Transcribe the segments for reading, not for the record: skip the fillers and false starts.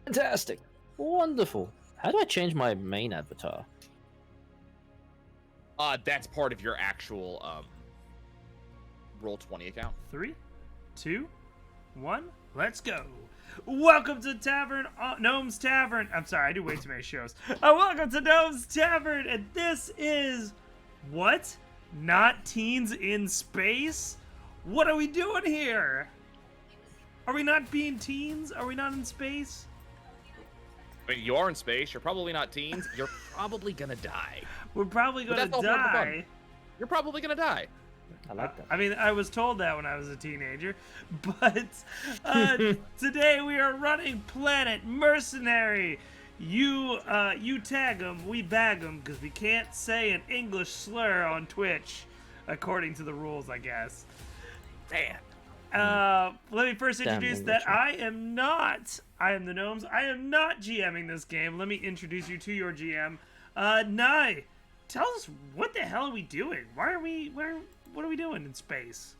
Fantastic. Wonderful. How do I change my main avatar? That's part of your actual Roll20 account. 3, 2, 1, let's go. Welcome to Gnome's Tavern. I'm sorry, I do way too many shows. Welcome to Gnome's Tavern, and this is what? Not teens in space? What are we doing here? Are we not being teens? Are we not in space? I mean, you are in space. You're probably not teens. You're probably gonna die. We're probably But gonna that's all part of the fun. die. You're probably gonna die. I like that. I mean, I was told that when I was a teenager, but today we are running Planet Mercenary. You tag them, we bag them, because we can't say an English slur on Twitch, according to the rules, I guess. Man. Let me first Damn introduce English. that I am the Gnomes. I am not GMing this game. Let me introduce you to your GM. Nye, tell us, what the hell are we doing? What are we doing in space?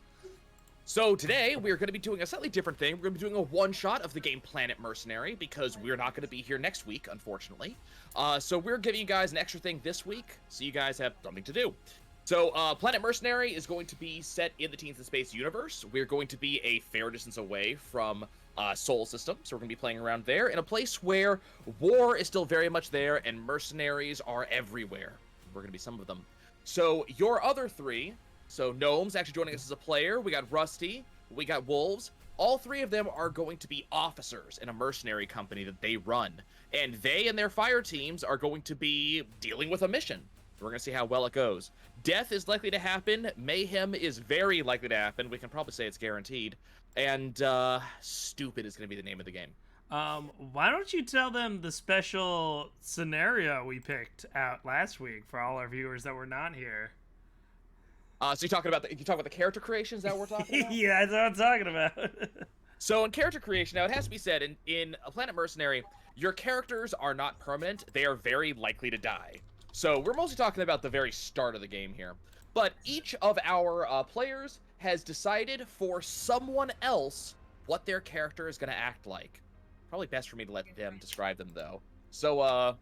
So today we're going to be doing a slightly different thing. We're going to be doing a one-shot of the game Planet Mercenary because we're not going to be here next week, unfortunately. So we're giving you guys an extra thing this week, so you guys have something to do. So Planet Mercenary is going to be set in the Teens in Space universe. We're going to be a fair distance away from Sol System, so we're going to be playing around there in a place where war is still very much there and mercenaries are everywhere. We're going to be some of them. So your other three, so Gnome's actually joining us as a player. We got Rusty, we got Wolves. All three of them are going to be officers in a mercenary company that they run. And they and their fire teams are going to be dealing with a mission. We're going to see how well it goes. Death is likely to happen. Mayhem is very likely to happen. We can probably say it's guaranteed. And stupid is going to be the name of the game. Why don't you tell them the special scenario we picked out last week for all our viewers that were not here? So you're talking about the character creation? Is that what we're talking about? Yeah, that's what I'm talking about. So in character creation, now it has to be said, in a Planet Mercenary, your characters are not permanent. They are very likely to die. So we're mostly talking about the very start of the game here. But each of our players has decided for someone else what their character is going to act like. Probably best for me to let them describe them, though. So, I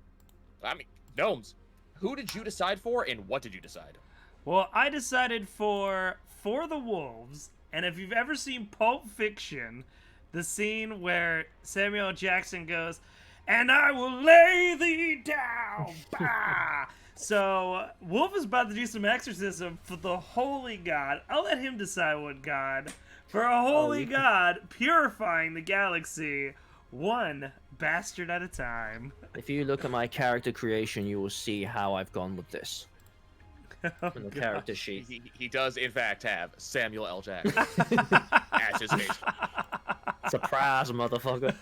mean, Gnomes, who did you decide for, and what did you decide? Well, I decided for the Wolves, and if you've ever seen Pulp Fiction, the scene where Samuel Jackson goes, "And I will lay thee down." Bah! So, Wolf is about to do some exorcism for the holy god. I'll let him decide what god. For a holy god, purifying the galaxy, one bastard at a time. If you look at my character creation, you will see how I've gone with this. In the character sheet. He does, in fact, have Samuel L. Jackson as his face. Surprise, motherfucker.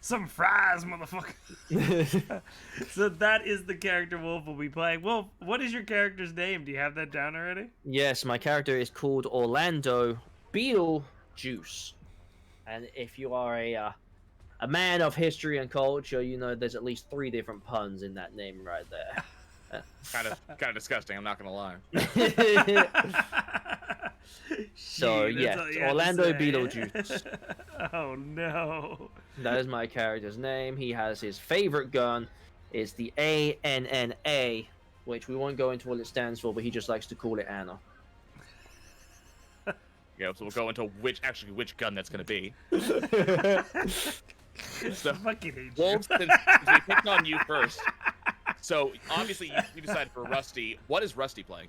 Some fries, motherfucker. So that is the character Wolf will be playing. Wolf, what is your character's name? Do you have that down already? Yes, my character is called Orlando Beetlejuice. And if you are a man of history and culture, you know there's at least 3 different puns in that name right there. Kind of disgusting, I'm not gonna lie. So, Gee, that's yes, all you had to Orlando say. Beetlejuice. Oh, no. That is my character's name. He has his favorite gun. It's the ANNA, which we won't go into what it stands for, but he just likes to call it Anna. Yeah, so we'll go into which gun that's gonna be. So, Fucking hate you. Wolves, since we picked on you first. So obviously you decided for Rusty. What is Rusty playing?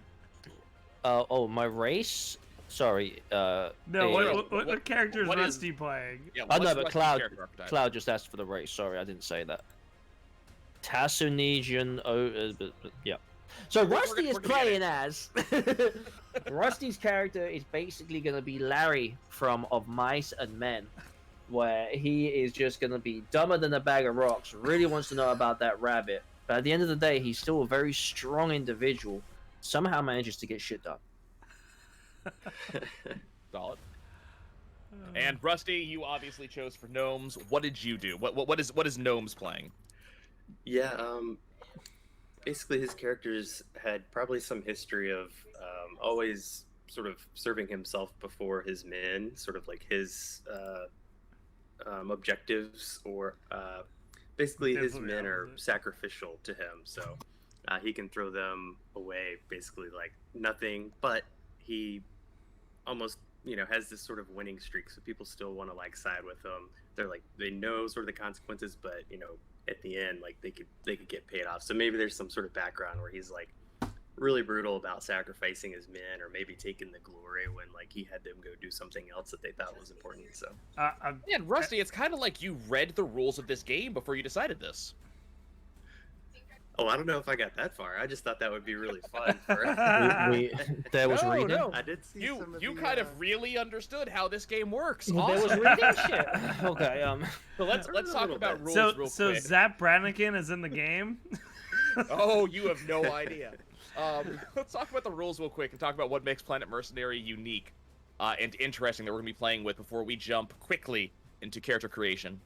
My race? Sorry, No, what character is what is- Rusty playing? Yeah, Oh, what's no, but Rusty's Cloud, character archetype? Cloud just asked for the race. Sorry, I didn't say that. Tassunesian. Yeah. So Rusty is we're gonna get playing as. Rusty's character is basically going to be Larry from Of Mice and Men, where he is just going to be dumber than a bag of rocks, really wants to know about that rabbit. But at the end of the day, he's still a very strong individual. Somehow manages to get shit done. Solid. And Rusty, you obviously chose for Gnomes. What did you do? What is Gnomes playing? Yeah, basically his characters had probably some history of always sort of serving himself before his men, sort of like his objectives, or basically his Definitely men are opposite. sacrificial to him, so he can throw them away basically like nothing. But he almost has this sort of winning streak, so people still want to like side with him. They're like, they know sort of the consequences, but at the end, like they could get paid off. So maybe there's some sort of background where he's like really brutal about sacrificing his men, or maybe taking the glory when like he had them go do something else that they thought was important. So Man, Rusty, it's kind of like you read the rules of this game before you decided this. oh, I don't know if I got that far. I just thought that would be really fun. There was No, reading. no. I did see You some of you the, kind of really understood how this game works. There was Awesome. reading shit. Okay. So let's A talk little about bit. rules real So quick. Zap Brannigan is in the game. Oh, you have no idea. Let's talk about the rules real quick and talk about what makes Planet Mercenary unique and interesting that we're going to be playing with before we jump quickly into character creation.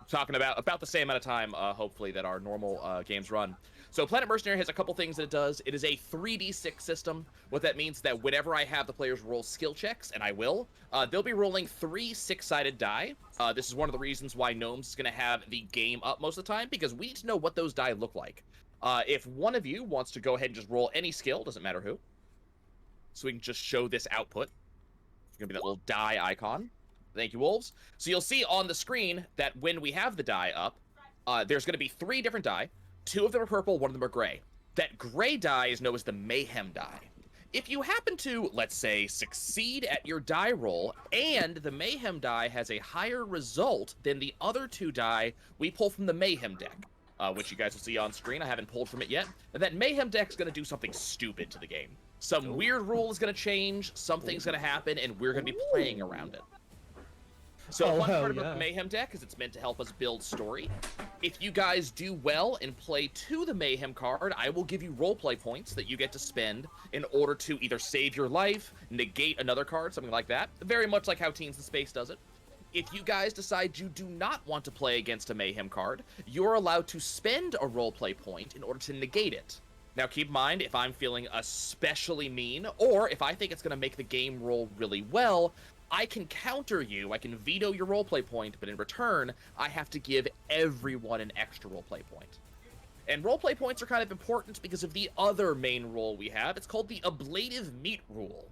Talking about the same amount of time, hopefully, that our normal games run. So Planet Mercenary has a couple things that it does. It is a 3d6 system. What that means is that whenever I have the players roll skill checks, and I will, they'll be rolling 3 6-sided die. This is one of the reasons why Gnomes is going to have the game up most of the time, because we need to know what those die look like. If one of you wants to go ahead and just roll any skill, doesn't matter who, so we can just show this output. It's going to be that little die icon. Thank you, Wolves. So you'll see on the screen that when we have the die up, there's going to be 3 different die. 2 of them are purple, 1 of them are gray. That gray die is known as the Mayhem die. If you happen to, let's say, succeed at your die roll, and the Mayhem die has a higher result than the other 2 die we pull from the Mayhem deck, which you guys will see on screen. I haven't pulled from it yet. And that Mayhem deck's going to do something stupid to the game. Some weird rule is going to change, something's going to happen, and we're going to be playing around it. So Oh, one hell part about yeah. the Mayhem deck is it's meant to help us build story. If you guys do well and play to the Mayhem card, I will give you roleplay points that you get to spend in order to either save your life, negate another card, something like that. Very much like how Teens in Space does it. If you guys decide you do not want to play against a Mayhem card, you're allowed to spend a roleplay point in order to negate it. Now keep in mind, if I'm feeling especially mean, or if I think it's going to make the game roll really well, I can counter you, I can veto your roleplay point, but in return, I have to give everyone an extra roleplay point. And roleplay points are kind of important because of the other main rule we have. It's called the ablative meat rule.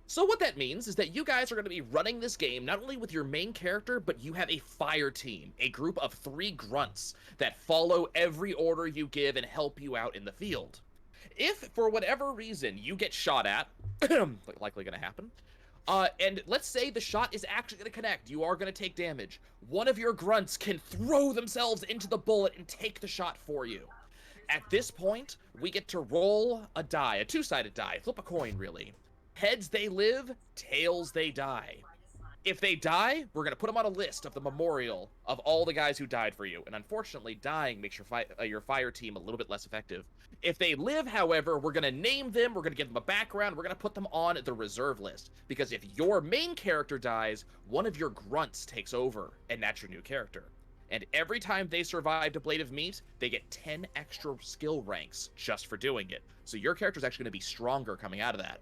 So what that means is that you guys are going to be running this game not only with your main character, but you have a fire team, a group of 3 grunts that follow every order you give and help you out in the field. If, for whatever reason, you get shot at, likely going to happen, and let's say the shot is actually going to connect, you are going to take damage, one of your grunts can throw themselves into the bullet and take the shot for you. At this point, we get to roll a die, a 2-sided die, flip a coin, really. Heads, they live, tails, they die. If they die, we're going to put them on a list of the memorial of all the guys who died for you. And unfortunately, dying makes your fire team a little bit less effective. If they live, however, we're going to name them, we're going to give them a background, we're going to put them on the reserve list. Because if your main character dies, one of your grunts takes over, and that's your new character. And every time they survived a Blade of Meat, they get 10 extra skill ranks just for doing it. So your character's actually going to be stronger coming out of that.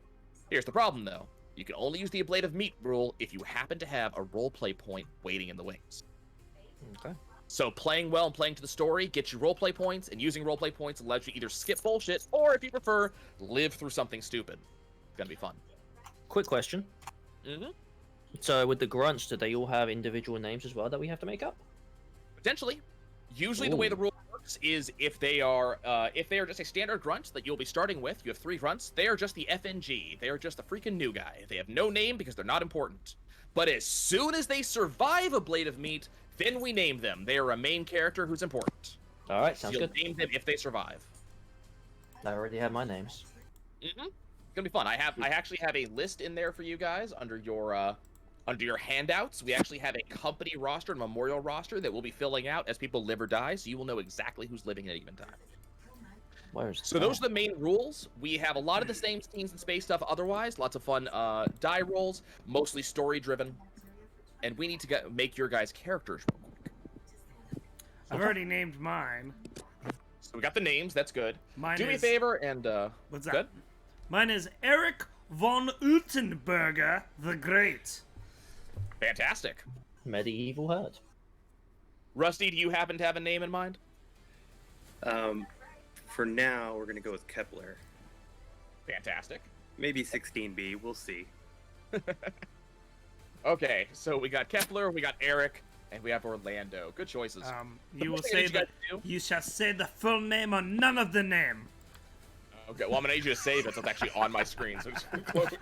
Here's the problem, though. You can only use the Blade of Meat rule if you happen to have a roleplay point waiting in the wings. Okay. So playing well and playing to the story gets you roleplay points, and using roleplay points allows you to either skip bullshit, or if you prefer, live through something stupid. It's gonna be fun. Quick question. Mm-hmm. So with the grunts, do they all have individual names as well that we have to make up? Potentially. Usually the way Ooh. the rule works is if they are just a standard grunt that you'll be starting with, you have 3 grunts, they are just the FNG. They are just the freaking new guy. They have no name because they're not important. But as soon as they survive a Blade of Meat, then we name them. They are a main character who's important. All right, sounds You'll good. name them if they survive. I already have my names. Mm-hmm. It's gonna be fun. I actually have a list in there for you guys under your handouts. We actually have a company roster and memorial roster that we'll be filling out as people live or die, so you will know exactly who's living at any given time. Where's So those are the main rules. We have a lot of the same Teens in Space stuff otherwise. Lots of fun die rolls, mostly story driven. And we need to make your guys' characters real quick. I've already named mine. So we got the names, that's good. Mine Do me a is- favor and What's that? good? Mine is Eric von Utenberger the Great. Fantastic. medieval herd. Rusty, do you happen to have a name in mind? For now, we're gonna go with Kepler. Fantastic. Maybe 16B. We'll see. Okay, so we got Kepler, we got Eric, and we have Orlando. Good choices. You will First thing I say need you that guys to do- you shall say the full name or none of the name. Okay, well, I'm gonna need you to save it so it's actually on my screen. So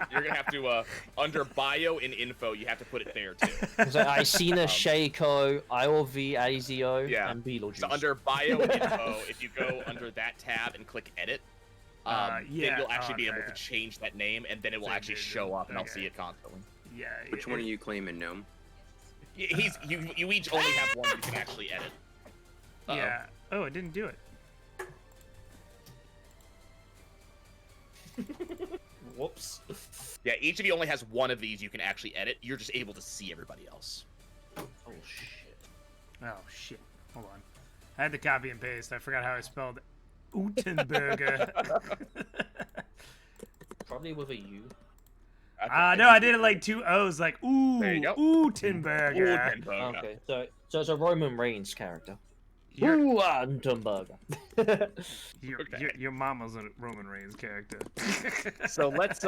you're gonna have to, under bio and info, you have to put it there too. So Icena, Shaco, IOV, Azio, Yeah. and Beetlejuice. So under bio and info, if you go under that tab and click edit, then yeah. you'll actually be able Okay. to change that name, and then it will Same actually dude. show up, and I'll Okay. see it constantly. Yeah. Which one are you claiming, Gnome? You each only have one that you can actually edit. Uh-oh. Yeah. Oh, it didn't do it. Whoops. Yeah, each of you only has one of these you can actually edit. You're just able to see everybody else. Oh shit. Oh shit. Hold on. I had to copy and paste. I forgot how I spelled Utenberger. Probably with a U. No, I did it like 2 O's, like ooh, There you go. Utenberger. Utenberger. Okay, so it's a Roman Reigns character. Your, Ooh, Antenberger. your mama's a Roman Reigns character. So let's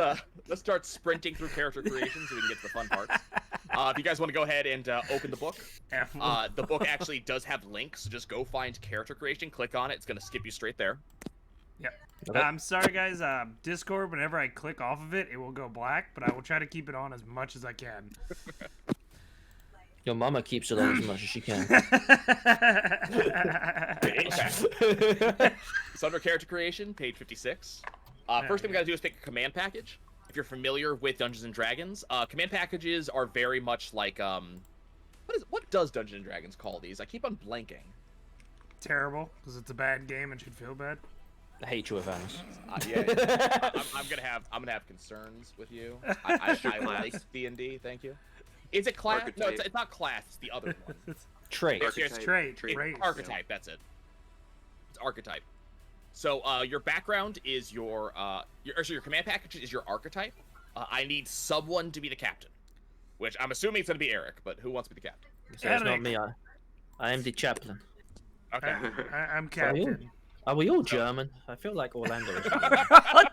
start sprinting through character creation so we can get to the fun parts. If you guys want to go ahead and open the book, the book actually does have links. So just go find character creation, click on it. It's gonna skip you straight there. Yep. Okay. I'm sorry, guys. Discord, whenever I click off of it, it will go black, but I will try to keep it on as much as I can. Your mama keeps it on as much as she can. So under character creation, page 56. First thing we gotta do is pick a command package. If you're familiar with Dungeons and Dragons, command packages are very much like what does Dungeons and Dragons call these? I keep on blanking. Terrible, because it's a bad game and should feel bad. I hate you, Evanis. Yeah, I'm gonna have concerns with you. I Class. like D&D. Thank you. Is it class? No, Archetype. it's not class. It's the other one. Trait. Archetype. Trait. Trait. Race. Archetype. That's it. It's archetype. So your background is your command package is your archetype. I need someone to be the captain, which I'm assuming it's gonna be Eric. But who wants to be the captain? So it's not me. I am the chaplain. Okay. I'm captain. Are we all German? I feel like Orlando is.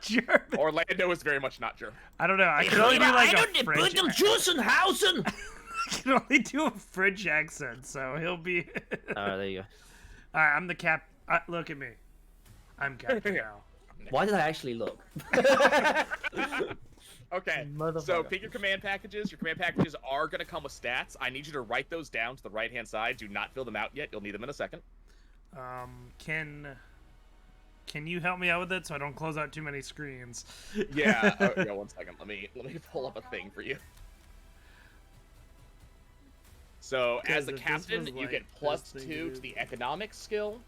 German. Orlando is very much not German. I don't know. I can only do like a French. Jusenhausen! I can only do a French accent, so he'll be. Alright, there you go. All right, I'm the cap. Look at me. I'm captain now. Why did I actually look? Okay, so Motherfucker. pick your command packages. Your command packages are going to come with stats. I need you to write those down to the right-hand side. Do not fill them out yet. You'll need them in a second. Can you help me out with it so I don't close out too many screens? Yeah, yeah, 1 second. Let me pull up a thing for you. So, as the Because if this captain, was you like get this thing +2 is- to the economics skill,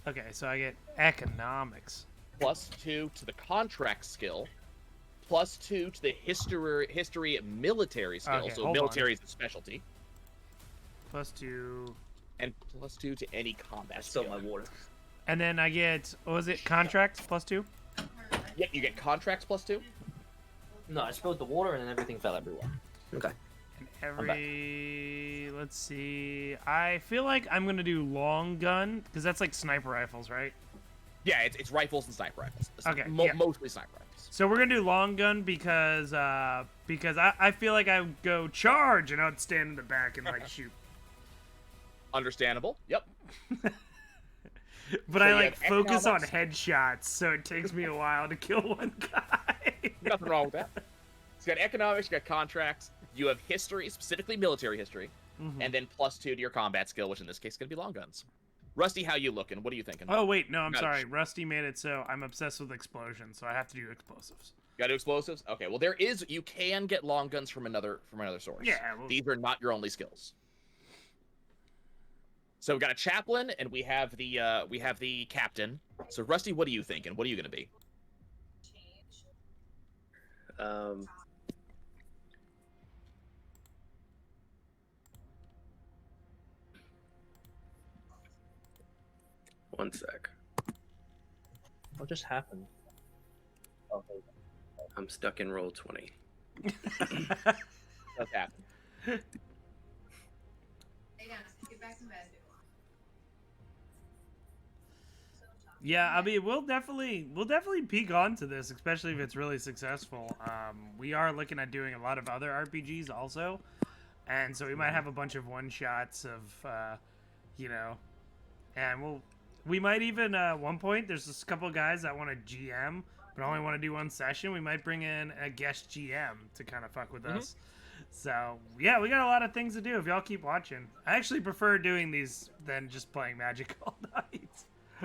Okay, so I get economics. +2 to the contract skill, +2 to the history military skill. Okay, So hold military is a specialty, +2. and +2 to any combat I skill. spilled my water. And then I get, what was it, contracts +2? Yep, you get contracts +2. No, I spilled the water and then everything fell everywhere. Okay. And let's see. I feel like I'm going to do long gun, because that's like sniper rifles, right? Yeah, it's rifles and sniper rifles. Okay, yeah. Mostly sniper rifles. So we're going to do long gun because I feel like I would go charge and I'd stand in the back and like shoot. Understandable. Yep. But So I you like have focus on economics? headshots, so it takes me a while to kill one guy. Nothing wrong with that. So you got economics, you got contracts, you have history, specifically military history, Mhm. and then +2 to your combat skill, which in this case is going to be long guns. Rusty, how you looking? What are you thinking? Oh wait, no, I'm Got it. sorry. Rusty made it so I'm obsessed with explosions, so I have to do explosives. You got to do explosives? Okay, well you can get long guns from another source. Yeah, well- These are not your only skills. So we got a chaplain and we have the captain. So Rusty, what are you thinking? What are you going to be? One sec. What just happened? Okay. I'm stuck in roll 20. That's happening. Yeah, I mean, we'll definitely peek onto this, especially if it's really successful. We are looking at doing a lot of other RPGs also, and so we might have a bunch of one shots of, you know, and we might even at one point there's just a couple guys that want to GM but only want to do one session. We might bring in a guest GM to kind of fuck with us. So yeah, we got a lot of things to do if y'all keep watching. I actually prefer doing these than just playing Magic all night.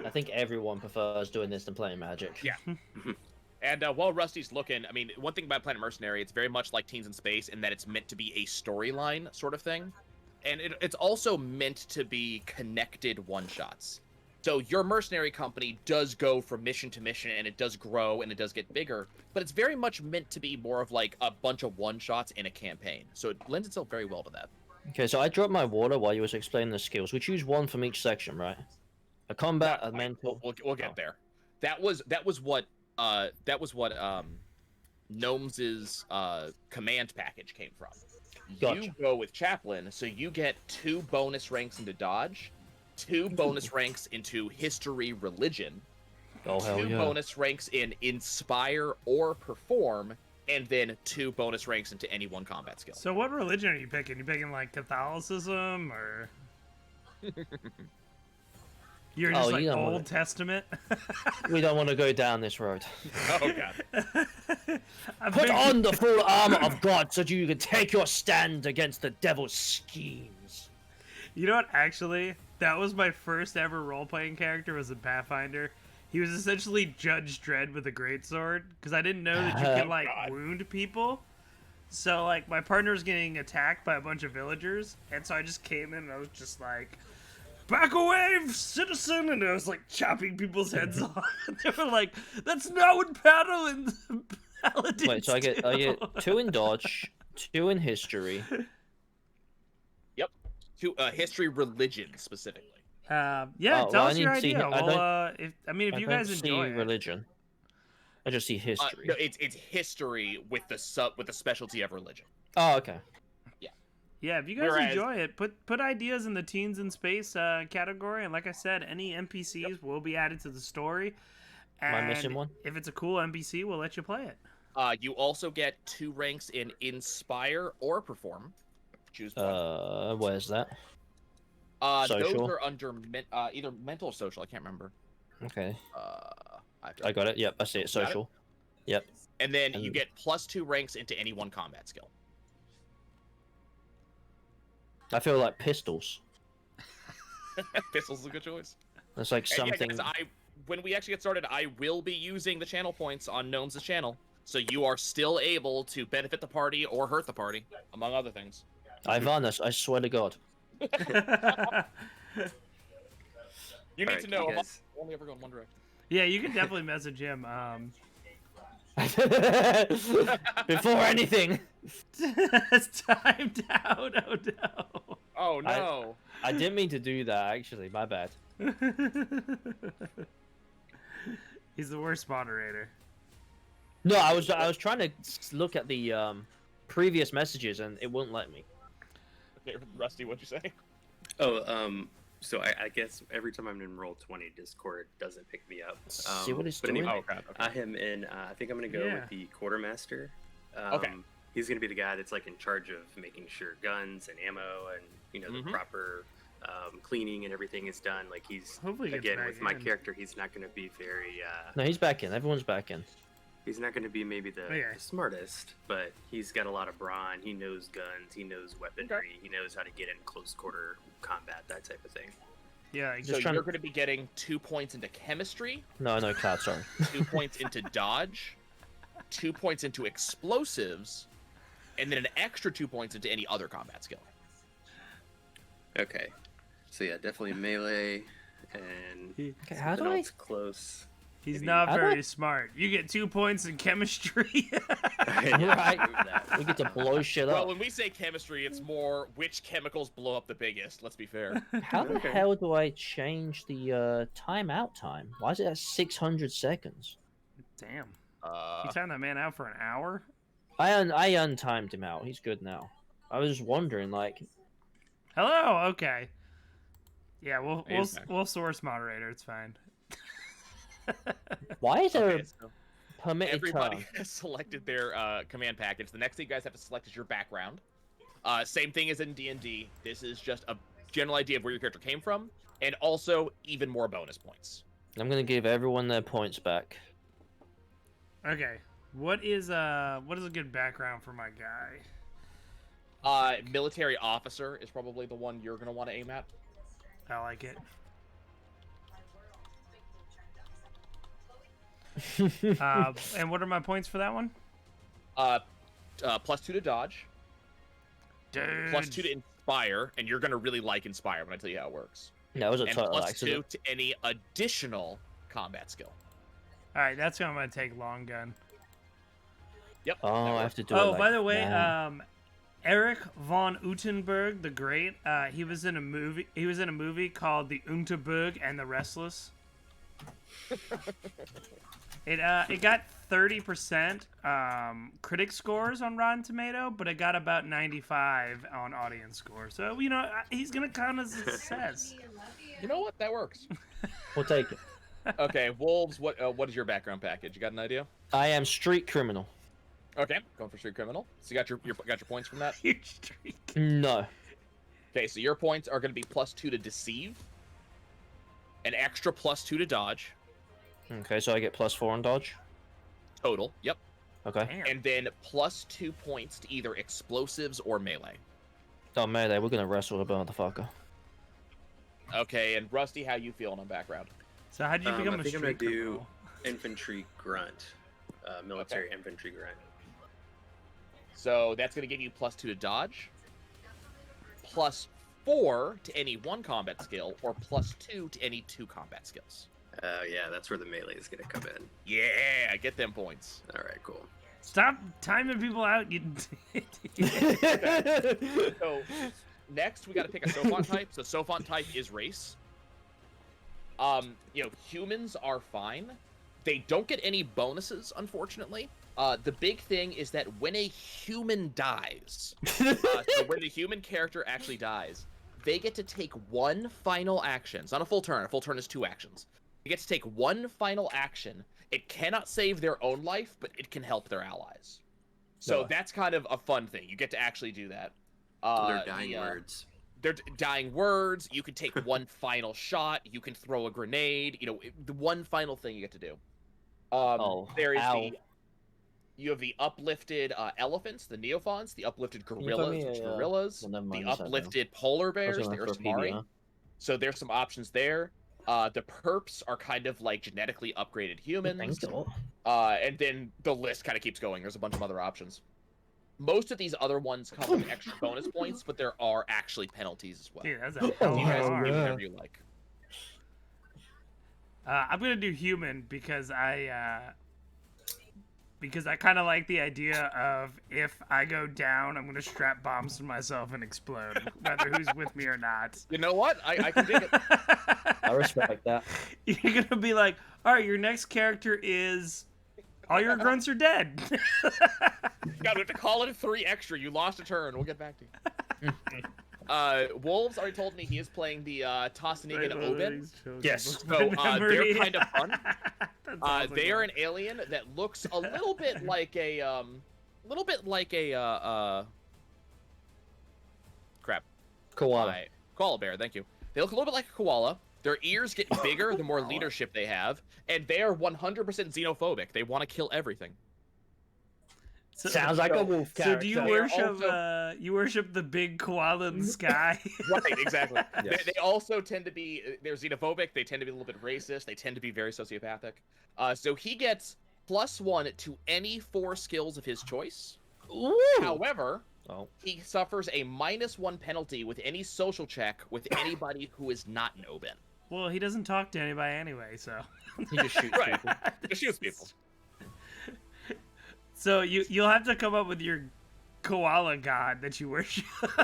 I think everyone prefers doing this than playing Magic. Yeah. And while Rusty's looking, I mean, one thing about Planet Mercenary, it's very much like Teens in Space in that it's meant to be a storyline sort of thing. And it's also meant to be connected one-shots. So your mercenary company does go from mission to mission, and it does grow, and it does get bigger. But it's very much meant to be more of like a bunch of one-shots in a campaign. So it lends itself very well to that. Okay, so I dropped my water while you was explaining the skills. We choose one from each section, right? A combat, a mental. We'll get there. That was what Gnomes' command package came from. Gotcha. You go with Chaplain, so you get 2 bonus ranks into Dodge, 2 bonus ranks into History Religion, Oh, hell 2 yeah. bonus ranks in Inspire or Perform, and then 2 bonus ranks into any one combat skill. So what religion are you picking? You picking like Catholicism or you're just Oh, like you don't Old wanna- Testament? We don't want to go down this road. Oh god. Put on the full armor of God so you can take your stand against the devil's schemes. You know what? Actually, that was my first ever role-playing character. Was in Pathfinder. He was essentially Judge Dredd with a greatsword because I didn't know that you could like God. wound people. So like my partner was getting attacked by a bunch of villagers, and so I just came in and I was just like, "Back away, citizen!" And I was like chopping people's heads off. And they were like, "That's not what paladins Wait, so I get do." 2 in dodge, 2 in history. Yep. To History Religion specifically. Yeah, Oh, tell well, I us your need to see- idea. I Well, if I you don't guys see enjoy it, religion. I just see history. No, it's history with the specialty of religion. Oh, okay. yeah, if you guys Whereas- enjoy it, put ideas in the Teens in Space category, and like I said, any NPCs will be added to the story. Am I And missing one? if it's a cool NPC, we'll let you play it. You also get 2 ranks in Inspire or Perform. Choose one. Where's that? Those social? are under either mental or social. I can't remember. Okay. I I got it. Yep, I see it. Got it? Social. Yep. And then you And- get +2 ranks into any one combat skill. I feel like pistols. Pistol's a good choice. It's like And yeah, something. guys, when we actually get started, I will be using the channel points on Gnomes' channel, so you are still able to benefit the party or hurt the party, among other things. Ivanus, I swear to God. You need Alright, to know. you guys- Only ever go in one direction. Yeah, you can definitely message him. Before anything, It's timed out. Oh no. Oh no! I didn't mean to do that. Actually, my bad. He's the worst moderator. No, I was trying to look at the previous messages and it wouldn't let me. Okay, Rusty, what'd you say? Oh, so I guess every time I'm in Roll20, Discord doesn't pick me up. See what it's but doing? Anyway, Oh crap! Okay. I am in. I think I'm gonna go Yeah. with the Quartermaster. Okay. He's gonna be the guy that's like in charge of making sure guns and ammo and the Mhm. proper cleaning and everything is done. Like he's Hopefully he gets again back with my in. character, he's not gonna be very. No, he's back in. Everyone's back in. He's not gonna be maybe the Okay. smartest, but he's got a lot of brawn. He knows guns. He knows weaponry. He knows how to get in close quarter combat, that type of thing. Yeah, So trying you're to- going to be getting 2 points into chemistry, No, Cloud, sorry. 2 points into dodge, 2 points into explosives, and then an extra 2 points into any other combat skill. Okay, so yeah, definitely melee and Okay, how do something I? else close. he's Maybe- not How do very I- smart. You get 2 points in chemistry. Right. We get to blow shit Well, up. when we say chemistry, it's more which chemicals blow up the biggest, let's be fair. How the Okay. hell do I change the timeout time? Why is it at 600 seconds? Damn. You timed that man out for an hour? I untimed him out. He's good now. I was just wondering, like, Hello. Okay. Yeah, He's back. we'll source moderator. It's fine. Why is there Okay, a so permitted everybody term? has selected their command package. The next thing you guys have to select is your background. Same thing as in D&D. This is just a general idea of where your character came from, and also even more bonus points. I'm gonna give everyone their points back. Okay. What is a good background for my guy? Military officer is probably the one you're gonna want to aim at. I like it. And what are my points for that one? +2 to dodge, Dude. +2 to inspire, and you're gonna really like inspire when I tell you how it works. That was a And total +2 accident. to any additional combat skill. All right, that's what I'm gonna take. Long gun. Yep. Oh, that I works. have to do it. Oh, like by the way, that. Erich von Utenberg the Great. He was in a movie. He was in a movie called The Unterberg and the Restless. It got 30% critic scores on Rotten Tomato, but it got about 95 on audience score. So he's gonna count as a success. You know what? That works. We'll take it. Okay, Wolves. What is your background package? You got an idea? I am street criminal. Okay, going for street criminal. So you got your points from that. Huge streak. No. Okay, so your points are going to be +2 to deceive, an extra +2 to dodge, Okay, so I get +4 on dodge. total. Yep. Okay. Damn. And then +2 points to either explosives or melee. Oh, melee, we're gonna wrestle the motherfucker. Okay, and Rusty, how you feeling on background? So how did you become I a think I'm street gonna do criminal? infantry grunt, military infantry grunt. So that's going to give you +2 to dodge, +4 to any 1 combat skill, or +2 to any 2 combat skills. Yeah, that's where the melee is gonna come in. Yeah, get them points. All right, cool. Stop timing people out. You. So next we got to pick a Sophont type. So Sophont type is race. Humans are fine. They don't get any bonuses, unfortunately. The big thing is that when a human dies, so when the human character actually dies, they get to take one final action. It's not a full turn. A full turn is 2 actions. They get to take one final action. It cannot save their own life, but it can help their allies. So No. that's kind of a fun thing. You get to actually do that. They're dying words. They're dying words. You can take one final shot. You can throw a grenade. The one final thing you get to do. There is ow. you have the uplifted elephants, the Neophons, the uplifted Can you throw gorillas, me which a, are gorillas, well, never the mind, just have them. uplifted polar I was bears, the going for a Ursamari. PBR. So there's some options there. The perps are kind of like genetically upgraded humans. Thank you. And then the list kind of keeps going. There's a bunch of other options. Most of these other ones come with extra bonus points, but there are actually penalties as well. Dude, that's a Oh, hell You of guys a can arm. do yeah. whatever you like. I'm gonna do human because I kind of like the idea of if I go down, I'm gonna strap bombs to myself and explode, whether who's with me or not. You know what? I can dig it. I respect that. You're gonna be like, all right, your next character is all your grunts are dead. God, we have to call it 3 extra. You lost a turn. We'll get back to you. Wolves already told me he is playing the Tossanigan Oben. Yes. So they're kind of fun. That sounds like They are fun. an alien that looks a little bit like a crap. Koala. Koala bear. Thank you. They look a little bit like a koala. Their ears get bigger the more leadership they have, and they are 100% xenophobic. They want to kill everything. So- Sounds like a wolf So character. do you They are worship also- you worship the big koala in the sky? Right, exactly. Yes. They also tend to be they're xenophobic. They tend to be a little bit racist. They tend to be very sociopathic. So he gets +1 to any 4 skills of his choice. Ooh. However, Oh. he suffers a -1 penalty with any social check with anybody who is not an Oben. Well, he doesn't talk to anybody anyway, so. He just shoots Right. people. Just shoots people. So you'll have to come up with your koala god that you worship. What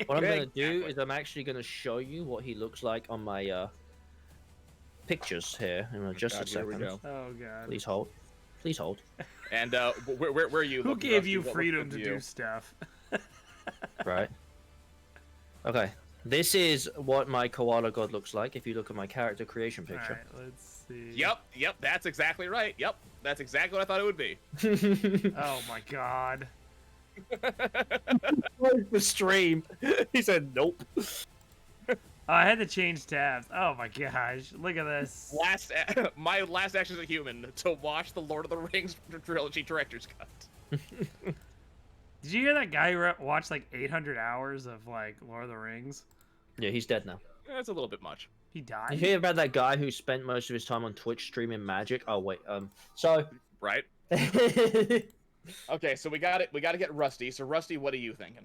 I'm Yeah, gonna do exactly. is I'm actually gonna show you what he looks like on my pictures here in just God, a here we second. go. Oh god. Please hold. Please hold. And where are you? Who looking, gave Rusty? you What looks freedom good to you? do stuff? Right. Okay. This is what my koala god looks like if you look at my character creation All picture. right, let's see. Yep, that's exactly right. Yep, that's exactly what I thought it would be. Oh my god. The stream. He said nope. Oh, I had to change tabs. Oh my gosh, look at this. My last action as a human to watch the Lord of the Rings trilogy director's cut. Did you hear that guy who watched like 800 hours of like Lord of the Rings? Yeah, he's dead now. That's a little bit much. He You died. hear about that guy who spent most of his time on Twitch streaming magic? Oh wait, so Right? Okay, so we got it. We got to get Rusty. So Rusty, what are you thinking?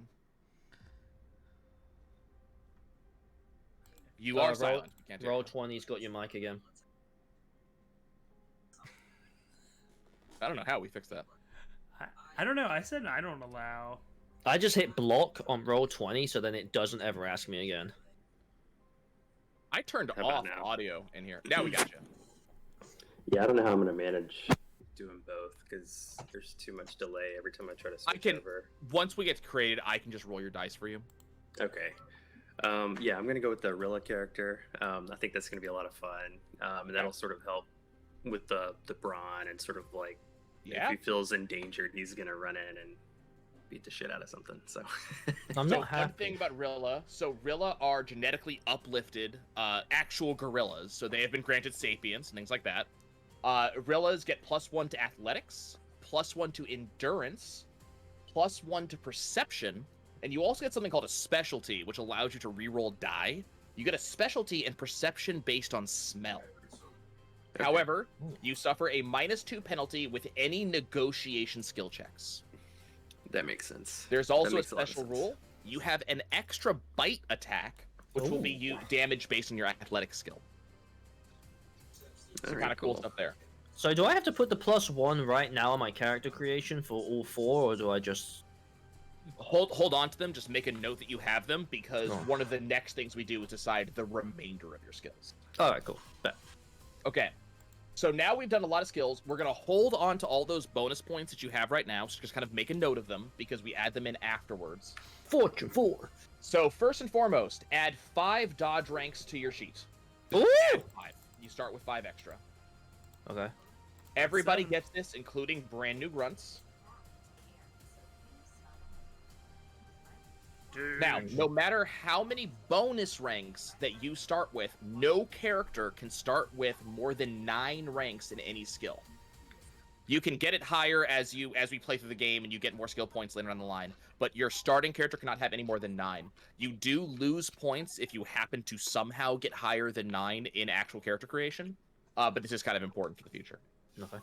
You are silent. You can't do roll it. 20's got your mic again. I don't know how we fixed that. I don't know. I said I don't allow. I just hit block on roll 20, so then it doesn't ever ask me again. I turned How about off now? audio in here. Now we got you. Yeah, I don't know how I'm gonna manage doing both because there's too much delay every time I try to switch can- over. Once we get created, I can just roll your dice for you. Okay. Yeah, I'm gonna go with the Rilla character. I think that's gonna be a lot of fun, and that'll sort of help with the brawn and sort of like Yeah. if he feels endangered, he's gonna run in and beat the shit out of something. So I'm So not one happy. thing about Rilla, so Rilla are genetically uplifted, actual gorillas, so they have been granted sapience and things like that. Rillas get +1 to athletics, +1 to endurance, +1 to perception, and you also get something called a specialty, which allows you to reroll die. You get a specialty in perception based on smell. However, you suffer a -2 penalty with any negotiation skill checks. that makes sense. There's That also a makes lot of special sense. rule. You have an extra bite attack, which will be you damage based on your athletic skill. So Alright, kind of cool stuff there. So do I have to put the +1 right now on my character creation for all 4, or do I just... Hold on to them. Just make a note that you have them because Oh. one of the next things we do is decide the remainder of your skills. Alright, cool. Bet. Okay. So now we've done a lot of skills. We're going to hold on to all those bonus points that you have right now. So just kind of make a note of them because we add them in afterwards. Fortune 4. So first and foremost, add 5 dodge ranks to your sheet. Ooh! Add 5. You start with 5 extra. Okay. Everybody 7. gets this, including brand new grunts. Now, no matter how many bonus ranks that you start with, no character can start with more than 9 ranks in any skill. You can get it higher as we play through the game and you get more skill points later on the line, but your starting character cannot have any more than 9. You do lose points if you happen to somehow get higher than 9 in actual character creation, but this is kind of important for the future. Okay.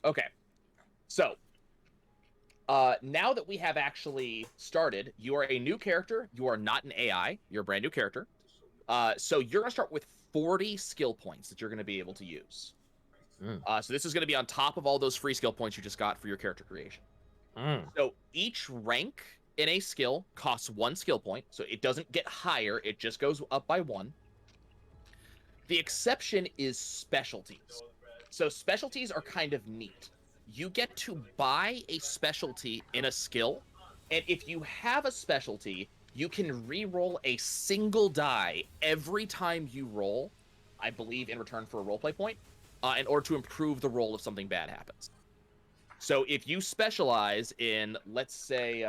Okay, so now that we have actually started, you are a new character. You are not an AI. You're a brand new character. So you're going to start with 40 skill points that you're going to be able to use. So this is going to be on top of all those free skill points you just got for your character creation. So each rank in a skill costs 1 skill point. So it doesn't get higher. It just goes up by 1. The exception is specialties. So specialties are kind of neat. You get to buy a specialty in a skill, and if you have a specialty, you can re-roll a single die every time you roll, I believe in return for a roleplay point, in order to improve the roll if something bad happens. So if you specialize in, let's say,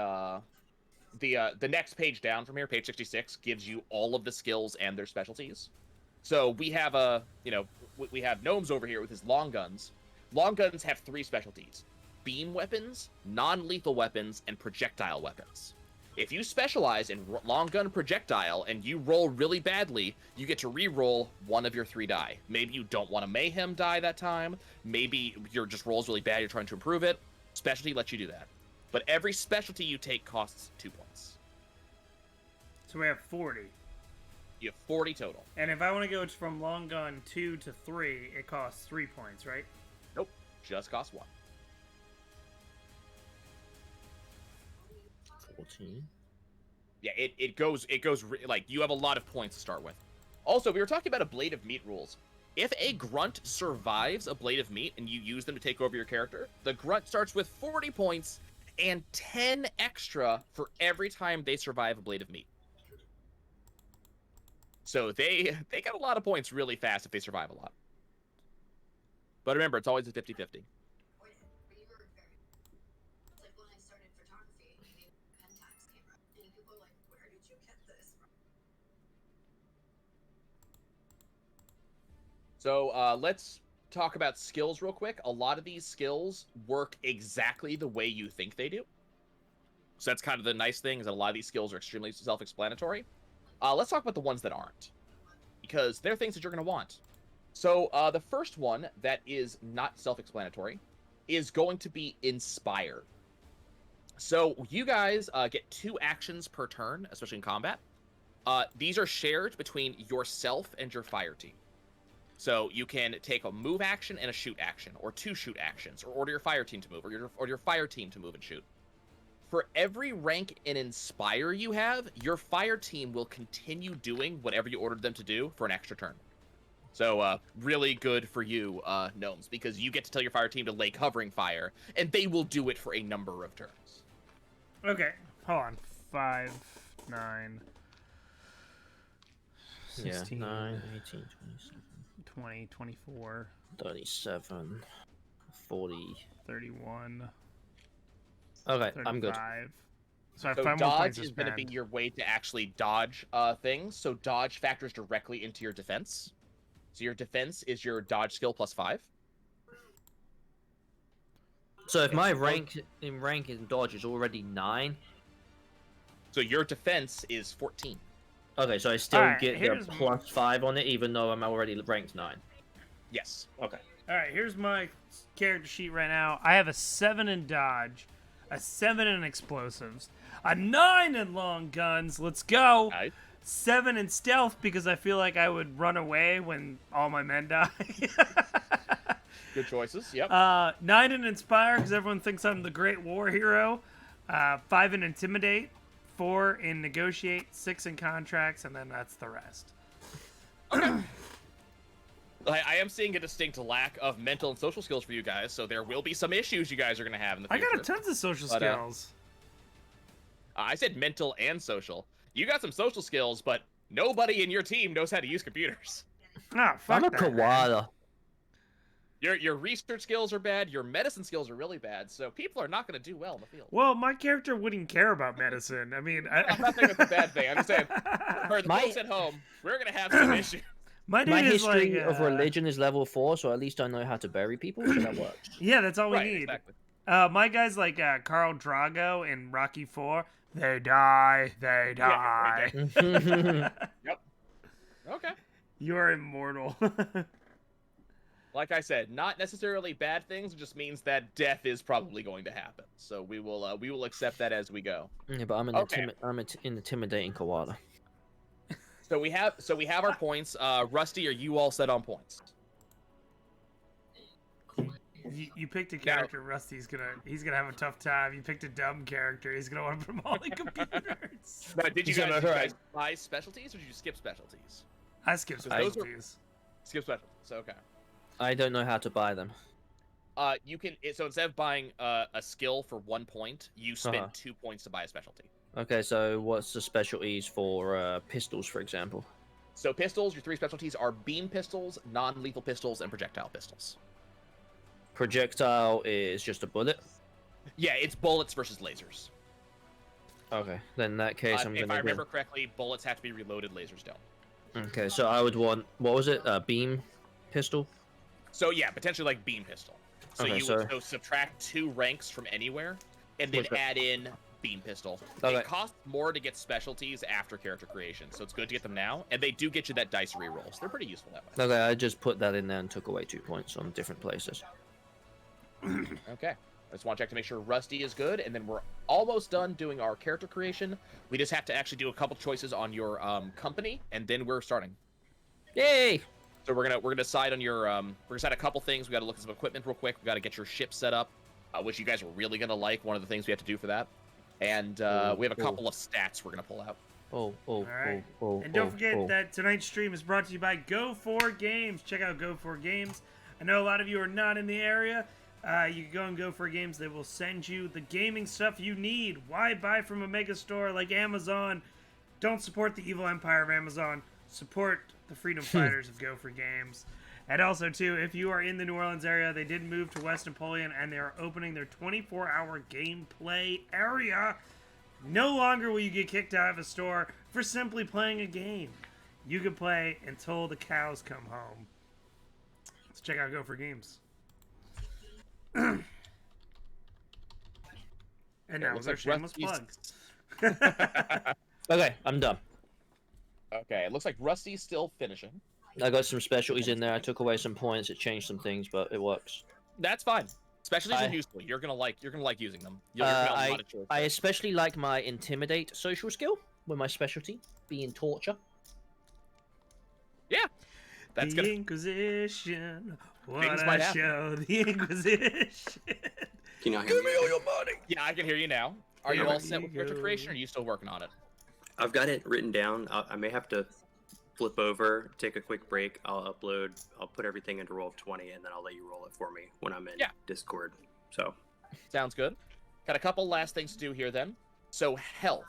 the next page down from here, page 66, gives you all of the skills and their specialties. So we have we have Gnomes over here with his long guns. Long guns have 3 specialties: beam weapons, non-lethal weapons, and projectile weapons. If you specialize in long gun projectile and you roll really badly, you get to re-roll 1 of your 3 die. Maybe you don't want a mayhem die that time. Maybe your just rolls really bad, you're trying to improve it. Specialty lets you do that. But every specialty you take costs 2 points. So we have 40. You have 40 total. And if I want to go from long gun 2 to 3, it costs 3 points, right? Nope, just costs 1. 14. Yeah, it goes like you have a lot of points to start with. Also, we were talking about a Blade of Meat rules. If a grunt survives a Blade of Meat and you use them to take over your character, the grunt starts with 40 points and 10 extra for every time they survive a Blade of Meat. So they get a lot of points really fast if they survive a lot. But remember, it's always a 50-50. So let's talk about skills real quick. A lot of these skills work exactly the way you think they do. So that's kind of the nice thing, is that a lot of these skills are extremely self-explanatory. Let's talk about the ones that aren't, because they're things that you're going to want. So the first one that is not self-explanatory is going to be Inspire. So you guys get 2 actions per turn, especially in combat. These are shared between yourself and your fire team. So you can take a move action and a shoot action, or 2 shoot actions, or order your fire team to move, or your fire team to move and shoot. For every rank in Inspire you have, your fire team will continue doing whatever you ordered them to do for an extra turn. So really good for you, Gnomes, because you get to tell your fire team to lay covering fire, and they will do it for a number of turns. Okay, hold on. 5, 9, Yeah, 16, 9, 18, 27, 20, 24, 37, 40. 31, Okay, I'm good. 35. So I have So 5 more dodge points to is going to be spend. your way to actually dodge things. So dodge factors directly into your defense. So your defense is your dodge skill plus 5. So if my rank in dodge is already 9, So your defense is 14. okay, so I still Alright, get the here's- plus 5 on it, even though I'm already ranked 9. Yes. Okay. All right, here's my character sheet right now. I have a 7 in dodge, a 7 in explosives, a 9 in long guns. Let's go. Nice. 7 in stealth because I feel like I would run away when all my men die. Good choices. Yep. 9 in inspire because everyone thinks I'm the great war hero. 5 in intimidate, 4 in negotiate, 6 in contracts, and then that's the rest. I am seeing a distinct lack of mental and social skills for you guys, so there will be some issues you guys are going to have in the I future. got tons of social But, skills. I said mental and social. You got some social skills, but nobody in your team knows how to use computers. Ah, fuck I'm a that, man. koala. Your research skills are bad, your medicine skills are really bad, so people are not going to do well in the field. Well, my character wouldn't care about medicine. I mean, I'm not saying it's a bad thing. I'm just saying, for the My- folks at home, we're going to have some issues. my dude My is history like, of religion is level 4, so at least I know how to bury people, so that works. Yeah, that's all we Right, need. exactly. My guy's like Carl Drago in Rocky 4. They die, they Yeah, die. right Yep. Okay. You are immortal. Like I said, not necessarily bad things. It just means that death is probably going to happen. So we will accept that as we go. Yeah, but I'm an Okay. intimidating koala. So we have our points. Rusty, are you all set on points? you picked a character, Rusty's he's gonna have a tough time. You picked a dumb character, he's gonna want to put them all in computers. Now, did you So, guys, right. buy specialties or did you skip specialties? I skipped So those are- specialties. Skip specialties. Okay. I don't know how to buy them. You can. So instead of buying a skill for 1 point, you spend Uh-huh. 2 points to buy a specialty. Okay, so what's the specialties for pistols, for example? So pistols, your 3 specialties are beam pistols, non-lethal pistols, and projectile pistols. Projectile is just a bullet. Yeah, it's bullets versus lasers. Okay, then in that case, I'm If I gonna remember correctly, bullets have to be reloaded, lasers don't. Okay, so I would want, what was it? A beam pistol? So yeah, potentially like beam pistol. So Okay, you so- would so subtract 2 ranks from anywhere, and then Okay. add in beam pistol. Okay. It costs more to get specialties after character creation, so it's good to get them now, and they do get you that dice rerolls. They're pretty useful that way. Okay, I just put that in there and took away 2 points on different places. Okay. I just want to check to make sure Rusty is good, and then we're almost done doing our character creation. We just have to actually do a couple choices on your company, and then we're starting. Yay! So we're gonna decide on your we're gonna decide a couple things. We got to look at some equipment real quick. We got to get your ship set up, which you guys are really gonna like. One of the things we have to do for that, and we have a couple of stats we're gonna pull out. All right. And don't forget that tonight's stream is brought to you by Go4Games. Check out Go4Games. I know a lot of you are not in the area. You can go and Go4Games. They will send you the gaming stuff you need. Why buy from a mega store like Amazon? Don't support the evil empire of Amazon. support the freedom fighters of Go for Games. And also, too, if you are in the New Orleans area, they did move to West Napoleon, and they are opening their 24-hour gameplay area. No longer will you get kicked out of a store for simply playing a game. You can play until the cows come home. Let's check out Go for Games. And now was our shameless plug. Okay, I'm done. Okay, it looks like Rusty's still finishing. I got some specialties in there. I took away some points. It changed some things, but it works. That's fine. Specialties are useful. You're gonna like using them. You're gonna have a lot of choice. I especially like my intimidate social skill, with my specialty being torture. Yeah, that's the good. Inquisition. What Things a might happen. show, the Inquisition. Can you not hear me? all your money. Yeah, I can hear you now. Are you There all set with you character go. creation, or are you still working on it? I've got it written down. I may have to flip over, take a quick break. I'll upload. I'll put everything into Roll20, and then I'll let you roll it for me when I'm in Discord. So Sounds good. Got a couple last things to do here then. So health.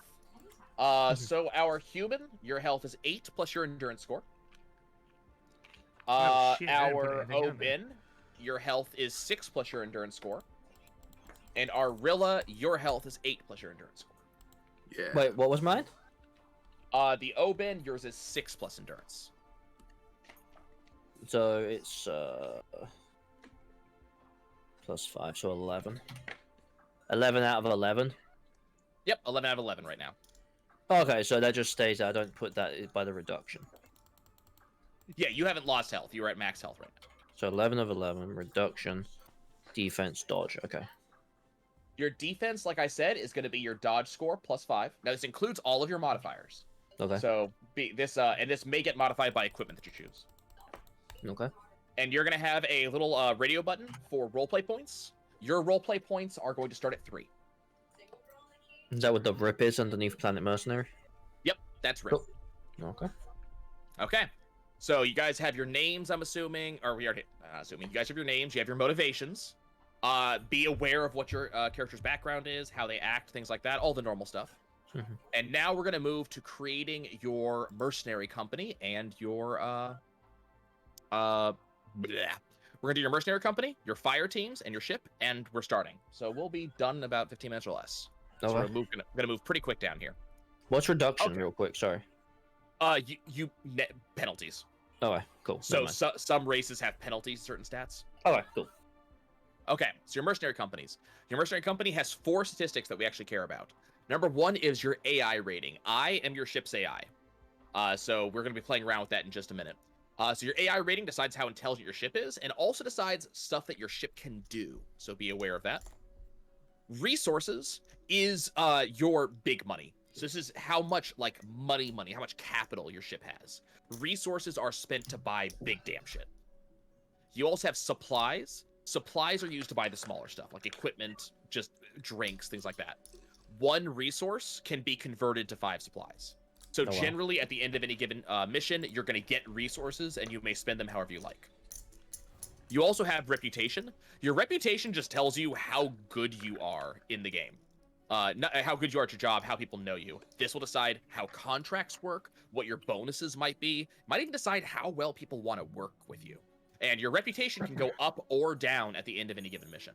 So our human, your health is 8 plus your endurance score. Oh, shit, I didn't put Our anything on there. Obin, your health is 6 plus your endurance score. And our Rilla, your health is 8 plus your endurance score. yeah. Wait, what was mine? The Obin, yours is 6 plus endurance. So it's plus 5, so 11. 11 out of 11. Yep, 11 out of 11 right now. Okay, so that just stays there. I don't put that by the reduction. Yeah, you haven't lost health. You're at max health right now. So 11 of 11, reduction, defense, dodge. Okay. Your defense, like I said, is going to be your dodge score plus 5. Now, this includes all of your modifiers. Okay. So this may get modified by equipment that you choose. Okay. And you're going to have a little radio button for roleplay points. Your roleplay points are going to start at 3. Is that what the rip is underneath Planet Mercenary? Yep, that's right. Cool. Okay. Okay. So you guys have your names, I'm assuming, or we already assuming you guys have your names. You have your motivations. Be aware of what your character's background is, how they act, things like that, all the normal stuff. Mhm. And now we're gonna move to creating your mercenary company and your blah. We're gonna do your mercenary company, your fire teams, and your ship, and we're starting. So we'll be done in about 15 minutes or less. So Okay. we're gonna move pretty quick down here. What's reduction, Okay. real quick? Sorry. Penalties. Okay, cool. So, Never mind. some races have penalties, certain stats. Okay, cool. Okay, so your mercenary companies. Your mercenary company has 4 statistics that we actually care about. Number 1 is your AI rating. I am your ship's AI. So we're going to be playing around with that in just a minute. So your AI rating decides how intelligent your ship is, and also decides stuff that your ship can do. So be aware of that. Resources is your big money. So this is how much money, how much capital your ship has. Resources are spent to buy big damn shit. You also have supplies. Supplies are used to buy the smaller stuff, like equipment, just drinks, things like that. 1 resource can be converted to 5 supplies. So Oh, wow. generally, at the end of any given mission, you're going to get resources, and you may spend them however you like. You also have reputation. Your reputation just tells you how good you are in the game. Not how good you are at your job, how people know you. This will decide how contracts work, what your bonuses might be. Might even decide how well people want to work with you. And your reputation can go up or down at the end of any given mission.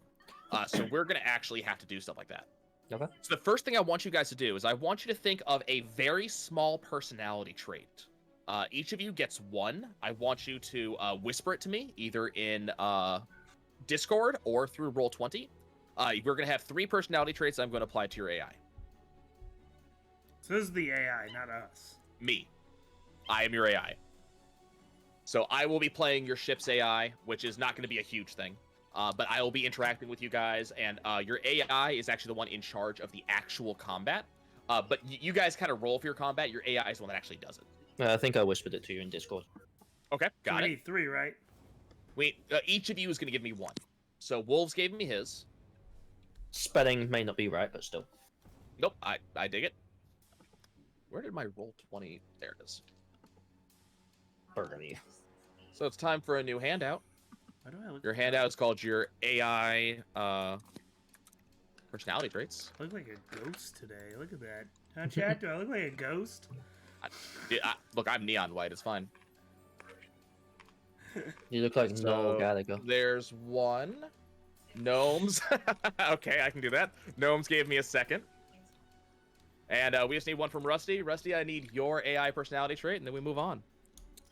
So we're going to actually have to do stuff like that. Okay. So the first thing I want you guys to do is I want you to think of a very small personality trait. Each of you gets 1. I want you to whisper it to me, either in Discord or through Roll20. We're going to have 3 personality traits I'm going to apply to your AI. So this is the AI, not us. Me. I am your AI. So I will be playing your ship's AI, which is not going to be a huge thing. But I will be interacting with you guys, and your AI is actually the one in charge of the actual combat. But you guys kind of roll for your combat. Your AI is the one that actually does it. I think I whispered it to you in Discord. Okay, got it. 3, right? Wait, each of you is going to give me 1. So Wolves gave me his. Spelling may not be right, but still. Nope, I dig it. Where did my Roll20? There it is. Burgundy. So it's time for a new handout. Why do I look? Your handout is called your AI personality traits. I look like a ghost today. Look at that. Huh, chat? Do I look like a ghost? Look, I'm neon white. It's fine. You look like Noel So, Gallagher. There's one. Gnomes. Okay, I can do that. Gnomes gave me a second. And we just need one from Rusty. Rusty, I need your AI personality trait, and then we move on.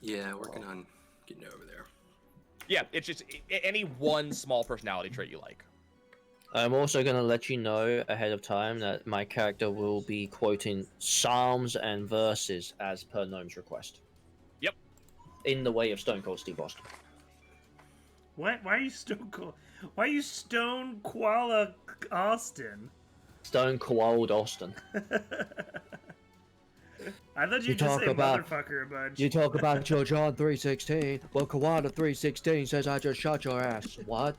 Yeah, working on getting over there. Yeah, it's just any one small personality trait you like. I'm also going to let you know ahead of time that my character will be quoting psalms and verses as per Gnome's request. Yep. In the way of Stone Cold Steve Austin. What? Why are you Stone Cold? Why are you Stone Koala Austin? Stone Cold Austin. I thought You you'd just talk say about- motherfucker a bunch. You talk about your John 3:16. Well, Kawada 3:16 says I just shot your ass. What?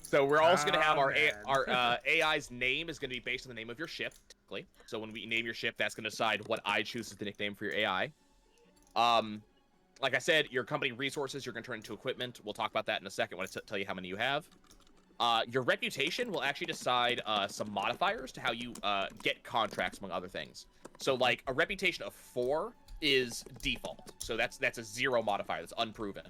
So we're also going to have Oh, our AI's name is going to be based on the name of your ship, typically. So when we name your ship, that's going to decide what I choose as the nickname for your AI. Like I said, your company resources, you're going to turn into equipment. We'll talk about that in a second when I tell you how many you have. Your reputation will actually decide some modifiers to how you get contracts, among other things. So, like, a reputation of 4 is default. So that's a 0 modifier. That's unproven.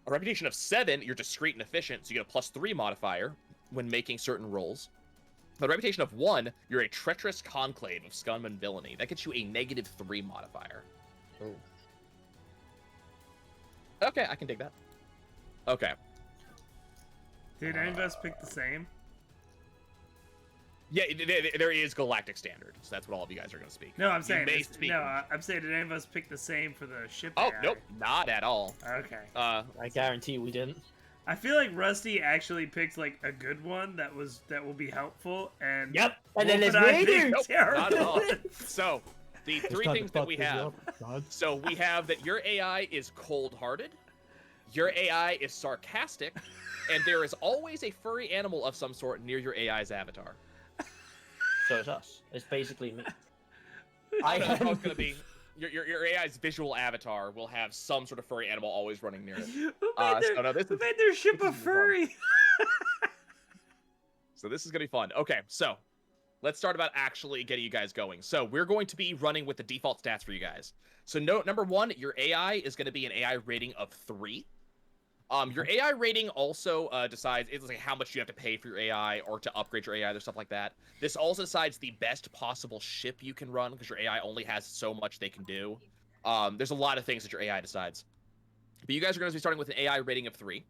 A reputation of 7, you're discreet and efficient, so you get a +3 modifier when making certain roles. A reputation of 1, you're a treacherous conclave of scum and villainy. That gets you a -3 modifier. Oh. Okay, I can dig that. Okay. Did any of us pick the same? Yeah, there is galactic standard, so that's what all of you guys are going to speak. No, I'm You saying may it's- speak- I'm saying did any of us pick the same for the ship? Oh, AI? nope, not at all. Okay. I guarantee we didn't. I feel like Rusty actually picked like a good one that will be helpful, and Yep. And then Wolf there's and I me. picked Nope, terrible not at all. ones. So, the three things that we have. So we have that your AI is cold-hearted, your AI is sarcastic, and there is always a furry animal of some sort near your AI's avatar. So it's us. It's basically me. I don't know how it's going to be. Your AI's visual avatar will have some sort of furry animal always running near it. Who made their ship a this is fun. furry? So this is going to be fun. Okay, so let's start about actually getting you guys going. So we're going to be running with the default stats for you guys. So number 1, your AI is going to be an AI rating of 3. Your AI rating also decides it's like how much you have to pay for your AI or to upgrade your AI or stuff like that. This also decides the best possible ship you can run because your AI only has so much they can do. There's a lot of things that your AI decides. But you guys are going to be starting with an AI rating of 3.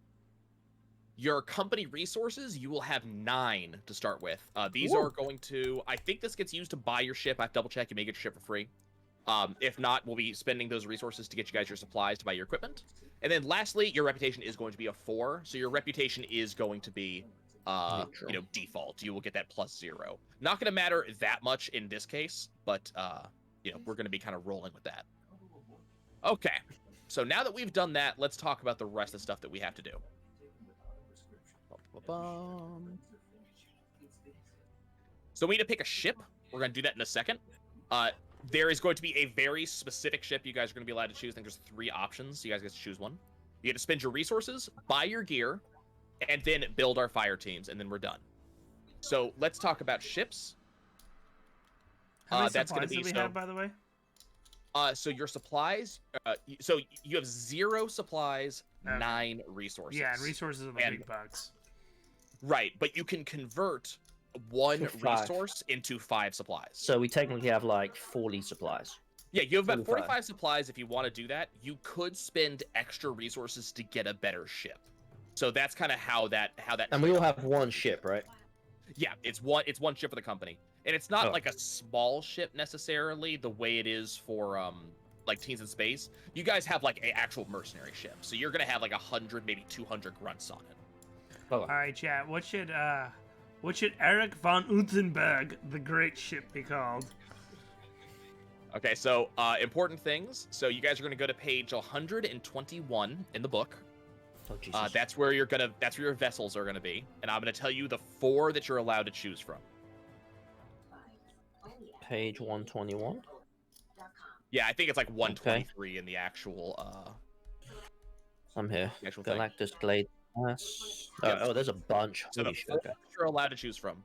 Your company resources, you will have 9 to start with. These are going to, I think this gets used to buy your ship. I have to double check. You may get your ship for free. If not, we'll be spending those resources to get you guys your supplies to buy your equipment. And then lastly, your reputation is going to be a 4. So your reputation is going to be, default. You will get that +0. Not going to matter that much in this case, but, we're going to be kind of rolling with that. Okay. So now that we've done that, let's talk about the rest of the stuff that we have to do. So we need to pick a ship. We're going to do that in a second. There is going to be a very specific ship you guys are going to be allowed to choose. I think there's 3 options. So you guys get to choose one. You get to spend your resources, buy your gear, and then build our fire teams, and then we're done. So let's talk about ships. How many That's going to supplies be do we have, by the way? so your supplies. So you have 0 supplies, Okay. 9 resources. Yeah, and resources are the And- big bucks. Right, but you can convert 1 To 5. resource into 5 supplies. So we technically have like 40 supplies. Yeah, you have about 45. 45 supplies if you want to do that. You could spend extra resources to get a better ship. So that's kind of how that And we all have one ship, right? Yeah, it's one ship for the company. And it's not Oh. like a small ship necessarily the way it is for like Teens in Space. You guys have like an actual mercenary ship. So you're going to have like 100 maybe 200 grunts on it. All right, chat. What should Eric von Utenberg, the great ship, be called? Okay, so important things. So you guys are going to go to page 121 in the book. Oh, Jesus. That's where your vessels are gonna be, and I'm gonna tell you the 4 that you're allowed to choose from. Page 121. Yeah, I think it's like 123 in the actual I'm here. the actual thing. Galactus Glade Class. Yeah. Oh, there's a bunch. So the Holy shit. 4 Okay. that you're allowed to choose from.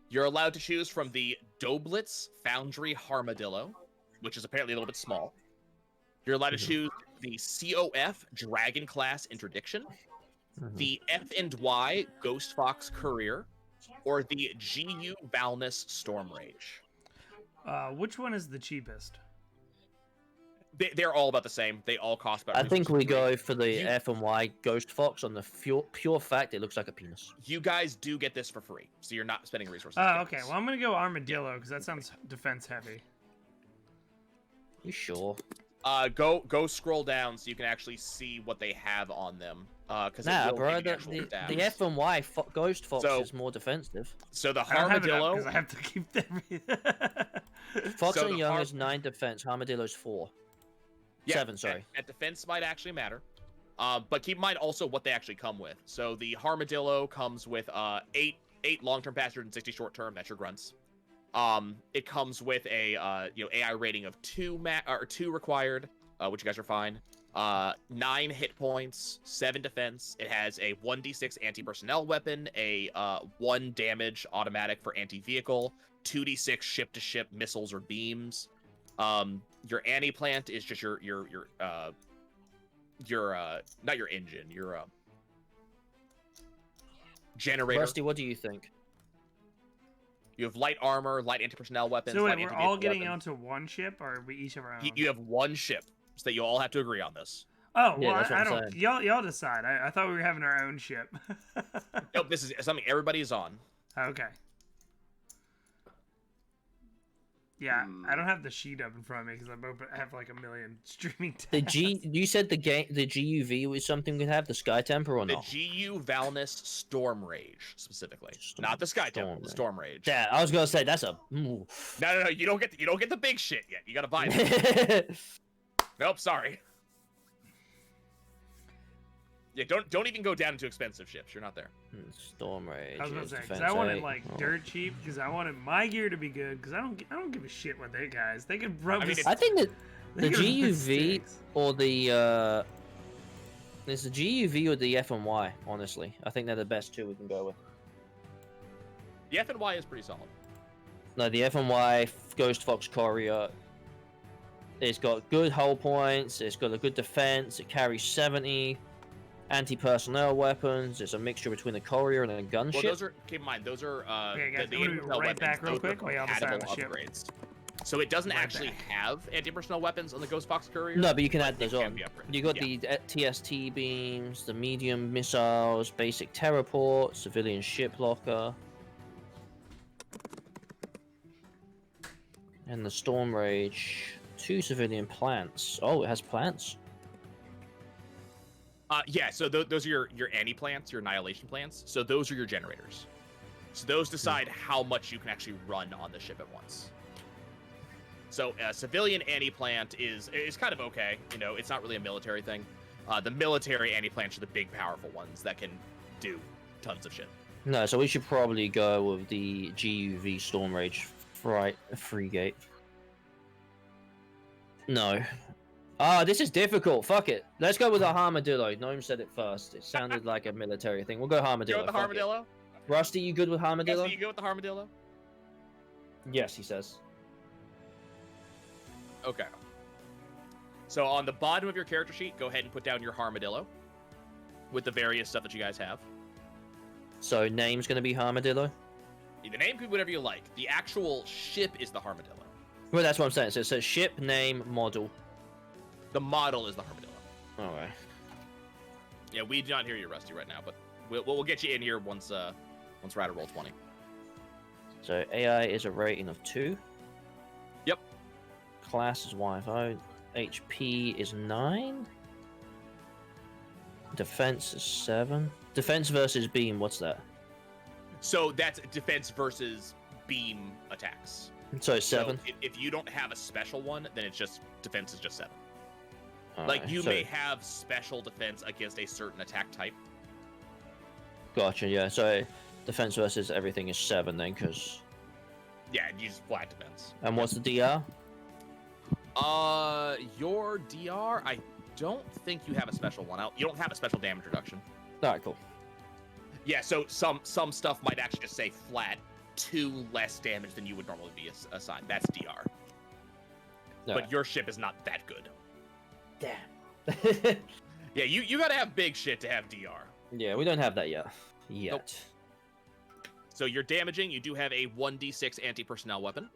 You're allowed to choose from the Doblitz Foundry Harmadillo, which is apparently a little bit small. You're allowed to choose the COF Dragon Class Interdiction, the F&Y Ghost Fox Courier, or the GU Valnus Storm Rage. Which one is the cheapest? They're all about the same. They all cost about. I think we 3. go for the You- F&Y Ghost Fox on the pure fact it looks like a penis. You guys do get this for free, so you're not spending resources. to Oh, get okay. this. Well, I'm gonna go Armadillo because that sounds defense heavy. You sure? Go scroll down so you can actually see what they have on them. Because Nah, bro. The F&Y Ghost Fox So- is more defensive. So the I don't have it Armadillo. because I have to keep everything. Fox So and the Young is 9 defense. Armadillo's 4. Yeah, 7, sorry. At defense might actually matter. But keep in mind also what they actually come with. So the Armadillo comes with 8 long-term passengers and 60 short-term. That's your grunts. It comes with a AI rating of 2 required, which you guys are fine. 9 hit points, 7 defense. It has a 1d6 anti-personnel weapon, a 1 damage automatic for anti-vehicle, 2d6 ship-to-ship missiles or beams. Your anti-plant is just your not your engine, your generator. Rusty, what do you think? You have light armor, light anti-personnel weapons. So wait, light we're anti-vehicle all getting weapons. onto one ship, or we each have our own? You have 1 ship, so that you all have to agree on this. Oh, Yeah, well, that's what I I'm don't. saying. Y'all decide. I thought we were having our own ship. Nope, this is something everybody is on. Okay. Yeah, I don't have the sheet up in front of me because I have like a million streaming tabs. The you said the GUV was something we have, the Sky Temper or The not? GU Valnus Storm Rage, specifically. Not the Sky Temple, the Storm Rage. Yeah, I was gonna say that's a. No, you don't get the big shit yet. You gotta buy it. Nope, sorry. Yeah, don't even go down into expensive ships. You're not there. Storm Rage. I was gonna is say because defense I wanted 8. like Oh. dirt cheap because I wanted my gear to be good because I don't give a shit what they guys. They could rub. I mean, this- I think that they the could rub GUV mistakes. or the there's the GUV or the F&Y. Honestly, I think they're the best 2 we can go with. The F&Y is pretty solid. No, the F&Y Ghost Fox Courier. It's got good hull points. It's got a good defense. It carries 70 anti-personnel weapons. It's a mixture between a courier and a Well, gunship. those are keep in mind those are Okay, guys, the I'm gonna be anti-personnel right weapons, back real those are quick while y'all decide on compatible the ship. upgrades. So it doesn't Right actually back. have anti-personnel weapons on the Ghost Fox Courier. No, but you can but add they those can on. be upgraded. You got Yeah. the TST beams, the medium missiles, basic terraport, civilian ship locker, and the Storm Rage. 2 civilian plants. Oh, it has plants. Yeah, so those are your anti-plants, your annihilation plants. So those are your generators. So those decide how much you can actually run on the ship at once. So a civilian anti-plant is kind of okay. You know, it's not really a military thing. The military anti-plants are the big, powerful ones that can do tons of shit. No, so we should probably go with the GUV Storm Rage frigate. No. Ah, this is difficult. Fuck it. Let's go with the Armadillo. Gnome said it first. It sounded like a military thing. We'll go You Armadillo. go with the fuck it. Armadillo? Rusty, you good with Armadillo? Yes, you go with the Armadillo? Yes, he says. Okay. So on the bottom of your character sheet, go ahead and put down your Armadillo with the various stuff that you guys have. So name's gonna be Armadillo. The name could be whatever you like. The actual ship is the Armadillo. Well, that's what I'm saying. So it says ship name model. The model is the Armadillo. Alright. Yeah, we do not hear you, Rusty, right now, but we'll get you in here once we're at a roll 20. So AI is a rating of 2. Yep. Class is YFO. HP is 9. Defense is 7. Defense versus beam. What's that? So that's defense versus beam attacks. So it's 7. So if you don't have a special one, then it's just defense is just 7. Alright, Like you so- may have special defense against a certain attack type. Gotcha. Yeah. So defense versus everything is 7 then, because. Yeah, you just flat defense. And what's the DR? Your DR, I don't think you have a special one. You don't have a special damage reduction. Alright, cool. Yeah, so some stuff might actually just say flat 2 less damage than you would normally be assigned. That's DR. but your ship is not that good. Damn. Yeah, you gotta have big shit to have DR. Yeah, we don't have that yet. Yet. So you're damaging. You do have a 1d6 anti-personnel weapon,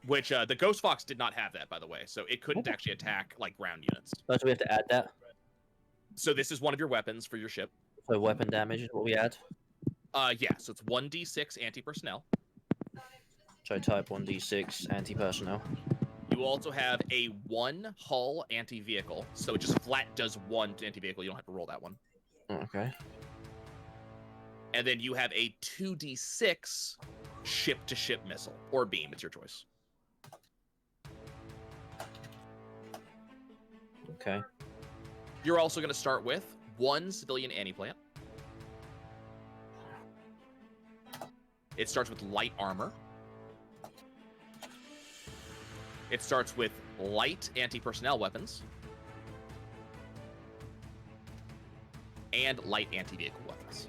which the Ghost Fox did not have that, by the way. So it couldn't actually attack like ground units. Oh, so we have to add that. So this is one of your weapons for your ship. So weapon damage is what we add. Yeah. So it's 1d6 anti-personnel. So type 1d6 anti-personnel. You also have a 1 hull anti-vehicle. So it just flat does 1 anti-vehicle. You don't have to roll that one. Okay. And then you have a 2d6 ship-to-ship missile or beam. It's your choice. Okay. You're also going to start with 1 civilian anti-plant. It starts with light armor. It starts with light anti-personnel weapons. And light anti-vehicle weapons.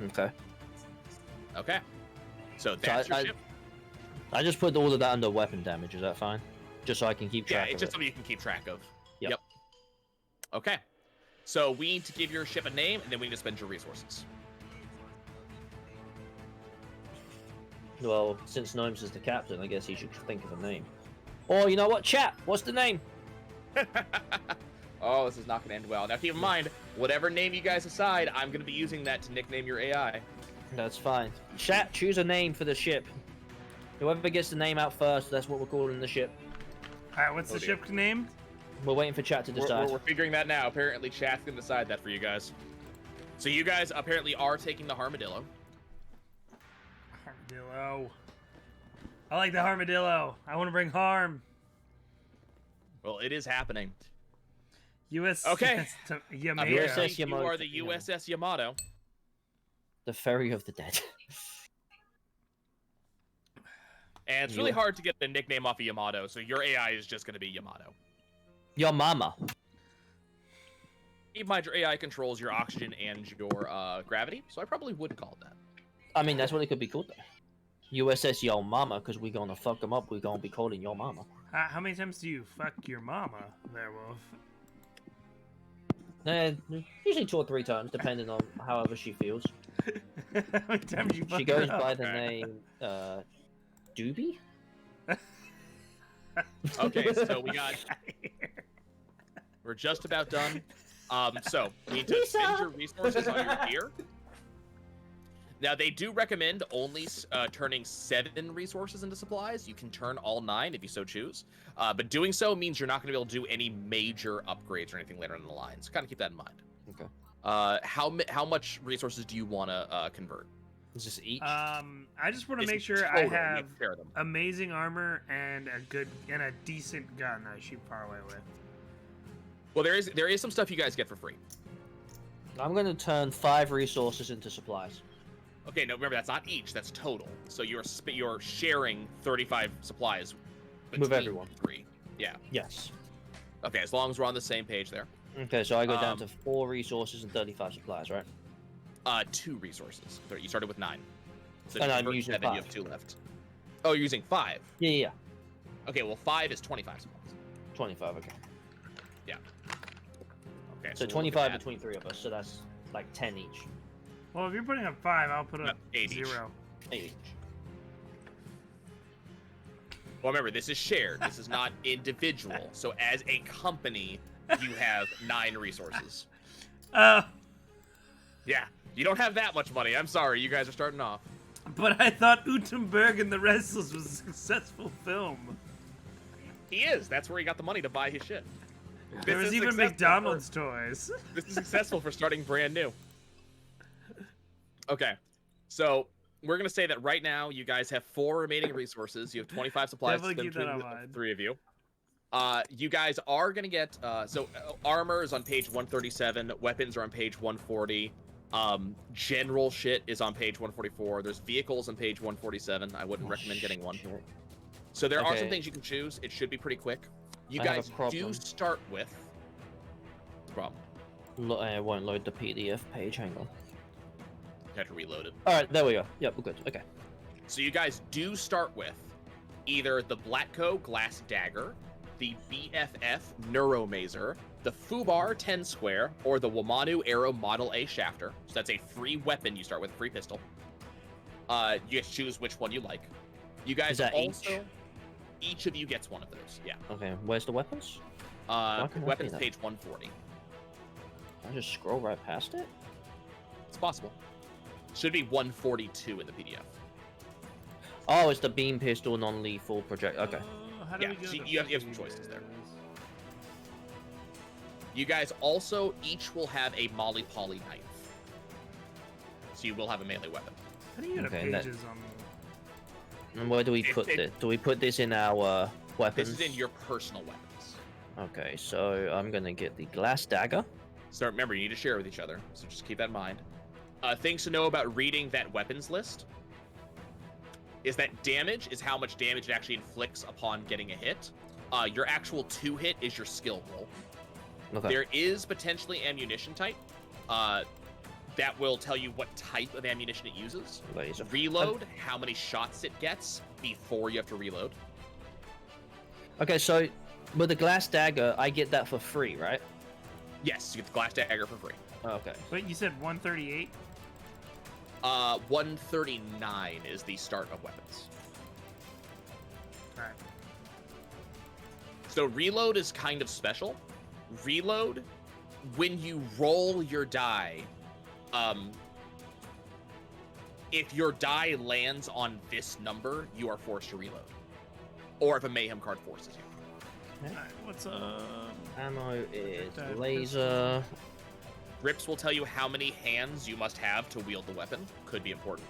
Okay. Okay. So that's your ship. I just put all of that under weapon damage. Is that fine? Just so I can keep Yeah, track it's of just it. something you can keep track of. Yep. Okay. So we need to give your ship a name, and then we need to spend your resources. Well, since Gnomes is the captain, I guess he should think of a name. Or, you know what? Chat, what's the name? Oh, this is not going to end well. Now, keep in mind, whatever name you guys decide, I'm going to be using that to nickname your AI. That's fine. Chat, choose a name for the ship. Whoever gets the name out first, that's what we're calling the ship. Alright, what's the ship name? We're waiting for chat to decide. We're figuring that now. Apparently, chat's going to decide that for you guys. So you guys apparently are taking the Armadillo. Armadillo. I like the Armadillo. I want to bring harm. Well, it is happening. USS Okay. Yamato. USS You are the Yamato. USS Yamato. The Ferry of the Dead. And it's really hard to get the nickname off of Yamato, so your AI is just going to be Yamato. Your mama. Keep in mind, your AI controls your oxygen and your gravity, so I probably would call it that. I mean, that's what it could be called, though. USS Yo Mama, because we're gonna fuck them up. We're gonna be calling Yo Mama. How many times do you fuck your mama, there, Wolf? Usually 2 or 3 times, depending on however she feels. How many times you fuck She goes her up? by the name Doobie. Okay, so we're just about done. So we need to spend your resources on your gear. Now they do recommend only turning 7 resources into supplies. You can turn all 9 if you so choose, but doing so means you're not going to be able to do any major upgrades or anything later in the line. So kind of keep that in mind. Okay. How much resources do you want to convert? Is this each? I just want to It's make sure total, I you have share them. amazing armor and a decent gun I shoot far away with. Well, there is some stuff you guys get for free. I'm gonna turn 5 resources into supplies. Okay, no, remember that's not each, that's total. So you're sharing 35 supplies With between everyone. 3. Yeah. Yes. Okay, as long as we're on the same page there. Okay, so I go down to 4 resources and 35 supplies, right? 2 resources. You started with 9. So And if you I'm convert using 7, 5. you have 2 left. Oh, you're using 5. Yeah. Okay, well 5 is 25 supplies. 25. Okay. Okay, So we'll look 25 at that. between 3 of us. So that's like 10 each. Well, if you're putting up 5, I'll put up 8 each. 0. 8 each. Well, remember, this is shared. This is not individual. So as a company, you have 9 resources. Yeah, you don't have that much money. I'm sorry, you guys are starting off. But I thought Utenberg and the Restless was a successful film. He is. That's where he got the money to buy his shit. There This was is even successful McDonald's toys. This is successful for starting brand new. Okay, so we're gonna say that right now you guys have 4 remaining resources. You have 25 supplies Definitely keep that between in the mind. 3 of you. You guys are gonna get armor is on page 137. Weapons are on page 140. General shit is on page 144. There's vehicles on page 147. I wouldn't recommend getting one. Shit. So there are some Okay. things you can choose. It should be pretty quick. You I have a guys do problem. start with. Problem. It won't load the PDF page. Hang on. You have to reload it. All right, there we go. Yep, we're good. Okay. So you guys do start with either the Blackco Glass Dagger, the BFF Neuromazer, the Fubar 10 Square, or the Wamanu Arrow Model A Shafter. So that's a free weapon you start with, free pistol. You get to choose which one you like. You guys Is that also, each of you gets one of those. Yeah. Okay, where's the weapons? Why can't I Weapons see that? page 140. I just scroll right past it. It's possible. Should be 142 in the PDF. Oh, it's the beam pistol non-lethal project. Okay. How do Yeah, we go so to you have some choices there. You guys also each will have a Molly Poly knife. So you will have a melee weapon. How do you get Okay, that- pages on? And where do we put this? Do we put this in our weapons? This is in your personal weapons. Okay, so I'm gonna get the glass dagger. So remember, you need to share with each other. So just keep that in mind. Things to know about reading that weapons list is that damage is how much damage it actually inflicts upon getting a hit. Your actual 2-hit is your skill roll. Okay. There is potentially ammunition type. That will tell you what type of ammunition it uses. Laser. Reload, how many shots it gets before you have to reload. Okay, so with the glass dagger, I get that for free, right? Yes, you get the glass dagger for free. Okay. Wait, you said 138? 139 is the start of weapons. Alright. So reload is kind of special. Reload, when you roll your die, if your die lands on this number, you are forced to reload. Or if a mayhem card forces you. Alright, what's up? Ammo is That laser. Rips will tell you how many hands you must have to wield the weapon. Could be important.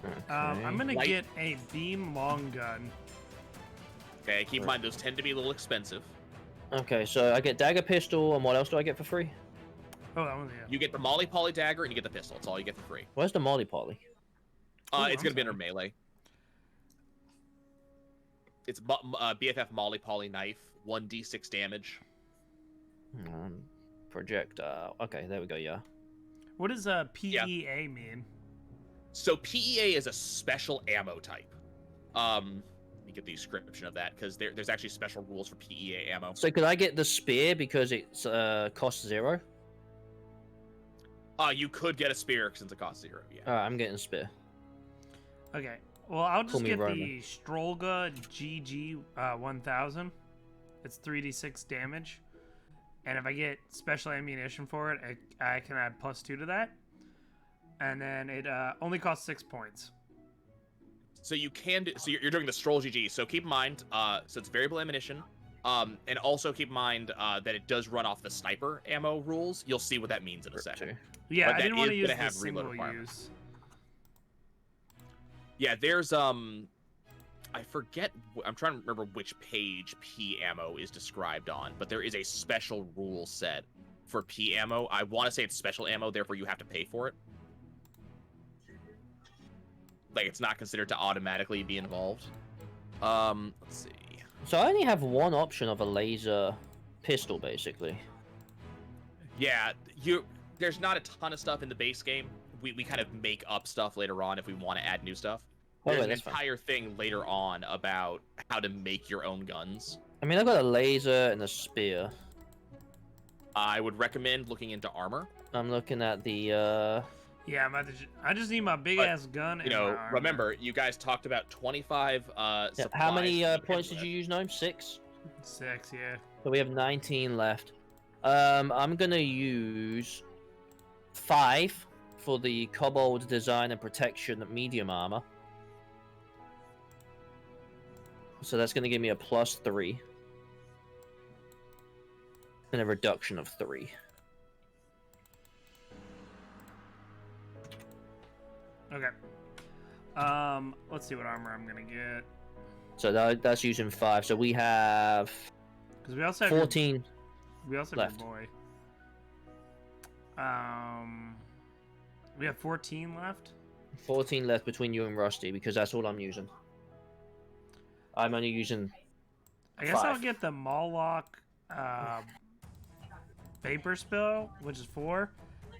Okay. I'm gonna Light- get a beam long gun. Okay, keep in mind those tend to be a little expensive. Okay, so I get dagger pistol, and what else do I get for free? Oh, that one, yeah. You get the Molly Poly dagger and you get the pistol. That's all you get for free. Where's the Molly Poly? Ooh, It's I'm gonna be under sorry. melee. It's BFF Molly Poly knife, 1d6 damage. Projectile. Okay, there we go. Yeah. What does PEA mean? So PEA is a special ammo type. Let me get the description of that because there's actually special rules for PEA ammo. So could I get the spear because it's cost 0? You could get a spear since it costs 0. Yeah. Alright, I'm getting spear. Okay. Well, I'll Call just me get Roman. the Strolga GG 1000. It's 3d6 damage. And if I get special ammunition for it, I can add +2 to that. And then it only costs 6 points. So you can do. So you're doing the Stroll GG. So keep in mind, so it's variable ammunition. And also keep in mind that it does run off the sniper ammo rules. You'll see what that means in a second. Yeah, But I that didn't want to is use gonna the have reload single requirements. use. Yeah, there's I forget. I'm trying to remember which page P ammo is described on, but there is a special rule set for P ammo. I want to say it's special ammo, therefore you have to pay for it. Like it's not considered to automatically be involved. Let's see. So I only have one option of a laser pistol, basically. Yeah, there's not a ton of stuff in the base game. We kind of make up stuff later on if we want to add new stuff. Oh, There's wait, an that's fine. entire thing later on about how to make your own guns. I mean, I've got a laser and a spear. I would recommend looking into armor. I'm looking at the, Yeah, I just need my big ass gun. You and know, my armor. remember, you guys talked about 25 yeah, supplies how many that points have did you use, Gnome? 6? 6, yeah. So we have 19 left. I'm gonna use 5 for the Kobold Design and Protection medium armor. So that's gonna give me a +3. And a reduction of 3. Okay. Let's see what armor I'm gonna get. So that's using 5. So we have Because we also have 14. We also have left. your boy. We have 14 left. 14 left between you and Rusty because that's all I'm using. I'm only using I guess I'll 5. get the Moloch Vapor Spill, which is 4.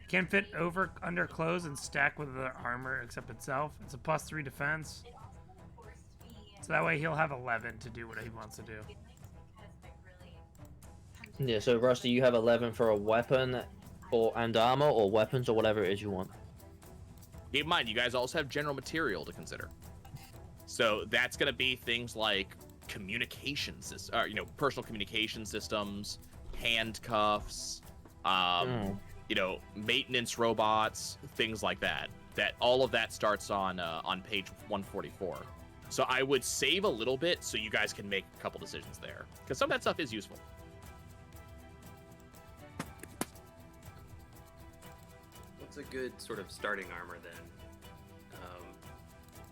Can fit over under clothes and stack with the armor except itself. It's a +3 defense. So that way he'll have 11 to do what he wants to do. Yeah, so Rusty, you have 11 for a weapon and armor, or weapons, or whatever it is you want. Keep in mind, you guys also have general material to consider. So that's going to be things like communications, or, personal communication systems, handcuffs, maintenance robots, things like that. That all of that starts on page 144. So I would save a little bit so you guys can make a couple decisions there, because some of that stuff is useful. What's a good sort of starting armor then?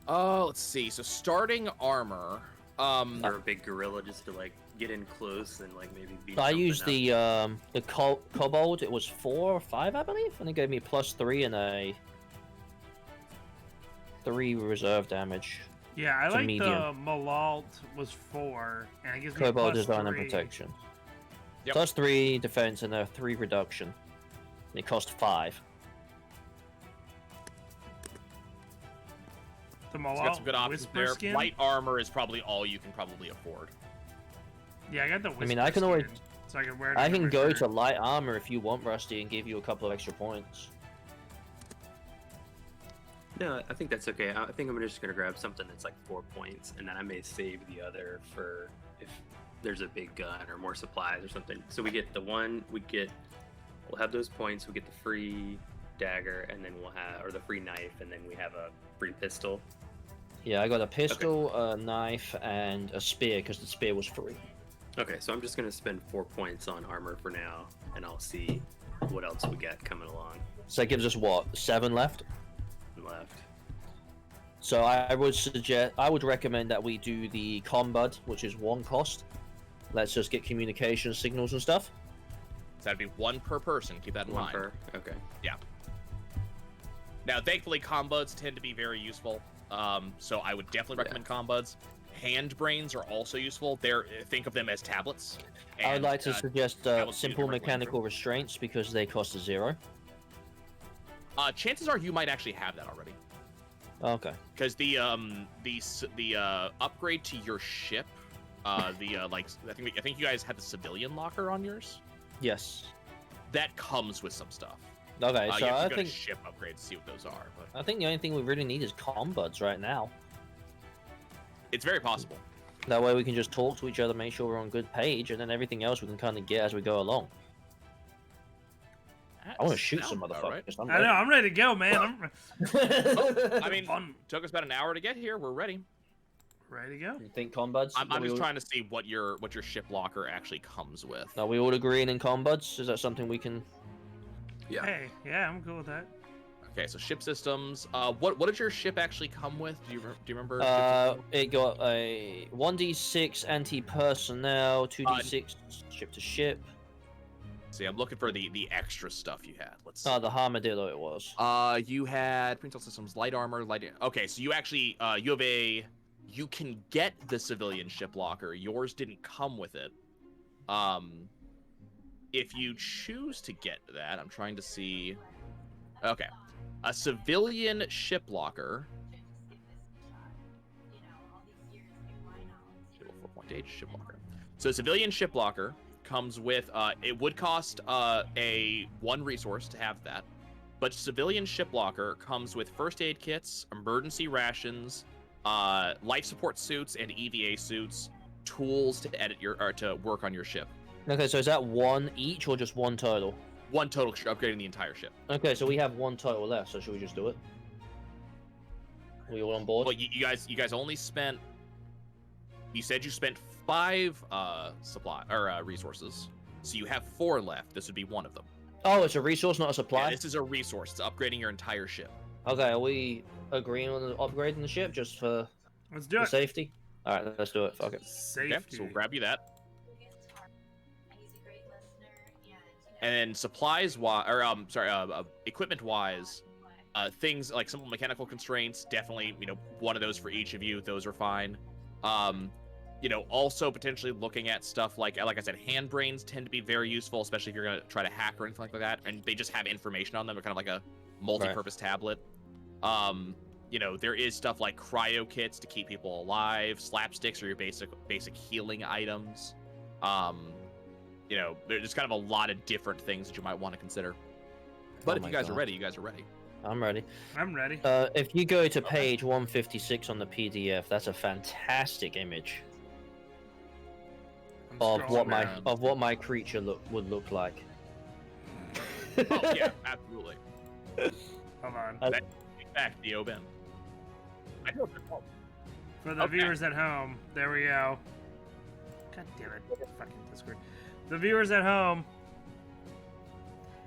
Let's see. So starting armor. Or a big gorilla just to like get in close and like maybe beat. I something used up. the kobold. It was 4 or 5, I believe, and it gave me +3 and a 3 reserve damage. Yeah, I It's a like the medium. Malalt was 4, and it gives me Kobold +3. design and protection. Yep. +3 defense and a 3 reduction. And it cost 5. The It's got Malalt some good options Whisper there. Skin. Light armor is probably all you can probably afford. Yeah, I got the Whisper mean, I can always- Skin, so I can wear it. I under can my go shirt. to light armor if you want, Rusty, and give you a couple of extra points. No, I think that's okay. I think I'm just gonna grab something that's like 4 points, and then I may save the other for if there's a big gun or more supplies or something. So we get we'll have those points. We get the free dagger, and then the free knife, and then we have a free pistol. Yeah, I got a pistol, a knife, and a spear, because the spear was free. Okay, so I'm just gonna spend 4 points on armor for now, and I'll see what else we got coming along So that gives us, what, 7 left? left. So I would recommend that we do the Combud, which is 1 cost. Let's just get communication signals and stuff. So that'd be 1 per person. Keep that in One mind. per. Okay. Now, thankfully, combuds tend to be very useful. So I would definitely recommend combuds. Hand brains are also useful. Think of them as tablets. I would And, like to suggest tablets do simple different ones. mechanical restraints, because they cost 0. Chances are you might actually have that already, Okay. because the upgrade to your ship, I think you guys had the civilian locker on yours. Yes. That comes with some stuff. Okay, You so have I to go think to ship upgrades to see what those are, but the only thing we really need is Combuds right now. it's very possible. That way we can just talk to each other, make sure we're on good page, and then everything else we can kind of get as we go along. I want to shoot some Sounds about right. I motherfuckers. I'm know, I'm ready to go, man. I mean, Fun. took us about an hour to get here. We're ready. Ready to go. You think Combuds? I'm Are we just all- trying to see what your ship locker actually comes with. Are we all agreeing in Combuds? Is that something we can... Yeah. Hey, yeah, I'm cool with that. Okay, so ship systems. What did your ship actually come with? Do you remember? It got a 1d6 anti-personnel, 2d6 ship to ship. See, I'm looking for the extra stuff you had. Let's. Oh, the Armadillo it was. You had Printel Systems light armor, Okay, so you actually you can get the civilian ship locker. Yours didn't come with it. If you choose to get that, I'm trying to see. Okay, a civilian ship locker. 4.8 ship locker. So civilian ship locker comes with it would cost a 1 resource to have that, but civilian ship locker comes with first aid kits, emergency rations, life support suits and EVA suits, tools to to work on your ship. Okay, so is that 1 each or just 1 total? 1 total upgrading the entire ship. Okay, so we have 1 total left, so should we just do it? We all on board? Well, you guys only spent. You said you spent 5 resources, so you have 4 left. This would be one of them. Oh, it's a resource, not a Yeah, supply? this is a resource. It's upgrading your entire ship. Okay, are we agreeing on upgrading the ship just for Let's do the it. safety? Alright, let's do it. Fuck it. Safety. Okay, so we'll grab you that. And then supplies equipment wise, things like simple mechanical constraints, definitely, one of those for each of you. Those are fine. You know, also potentially looking at stuff like I said, hand brains tend to be very useful, especially if you're gonna try to hack or anything like that, and they just have information on them. They're kind of like a multi-purpose tablet. You know, there is stuff like cryo kits to keep people alive. Slapsticks are your basic healing items. You know, there's kind of a lot of different things that you might want to consider. But if you guys are ready, you guys are ready. I'm ready. I'm ready. If you go to page 156 on the PDF, that's a fantastic image I'm of scrolling what down. my creature would look like. Oh yeah, absolutely. Hold on. Back, Theo Ben. I know what they're called. For the Okay. viewers at home, there we go. God damn it. Fucking Discord. The viewers at home.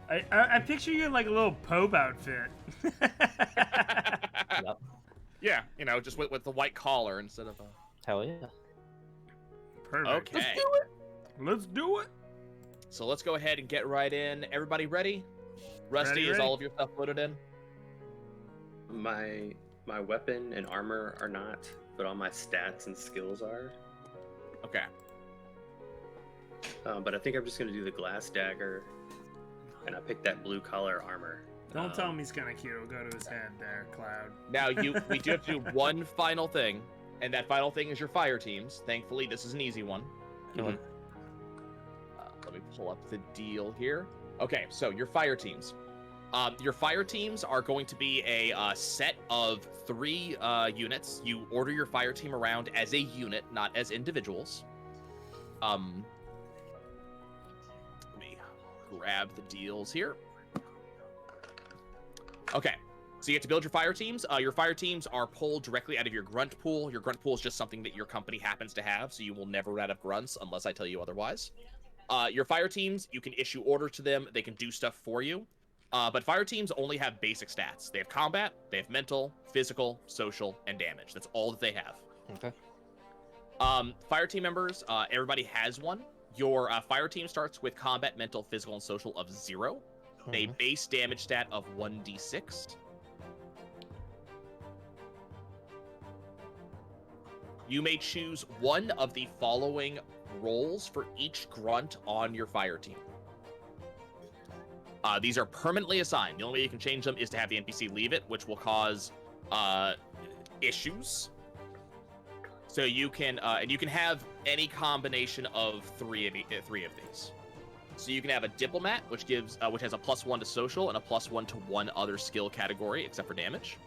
I picture you in like a little Pope outfit. Yep. Yeah, you know, just with the white collar instead of a... Hell yeah. Perfect. Okay. Let's do it. So let's go ahead and get right in. Everybody ready? Rusty, is Ready. all of your stuff loaded in? My weapon and armor are not, but all my stats and skills are. Okay. But I think I'm just gonna do the glass dagger, and I picked that blue collar armor. Don't tell him he's kind of cute. It'll go to his head there, Cloud. Now, we do have to do one final thing, and that final thing is your fire teams. Thankfully, this is an easy one. Mhm. Let me pull up the deal here. Okay, so your fire teams. Your fire teams are going to be a set of 3 units. You order your fire team around as a unit, not as individuals. Let me grab the deals here. Okay, so you get to build your fire teams. Your fire teams are pulled directly out of your grunt pool. Your grunt pool is just something that your company happens to have, so you will never run out of grunts unless I tell you otherwise. Your fire teams, you can issue orders to them. They can do stuff for you. But fire teams only have basic stats. They have combat, they have mental, physical, social, and damage. That's all that they have. Okay. Fire team members, everybody has one. Your fire team starts with combat, mental, physical, and social of 0. A Mhm. base damage stat of 1d6. You may choose one of the following roles for each grunt on your fire team. These are permanently assigned. The only way you can change them is to have the NPC leave it, which will cause issues. So you can and you can have any combination of 3 of these. So you can have a diplomat, which gives which has a +1 to social and a +1 to one other skill category except for damage.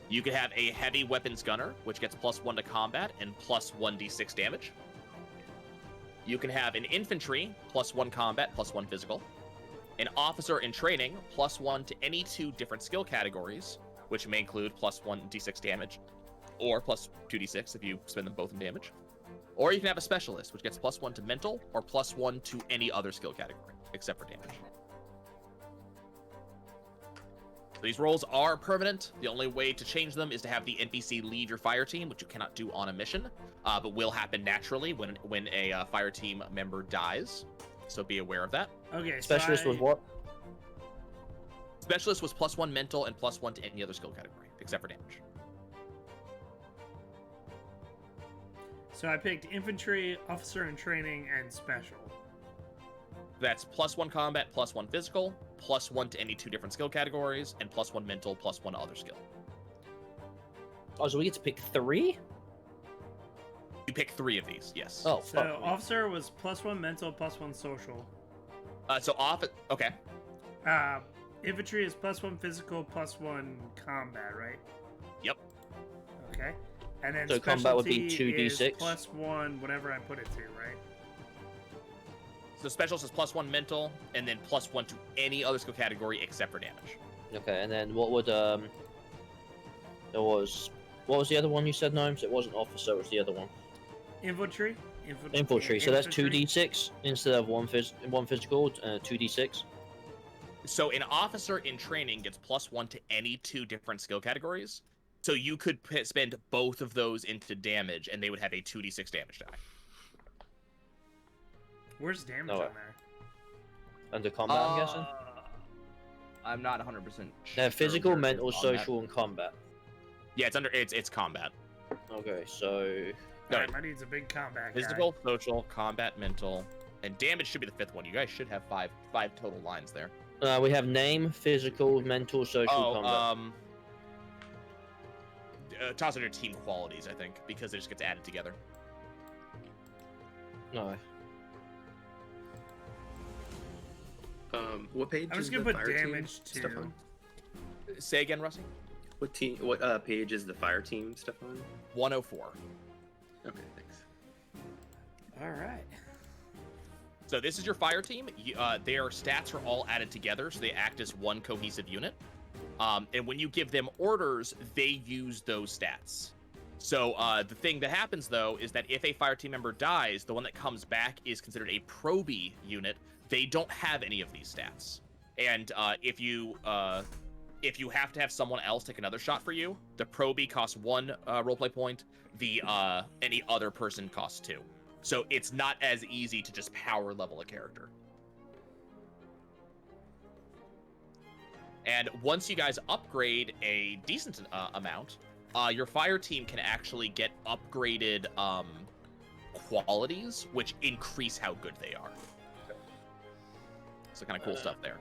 You could have a heavy weapons gunner, which gets +1 to combat and +1d6 damage. You can have an infantry, +1 combat, +1 physical. An officer in training, +1 to any 2 different skill categories, which may include +1d6 damage, or +2d6 if you spend them both in damage. Or you can have a specialist, which gets +1 to mental, or +1 to any other skill category, except for damage. So these roles are permanent. The only way to change them is to have the NPC leave your fire team, which you cannot do on a mission, but will happen naturally when a fire team member dies. So be aware of that. Okay, Specialist was what? Specialist was +1 mental and +1 to any other skill category, except for damage. So I picked infantry, officer in training, and special. That's +1 combat, +1 physical, +1 to any 2 different skill categories, and +1 mental, +1 other skill. Oh, so we get to pick 3? You pick 3 of these, yes. Oh, So fuck. officer was +1 mental, +1 social. Okay. Infantry is +1 physical, +1 combat, right? Yep. Okay. And then So combat would be specialty is 2d6? +1 whatever I put it to, right? So specialist is +1 mental, and then +1 to any other skill category except for damage. Okay, and then what would there was what was the other one you said, Gnomes? It wasn't officer, it was the other one. Infantry. Infantry. So that's Infantry. 2d6 instead of one physical, 2d6. So an officer in training gets +1 to any 2 different skill categories. So you could spend both of those into damage, and they would have a 2d6 damage die. Where's damage Oh, on there? Under combat, I'm guessing. I'm not 100% sure. They're physical, where it mental, is on that. social, and combat. Yeah, it's combat. Okay, so No, Alright, my dude's a big combat guy. physical, social, combat, mental, and damage should be the 5th one. You guys should have five total lines there. We have name, physical, mental, social, combat. Toss under team qualities, I think, because it just gets added together. No. What page I'm is just gonna the put fire damage team stuff too. on? Say again, Rusty. What team? What page is the fire team stuff on? 104. Okay, thanks. Alright. So this is your fire team. Their stats are all added together, so they act as one cohesive unit. And when you give them orders, they use those stats. So the thing that happens, though, is that if a fire team member dies, the one that comes back is considered a probie unit. They don't have any of these stats. And if you have to have someone else take another shot for you, the probie costs 1 roleplay point. The any other person costs 2. So it's not as easy to just power level a character. And once you guys upgrade a decent amount, your fire team can actually get upgraded qualities, which increase how good they are. So kind of cool stuff there.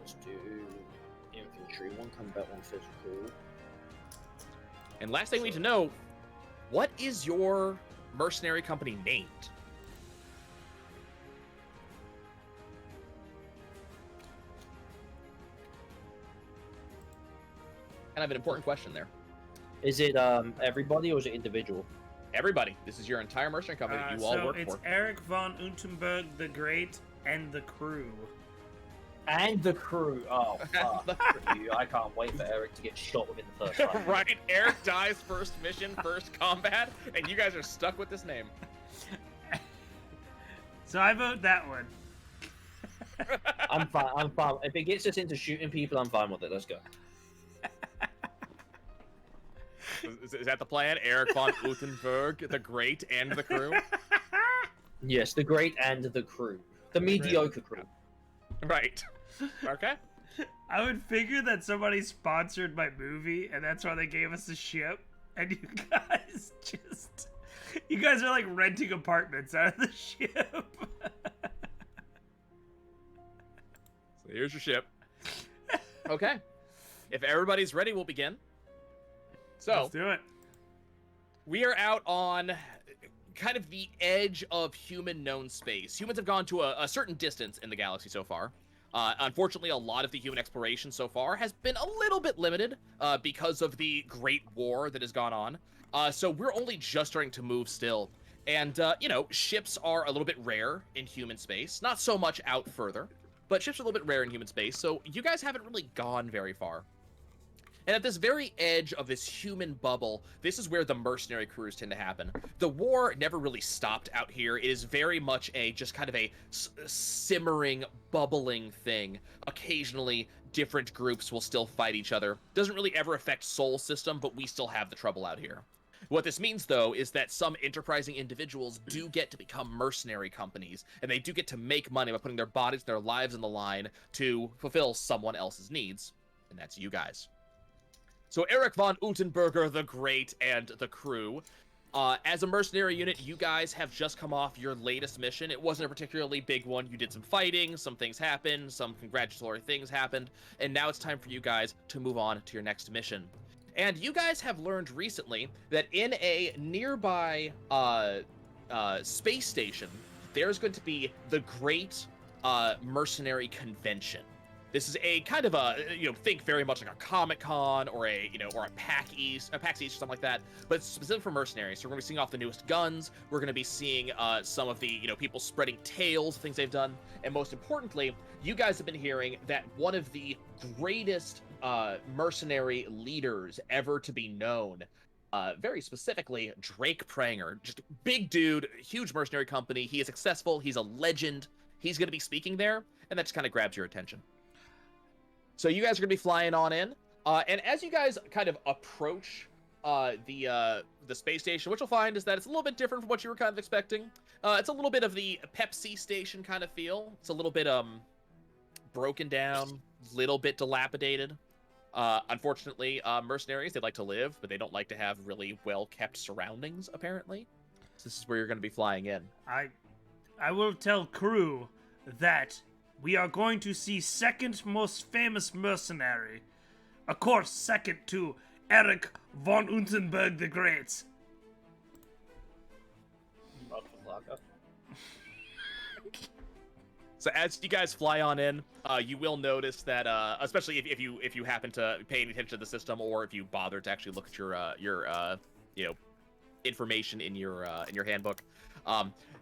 Let's do infantry, 1 combat, 1 physical. And last thing we need to know, what is your mercenary company named? Kind of an important question there. Is it everybody or is it individual? Everybody, this is your entire mercenary company that you all work it's for. Eric von Unterberg the Great and the crew. And the crew. Oh, fuck you. I can't wait for Eric to get shot within the first fight. Right, Eric dies first mission, first combat, and you guys are stuck with this name. So I vote that one. I'm fine. I'm fine. If it gets us into shooting people, I'm fine with it. Let's go. Is that the plan? Eric von Utenberg, the Great, and the crew? Yes, the great and the crew. The mediocre crew. Right. Okay. I would figure that somebody sponsored my movie, and that's why they gave us a ship. And you guys are like renting apartments out of the ship. So here's your ship. Okay. If everybody's ready, we'll begin. So, Let's do it. we are out on kind of the edge of human known space. Humans have gone to a certain distance in the galaxy so far. Unfortunately, a lot of the human exploration so far has been a little bit limited because of the Great War that has gone on. So we're only just starting to move still. And, ships are a little bit rare in human space. Not so much out further, but ships are a little bit rare in human space. So you guys haven't really gone very far. And at this very edge of this human bubble, this is where the mercenary crews tend to happen. The war never really stopped out here. It is very much just kind of a simmering, bubbling thing. Occasionally, different groups will still fight each other. Doesn't really ever affect Sol System, but we still have the trouble out here. What this means, though, is that some enterprising individuals do get to become mercenary companies, and they do get to make money by putting their bodies and their lives on the line to fulfill someone else's needs. And that's you guys. So Eric von Utenberger the Great and the crew. As a mercenary unit, you guys have just come off your latest mission. It wasn't a particularly big one. You did some fighting, some things happened, some congratulatory things happened, and now it's time for you guys to move on to your next mission. And you guys have learned recently that in a nearby space station, there's going to be the Great Mercenary Convention. This is a kind of a, think very much like a Comic-Con or a PAX East or something like that, but it's specific for mercenaries. So we're going to be seeing off the newest guns. We're going to be seeing some of the, people spreading tales, things they've done. And most importantly, you guys have been hearing that one of the greatest mercenary leaders ever to be known, very specifically, Drake Pranger, just a big dude, huge mercenary company. He is successful. He's a legend. He's going to be speaking there, and that just kind of grabs your attention. So you guys are going to be flying on in, and as you guys kind of approach the space station, what you'll find is that it's a little bit different from what you were kind of expecting. It's a little bit of the Pepsi station kind of feel. It's a little bit broken down, little bit dilapidated. Unfortunately, mercenaries, they like to live, but they don't like to have really well-kept surroundings, apparently. So this is where you're going to be flying in. I will tell crew that we are going to see second most famous mercenary. Of course, second to Eric von Untenberg the Great. So as you guys fly on in, you will notice that, especially if you happen to pay any attention to the system, or if you bother to actually look at your information in your handbook,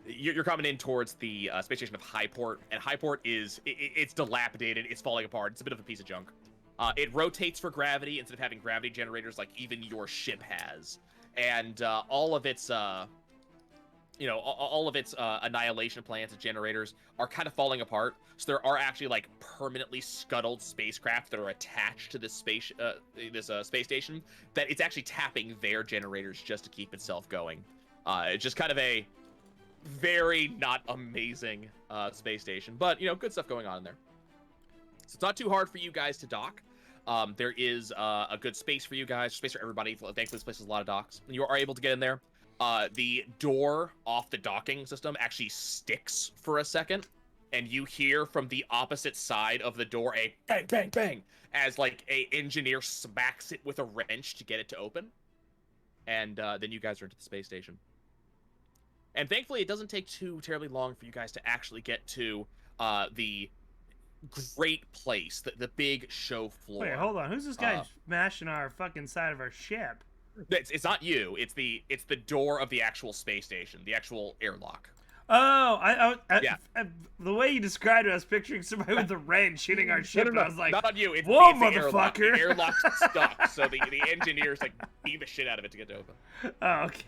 you're coming in towards the space station of Highport, and Highport it's dilapidated, it's falling apart, it's a bit of a piece of junk. It rotates for gravity instead of having gravity generators like even your ship has, and all of its annihilation plants and generators are kind of falling apart. So there are actually like permanently scuttled spacecraft that are attached to this space station that it's actually tapping their generators just to keep itself going. It's just kind of a very not amazing space station, but good stuff going on in there. So it's not too hard for you guys to dock. There is a good space for you guys, space for everybody. Thankfully, this place has a lot of docks. You are able to get in there. The door off the docking system actually sticks for a second, and you hear from the opposite side of the door a bang, bang, bang, as like a engineer smacks it with a wrench to get it to open. And then you guys are into the space station. And thankfully, it doesn't take too terribly long for you guys to actually get to the great place, the big show floor. Wait, hold on. Who's this guy smashing our fucking side of our ship? It's not you. It's the door of the actual space station, the actual airlock. Oh, Yeah. The way you described it, I was picturing somebody with a wrench hitting our ship. No, I was like, not on you. It's whoa, the airlock. motherfucker. The airlock's stuck, so the engineers like beat the shit out of it to get to open. Oh, okay.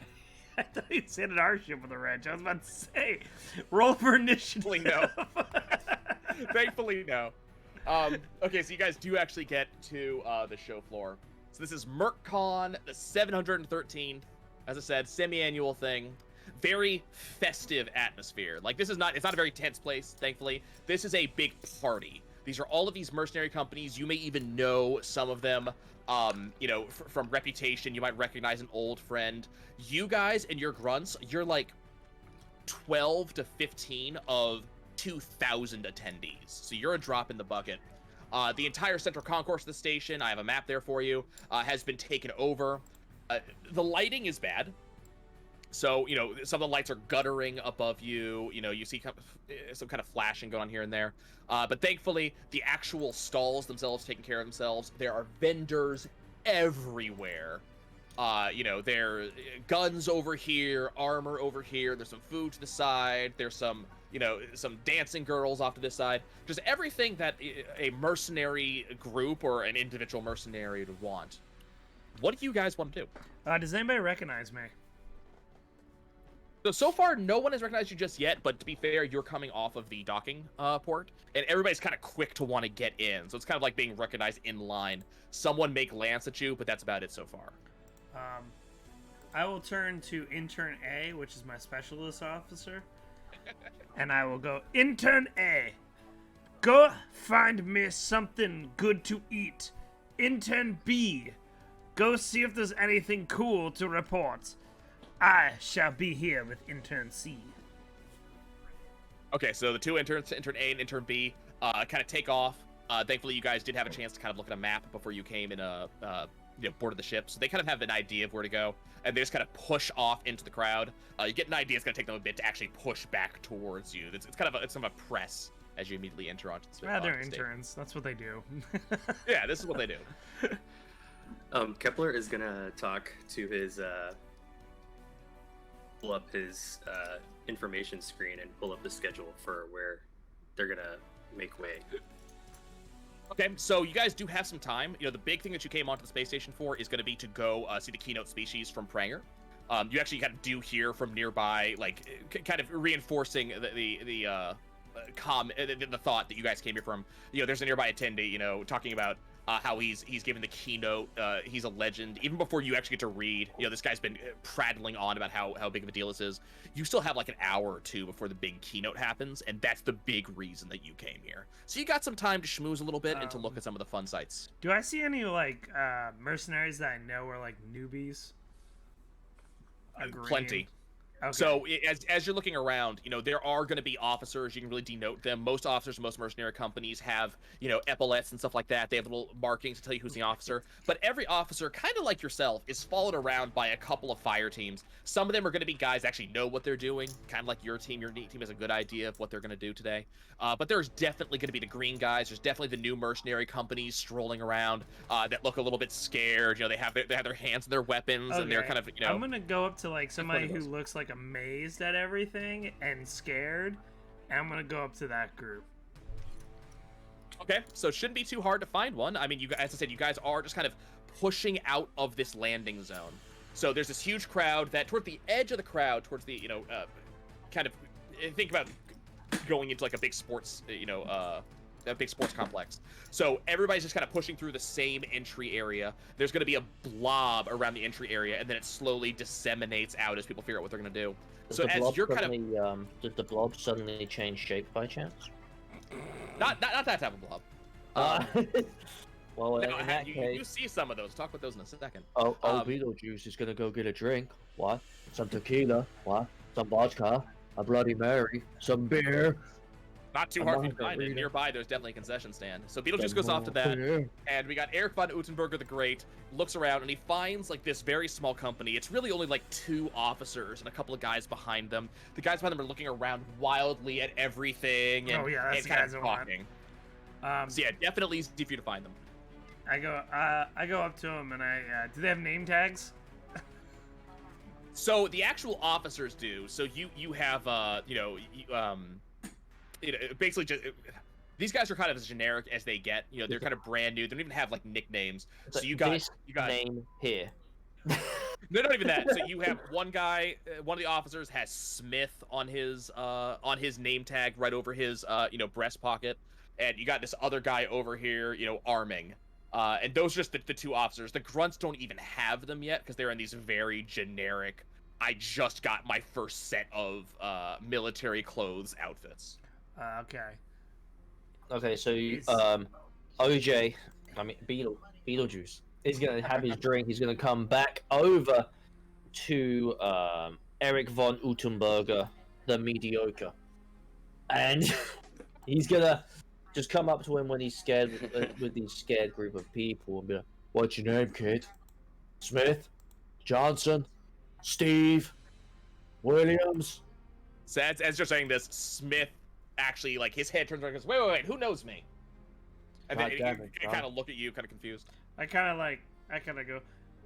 I thought he was hitting our ship with a wrench. I was about to say, roll for initiative. Thankfully, no. Okay, so you guys do actually get to the show floor. So this is MercCon, the 713. As I said, semi-annual thing. Very festive atmosphere. Like, it's not a very tense place, thankfully. This is a big party. These are all of these mercenary companies. You may even know some of them. From reputation, you might recognize an old friend. You guys and your grunts, you're like 12 to 15 of 2,000 attendees. So you're a drop in the bucket. The entire central concourse of the station, I have a map there for you, has been taken over. The lighting is bad. So, some of the lights are guttering above you. You see some kind of flashing going on here and there. But thankfully, the actual stalls themselves taking care of themselves. There are vendors everywhere. There are guns over here, armor over here. There's some food to the side. There's some dancing girls off to this side. Just everything that a mercenary group or an individual mercenary would want. What do you guys want to do? Does anybody recognize me? So far, no one has recognized you just yet, but to be fair, you're coming off of the docking port, and everybody's kind of quick to want to get in, so it's kind of like being recognized in line. Someone may glance at you, but that's about it so far. I will turn to Intern A, which is my specialist officer, and I will go, Intern A, go find me something good to eat. Intern B, go see if there's anything cool to report. I shall be here with Intern C. Okay, so the two interns, Intern A and Intern B, kind of take off. Thankfully, you guys did have a chance to kind of look at a map before you came in boarded the ship, so they kind of have an idea of where to go, and they just kind of push off into the crowd. You get an idea it's going to take them a bit to actually push back towards you. It's kind of a press as you immediately enter onto the stage. They're interns. That's what they do. Yeah, this is what they do. Kepler is going to talk to his... pull up his information screen and pull up the schedule for where they're gonna make way. Okay, so you guys do have some time. The big thing that you came onto the space station for is going to be to go see the keynote species from Pranger. You actually kind of do hear from nearby, like, kind of reinforcing the thought that you guys came here from. There's a nearby attendee, talking about how he's given the keynote. He's a legend. Even before you actually get to read, this guy's been prattling on about how big of a deal this is. You still have like an hour or two before the big keynote happens, and that's the big reason that you came here. So you got some time to schmooze a little bit and to look at some of the fun sites. Do I see any like mercenaries that I know are like newbies? Plenty. Okay. So as you're looking around, there are going to be officers. You can really denote them. Most officers, most mercenary companies have, epaulets and stuff like that. They have little markings to tell you who's the officer. But every officer, kind of like yourself, is followed around by a couple of fire teams. Some of them are going to be guys that actually know what they're doing, kind of like your team. Your team has a good idea of what they're going to do today. But there's definitely going to be the green guys. There's definitely the new mercenary companies strolling around that look a little bit scared. They have their hands on their weapons, and they're kind of, I'm gonna go up to like somebody one of who those. looks like amazed at everything and scared, and I'm gonna go up to that group. Okay, so it shouldn't be too hard to find one. I mean, as I said, you guys are just kind of pushing out of this landing zone. So there's this huge crowd that, toward the edge of the crowd, towards the, kind of, think about going into like a big sports, a big sports complex. So everybody's just kind of pushing through the same entry area. There's going to be a blob around the entry area, and then it slowly disseminates out as people figure out what they're going to do. Does So the as blob you're kind of suddenly, did the blob suddenly change shape by chance? not that type of blob. Well, No, in that you case, see some of those. Talk about those in a second. Beetlejuice is gonna go get a drink. What? Some tequila. What? Some vodka. A Bloody Mary. Some beer. Not too A hard for you to find it. margarita. Nearby, there's definitely a concession stand. So Beetlejuice Some goes off to that, beer. and we got Eric von Utenberger the Great looks around, and he finds like this very small company. It's really only like 2 officers and a couple of guys behind them. The guys behind them are looking around wildly at everything and, Oh, yeah, that's and the kind guys of I want. talking. Um, So yeah, definitely easy for you to find them. I go up to them and I do they have name tags? So the actual officers do. So you have basically just these guys are kind of as generic as they get. They're kind of brand new. They don't even have like nicknames. So you got this name here. no, not even that. So you have one guy, one of the officers has Smith on his name tag right over his breast pocket, and you got this other guy over here, arming. And those are just the 2 officers. The grunts don't even have them yet because they're in these very generic, I just got my first set of military clothes outfits. Okay. Okay, so It's- OJ, Beetlejuice is gonna have his drink. He's gonna come back over to Eric von Utenberger, the mediocre, and he's gonna just come up to him when he's scared with these scared group of people and be like, "What's your name, kid? Smith, Johnson, Steve, Williams." So as you're saying this, Smith actually, like, his head turns around and goes, wait, who knows me? And then God damn it, he John. kind of look at you, kind of confused. I kind of go,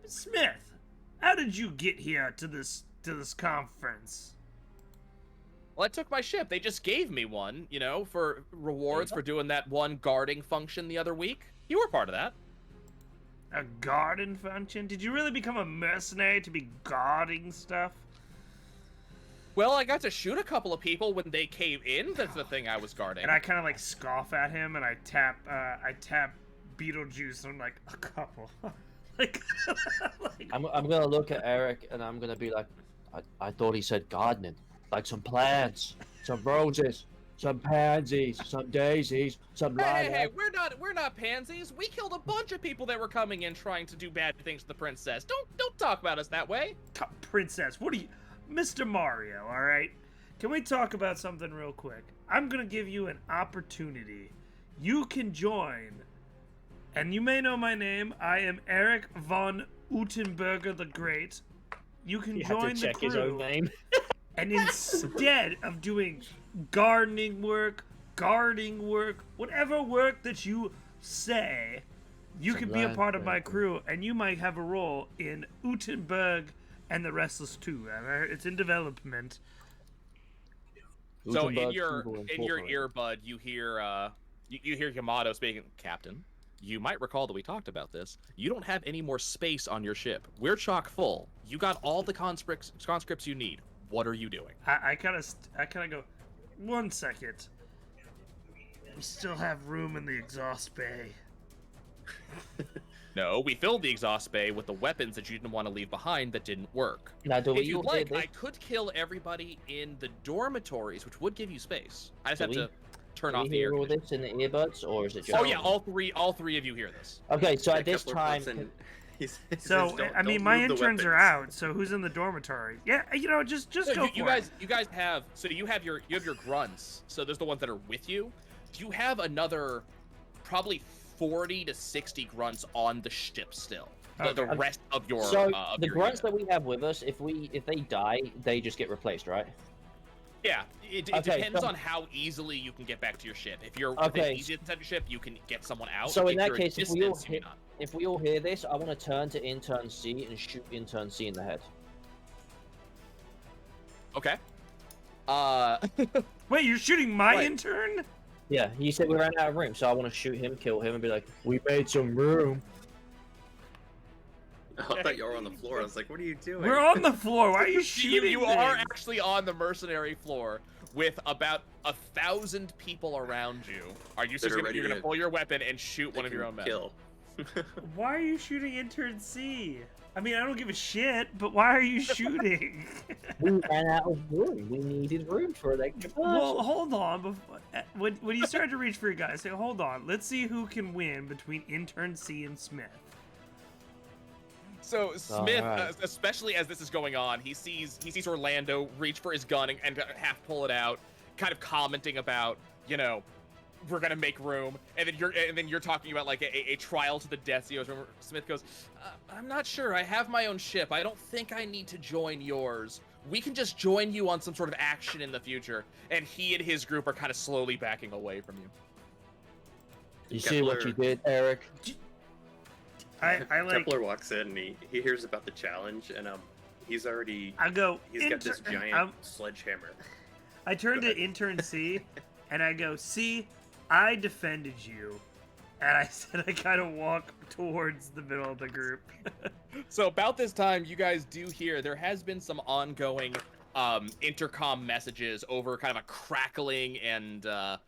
Smith, how did you get here to this conference? Well, I took my ship. They just gave me one, for rewards for doing that one guarding function the other week. You were part of that. A garden function? Did you really become a mercenary to be guarding stuff? Well, I got to shoot a couple of people when they came in. That's the thing I was guarding. And I kind of like scoff at him, and I tap Beetlejuice. And I'm like, a couple. like, I'm gonna look at Eric and I'm gonna be like, I thought he said gardening, like some plants, some roses, some pansies, some daisies, some Hey, lilac. we're not pansies. We killed a bunch of people that were coming in trying to do bad things to the princess. Don't talk about us that way. Princess, what are you, Mr. Mario? All right, can we talk about something real quick? I'm gonna give you an opportunity. You can join, and you may know my name. I am Eric von Utenberger the Great. You can You have join to the check crew. his own name. And instead of doing gardening work, guarding work, whatever work that you say, you can be a part of my crew, and you might have a role in Utenberg and the Restless 2. It's in development. So in Gutenberg your People Incorporated. earbud, you hear you hear Yamato speaking. Captain, you might recall that we talked about this. You don't have any more space on your ship. We're chock full. You got all the conscripts you need. What are you doing? I kind of go, 1 second. We still have room in the exhaust bay. No, we filled the exhaust bay with the weapons that you didn't want to leave behind that didn't work. Now, do If we you'd all like, hear I this? could kill everybody in the dormitories, which would give you space. I just Do have we- to turn Do off we the air hear all conditioning. this in the earbuds, or is it just? Oh yeah, all three of you hear this. Okay, so Yeah, at this Kepler time, pops in. He says, So I mean, don't my move the interns are weapons. out. So who's in the dormitory? Yeah, just So go you for guys have you have your grunts. So there's the ones that are with you. You have another probably 40 to 60 grunts on the ship still. The Okay. rest of your So of the your grunts unit. that we have with us, if they die, they just get replaced, right? Yeah, it Okay, depends so- on how easily you can get back to your ship. If you're within Okay. easy inside your ship, you can get someone out. So in if that you're a case, if we all distance, you may hit- not. If we all hear this, I want to turn to intern C and shoot intern C in the head. Okay. Wait, you're shooting my Right. intern? Yeah, he said we ran out of room, so I want to shoot him, kill him, and be like, "We made some room." I thought you were on the floor. I was like, what are you doing? We're on the floor. Why are you you shooting? are things? actually on the mercenary floor with about 1,000 people around you. Are you That just are gonna, ready you're gonna to- pull your weapon and shoot They one of your can own men? kill. Why are you shooting intern C? I mean, I don't give a shit, but why are you shooting? We ran out of room. We needed room for an extra person. Well, hold on. When you start to reach for your guys, say, hold on. Let's see who can win between intern C and Smith. So Smith, Alright. especially as this is going on, he sees Orlando reach for his gun and half pull it out, kind of commenting about, you know, we're gonna make room, and then you're talking about like a trial to the death. So Smith goes, I'm not sure. I have my own ship. I don't think I need to join yours. We can just join you on some sort of action in the future. And he and his group are kind of slowly backing away from you. You see what you did, Eric? I like. Kepler walks in and he hears about the challenge and he's already I go. he's got this giant I'm- sledgehammer. I turn Go to ahead. intern C, and I go, "See, I defended you," and I said I kind of walk towards the middle of the group. So about this time, you guys do hear there has been some ongoing intercom messages over kind of a crackling and a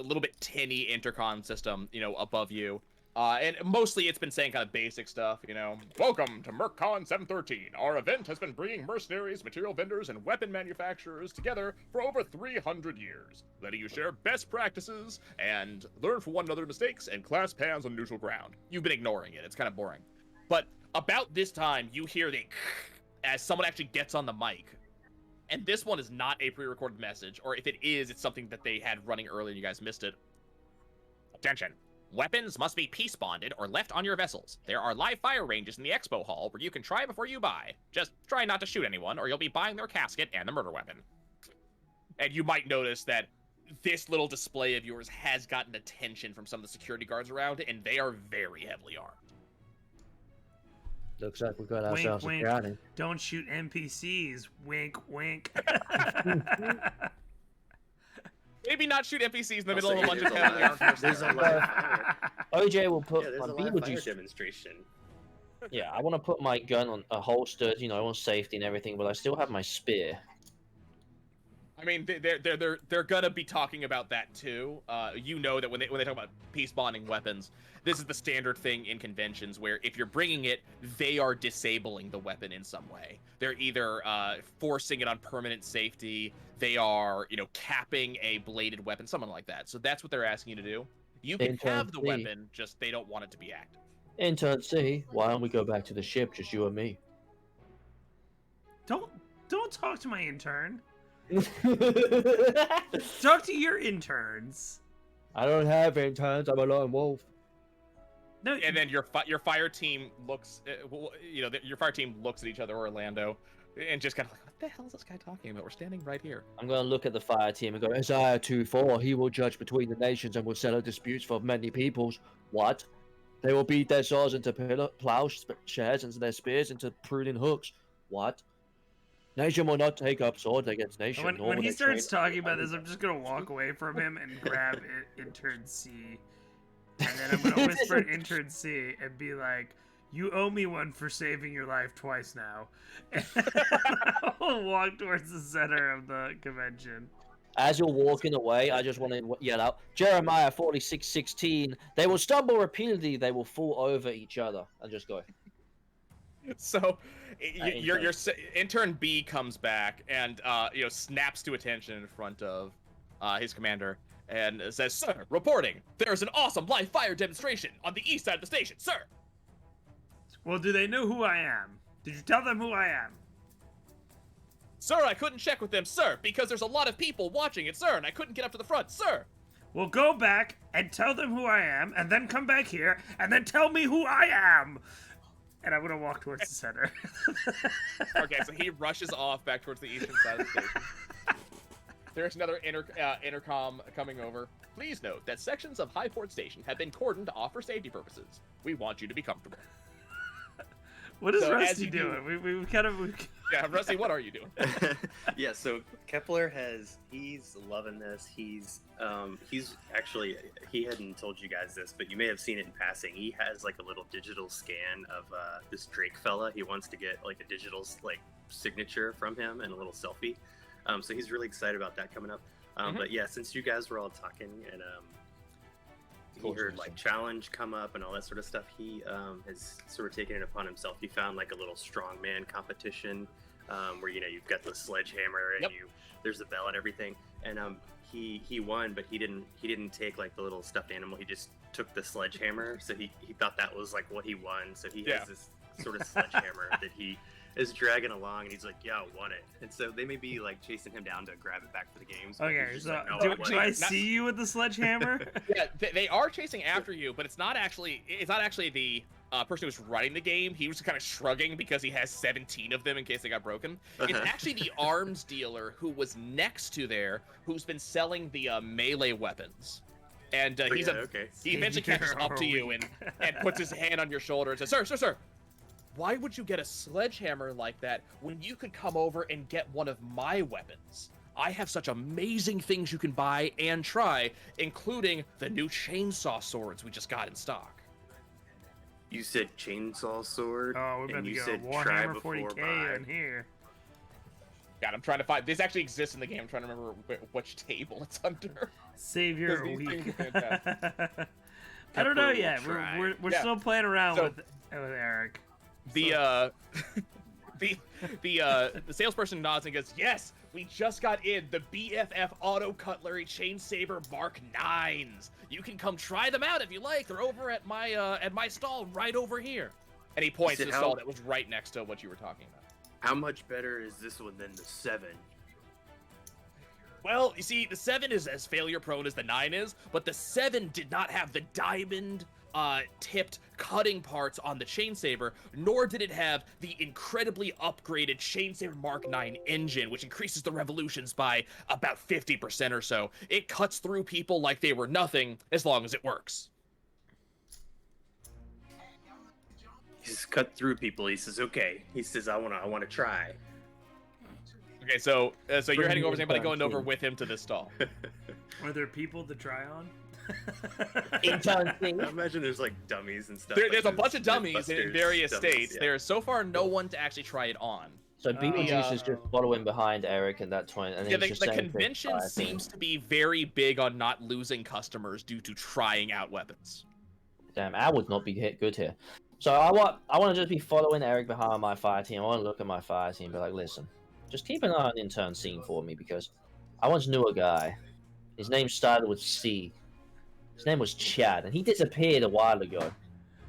little bit tinny intercom system, you know, above you. And mostly it's been saying kind of basic stuff, you know. Welcome to MercCon 713. Our event has been bringing mercenaries, material vendors, and weapon manufacturers together for over 300 years, letting you share best practices and learn from one another's mistakes and clasp hands on neutral ground. You've been ignoring it. It's kind of boring. But about this time, you hear the as someone actually gets on the mic. And this one is not a pre-recorded message, or if it is, it's something that they had running earlier and you guys missed it. Attention. Weapons must be peace bonded or left on your vessels. There are live fire ranges in the expo hall where you can try before you buy. Just try not to shoot anyone or you'll be buying their casket and the murder weapon. And you might notice that this little display of yours has gotten attention from some of the security guards around, and they are very heavily armed. Looks like we got Wink, ourselves a wink. brownie. Don't shoot NPCs. Wink, wink. Maybe not shoot NPCs in the middle Also, of a bunch there's of a heavily lot- armed there's a mercenaries. lot of fire. OJ will put Yeah, there's my a live fire Beetlejuice. demonstration. Yeah, I want to put my gun on a holstered, you know, I want safety and everything, but I still have my spear. I mean, they're gonna be talking about that too. You know that when they talk about peace bonding weapons, this is the standard thing in conventions where if you're bringing it, they are disabling the weapon in some way. They're either forcing it on permanent safety, they are, you know, capping a bladed weapon, something like that. So that's what they're asking you to do. You can have the Intensely. weapon, just they don't want it to be active. Intern C, why don't we go back to the ship, just you and me? don't talk to my intern. I Talk to your interns. don't have interns, I'm a lone wolf. No, And then your fire team looks, you know, your fire team looks at each other, Orlando, and just kind of like, what the hell is this guy talking about? We're standing right here. I'm going to look at the fire team and go, Isaiah 2:4, he will judge between the nations and will settle disputes for many peoples. What? They will beat their swords into plowshares and their spears into pruning hooks. What? Nation will not take up sword against nation. nor when will he they starts train- talking about this, I'm just gonna walk away from him and grab intern C, and then I'm gonna whisper to intern C and be like, "You owe me one for saving your life twice now." And I'll walk towards the center of the convention. As you're walking away, I just want to yell out, Jeremiah 46:16. They will stumble repeatedly. They will fall over each other. And just go. So, your intern. intern B comes back and you know, snaps to attention in front of his commander and says, "Sir, reporting. There is an awesome live fire demonstration on the east side of the station, sir." Well, do they know who I am? Did you tell them who I am? Sir, I couldn't check with them, sir, because there's a lot of people watching it, sir, and I couldn't get up to the front, sir. Well, go back and tell them who I am, and then come back here, and then tell me who I am. And I'm gonna walk towards the center. Okay, so he rushes off back towards the eastern side of the station. There's another intercom coming over. Please note that sections of Highport Station have been cordoned off for safety purposes. We want you to be comfortable. What is So as Rusty you do- doing? We've kind of... Yeah, Rusty, what are you doing? Yeah, so Kepler he's loving this. He's actually, he hadn't told you guys this, but you may have seen it in passing. He has like a little digital scan of this Drake fella. He wants to get like a digital like signature from him and a little selfie. So he's really excited about that coming up. But yeah, since you guys were all talking and he heard like challenge come up and all that sort of stuff, he has sort of taken it upon himself. He found like a little strongman competition where you've got the sledgehammer and there's the bell and everything, and he won, but he didn't take like the little stuffed animal. He just took the sledgehammer, so he thought that was like what he won. So he has this sort of sledgehammer that he is dragging along, and he's like, yeah, I won it. And so they may be like chasing him down to grab it back for the games. but Okay, he's just so like, no, do I see you with the sledgehammer? Yeah, they are chasing after you, but it's not actually the person who's running the game. He was kind of shrugging because he has 17 of them in case they got broken. It's actually the arms dealer who was next to there, who's been selling the melee weapons. And he eventually catches up to you and puts his hand on your shoulder and says, Sir, why would you get a sledgehammer like that when you could come over and get one of my weapons? I have such amazing things you can buy and try, including the new chainsaw swords we just got in stock. You said chainsaw sword, Oh, we're about and to you go said try Warhammer before 40k buy. in here. God, I'm trying to find. This actually exists in the game. I'm trying to remember which table it's under. Savior These week. things are fantastic. I don't know Kepler yet. will try. We're Yeah. still playing around So- with Eric. The the salesperson nods and goes, "Yes, we just got in the BFF Auto Cutlery Chain Saber Mark 9s. You can come try them out if you like. They're over at my stall right over here." And he points to Is the it stall how- that was right next to what you were talking about. How much better is this one than the 7? Well, you see, the 7 is as failure prone as the 9 is, but the 7 did not have the diamond tipped cutting parts on the chain saber, nor did it have the incredibly upgraded chain saber Mark 9 engine, which increases the revolutions by about 50% or so. It cuts through people like they were nothing as long as it works. He says cut through people. He says okay. He says I wanna try. Okay, so you're heading over. Is anybody Bring going over in. with him to this stall? Are there people to try on? Intern thing. I imagine there's like dummies and stuff. There's a like bunch of dummies in Mythbusters various dummies, states. yeah. There's so far no one to actually try it on. So Beetlejuice is Oh. just following behind Eric at that point, and Yeah, he's the just saying things convention like, seems to be very big on not losing customers due to trying out weapons. Damn, I would not be hit good here. So I want to just be following Eric behind my fire team. I want to look at my fire team and be like, listen, just keep an eye on intern scene for me because I once knew a guy. His name started with C. His name was Chad, and he disappeared a while ago.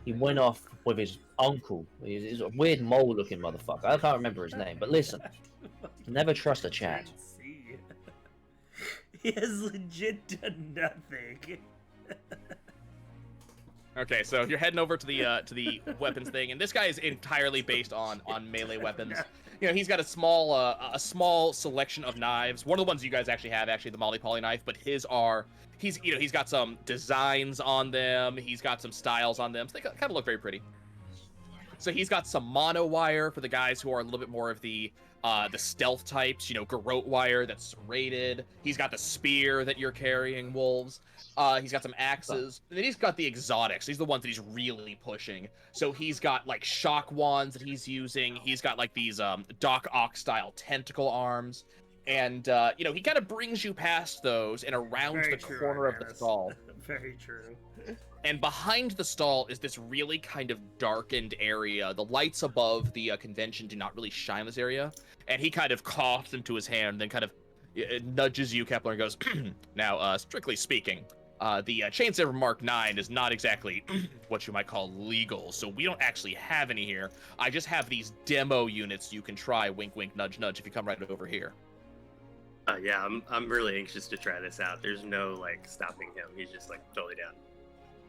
He went off with his uncle. He's a weird mole-looking motherfucker. I can't remember his name, but listen, never trust a Chad. See. He has legit done nothing. Okay, so you're heading over to the weapons thing, and this guy is entirely based on melee weapons. You know, he's got a small selection of knives. One of the ones you guys actually have, the Molly Poly knife, but he's got some designs on them. He's got some styles on them. So they kind of look very pretty. So he's got some mono wire for the guys who are a little bit more of the stealth types. You know, garrote wire that's rated. He's got the spear that you're carrying, wolves. He's got some axes. And then he's got the exotics. These are the ones that he's really pushing. So he's got like shock wands that he's using. He's got like these Doc Ock style tentacle arms. And you know, he kind of brings you past those and around Very the true, corner of the Ivanus. stall. Very true. And behind the stall is this really kind of darkened area. The lights above the convention do not really shine in this area. And he kind of coughs into his hand, then kind of nudges you, Kepler, and goes, "Now, strictly speaking, The Chainsaber Mark 9 is not exactly what you might call legal, so we don't actually have any here. I just have these demo units you can try, wink, wink, nudge, nudge, if you come right over here. Yeah, I'm really anxious to try this out. There's no like stopping him. He's just like totally down.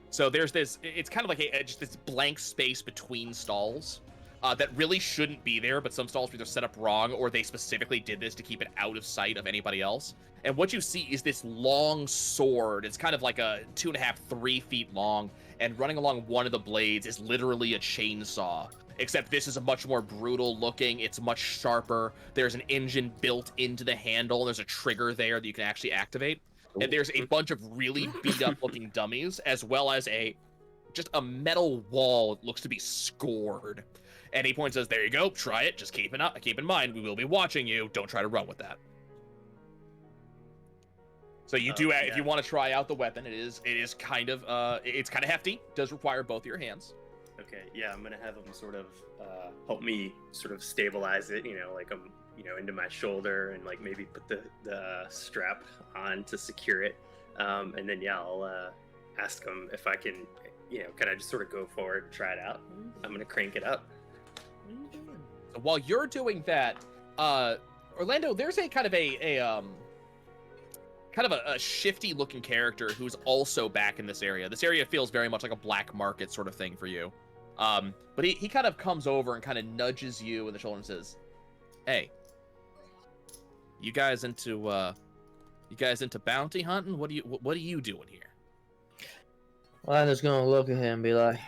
So there's this, it's kind of like just this blank space between stalls that really shouldn't be there, but some stalls are either set up wrong or they specifically did this to keep it out of sight of anybody else. And what you see is this long sword. It's kind of like a 2.5, 3 feet long, and running along one of the blades is literally a chainsaw. Except this is a much more brutal looking, it's much sharper. There's an engine built into the handle, there's a trigger there that you can actually activate. And there's a bunch of really beat up looking dummies, as well as just a metal wall that looks to be scored. And he points and says, there you go, try it, just keep in mind, we will be watching you, don't try to run with that. So you do, yeah. if you want to try out the weapon, it is kind of, it's kind of hefty, does require both your hands. Okay, yeah, I'm gonna have him sort of help me sort of stabilize it, like I'm, into my shoulder, and like maybe put the strap on to secure it. And then yeah, I'll ask him if I can, can I just sort of go forward and try it out? I'm gonna crank it up. So while you're doing that, Orlando, there's a kind of a shifty looking character who's also back in this area. This area feels very much like a black market sort of thing for you. But he kind of comes over and kind of nudges you in the shoulder and says, hey, you guys into bounty hunting? What are you doing here? Orlando's gonna look at him and be like,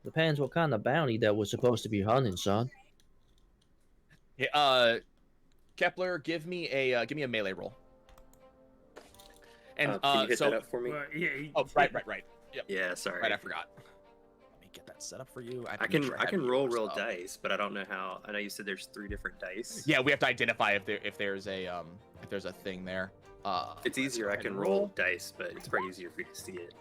depends what kind of bounty that we're supposed to be hunting, son. Yeah, Kepler, give me a melee roll. And Can you hit so that up for me? Yeah. oh, right. Yep. Yeah, sorry. Right, I forgot. Let me get that set up for you. I can roll real dice, but I don't know how. I know you said there's 3 different dice. Yeah, we have to identify if there's a thing there. It's easier. I can roll dice, but it's probably easier for you to see it.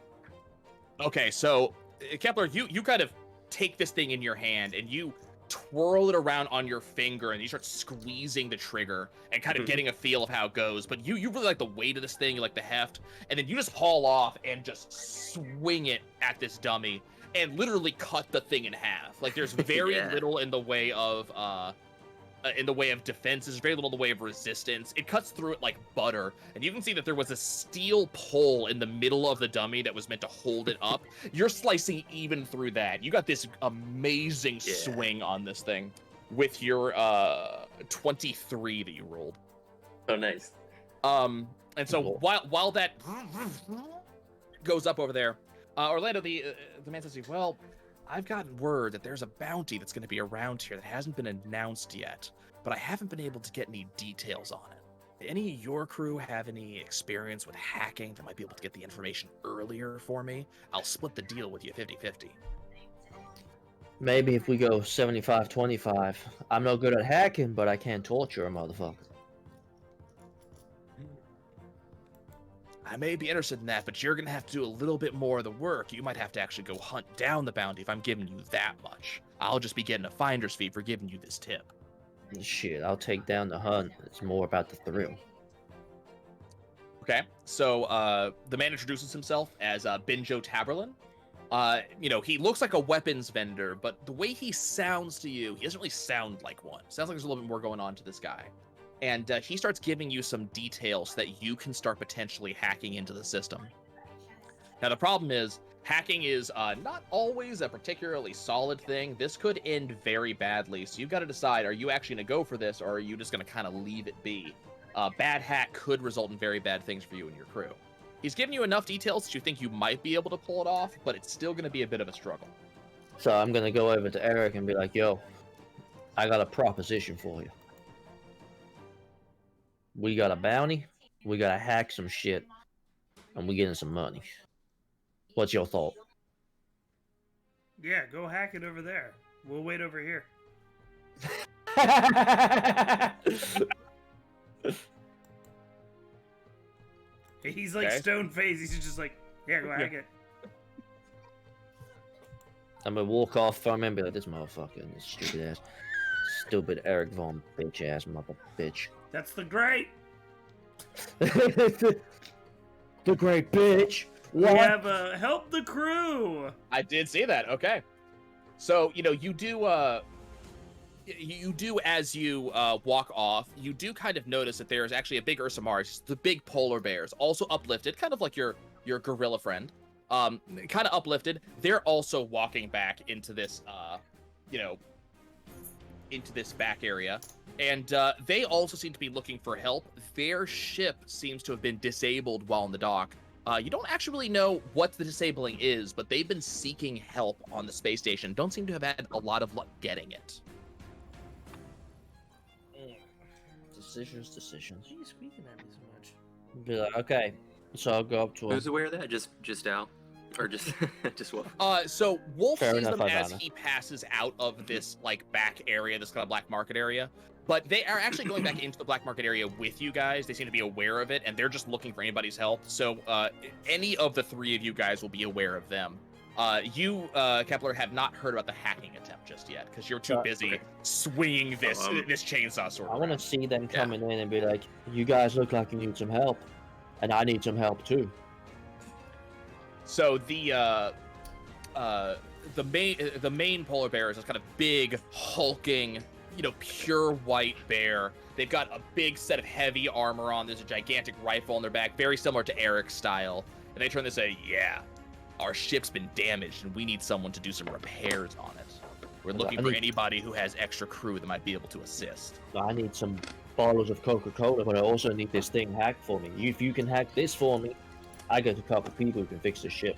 Okay, so Kepler, you kind of take this thing in your hand and you twirl it around on your finger and you start squeezing the trigger and kind of getting a feel of how it goes. But you really like the weight of this thing, you like the heft, and then you just haul off and just swing it at this dummy and literally cut the thing in half. Like there's very little in the way of defense. There's very little in the way of resistance. It cuts through it like butter, and you can see that there was a steel pole in the middle of the dummy that was meant to hold it up. You're slicing even through that. You got this amazing swing on this thing with your 23 that you rolled. Oh, nice. And so while that goes up over there, Orlando, the man says, well, I've gotten word that there's a bounty that's going to be around here that hasn't been announced yet, but I haven't been able to get any details on it. Any of your crew have any experience with hacking that might be able to get the information earlier for me? I'll split the deal with you 50-50. Maybe if we go 75-25. I'm no good at hacking, but I can torture a motherfucker. I may be interested in that, but you're going to have to do a little bit more of the work. You might have to actually go hunt down the bounty if I'm giving you that much. I'll just be getting a finder's fee for giving you this tip. Shit, I'll take down the hunt. It's more about the thrill. Okay, so the man introduces himself as Benjo Taberlin. He looks like a weapons vendor, but the way he sounds to you, he doesn't really sound like one. Sounds like there's a little bit more going on to this guy. And he starts giving you some details so that you can start potentially hacking into the system. Now, the problem is, hacking is not always a particularly solid thing. This could end very badly, so you've got to decide, are you actually going to go for this, or are you just going to kind of leave it be? Bad hack could result in very bad things for you and your crew. He's giving you enough details that you think you might be able to pull it off, but it's still going to be a bit of a struggle. So I'm going to go over to Eric and be like, yo, I got a proposition for you. We got a bounty, we got to hack some shit, and we getting some money. What's your thought? Yeah, go hack it over there. We'll wait over here. He's like stone faced. He's just like, yeah, go hack it. I'm gonna walk off from him and be like, this motherfucker, this stupid Eric Von bitch ass mother bitch. That's the great. The great bitch. We What? have help the crew. I did see that. Okay. So, you do as you walk off, you do kind of notice that there's actually a big Ursa Mars, the big polar bears, also uplifted, kind of like your gorilla friend, kind of uplifted. They're also walking back into this, into this back area, and they also seem to be looking for help. Their ship seems to have been disabled while in the dock. You don't actually really know what the disabling is, but they've been seeking help on the space station. Don't seem to have had a lot of luck getting it. Decisions. Why are you squeaking at me so much? Be like, okay. So I'll go up to him. Who's aware of that? Just Al, or just just Wolf? So Wolf Fair sees enough, them as Ivana. he passes out of this like back area, this kind of black market area. But they are actually going back into the black market area with you guys. They seem to be aware of it, and they're just looking for anybody's help. So any of the three of you guys will be aware of them. You, Kepler, have not heard about the hacking attempt just yet because you're too busy swinging this this chainsaw sword. I want to around. see them coming in and be like, you guys look like you need some help. And I need some help too. So the main polar bear is this kind of big, hulking, pure white bear. They've got a big set of heavy armor on. There's a gigantic rifle on their back, very similar to Eric's style. And they turn to say, yeah, our ship's been damaged and we need someone to do some repairs on it. We're looking for anybody who has extra crew that might be able to assist. I need some bottles of Coca-Cola, but I also need this thing hacked for me. If you can hack this for me, I got a couple people who can fix the ship.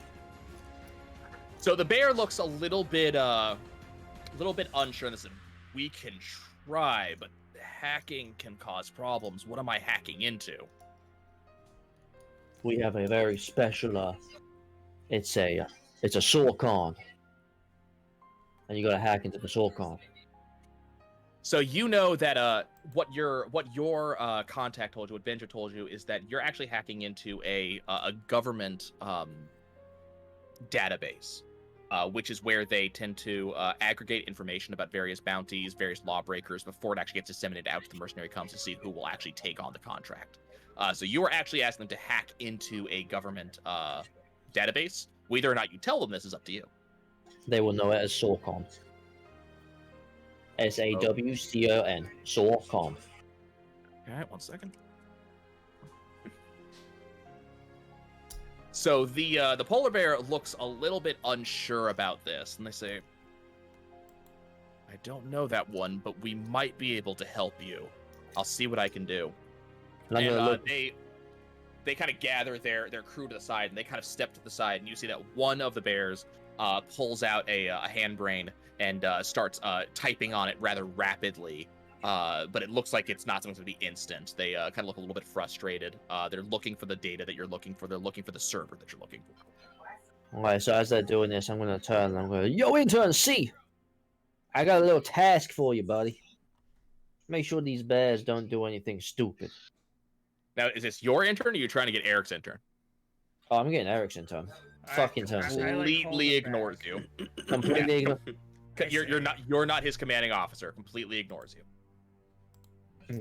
So the bear looks a little bit unsure. Listen, we can try, but hacking can cause problems. What am I hacking into? We have a very special, it's a Sorcon. And you gotta hack into the Sorcon. So you know that what your contact told you, what Benja told you, is that you're actually hacking into a government database, which is where they tend to aggregate information about various bounties, various lawbreakers before it actually gets disseminated out to the mercenary camps to see who will actually take on the contract. So you are actually asking them to hack into a government database. Whether or not you tell them this is up to you. They will know it as Sorcon. SAWCON. Sorcon. All right, 1 second. So the polar bear looks a little bit unsure about this, and they say, "I don't know that one, but we might be able to help you. I'll see what I can do." And I'm And gonna look. they kind of gather their crew to the side, and they kind of step to the side, and you see that one of the bears pulls out a handbrain and starts typing on it rather rapidly. But it looks like it's not something to be instant. They kind of look a little bit frustrated. They're looking for the data that you're looking for. They're looking for the server that you're looking for. Alright, so as they're doing this, I'm gonna turn and I'm gonna, yo, intern C! I got a little task for you, buddy. Make sure these bears don't do anything stupid. Now, is this your intern, or are you trying to get Eric's intern? Oh, I'm getting Eric's intern. Fucking turn C. I like Completely holding ignores back. you. Completely ignore. You're not his commanding officer. Completely ignores you.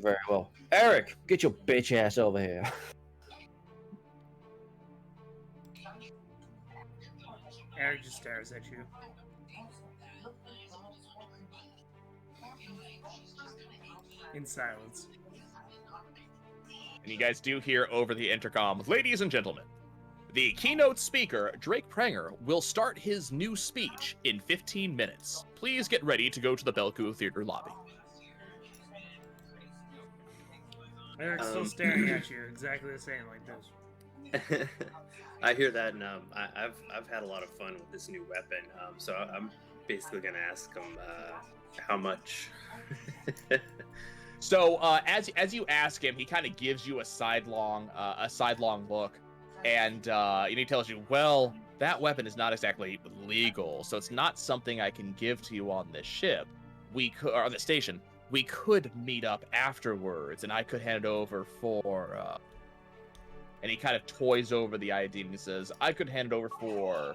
Very well. Eric, get your bitch ass over here. Eric just stares at you. In silence. And you guys do hear over the intercom, ladies and gentlemen, the keynote speaker, Drake Pranger, will start his new speech in 15 minutes. Please get ready to go to the Belku Theater lobby. Eric's still staring at you, exactly the same like this. I hear that, and I've had a lot of fun with this new weapon. So I'm basically gonna ask him how much. So as you ask him, he kind of gives you a sidelong look, and he tells you, well, that weapon is not exactly legal, so it's not something I can give to you on this ship. We could, or on the station. We could meet up afterwards, and I could hand it over for. And he kind of toys over the ID, and he says, I could hand it over for,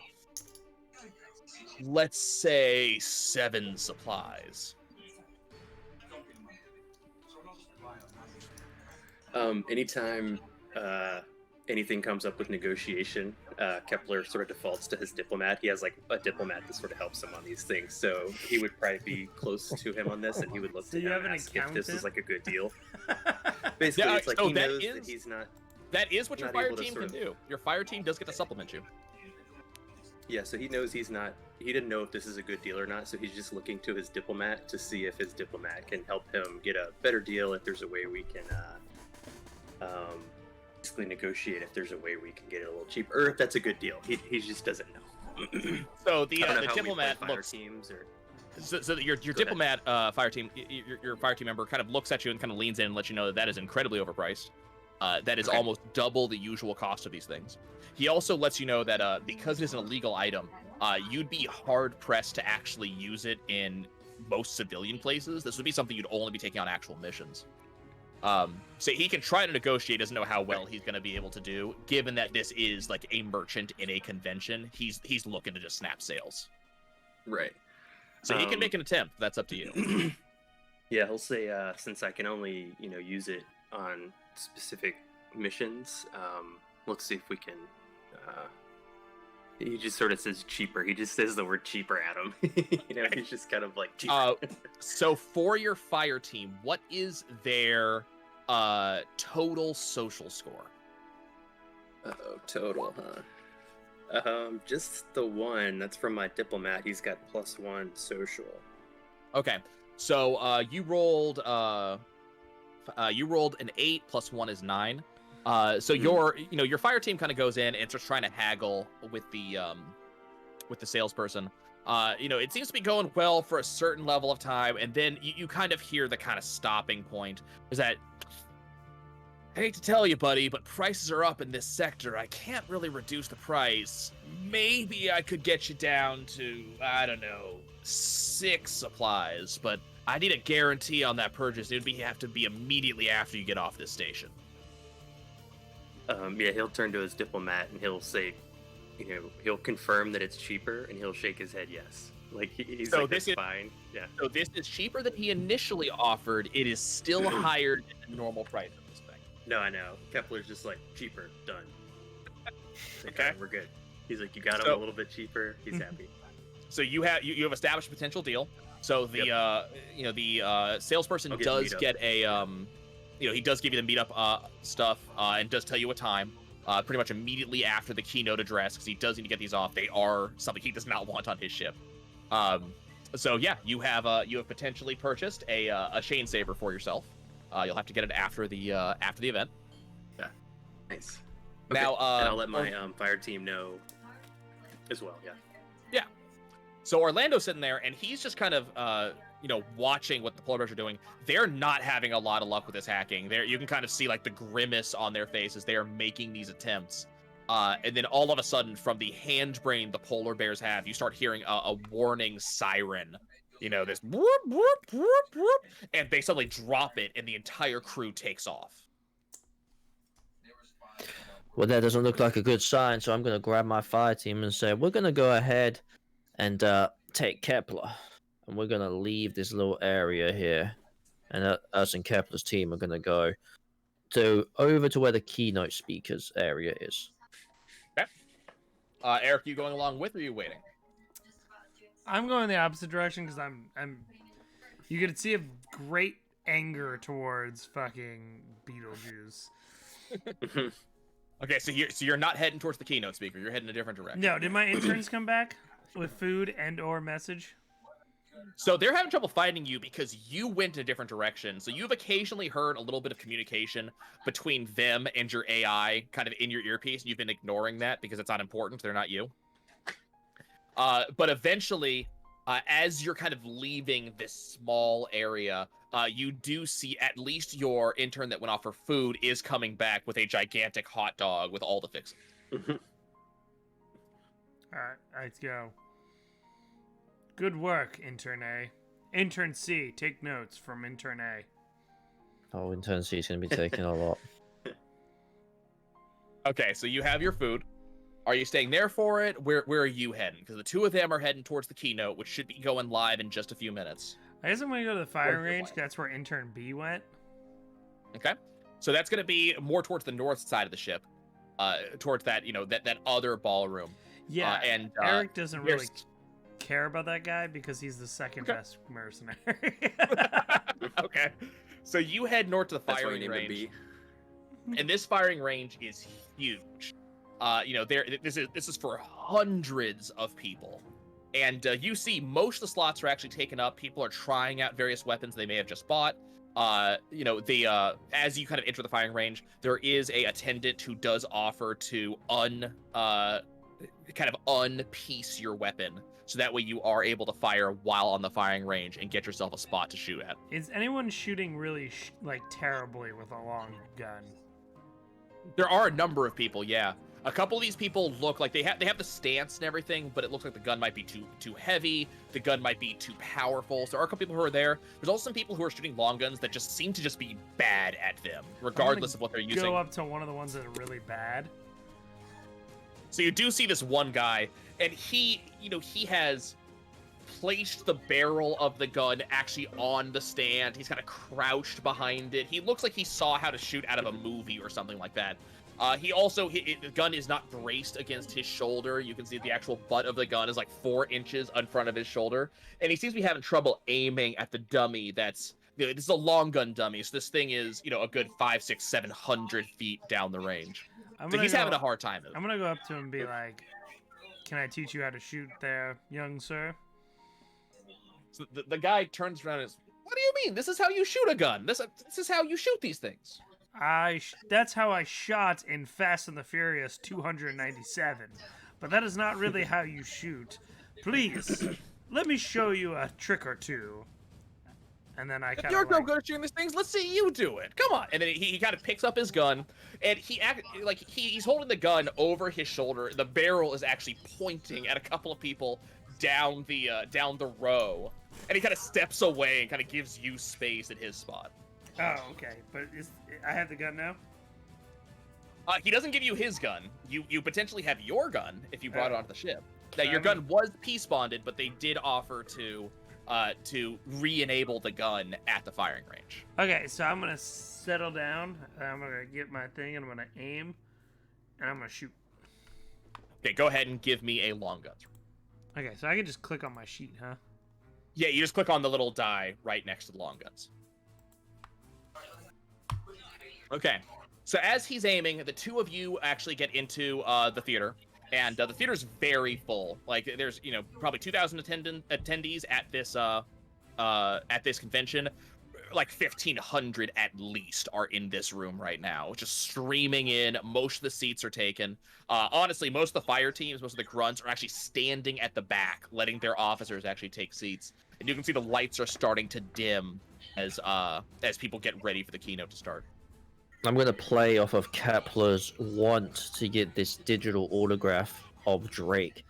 let's say, 7 supplies. anything comes up with negotiation, Kepler sort of defaults to his diplomat. He has like a diplomat that sort of helps him on these things, so he would probably be close to him on this, and he would look So to you him have and an ask if this is accountant? like a good deal. Basically, Yeah, it's like so he that knows is- that he's not. That is what your Not fire able to team sort can of- do. Your fire team does get to supplement you. Yeah, so he knows he's not. He didn't know if this is a good deal or not, so he's just looking to his diplomat to see if his diplomat can help him get a better deal. If there's a way we can, basically negotiate. If there's a way we can get it a little cheaper, or if that's a good deal. He just doesn't know. So the I don't know the how we play diplomat fire looks. teams or. So your Go ahead. diplomat fire team, your fire team member kind of looks at you and kind of leans in and lets you know that that is incredibly overpriced. That is Okay. almost double the usual cost of these things. He also lets you know that because it is an illegal item, you'd be hard pressed to actually use it in most civilian places. This would be something you'd only be taking on actual missions. So he can try to negotiate, doesn't know how well he's going to be able to do, given that this is like a merchant in a convention. He's looking to just snap sales. Right. So he can Um, make an attempt. That's up to you. Yeah, he'll say since I can only use it on specific missions. Let's see if we can. He just sort of says cheaper. He just says the word cheaper at him. He's just kind of like cheaper. So for your fire team, what is their total social score? Oh, total, huh? Just the one. That's from my diplomat. He's got +1 social. Okay, so you rolled an 8 plus 1 is 9. So your fire team kind of goes in and starts trying to haggle with the salesperson. It seems to be going well for a certain level of time, and then you kind of hear the kind of stopping point is that, I hate to tell you, buddy, but prices are up in this sector. I can't really reduce the price. Maybe I could get you down to, I don't know, 6 supplies, but I need a guarantee on that purchase. It would have to be immediately after you get off this station. Yeah, he'll turn to his diplomat and he'll say, he'll confirm that it's cheaper, and he'll shake his head yes. Like he's So like, this that's is- fine. Yeah. So this is cheaper than he initially offered. It is still higher than the normal price of this thing. No, I know. Kepler's just like cheaper, done. Okay. We're good. He's like, you got him So- a little bit cheaper. He's happy. So you have established a potential deal. So the salesperson I'll get does meetup. get a he does give you the meetup stuff and does tell you a time pretty much immediately after the keynote address, because he does need to get these off. They are something he does not want on his ship. So yeah, you have potentially purchased a chain saver for yourself. You'll have to get it after the event. Nice. Now, and I'll let my fire team know as well. Yeah. So Orlando's sitting there, and he's just kind of, watching what the polar bears are doing. They're not having a lot of luck with this hacking. You can kind of see like the grimace on their faces. They are making these attempts, and then all of a sudden, from the hand brain the polar bears have, you start hearing a warning siren. This whoop whoop whoop whoop, and they suddenly drop it, and the entire crew takes off. Well, that doesn't look like a good sign, so I'm going to grab my fire team and say, we're going to go ahead and take Kepler. And we're going to leave this little area here. And us and Kepler's team are going to go over to where the keynote speakers area is. Eric, you going along with, or are you waiting? I'm going the opposite direction because I'm. You can see a great anger towards fucking Beetlejuice. Okay, so you're not heading towards the keynote speaker. You're heading a different direction. No, did my interns come back with food and/or message? So they're having trouble finding you because you went in a different direction. So you've occasionally heard a little bit of communication between them and your AI kind of in your earpiece, and you've been ignoring that because it's not important. They're not you. But eventually, as you're kind of leaving this small area, you do see at least your intern that went off for food is coming back with a gigantic hot dog with all the fixings. All right, let's go. Good work, intern A. Intern C, take notes from intern A. Oh, intern C is going to be taking a lot. Okay, so you have your food. Are you staying there for it? Where are you heading? Because the two of them are heading towards the keynote, which should be going live in just a few minutes. I guess I'm going to go to the firing range. 'Cause that's where intern B went. Okay, so that's going to be more towards the north side of the ship. towards that that other ballroom. Yeah, and Eric doesn't really there's- care about that guy because he's the second Okay. best mercenary. Okay, so you head north to the That's why you firing named him range. B. And this firing range is huge. This is for hundreds of people, and you see most of the slots are actually taken up. People are trying out various weapons they may have just bought. As you kind of enter the firing range, there is a attendant who does offer to unpiece your weapon, so that way you are able to fire while on the firing range and get yourself a spot to shoot at. Is anyone shooting really like terribly with a long gun? There are a number of people, yeah. A couple of these people look like they have the stance and everything, but it looks like the gun might be too heavy. The gun might be too powerful. So there are a couple people who are there. There's also some people who are shooting long guns that just seem to just be bad at them, regardless of what they're using. Go up to one of the ones that are really bad. So you do see this one guy, and he has placed the barrel of the gun actually on the stand. He's kind of crouched behind it. He looks like he saw how to shoot out of a movie or something like that. The gun is not braced against his shoulder. You can see the actual butt of the gun is like 4 inches in front of his shoulder. And he seems to be having trouble aiming at the dummy this is a long gun dummy. So this thing is, a good 500, 600, 700 feet down the range. So he's having a hard time. I'm gonna go up to him and be like, "Can I teach you how to shoot there, young sir?" So the guy turns around and says, "What do you mean? This is how you shoot a gun. This is how you shoot these things." That's how I shot in Fast and the Furious 297. But that is not really how you shoot. Please, let me show you a trick or two. And then I kind You're of no good at shooting these things. Let's see you do it. Come on. And then he kind of picks up his gun, and he's holding the gun over his shoulder. The barrel is actually pointing at a couple of people down the row, and he kind of steps away and kind of gives you space at his spot. Oh, okay. But I have the gun now? He doesn't give you his gun. You potentially have your gun if you brought it onto the ship. Now your I'm gun was peace bonded, but they did offer to re-enable the gun at the firing range. Okay, so I'm going to settle down. I'm going to get my thing, and I'm going to aim. And I'm going to shoot. Okay, go ahead and give me a long gun. Okay, so I can just click on my sheet, huh? Yeah, you just click on the little die right next to the long guns. Okay, so as he's aiming, the two of you actually get into the theater, and the theater's very full. Like, there's probably 2,000 attendees at this convention. Like 1,500 at least are in this room right now, just streaming in. Most of the seats are taken. Honestly, most of the fire teams, most of the grunts are actually standing at the back, letting their officers actually take seats. And you can see the lights are starting to dim as people get ready for the keynote to start. I'm gonna play off of Kepler's want to get this digital autograph of Drake,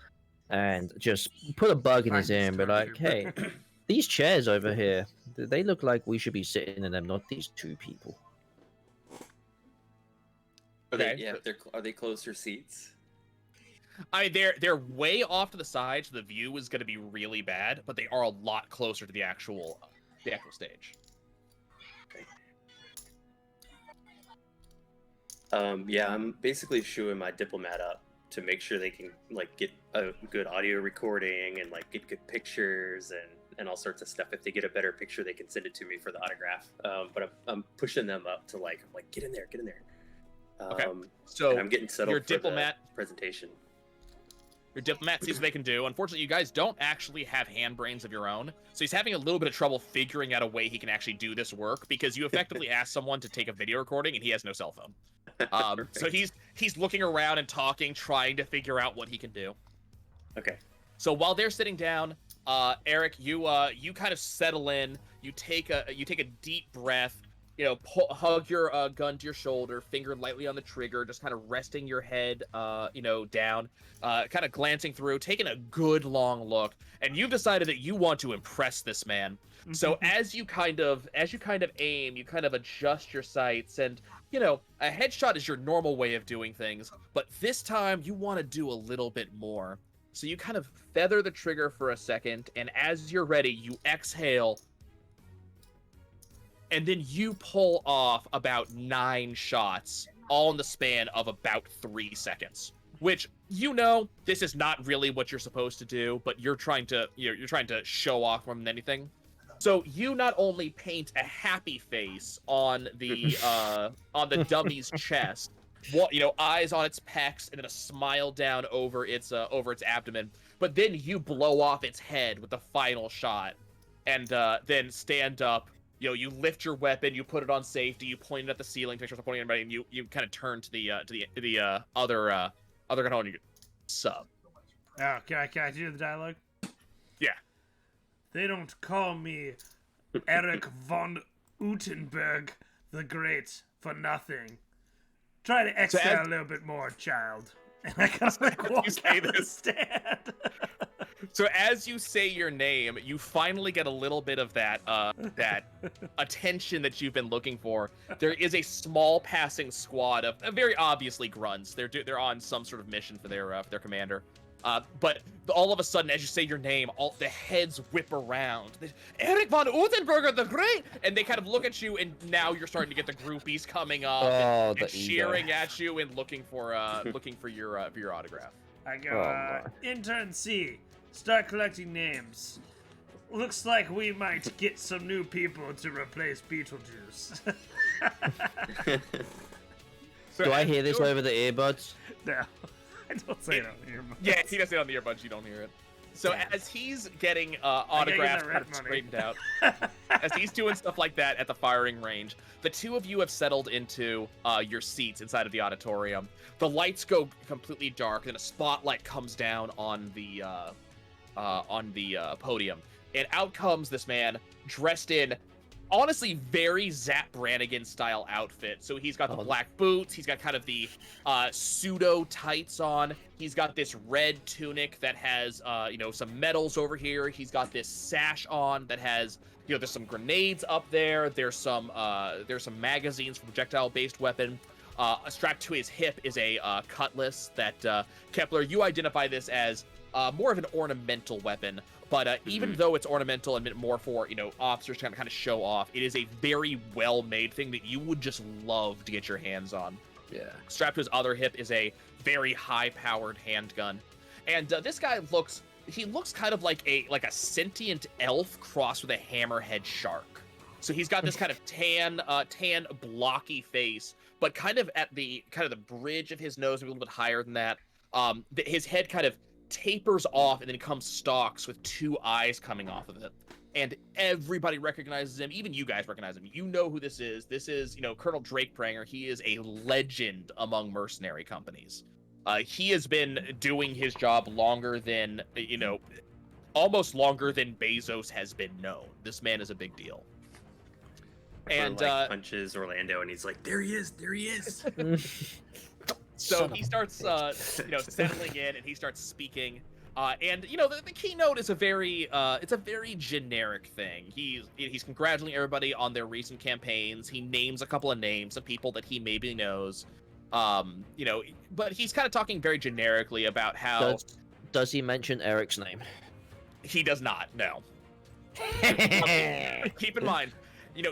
and just put a bug in his ear and be like, "Hey, these chairs over here, they look like we should be sitting in them, not these two people." Okay. Are they closer seats? I mean, they're way off to the side, so the view is going to be really bad, but they are a lot closer to the actual stage. I'm basically shooing my diplomat up to make sure they can get a good audio recording and get good pictures and all sorts of stuff. If they get a better picture, they can send it to me for the autograph. But I'm pushing them up to get in there. Okay. So I'm getting settled your for diplomat the presentation. Your diplomat sees what they can do. Unfortunately, you guys don't actually have hand brains of your own, so he's having a little bit of trouble figuring out a way he can actually do this work, because you effectively asked someone to take a video recording and he has no cell phone. So he's looking around and talking, trying to figure out what he can do. Okay. So while they're sitting down, Eric, you kind of settle in. You take a deep breath. Hug your gun to your shoulder, finger lightly on the trigger, just kind of resting your head, down, kind of glancing through, taking a good long look, and you've decided that you want to impress this man. So as you kind of aim, you kind of adjust your sights, and a headshot is your normal way of doing things, but this time you want to do a little bit more. So you kind of feather the trigger for a second, and as you're ready, you exhale. And then you pull off about 9 shots all in the span of about 3 seconds. Which, you know, this is not really what you're supposed to do, but you're trying to show off more than anything. So you not only paint a happy face on the dummy's chest, eyes on its pecs, and then a smile down over its abdomen, but then you blow off its head with the final shot, and then stand up. You lift your weapon, you put it on safety, you point it at the ceiling, pictures of pointing at anybody, and you kind of turn to the other gun, and you go, sub. Oh, can I do the dialogue? Yeah. They don't call me Eric von Utenberg the Great for nothing. Try to exhale a little bit more, child. And I kind of like walk out of the stand. So as you say your name, you finally get a little bit of that attention that you've been looking for. There is a small passing squad of very obviously grunts. They're on some sort of mission for their commander. But all of a sudden, as you say your name, all the heads whip around. Eric von Utenberger the Great, and they kind of look at you, and now you're starting to get the groupies coming up and cheering at you and looking for your autograph. I go, Intern C, start collecting names. Looks like we might get some new people to replace Beetlejuice. Do I hear this over the earbuds? No. I don't say it on the earbuds. Yeah, he does it on the earbuds, you don't hear it. So as he's getting autographs kind of straightened out, as he's doing stuff like that at the firing range, the two of you have settled into your seats inside of the auditorium. The lights go completely dark, and a spotlight comes down on the podium. And out comes this man dressed in, honestly, very Zap Brannigan style outfit. So he's got the black boots, he's got kind of the pseudo tights on, he's got this red tunic that has some medals over here, he's got this sash on that has there's some grenades up there, there's some magazines for projectile based weapon. Strapped to his hip is a cutlass that Kepler, you identify this as more of an ornamental weapon. But even though it's ornamental and more for, officers to kind of show off, it is a very well-made thing that you would just love to get your hands on. Yeah. Strapped to his other hip is a very high-powered handgun. And this guy looks kind of like a sentient elf crossed with a hammerhead shark. So he's got this kind of tan, blocky face, but kind of at the bridge of his nose, maybe a little bit higher than that. His head kind of tapers off and then comes stalks with two eyes coming off of it, and everybody recognizes him. Even you guys recognize him. You know who this is. This is Colonel Drake Pranger. He is a legend among mercenary companies. He has been doing his job longer than almost longer than Bezos has been known. This man is a big deal. And punches Orlando, and he's like, there he is. So he starts, settling in, and he starts speaking. And the keynote is a very generic thing. He's congratulating everybody on their recent campaigns. He names a couple of names of people that he maybe knows. But he's kind of talking very generically about how. Does he mention Eric's name? He does not. No. Keep in mind,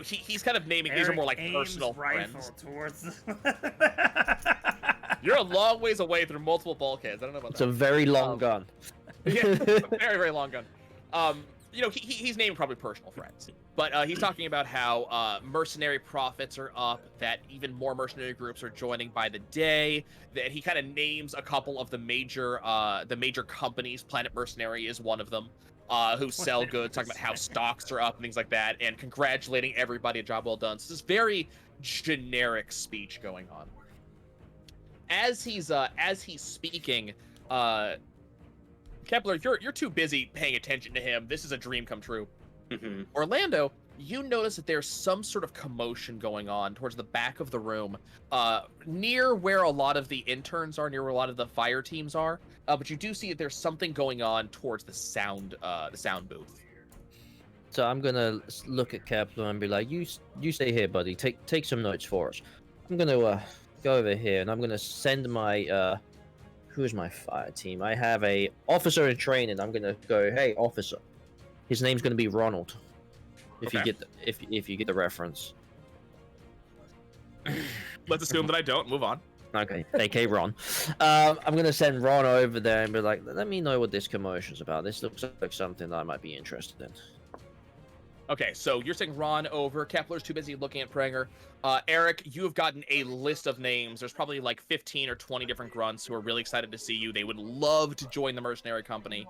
he's kind of naming. These are more like personal friends. Towards You're a long ways away through multiple bulkheads. I don't know about that. It's a very long gun. Yeah, it's a very, very long gun. He's naming probably personal friends. But he's talking about how mercenary profits are up, that even more mercenary groups are joining by the day, that he kind of names a couple of the major companies. Planet Mercenary is one of them, who sell goods, talking about how stocks are up and things like that, and congratulating everybody, a job well done. So this very generic speech going on. As he's speaking, Kepler, you're too busy paying attention to him. This is a dream come true. Mm-hmm. Orlando, you notice that there's some sort of commotion going on towards the back of the room, near where a lot of the interns are, near where a lot of the fire teams are. But you do see that there's something going on towards the sound booth. So I'm gonna look at Kepler and be like, "You stay here, buddy. Take some notes for us. I'm gonna go over here, and I'm gonna send my who's my fire team? I have a officer in training. I'm gonna go, hey, officer. His name's gonna be Ronald. If you get the reference. Let's assume that I don't. Move on. Okay, AK Ron. I'm gonna send Ron over there and be like, let me know what this commotion's about. This looks like something that I might be interested in. Okay, so you're saying Ron over. Kepler's too busy looking at Pranger. Eric, you have gotten a list of names. There's probably like 15 or 20 different grunts who are really excited to see you. They would love to join the mercenary company.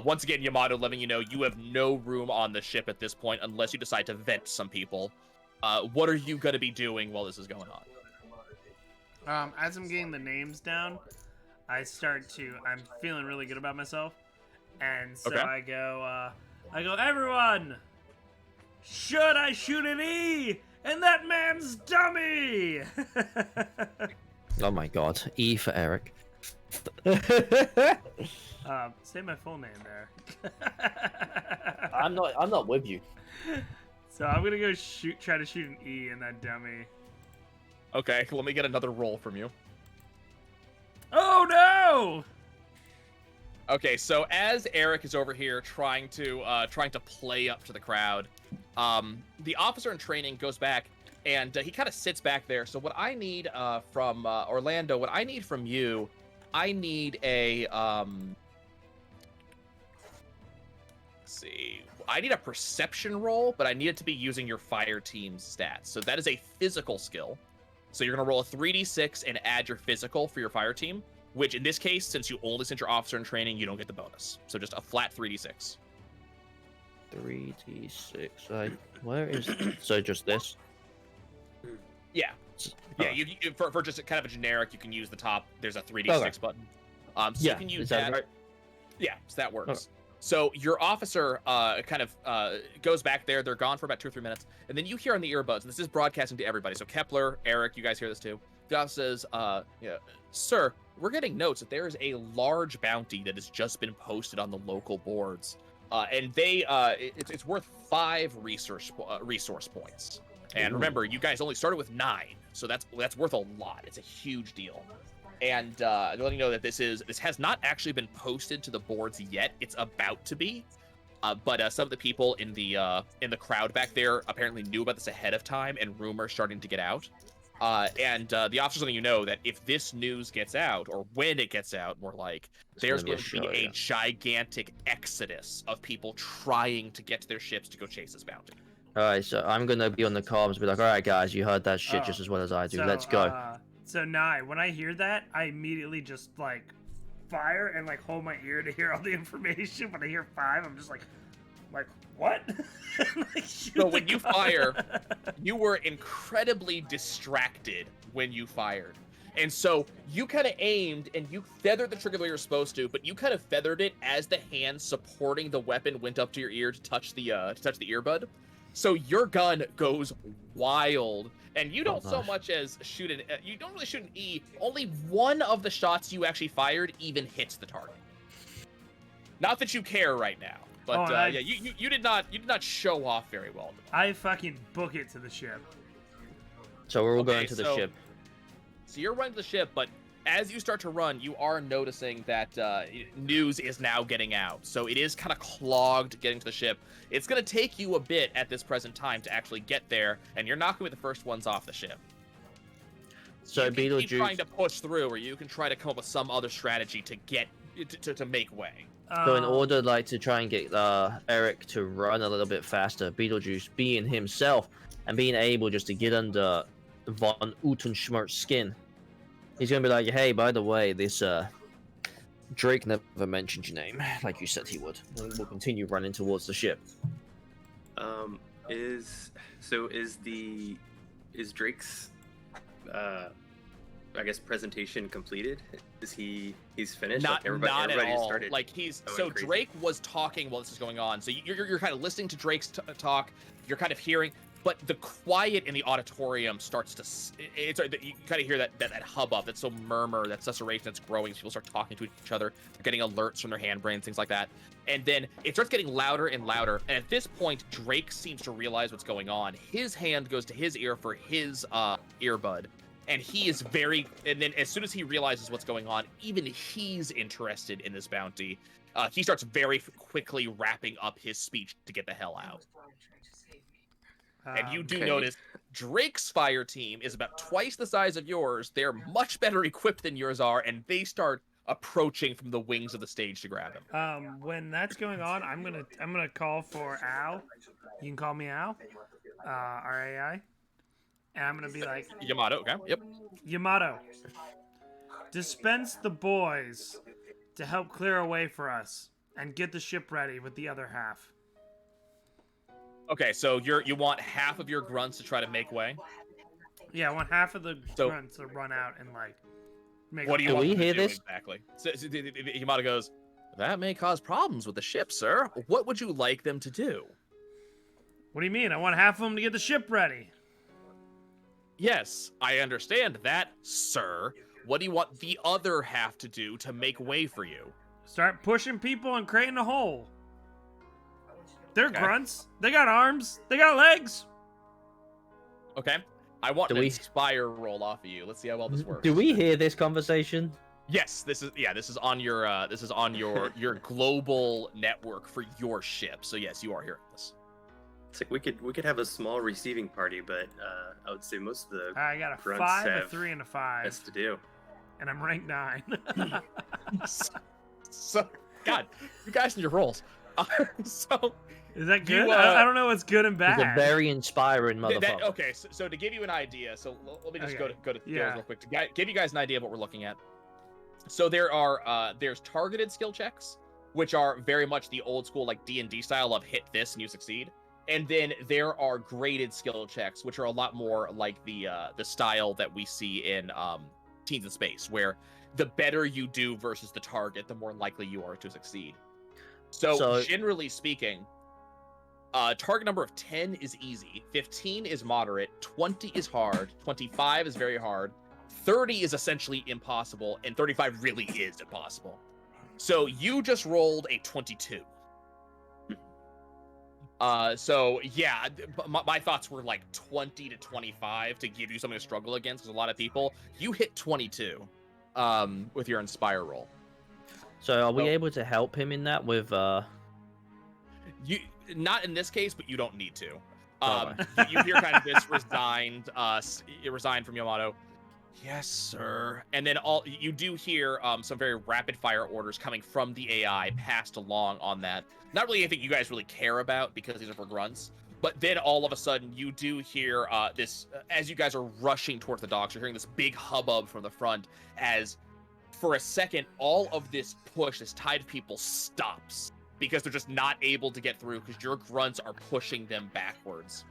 Once again, Yamato letting you know you have no room on the ship at this point unless you decide to vent some people. What are you going to be doing while this is going on? As I'm getting the names down, I'm feeling really good about myself. And so Okay. I go, everyone, should I shoot an E in that man's dummy? Oh my god, E for Eric. Say my full name there. I'm not with you. So I'm gonna go try to shoot an E in that dummy. Okay, let me get another roll from you. Oh no! Okay, so as Eric is over here trying to play up to the crowd, the officer in training goes back and he kind of sits back there. So what I need from Orlando, what I need from you, I need a let's see, I need a perception roll, but I need it to be using your fire team's stats. So that is a physical skill. So you're gonna roll a 3d6 and add your physical for your fire team. Which in this case, since you only sent your officer in training, you don't get the bonus. So just a flat 3d6. 3d6. Where is? So just this. Yeah. Oh. Yeah. For just kind of a generic, you can use the top. There's a 3d6 Okay. button. So Yeah, you can use is that right? Yeah. So that works. Okay. So your officer kind of goes back there. They're gone for about 2 or 3 minutes, and then you hear on the earbuds. And this is broadcasting to everybody. So Kepler, Eric, you guys hear this too. The officer says, "Yeah, sir, we're getting notes that there is a large bounty that has just been posted on the local boards, and it's worth 5 resource points. And remember, you guys only started with 9, so that's worth a lot. It's a huge deal. And they're letting you know that this has not actually been posted to the boards yet. It's about to be, but some of the people in the crowd back there apparently knew about this ahead of time, and rumors starting to get out. And the officer's letting you know that if this news gets out, or when it gets out, more like, there's going to be a gigantic exodus of people trying to get to their ships to go chase this bounty. Alright, so I'm gonna be on the comms and be like, alright guys, you heard that shit Oh, just as well as I do. So, Let's go. So Nye, when I hear that, I immediately just like fire and like hold my ear to hear all the information. When I hear 5, I'm just like what? Like, So when you fire, you were incredibly distracted when you fired. And so you kind of aimed and you feathered the trigger the way you're supposed to, but you kind of feathered it as the hand supporting the weapon went up to your ear to touch the earbud. So your gun goes wild, and you don't so nice. much as shoot an. You don't really shoot an E. Only one of the shots you actually fired even hits the target. Not that you care right now, but yeah, you did not show off very well. I fucking book it to the ship. So we're all Okay, going to the so- ship. So you're running the ship, but as you start to run, you are noticing that news is now getting out. So it is kind of clogged getting to the ship. It's going to take you a bit at this present time to actually get there, and you're not going to be the first ones off the ship. So you can keep trying Beetlejuice. to push through, or you can try to come up with some other strategy to get to make way. So in order, like, to try and get Eric to run a little bit faster, Beetlejuice being himself and being able just to get under Von Utenschmert's skin, he's gonna be like, hey, by the way, this Drake never mentioned your name, like you said he would. And we'll continue running towards the ship. Is Drake's I guess presentation completed? He's finished? Not everybody at all. started Like he's going so crazy? Drake was talking while this is going on. So you're kind of listening to Drake's talk. You're kind of hearing, but the quiet in the auditorium starts to. You kind of hear that hubbub, that some murmur, that susurration that's growing. People start talking to each other. They're getting alerts from their handbrains, things like that. And then it starts getting louder and louder. And at this point, Drake seems to realize what's going on. His hand goes to his ear for his earbud. And he is and then as soon as he realizes what's going on, even he's interested in this bounty. He starts very quickly wrapping up his speech to get the hell out. And you do Okay. notice Drake's fire team is about twice the size of yours. They're much better equipped than yours are, and they start approaching from the wings of the stage to grab him. When that's going on, I'm gonna call for Al. You can call me Al, RAI, and I'm gonna be like, Yamato, okay, yep. Yamato, dispense the boys to help clear a way for us and get the ship ready with the other half. Okay, so you want half of your grunts to try to make way. Yeah, I want half of the So- grunts to run out and like make. What do you Do want we them to hear do this? exactly? So Yamato goes, that may cause problems with the ship, sir. What would you like them to do? What do you mean? I want half of them to get the ship ready. Yes, I understand that, sir. What do you want the other half to do to make way for you? Start pushing people and creating a hole. They're Okay. grunts. They got arms. They got legs. Okay? I want Do an we- inspire roll off of you. Let's see how well this works. Do we hear this conversation? Yes, this is on your your global network for your ship. So yes, you are hearing this. It's like we could have a small receiving party, but I would say most of the I got a grunts 5, a have 3, and a 5, best to do. and I'm ranked 9. So, God, you guys and your rolls. So Is that You, good? I don't know what's good and He's a bad. very inspiring motherfucker. okay, so to give you an idea, so let me just Okay. go to Yeah. real quick to give you guys an idea of what we're looking at. So there's targeted skill checks, which are very much the old school like D&D style of hit this and you succeed. And then there are graded skill checks, which are a lot more like the style that we see in Teens in Space, where the better you do versus the target, the more likely you are to succeed. So generally speaking, target number of 10 is easy, 15 is moderate, 20 is hard, 25 is very hard, 30 is essentially impossible, and 35 really is impossible. So you just rolled a 22. So yeah, my thoughts were like 20 to 25 to give you something to struggle against, because a lot of people, you hit 22 with your inspire roll. So are we Well- able to help him in that with You not in this case, but you don't need to. Alright. You hear kind of this resigned from Yamato. Yes, sir. And then you do hear some very rapid fire orders coming from the AI passed along on that. Not really anything you guys really care about because these are for grunts. But then all of a sudden you do hear this as you guys are rushing towards the docks. You're hearing this big hubbub from the front as for a second all of this push, this tide of people stops because they're just not able to get through because your grunts are pushing them backwards.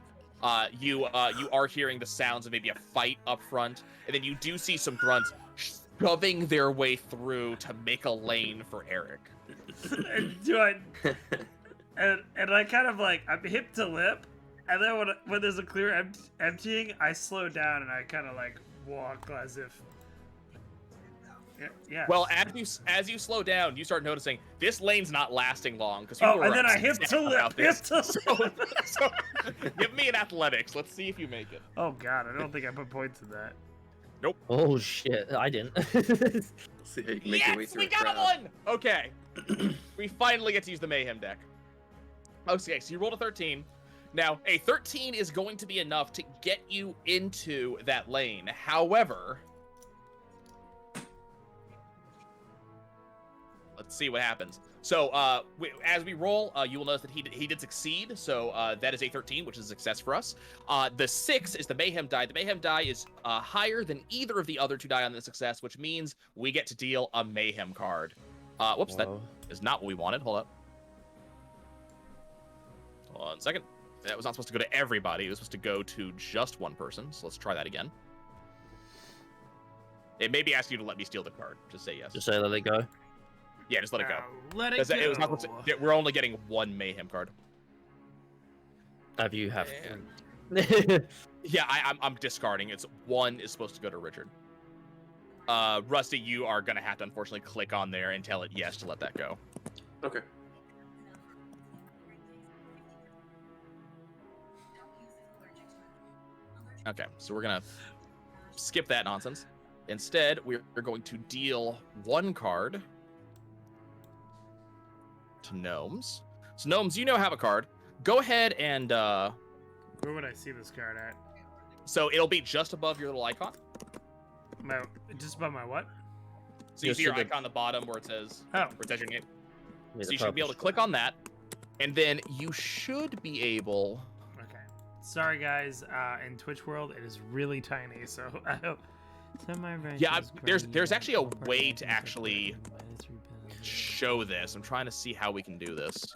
You are hearing the sounds of maybe a fight up front, and then you do see some grunts shoving their way through to make a lane for Eric. And I kind of like, I'm hip to lip, and then when there's a clear emptying, I slow down and I kind of like walk as if. Yeah. Well, as you slow down, you start noticing this lane's not lasting long because Oh, and then I hip to lip. Hip to lip. So give me an athletics. Let's see if you make it. Oh God, I don't think I put points in that. Oh shit, I didn't. See how you can make your way Yes, through we a got crowd. one. Okay, we finally get to use the mayhem deck. Okay, so you rolled a 13. Now, a 13 is going to be enough to get you into that lane. However, let's see what happens. So, as we roll, you will notice that he did succeed. So that is a 13, which is a success for us. The 6 is the mayhem die. The mayhem die is higher than either of the other 2 die on the success, which means we get to deal a mayhem card. Whoops, that Whoa. is not what we wanted. Hold up. 1 second. That was not supposed to go to everybody. It was supposed to go to just one person. So let's try that again. It may be asking you to let me steal the card. Just say yes. Just say let it go. Yeah, just let it go. Let it Because go. it was not supposed to, we're only getting 1 mayhem card. Have you have? Yeah, I'm discarding. It's 1 is supposed to go to Richard. Rusty, you are gonna have to unfortunately click on there and tell it yes to let that go. Okay. Okay, so we're gonna skip that nonsense. Instead, we're going to deal 1 card to Gnomes. So Gnomes, you now have a card. Go ahead and Where would I see this card at? So it'll be just above your little icon. Just above my what? So you Just see your to the- icon on the bottom where it says Oh. your name. Yeah, So the you should be able to purple click on that, and then you should be able. Okay. Sorry, guys. In Twitch world, it is really tiny, so I hope. Yeah, there's actually a way to actually show this. I'm trying to see how we can do this.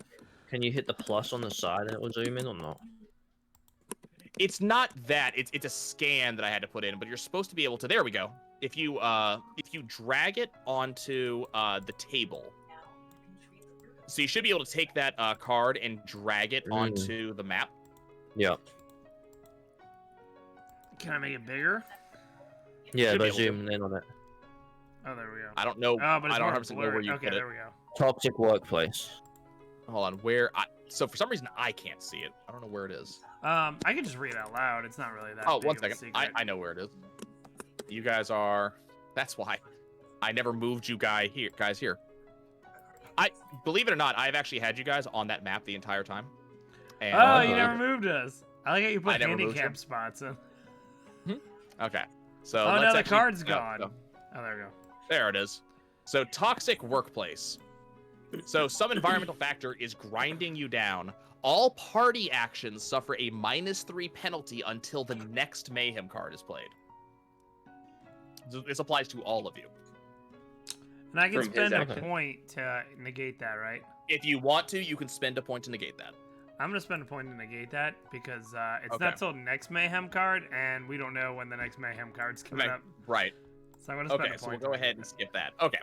Can you hit the plus on the side and it will zoom in or not? It's not that. It's a scan that I had to put in, but you're supposed to be able to. There we go. If you drag it onto the table, so you should be able to take that card and drag it onto the map. Yeah. Can I make it bigger? Yeah, Should be by able to. zooming in on it. Oh, there we go. I don't know. Oh, but it's I don't more 100% know where blurry. you Okay, put it. there we go. Toxic workplace. Hold on. Where? So for some reason I can't see it. I don't know where it is. I can just read it out loud. It's not really that. Oh, big one of a second. secret. I know where it is. You guys are. That's why I never moved you guys here. I believe it or not, I've actually had you guys on that map the entire time. And, Oh, you never moved us. I like how you I put never moved handicap you. spots in. Okay. So Oh, let's now the actually- card's yeah, gone. so- Oh, there we go. There it is. So toxic workplace. So some environmental factor is grinding you down. All party actions suffer a -3 penalty until the next mayhem card is played. This applies to all of you. And I can From his spend a action. point to negate that, right? If you want to, you can spend a point to negate that. I'm gonna spend a point to negate that because it's Okay. not till next Mayhem card, and we don't know when the next Mayhem card's coming up. Right. So I'm gonna spend Okay, a so we'll point. go to ahead negate and that. skip that. Okay.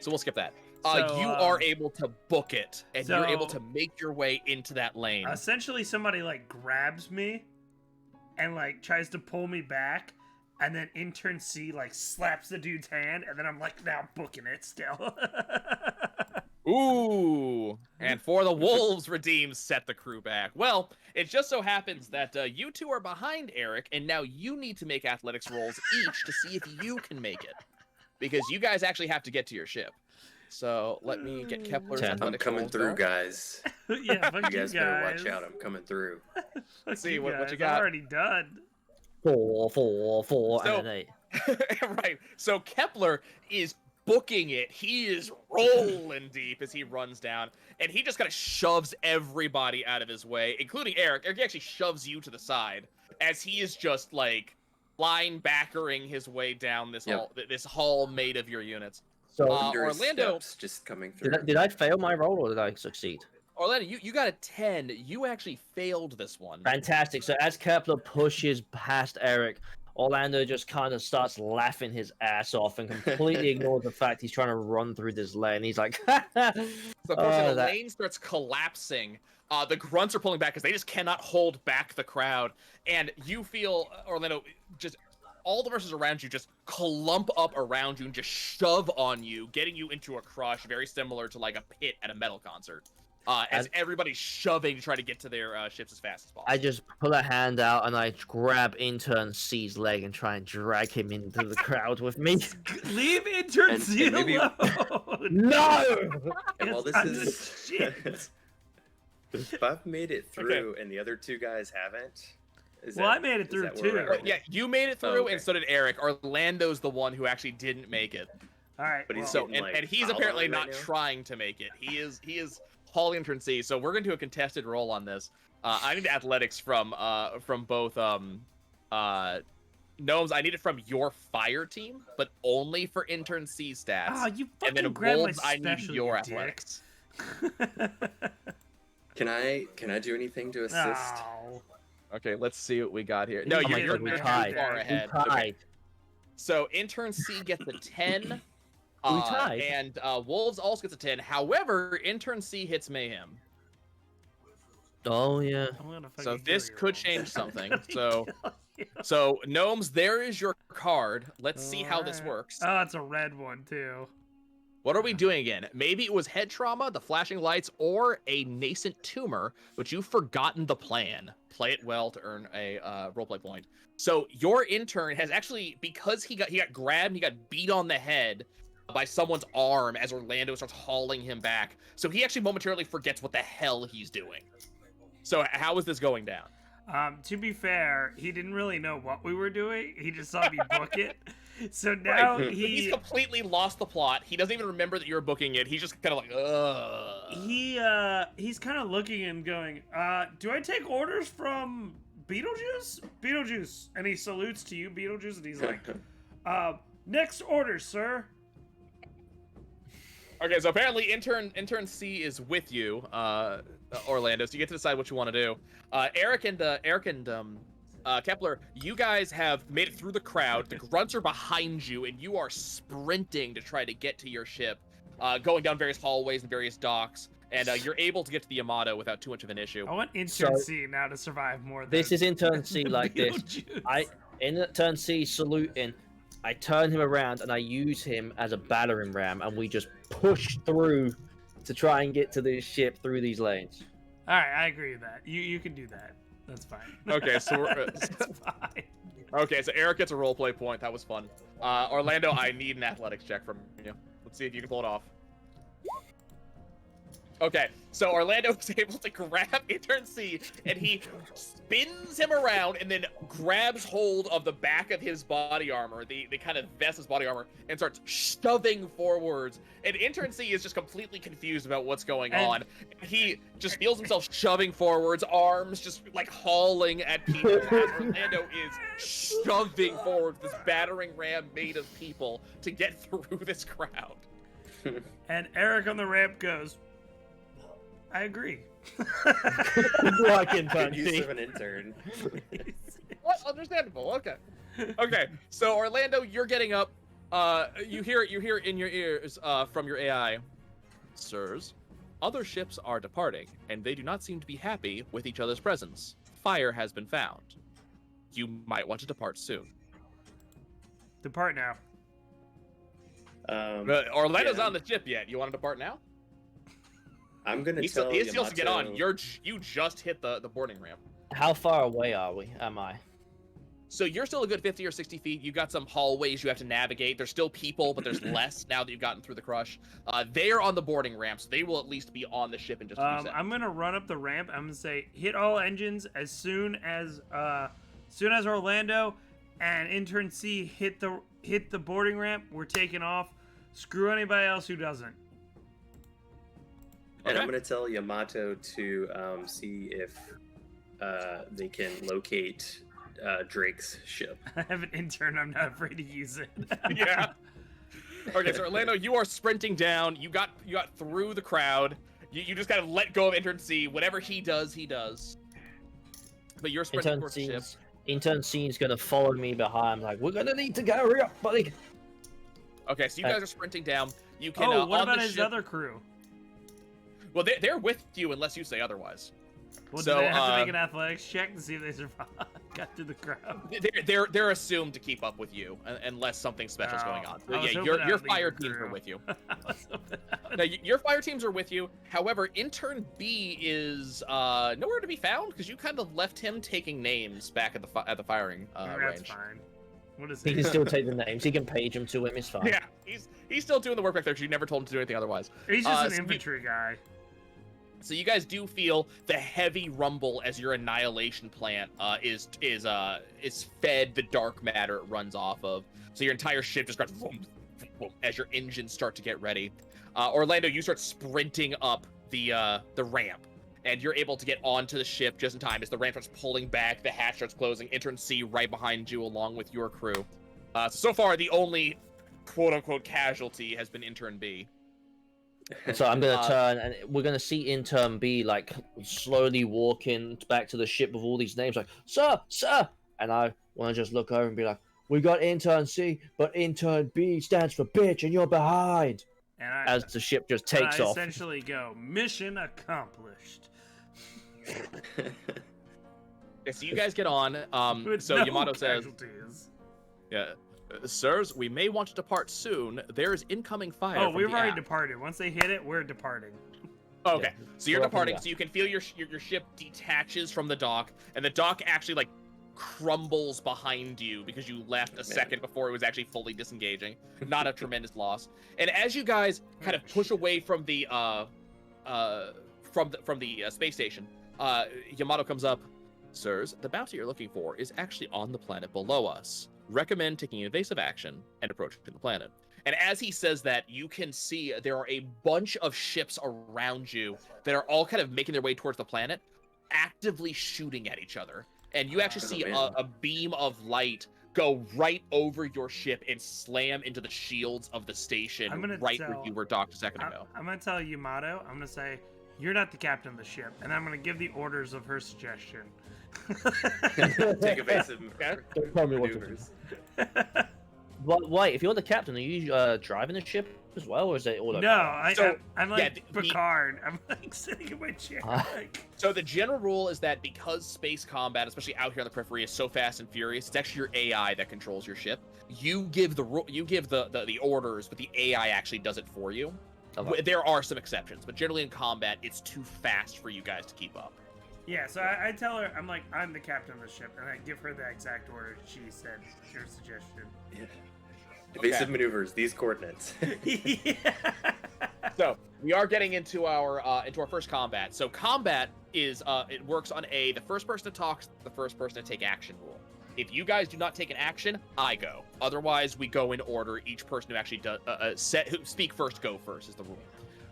So we'll skip that. So, You are able to book it, and you're able so- to make your way into that lane. Essentially, somebody like grabs me and like tries to pull me back, and then intern C like slaps the dude's hand, and then I'm like, now booking it still. Ooh, and for the Wolves redeems set the crew back. Well, it just so happens that you two are behind Eric, and now you need to make athletics rolls each to see if you can make it, because you guys actually have to get to your ship. So let me get Kepler's 10. I'm athletics coming rolls through, going. guys. Yeah, fuck You guys better watch out. I'm coming through. Fuck See, you what guys, you I'm got? already done. 4, 4, 4, So- and an 8. Right. So Kepler is booking it. He is rolling deep as he runs down, and he just kind of shoves everybody out of his way, including Eric. Eric actually shoves you to the side as he is just like linebackering his way down this Yep. hall, this hall made of your units. So, Under his Orlando- steps, just coming through. did I fail my roll or did I succeed? Orlando, you got a 10. You actually failed this one. Fantastic. So as Kepler pushes past Eric, Orlando just kind of starts laughing his ass off and completely ignores the fact he's trying to run through this lane. He's like, So unfortunately, the that- lane starts collapsing. The grunts are pulling back because they just cannot hold back the crowd. And you feel, Orlando, just all the verses around you just clump up around you and just shove on you, getting you into a crush, very similar to like a pit at a metal concert. As everybody's shoving to try to get to their ships as fast as possible. I just pull a hand out and I grab intern C's leg and try and drag him into the crowd with me. Leave intern And C maybe- alone. No! And while this I'm is, the shit. if I've made it through and the other two guys haven't, is Well, that- I made it is through that where we're at too. right now? Yeah, you made it through, Oh, okay. and so did Eric. Orlando's the one who actually didn't make it. All right. But he's well, So getting, like, and he's piled apparently on right not now? trying to make it. He is hauling intern C. So we're gonna do a contested roll on this. I need athletics from both gnomes. I need it from your fire team, but only for intern C stats. oh, you and fucking then grabbed wolves, my I need special, your you dick. athletics. Can I do anything to assist? Oh. Okay, let's see what we got here. No, Oh Oh my you're god, we you're too tied. far We ahead. tied. So intern C gets a 10. We tied. And wolves also gets a 10. However, intern C hits mayhem. Oh, yeah. I'm gonna So fucking this kill you, could Roland. change I'm something. gonna So kill you. So, gnomes, there is your card. Let's see how this Alright. works. Oh, it's a red one too. What are we doing again? Maybe it was head trauma, the flashing lights, or a nascent tumor, but you've forgotten the plan. Play it well to earn a roleplay point. So your intern has actually, because he got grabbed, he got beat on the head by someone's arm as Orlando starts hauling him back. So he actually momentarily forgets what the hell he's doing. So how is this going down? To be fair, he didn't really know what we were doing. He just saw me book it. So now He's completely lost the plot. He doesn't even remember that you were booking it. He's just kind of like, ugh. He's kind of looking and going, do I take orders from Beetlejuice? Beetlejuice. And he salutes to you, Beetlejuice, and he's like, next order, sir. Okay, so apparently intern C is with you, Orlando. So you get to decide what you want to do. Eric and Kepler, you guys have made it through the crowd. The grunts are behind you, and you are sprinting to try to get to your ship, going down various hallways and various docks. And you're able to get to the Yamato without too much of an issue. I want intern C now to survive more than This is intern C like this. Beetlejuice. Intern C saluting. I turn him around and I use him as a battering ram, and we just push through to try and get to this ship through these lanes. All right, I agree with that. You can do that. That's fine. Okay, so we're, That's fine. okay, so Eric gets a roleplay point. That was fun. Orlando, I need an athletics check from you. Let's see if you can pull it off. Okay, so Orlando was able to grab intern C, and he spins him around and then grabs hold of the back of his body armor, the kind of vest his body armor, and starts shoving forwards. And intern C is just completely confused about what's going on. He just feels himself shoving forwards, arms just like hauling at people. As Orlando is shoving forward this battering ram made of people to get through this crowd. And Eric on the ramp goes, I agree. Like intern Good use C. of an intern. What? Understandable. Okay. Okay. So Orlando, you're getting up. You hear in your ears from your AI, sirs, other ships are departing, and they do not seem to be happy with each other's presence. Fire has been found. You might want to depart soon. Depart now. Orlando's yeah. not on the ship yet. You want to depart now? I'm gonna He tell still has to get on. Yamato- You just hit the boarding ramp. How far away am I? So you're still a good 50 or 60 feet. You've got some hallways you have to navigate. There's still people, but there's less now that you've gotten through the crush. They're on the boarding ramp, so they will at least be on the ship in just a few seconds. I'm gonna run up the ramp. I'm gonna say hit all engines as soon as Orlando and intern C hit the boarding ramp. We're taking off. Screw anybody else who doesn't. And I'm Okay. gonna tell Yamato to see if they can locate Drake's ship. I have an intern. I'm not afraid to use it. Yeah. Okay, so Orlando, you are sprinting down. You got through the crowd. You just kind of let go of intern C. Whatever he does, he does. But you're sprinting Intern towards the ship. Intern C is gonna follow me behind. Like, we're gonna need to go. Hurry up, buddy. Okay, so you guys are sprinting down. You can. Oh, what on about the his ship... other crew? Well, they're with you unless you say otherwise. Well, So, do they have to make an athletics check to see if they survive? Got through the crowd. They're assumed to keep up with you unless something special's going on. So, I was yeah, hoping your I would leave fire the teams are crew. with you. I was hoping I would- Now, your fire teams are with you. However, intern B is nowhere to be found because you kind of left him taking names back at the firing That's range. fine. What is He it? can still take the names. He can page them to him. It's fine. Yeah, he's still doing the work back there because you never told him to do anything otherwise. He's just an so you- infantry guy. So you guys do feel the heavy rumble as your annihilation plant is fed the dark matter it runs off of. So your entire ship just goes vroom, vroom, vroom, as your engines start to get ready. Orlando, you start sprinting up the ramp, and you're able to get onto the ship just in time as the ramp starts pulling back, the hatch starts closing. Intern C right behind you, along with your crew. So far, the only quote-unquote casualty has been Intern B. So I'm gonna turn, and we're gonna see intern B like slowly walking back to the ship with all these names, like sir, and I want to just look over and be like, "We got intern C, but intern B stands for bitch, and you're behind." And I, As the ship just and takes I off. essentially go, mission accomplished. Yeah, so you guys get on. With So no Yamato says, casualties. "Yeah, sirs, we may want to depart soon. There is incoming fire." Oh, from we've the already aft." departed. Once they hit it, we're departing. Okay, Yeah, so you're we're up in the departing. air. So you can feel your ship detaches from the dock, and the dock actually like crumbles behind you because you left a second before it was actually fully disengaging. Not a tremendous loss. And as you guys kind of push away from the space station, Yamato comes up. Sirs, the bounty you're looking for is actually on the planet below us. Recommend taking evasive action and approaching the planet. And as he says that, you can see there are a bunch of ships around you that are all kind of making their way towards the planet, actively shooting at each other. And you actually see a beam of light go right over your ship and slam into the shields of the station right where you were docked a second ago. I'm going to tell Yamato, I'm going to say, you're not the captain of the ship, and I'm going to give the orders of her suggestion. Take evasive Don't tell me what to do. maneuvers. Wait, if you're the captain, are you driving the ship as well, or is it all No, okay? I'm like yeah, Picard. I'm like sitting in my chair. Like... So the general rule is that because space combat, especially out here on the periphery, is so fast and furious, it's actually your AI that controls your ship. You give the orders, but the AI actually does it for you. Okay. There are some exceptions, but generally in combat, it's too fast for you guys to keep up. Yeah, so I tell her, I'm like, I'm the captain of the ship, and I give her the exact order she said, your suggestion. Yeah. Evasive maneuvers, these coordinates. Yeah. So we are getting into our first combat. So combat is it works on the first person to talk, the first person to take action rule. If you guys do not take an action, I go. Otherwise, we go in order. Each person who actually does speak first, go first is the rule.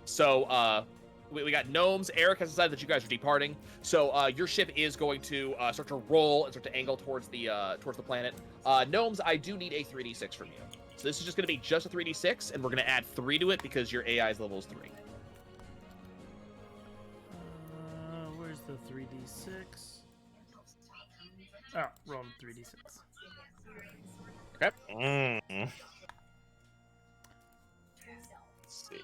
So we got gnomes. Eric has decided that you guys are departing. So your ship is going to start to roll and start to angle towards the planet. Gnomes, I do need a 3d6 from you. So this is just going to be just a 3d6, and we're going to add 3 to it because your AI's level is 3. Where's the 3d6? Oh, rolled 3d6. Okay. Let's see.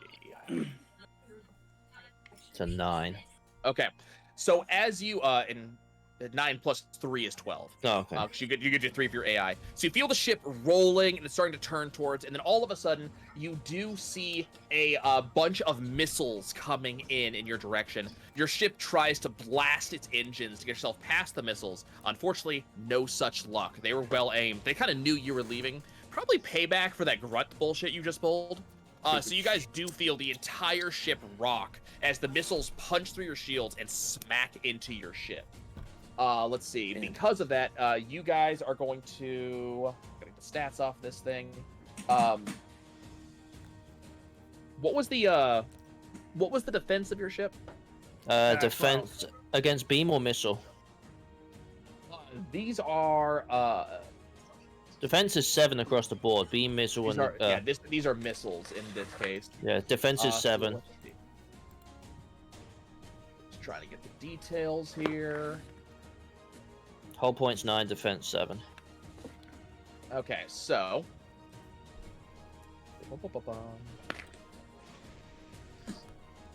It's a 9. Okay. So as you in 9 plus 3 is 12. Oh, okay. You get your 3 for your AI. So you feel the ship rolling and it's starting to turn towards, and then all of a sudden you do see a bunch of missiles coming in your direction. Your ship tries to blast its engines to get yourself past the missiles. Unfortunately, no such luck. They were well aimed. They kind of knew you were leaving. Probably payback for that grunt bullshit you just pulled. So you guys do feel the entire ship rock as the missiles punch through your shields and smack into your ship. Let's see. Because of that, you guys are going to getting the stats off this thing. What was the defense of your ship? Defense against beam or missile? These are Defense is 7 across the board. Beam, missile, these are missiles in this case. Yeah, defense is 7. So just trying to get the details here. Whole point's 9, defense 7. Okay, so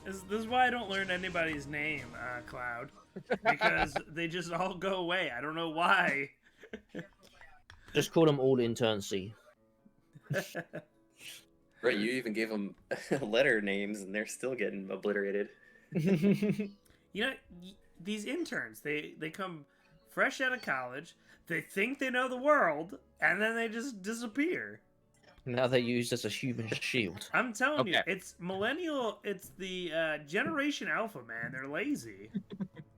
This is why I don't learn anybody's name, Cloud. Because they just all go away. I don't know why. Just call them all intern C. Right, you even gave them letter names, and they're still getting obliterated. You know, these interns, they come fresh out of college, they think they know the world, and then they just disappear. Now they're used as a human shield. I'm telling you, Okay. it's millennial, it's the Generation Alpha, man. They're lazy.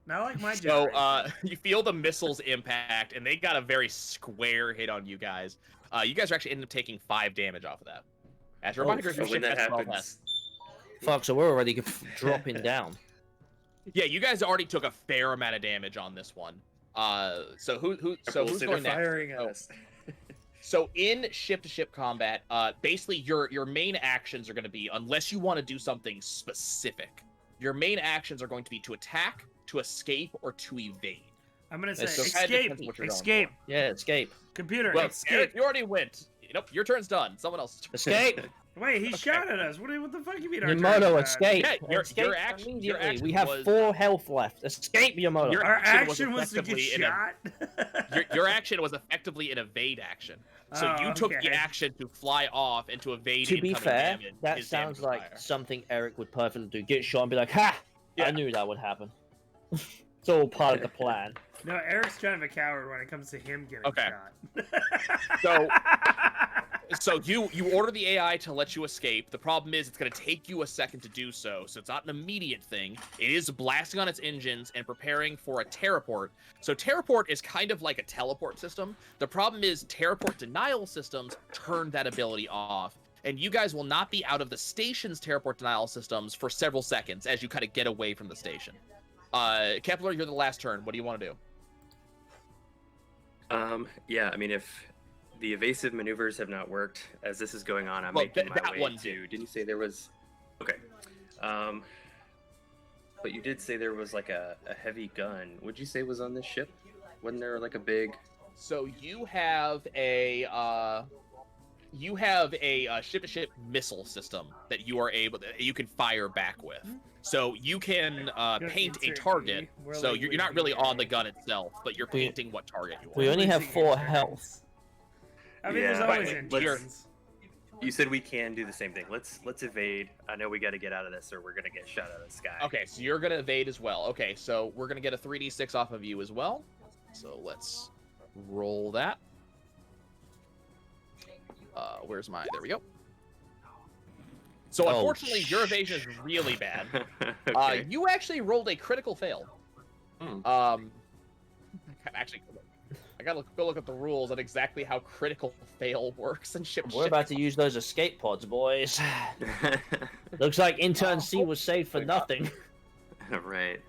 Not like my generation. So you feel the missiles impact, and they got a very square hit on you guys. You guys are actually ended up taking 5 damage off of that. As a reminder, your when ship that has 12 happens, less. Fuck, so we're already dropping down. Yeah, you guys already took a fair amount of damage on this one. So who's Rebels going next? firing at Oh. us. So in ship-to-ship combat, basically your main actions are going to be, unless you want to do something specific, your main actions are going to be to attack, to escape, or to evade. I'm going to say It's just- Kind of escape. depends on what you're going Escape. Yeah, escape. Computer, Well, escape. Eric, you already went. Nope, your turn's done. Someone else. Escape! Wait, he shot at us. What the fuck you mean? our Yamato, turn? escape! Yeah, your Escape action- immediately. your We action have was- 4 health left. Escape, Yamato! Your Our action action was was to get effectively in a- shot? Your action was effectively an evade action. So Oh, you took okay. the action to fly off and to evade To be incoming fair, damage. that his sounds damage like fire. something Eric would perfectly do. Get shot and be like, ha! Yeah. I knew that would happen. It's all part of the plan. No, Eric's kind of a coward when it comes to him getting Okay. shot. So So you order the AI to let you escape. The problem is it's going to take you a second to do so. So it's not an immediate thing. It is blasting on its engines and preparing for a terraport. So terraport is kind of like a teleport system. The problem is teleport denial systems turn that ability off. And you guys will not be out of the station's teleport denial systems for several seconds as you kind of get away from the station. Kepler, you're the last turn. What do you want to do? Yeah, I mean, if the evasive maneuvers have not worked as this is going on, I'm Well, making my that way one to. did. Didn't you say there was? Okay. But you did say there was like a heavy gun. Would you say was on this ship? Wasn't there like a big? So you have a ship-to-ship missile system that you can fire back with. So you can paint a target. So you're not really on the gun itself, but you're painting what target you want. We only have 4 health. I mean, Yeah, there's always right, engines. You said we can do the same thing. Let's evade. I know we got to get out of this, or we're gonna get shot out of the sky. Okay, so you're gonna evade as well. Okay, so we're gonna get a 3d6 off of you as well. So let's roll that. Where's my? There we go. So Oh, unfortunately, your evasion is really bad. Okay. You actually rolled a critical fail. Actually, I gotta go look at the rules on exactly how critical fail works and ship. We're about to use those escape pods, boys. Looks like intern C was saved for nothing. Right.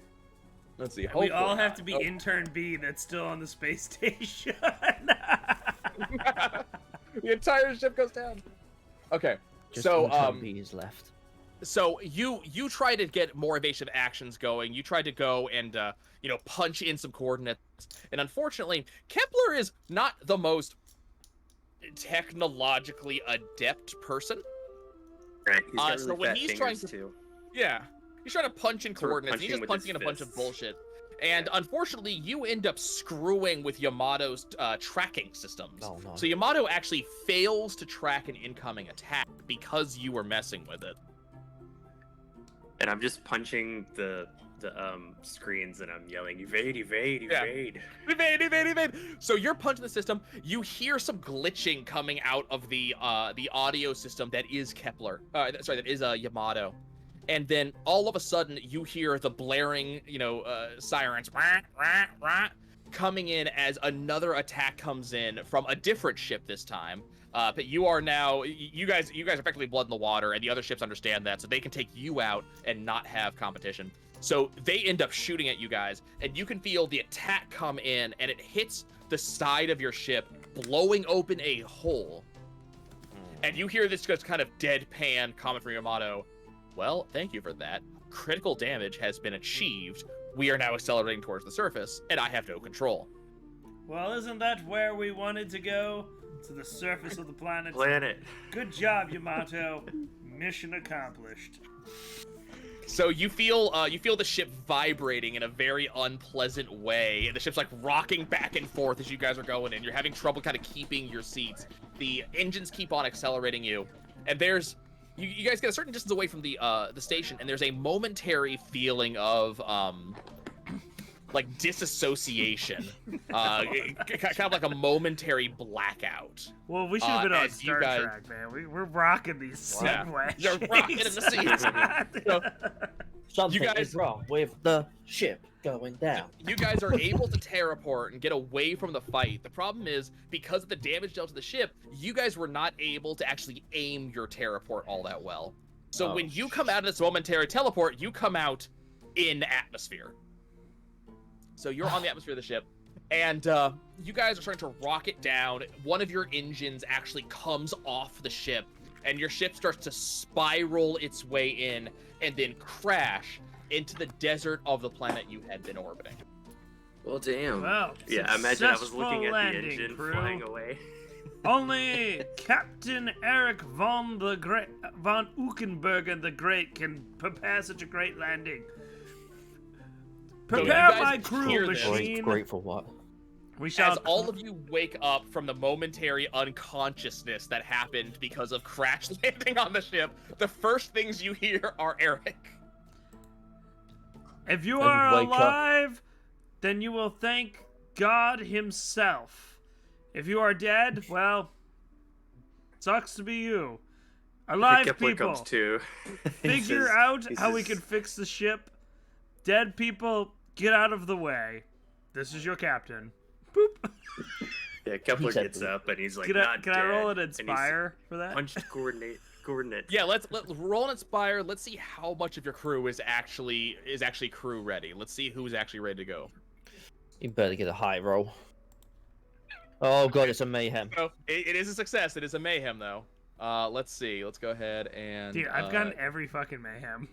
Let's see. We all hopefully have to be not. intern B that's still on the space station. The entire ship goes down. Okay. Just So intern B is left. So you try to get more evasive actions going. You try to go and punch in some coordinates, and unfortunately, Kepler is not the most technologically adept person. Right. He's got So really when fat he's fingers trying to- too. Yeah, he's trying to punch in Sort of coordinates. He's punching just with his punching in a bunch of fists. bullshit. And unfortunately, you end up screwing with Yamato's tracking systems. Oh, no. So Yamato actually fails to track an incoming attack because you were messing with it. And I'm just punching the screens, and I'm yelling, "Evade! Evade! Yeah. Evade!" Evade, evade, evade. So you're punching the system. You hear some glitching coming out of the audio system that is Kepler. That is Yamato. And then all of a sudden you hear the blaring, sirens rah, rah, rah, coming in as another attack comes in from a different ship this time. But you guys are effectively blood in the water, and the other ships understand that, so they can take you out and not have competition. So they end up shooting at you guys, and you can feel the attack come in, and it hits the side of your ship, blowing open a hole. And you hear this just kind of deadpan comment from Yamato. Well, thank you for that. Critical damage has been achieved. We are now accelerating towards the surface, and I have no control. Well, isn't that where we wanted to go? To the surface of the planet. Planet. Good job, Yamato. Mission accomplished. So you feel the ship vibrating in a very unpleasant way, and the ship's like rocking back and forth as you guys are going in. You're having trouble kind of keeping your seats. The engines keep on accelerating you, and there's you guys get a certain distance away from the station, and there's a momentary feeling of like disassociation, kind of like a momentary blackout. Well, we should have been on as you Star guys- Trek, man. We're rocking these Yeah. segues. You're rocking in the seats. So, Something guys- is wrong with the ship going down. you guys are able to teleport and get away from the fight. The problem is, because of the damage dealt to the ship, you guys were not able to actually aim your teleport all that well. So Oh, when you come out of this momentary teleport, you come out in atmosphere. So you're on the atmosphere of the ship, and you guys are starting to rocket down. One of your engines actually comes off the ship, and your ship starts to spiral its way in and then crash into the desert of the planet you had been orbiting. Well, damn. Well, Yeah, imagine I was successful looking at the landing, engine crew. flying away. Only Captain Eric von Ukenbergen the Great can prepare such a great landing. So you Prepare guys my crew, hear this. machine. Great for what? We shall. As all of you wake up from the momentary unconsciousness that happened because of crash landing on the ship, the first things you hear are Eric. If you And are wake up. alive, then you will thank God Himself. If you are dead, well, Sucks to be you. Alive Kepler people. comes too. He Figure says- out he how we says- can fix the ship. Dead people, get out of the way. This is your captain. Boop. Yeah, Kepler said gets that. up and he's like, Can I not roll an dead. And he's inspire for that? Punched coordinates. Yeah, let's roll an inspire. Let's see how much of your crew is actually crew ready. Let's see who's actually ready to go. You better get a high roll. Oh god, it's a mayhem. So it is a success. It is a mayhem though. Let's see. Let's go ahead and. Dude, I've gotten every fucking mayhem.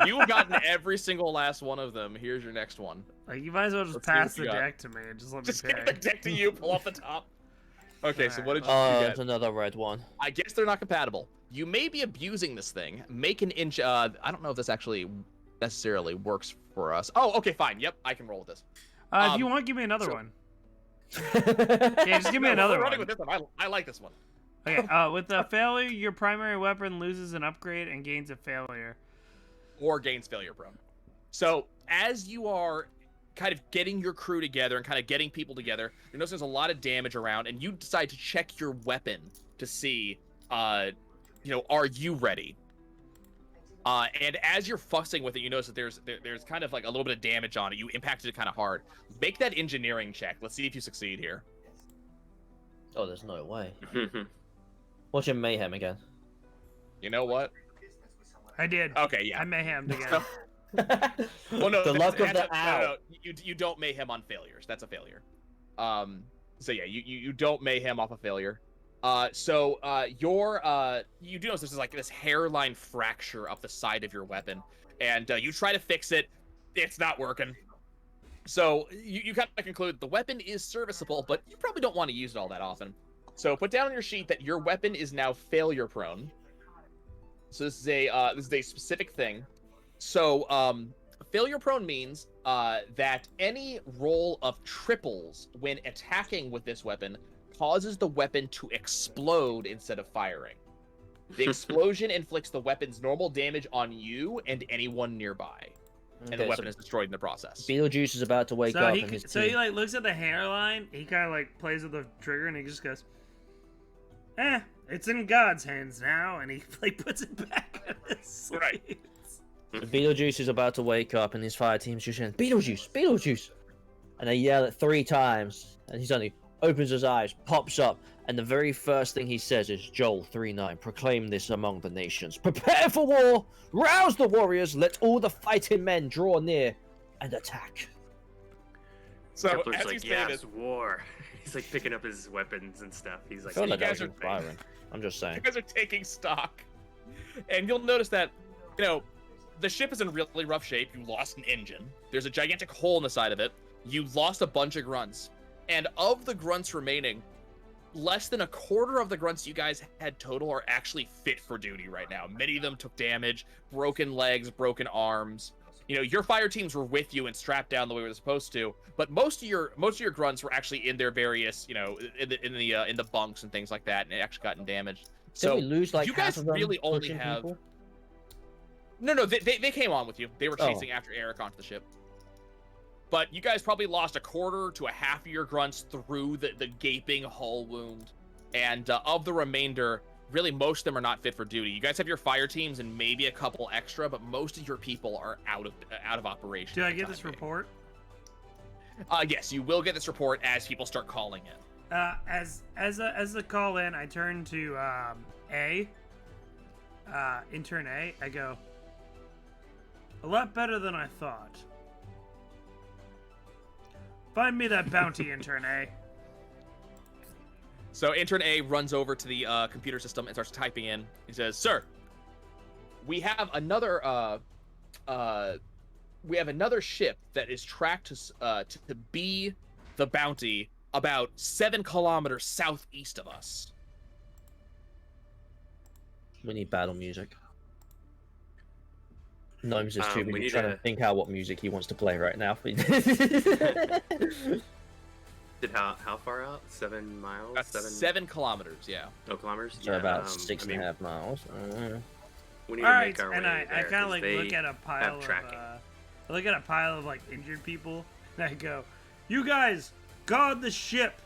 You've gotten every single last one of them. Here's your next one. Like, you might as well just Let's see what pass you the got. deck to me and just let me Just pick. get the deck to you. Pull off the top. Okay, so what did you Oh, get? it's another red one. I guess they're not compatible. You may be abusing this thing. Make an inch. I don't know if this actually necessarily works for us. Oh, okay, fine. Yep, I can roll with this. If you want, give me another so- one. Yeah, just give me No, another we're running one. with this one. I like this one. Okay, with a failure, your primary weapon loses an upgrade and gains a failure. Or gains failure prone. So as you are kind of getting your crew together and kind of getting people together, you notice there's a lot of damage around, and you decide to check your weapon to see, are you ready? And as you're fussing with it, you notice that there's kind of like a little bit of damage on it. You impacted it kind of hard. Make that engineering check. Let's see if you succeed here. Oh, there's no way. Watch him mayhem again. You know what? I did. Okay, yeah. I mayhemmed again. Well, no, the luck of that's- the owl. no, you don't mayhem on failures. That's a failure. So yeah, you don't mayhem off a failure. You do notice there's like this hairline fracture up the side of your weapon, and you try to fix it. It's not working. So you kind of conclude the weapon is serviceable, but you probably don't want to use it all that often. So put down on your sheet that your weapon is now failure prone. So this is a specific thing. So failure prone means that any roll of triples when attacking with this weapon causes the weapon to explode instead of firing. The explosion inflicts the weapon's normal damage on you and anyone nearby, and the weapon is destroyed in the process. Beetlejuice is about to wake So up, he and his so he team- like looks at the hairline. He kind of like plays with the trigger, and he just goes, it's in God's hands now, and he like puts it back in his sleeves. Right. Beetlejuice is about to wake up, and his fire team's just saying, "Beetlejuice, Beetlejuice!" And they yell it 3 times, and he suddenly opens his eyes, pops up, and the very first thing he says is, "Joel 3:9, proclaim this among the nations. Prepare for war! Rouse the warriors! Let all the fighting men draw near and attack." So Kepler's as you like, stated, yes, war. He's like picking up his weapons and stuff. He's I like, feel like that guys was are- inspiring. I'm just saying. you guys are taking stock, and you'll notice that the ship is in really rough shape. You lost an engine. There's a gigantic hole in the side of it. You lost a bunch of grunts, and of the grunts remaining, less than a quarter of the grunts you guys had total are actually fit for duty right now. Many of them took damage, broken legs, broken arms. Your fire teams were with you and strapped down the way they're supposed to, but most of your grunts were actually in their various, in the bunks and things like that, and they actually gotten damaged. So Did we lose like you half guys of them really only pushing have. people? No, they came on with you. They were Oh. chasing after Eric onto the ship. But you guys probably lost a quarter to a half of your grunts through the gaping hull wound. And of the remainder, really most of them are not fit for duty. You guys have your fire teams and maybe a couple extra, but most of your people are out of operation. Do at I the get time this being. report? Yes, you will get this report as people start calling in. As the call in, I turn to intern A. I go, a lot better than I thought. Find me that bounty, intern A. So intern A runs over to the computer system and starts typing in. He says, "Sir, we have another ship that is tracked to be the bounty about 7 kilometers southeast of us." We need battle music. Gnomes is too we busy need trying to a- think out what music he wants to play right now. Did how far out? 7 miles? That's 7 kilometers, yeah. No kilometers? So about I 6.5 miles. We need All to right, make our and way I there, kind of 'cause like they look at a pile have of tracking. I look at a pile of like injured people, and I go, "You guys guard the ship."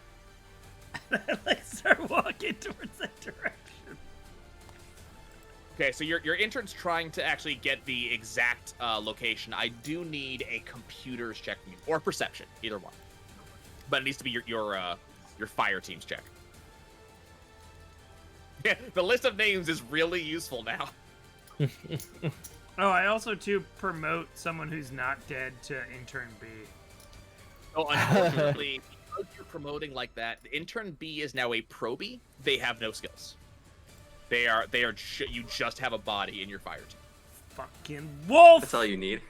And I like start walking towards that direction. Okay, so your intern's trying to actually get the exact location. I do need a computer's check from you, or perception, either one. But it needs to be your fire team's check. Yeah, the list of names is really useful now. Oh, I also too promote someone who's not dead to intern B. Oh, unfortunately, because you're promoting like that, intern B is now a probie. They have no skills. You just have a body in your fire team. Fucking wolf! That's all you need.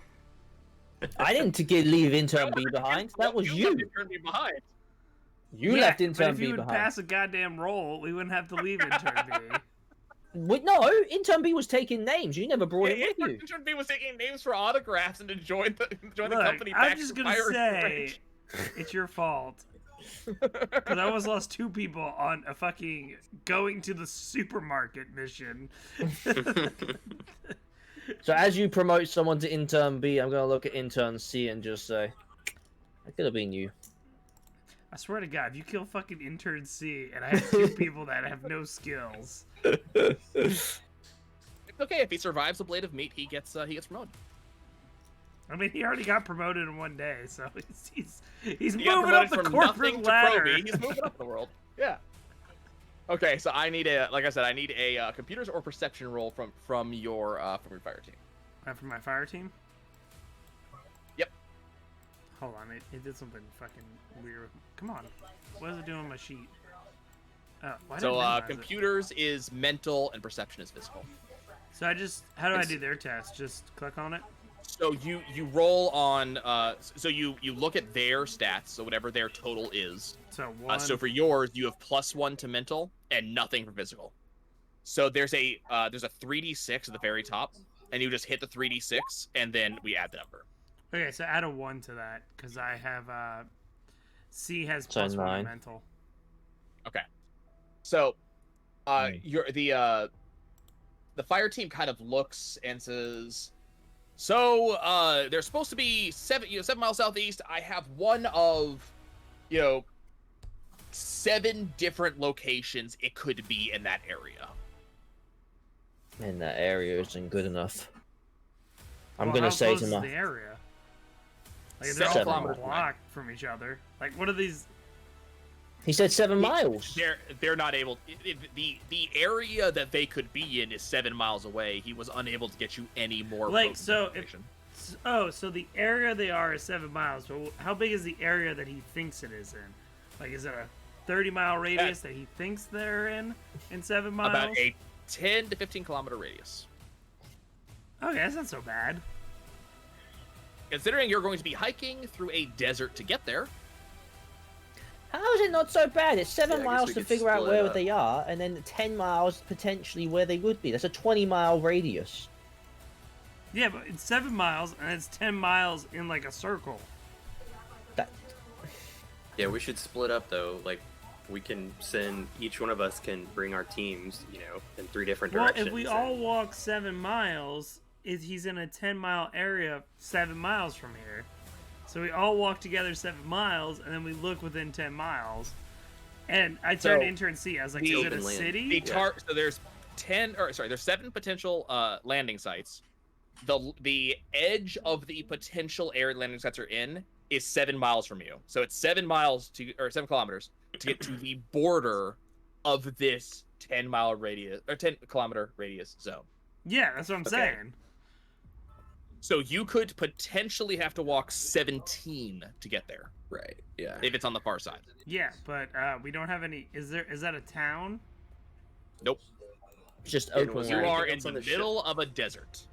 I didn't leave intern B behind. That was you. left intern B behind. You Yeah, left but intern if B you would behind. pass a goddamn roll, we wouldn't have to leave intern B. Wait, no, intern B was taking names. You never brought it with you. Intern B was taking names for autographs and to join the Look, company. I'm back just to gonna Fire say, Range. it's your fault. Because I almost lost 2 people on a fucking going to the supermarket mission. So as you promote someone to intern B, I'm gonna look at intern C and just say, "That could have been you." I swear to God, if you kill fucking intern C and I have 2 people that have no skills. It's okay if he survives the blade of meat. He gets promoted. I mean, he already got promoted in 1 day, so he's He got moving up promoted the from corporate nothing to ladder. probie. He's moving up in the world. Yeah. Okay, so I need like I said, I need a computers or perception roll from your fire team. For my fire team? Yep. Hold on, it did something fucking weird. Come on. What is it doing on my sheet? Why did So it minimize it? computers is mental and perception is physical. So how do I do their test? Just click on it? So you roll on so you look at their stats, so whatever their total is. So one. So for yours, you have +1 to mental and nothing for physical. So there's a 3d6 at the very top, and you just hit the 3d6, and then we add the number. Okay, so add a 1 to that, because I have C has So +1 9. mental. Okay. So you're the fire team kind of looks and says, so they're supposed to be 7 miles southeast. I have one of 7 different locations it could be in that area. And that area isn't good enough. I'm Well, gonna how say close to is my the area? Like, they're 7 all kilometers away. blocked from each other. Like, what are these? He said 7 miles. They're not able. The area that they could be in is 7 miles away. He was unable to get you any more. Like, potent so if information. so the area they are is 7 miles. But how big is the area that he thinks it is in? Like, is it a 30-mile radius that he thinks they're in 7 miles? About a 10 to 15 kilometer radius. Okay, that's not so bad. Considering you're going to be hiking through a desert to get there, How is it not so bad? It's 7 Yeah, I guess miles we to could figure out split where up. they are, and then 10 miles potentially where they would be. That's a 20-mile radius. Yeah, but it's 7 miles and it's 10 miles in like a circle. That Yeah, we should split up though. Like, we can send each one of us can bring our teams, in 3 different Well, directions. if we all walk 7 miles, he's in a 10-mile area 7 miles from here. So we all walk together 7 miles, and then we look within 10 miles. And I turned So, intern C. I was like, the is it a open land. city? so there's there's 7 potential landing sites. The edge of the potential area landing sites are in is 7 miles from you. So it's 7 miles or 7 kilometers to get to the border of this 10-mile radius or 10-kilometer radius zone. Yeah, that's what I'm Okay. saying. So you could potentially have to walk 17 to get there Right. Yeah. if it's on the far side. Yeah, but we don't have any. Is that a town? Nope. it's just Yeah, open was You there land. are anything in else on the the ship? middle of a desert.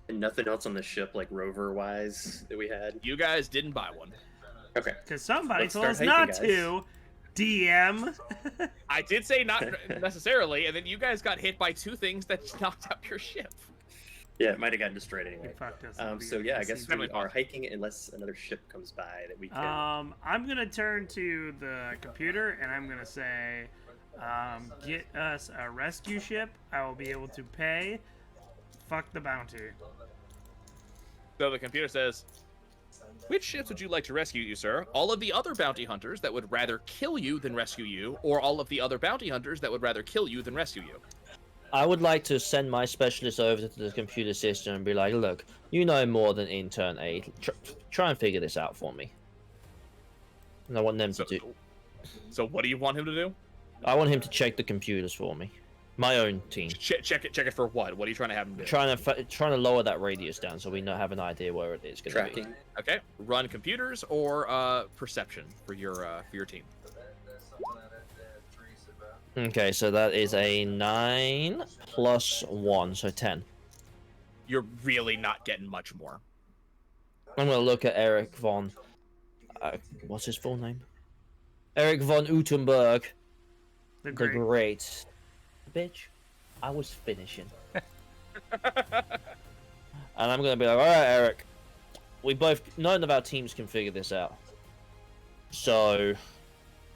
And nothing else on the ship, like rover-wise, that we had. You guys didn't buy one. Okay. Because somebody Let's told start us not hiking, to. DM. I did say not necessarily, and then you guys got hit by 2 things that knocked out your ship. Yeah, it might have gotten destroyed You anyway. fucked us. So yeah, I guess we Definitely are possible. hiking unless another ship comes by that we can. I'm gonna turn to the computer and I'm gonna say, get us a rescue ship. I will be able to pay. Fuck the bounty. So the computer says, which ships would you like to rescue you, sir? All of the other bounty hunters that would rather kill you than rescue you, or all of the other bounty hunters that would rather kill you than rescue you? I would like to send my specialist over to the computer system and be like, look, you know more than intern 8. Try and figure this out for me. And I want them to do. So what do you want him to do? I want him to check the computers for me. My own team. Check it for what? What are you trying to have him do? Trying to lower that radius down so we have an idea where it is going to be. Tracking. Okay, run computers or perception for your team. Okay, so that is a 9 plus 1, so 10. You're really not getting much more. I'm going to look at Eric von... what's his full name? Eric von Utenberg. The The great. Great. Bitch, I was finishing. And I'm going to be like, alright, Eric. None of our teams can figure this out. So...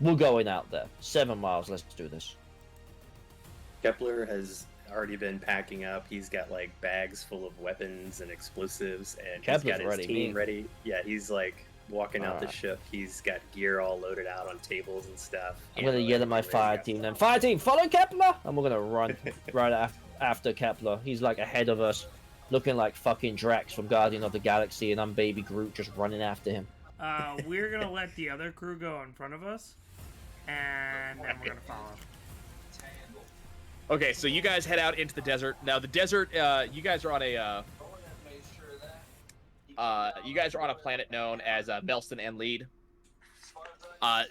we're going out there. 7 miles, let's do this. Kepler has already been packing up. He's got like bags full of weapons and explosives, and Kepler's he's got his ready, team me. ready. Yeah, he's like walking out the Alright. ship. He's got gear all loaded out on tables and stuff. I'm going to Ammo yell at my everywhere. fire team then. Fire team, follow Kepler! And we're going to run right after Kepler. He's like ahead of us, looking like fucking Drax from Guardian of the Galaxy, and I'm Baby Groot just running after him. We're gonna let the other crew go in front of us, and then we're gonna follow. Okay, so you guys head out into the desert. Now the desert, you guys are on a planet known as Belston and Lead.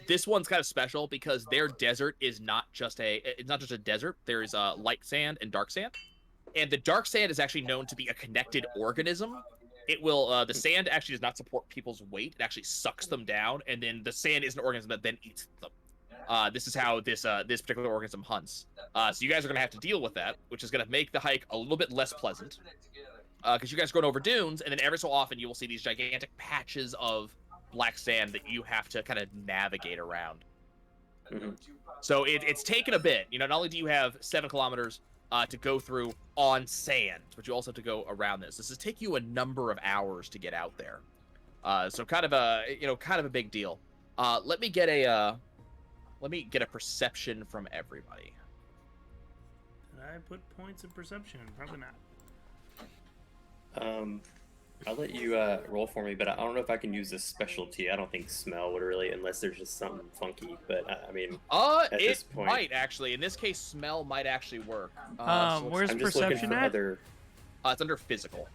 This one's kind of special because their desert is not just a desert. There's light sand and dark sand, and the dark sand is actually known to be a connected organism. It will the sand actually does not support people's weight. It actually sucks them down, and then the sand is an organism that then eats them. This is how this particular organism hunts. So you guys are gonna have to deal with that, which is gonna make the hike a little bit less pleasant. Because you guys are going over dunes, and then every so often you will see these gigantic patches of black sand that you have to kind of navigate around. Mhm. So it's taken a bit. You know, not only do you have 7 kilometers to go through on sand, but you also have to go around this. This has taken you a number of hours to get out there. So kind of a big deal. Let me get a perception from everybody. Did I put points of perception? Probably not. I'll let you roll for me, but I don't know if I can use this specialty. I don't think smell would really, unless there's just something funky. But I mean, at this It point, might actually. In this case, smell might actually work. Where's I'm just looking perception for at? other. It's under physical.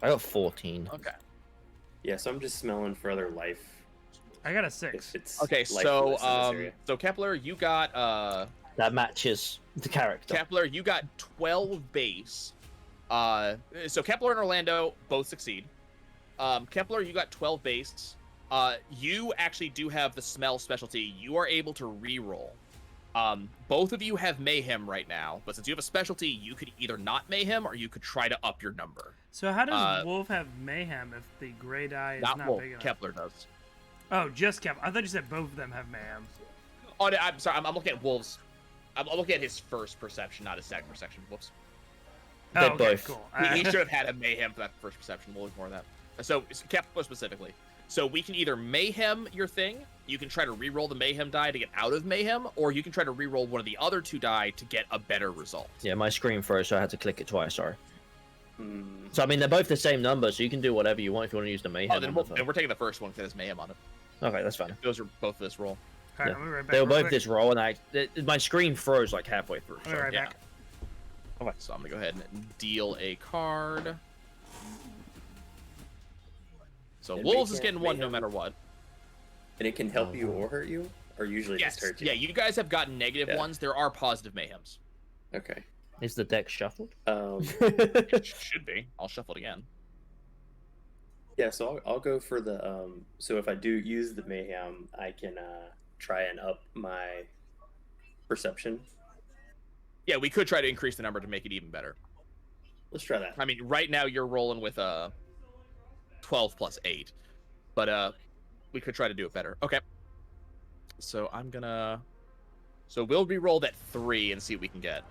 I got 14. Okay. Yeah, so I'm just smelling for other life. I got a If 6. it's Okay, lifeless so in this area. so Kepler, you got That matches the character. Kepler, you got 12 base. So Kepler and Orlando both succeed. Kepler, you got 12 base. You actually do have the smell specialty. You are able to re-roll. Both of you have mayhem right now, but since you have a specialty, you could either not mayhem or you could try to up your number. So how does Wolf have mayhem if the gray die is not Wolf, big enough? Kepler does. Oh, just Kepler. I thought you said both of them have mayhem. Oh, no, I'm sorry. I'm looking at Wolf's. I'm looking at his first perception, not his second perception. Whoops. They're Oh, okay, both. cool. He should have had a mayhem for that first perception. We'll ignore that. So Kepler specifically. So we can either mayhem your thing. You can try to re-roll the mayhem die to get out of mayhem, or you can try to re-roll one of the other 2 die to get a better result. Yeah, my screen froze, so I had to click it twice, sorry. Hmm. So, I mean, they're both the same number, so you can do whatever you want if you want to use the mayhem. Oh, then we're taking the first one because it has mayhem on it. Okay, that's fine. Those are both this roll. All right, Yeah. I'll be right back. They were real both quick. this roll, and my screen froze like halfway through. I'll be right Yeah. back. Okay, so I'm gonna go ahead and deal a card. So And Wolves is mayhem- getting 1 no mayhem. matter what. And it can help you or hurt you, or usually Yes. just hurt you. Yeah, you guys have gotten negative Yeah. ones. There are positive mayhems. Okay. Is the deck shuffled? It should be. I'll shuffle it again. Yeah, so I'll go for the so if I do use the mayhem, I can try and up my perception. Yeah, we could try to increase the number to make it even better. Let's try that. I mean, right now you're rolling with 12 plus 8, but we could try to do it better. Okay. So we'll re-roll that 3 and see what we can get.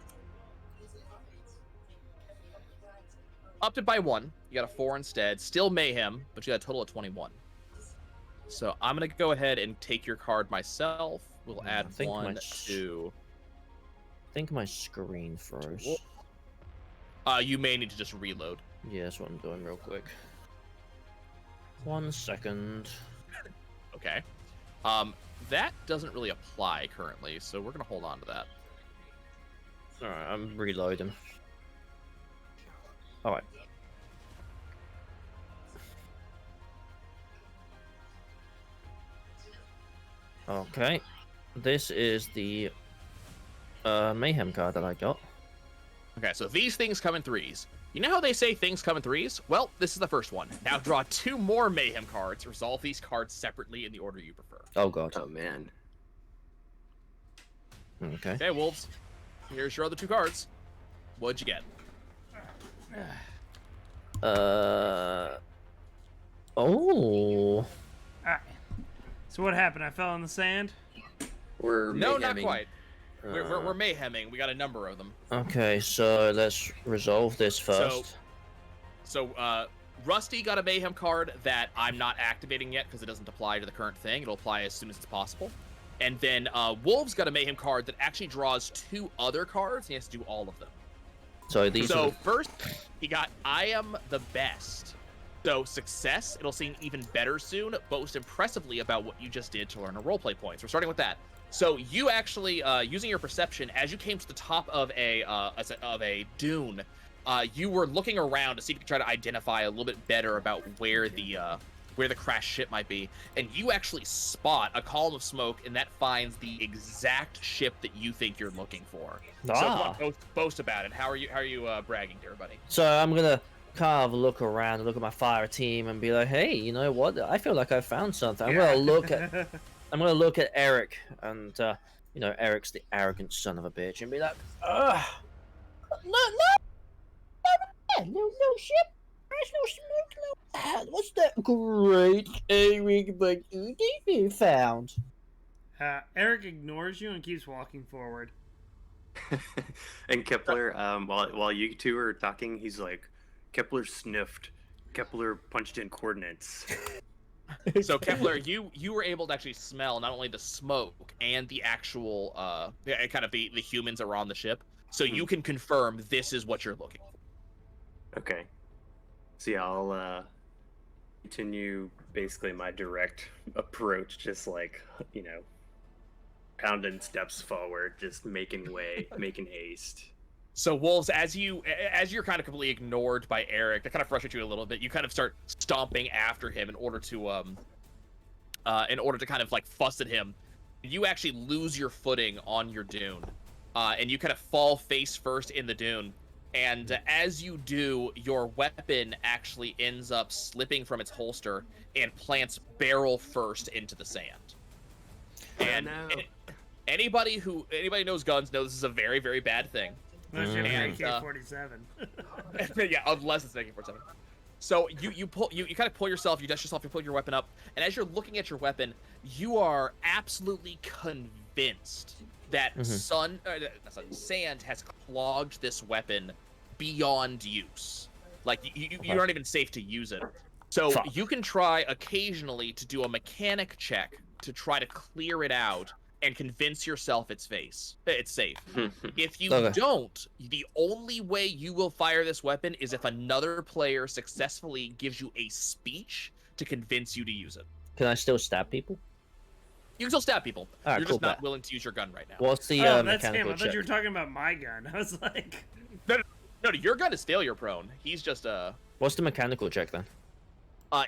Upped it by 1. You got a 4 instead. Still mayhem, but you got a total of 21. So I'm gonna go ahead and take your card myself. We'll add think 1 my to. think my screen froze. You may need to just reload. Yeah, that's what I'm doing real quick. 1 second. Okay. That doesn't really apply currently, so we're gonna hold on to that. Alright, I'm reloading. Alright. Okay. This is the Mayhem card that I got. Okay, so these things come in threes. You know how they say things come in threes? Well, this is the first one. Now draw 2 more Mayhem cards. Resolve these cards separately in the order you prefer. Oh god. Oh man. Okay. Okay, Wolves. Here's your other 2 cards. What'd you get? Oh. Alright. So what happened? I fell in the sand? We're No, not mayheming. quite. We're mayheming. We got a number of them. Okay, so let's resolve this first. So, Rusty got a Mayhem card that I'm not activating yet because it doesn't apply to the current thing. It'll apply as soon as it's possible. And then Wolves got a Mayhem card that actually draws 2 other cards. He has to do all of them. So these So are first, he got I am the best. So success, it'll seem even better soon. Boast impressively about what you just did to learn a roleplay points. We're starting with that. So you actually, using your perception, as you came to the top of a dune, you were looking around to see if you could try to identify a little bit better about where the crashed ship might be, and you actually spot a column of smoke, and that finds the exact ship that you think you're looking for. So come on, boast about it. How are you bragging to everybody? So I'm gonna kind of look around and look at my fire team and be like, hey, you know what? I feel like I found something. I'm gonna look at Eric, and you know, Eric's the arrogant son of a bitch, and be like, no ship. There's no smoke. No, what's that great Eric but you found? Eric ignores you and keeps walking forward. And Kepler, while you 2 are talking, he's like, Kepler sniffed. Kepler punched in coordinates. So Kepler, you were able to actually smell not only the smoke and the actual kind of the humans that were on the ship. So you can confirm this is what you're looking for. Okay. So yeah, I'll continue basically my direct approach, just like, you know, pounding steps forward, just making way, making haste. So Wolves, as you're kind of completely ignored by Eric, that kind of frustrates you a little bit. You kind of start stomping after him in order to kind of like fuss at him. You actually lose your footing on your dune, and you kind of fall face first in the dune. And as you do, your weapon actually ends up slipping from its holster and plants barrel first into the sand. And anybody who knows guns knows this is a very, very bad thing. Unless you have an And, AK-47. yeah, unless it's AK-47. So you kind of pull yourself, you dust yourself, you pull your weapon up, and as you're looking at your weapon, you are absolutely convinced that sand has clogged this weapon beyond use. Like you aren't even safe to use it. So you can try occasionally to do a mechanic check to try to clear it out and convince yourself it's safe. If you don't, the only way you will fire this weapon is if another player successfully gives you a speech to convince you to use it. Can I still stab people? You can still stab people. Alright, You're cool, just not bet. willing to use your gun right now. What's the Oh, that's him. mechanical I thought check? you were talking about my gun. I was like... No, your gun is failure prone. He's just What's the mechanical check then?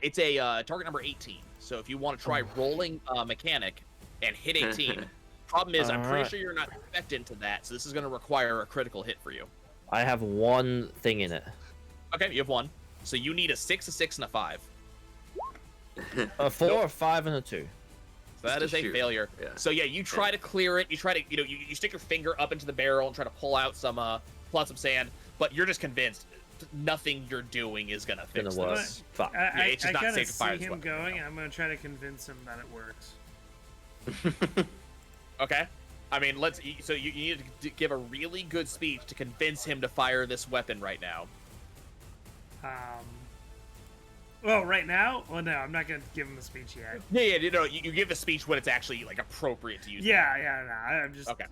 it's a target number 18. So if you want to try rolling mechanic and hit 18, problem is I'm pretty Alright. sure you're not expectant to that. So this is going to require a critical hit for you. I have one thing in it. Okay, you have 1. So you need a 6, a 6, and a 5. A 4, a 5, and a 2. So that Just is to a shoot. failure. Yeah. So yeah, you try to clear it. You try to, you stick your finger up into the barrel and try to pull out some sand, but you're just convinced nothing you're doing is gonna fix Gonna work. this. Fuck. Yeah, it's just I not kind of safe to fire see this him weapon. going, and I'm going to try to convince him that it works. Okay. I mean, you need to give a really good speech to convince him to fire this weapon right now. Well, right now? Well, no, I'm not gonna give him a speech yet. Yeah, you give a speech when it's actually like appropriate to use. Yeah, no, I'm just. Okay.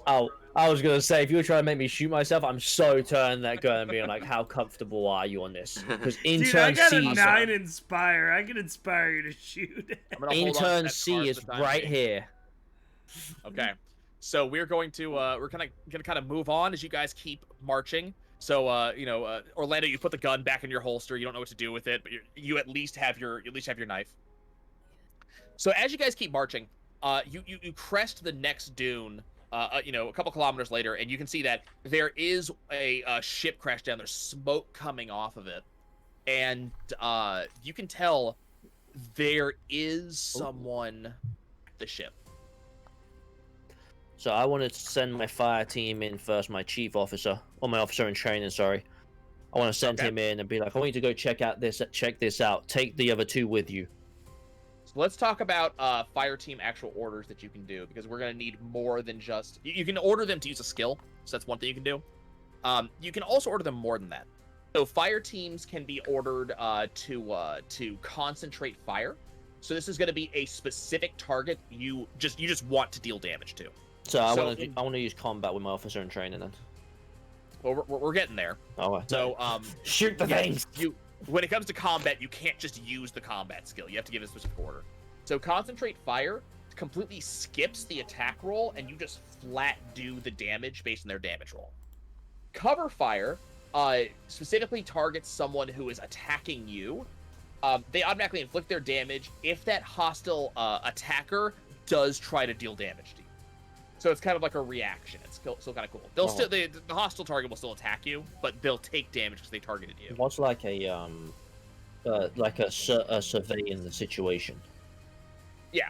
Oh, I was gonna say, if you were trying to make me shoot myself, I'm so turning that gun and being like, "How comfortable are you on this?" Because Dude, I intern got a C, 9 inspire. I can inspire you to shoot. I'm gonna hold on to intern that C card is for the time right being. here. Okay, so we're going to we're gonna kind of move on as you guys keep marching. So Orlando, you put the gun back in your holster. You don't know what to do with it, but you at least have your knife. So as you guys keep marching, you crest the next dune. A couple kilometers later, and you can see that there is a ship crash down. There's smoke coming off of it, and you can tell there is someone at the ship. So I wanted to send my fire team in first, my chief officer, or my officer in training, sorry. I want to send him in and be like, I want you to go check this out. Take the other 2 with you. So let's talk about fire team actual orders that you can do, because we're going to need more than just... You can order them to use a skill, so that's one thing you can do. You can also order them more than that. So fire teams can be ordered to concentrate fire. So this is going to be a specific target you just want to deal damage to. So I want to use combat with my officer in training then. Well, we're getting there. Oh, right. So shoot the things. When it comes to combat, you can't just use the combat skill. You have to give a specific order. So concentrate fire completely skips the attack roll, and you just flat do the damage based on their damage roll. Cover fire specifically targets someone who is attacking you. They automatically inflict their damage if that hostile attacker does try to deal damage to you. So it's kind of like a reaction. It's still kind of cool. They'll still the hostile target will still attack you, but they'll take damage because they targeted you. What's like a survey in the situation? Yeah,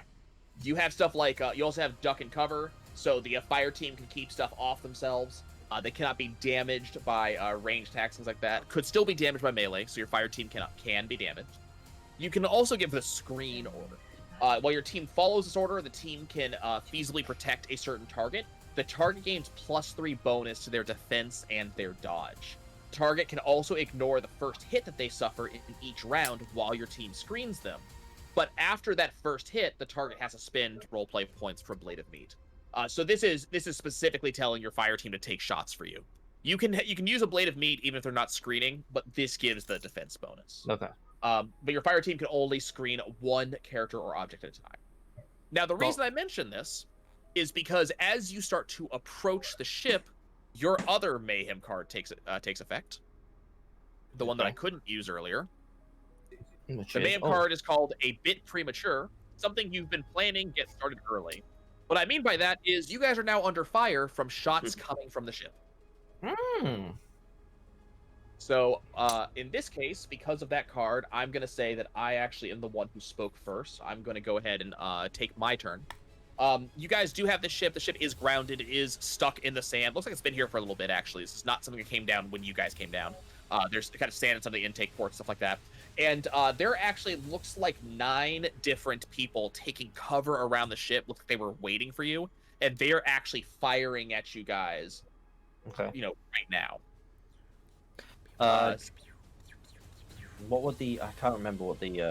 you have stuff like you also have duck and cover, so the fire team can keep stuff off themselves. They cannot be damaged by ranged attacks, things like that. Could still be damaged by melee, so your fire team can be damaged. You can also give the screen order. While your team follows this order, the team can feasibly protect a certain target. The target gains +3 bonus to their defense and their dodge. Target can also ignore the first hit that they suffer in each round while your team screens them. But after that first hit, the target has to spend roleplay points for Blade of Meat. So this is specifically telling your fire team to take shots for you. You can use a Blade of Meat even if they're not screening, but this gives the defense bonus. Okay. But your fire team can only screen 1 character or object at a time. Now, the reason I mention this is because as you start to approach the ship, your other Mayhem card takes effect. The one that I couldn't use earlier. The Mayhem card is called A Bit Premature, something you've been planning get started early. What I mean by that is you guys are now under fire from shots coming from the ship. So, in this case, because of that card, I'm going to say that I actually am the one who spoke first. I'm going to go ahead and take my turn. You guys do have the ship. The ship is grounded. It is stuck in the sand. Looks like it's been here for a little bit, actually. This is not something that came down when you guys came down. There's kind of sand in some of the intake ports, stuff like that. And there actually looks like 9 different people taking cover around the ship. Looks like they were waiting for you. And they're actually firing at you guys, Okay. Right now. What would I can't remember what the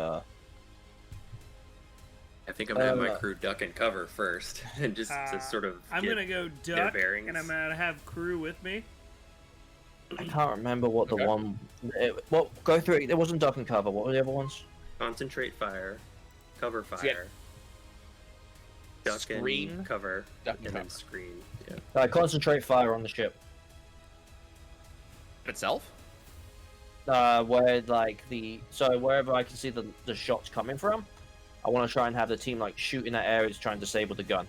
I think I'm gonna have my crew duck and cover first, and just to sort of. I'm get gonna go their duck, bearings. and I'm gonna have crew with me. I can't remember what the Okay. one. Go through it. It wasn't duck and cover. What were the other ones? Concentrate fire, cover yeah. fire, duck Screen, and cover, duck and and then cover. screen. Yeah. Concentrate fire on the ship. Itself? Wherever I can see the shots coming from, I want to try and have the team shoot in that area to try and disable the gun.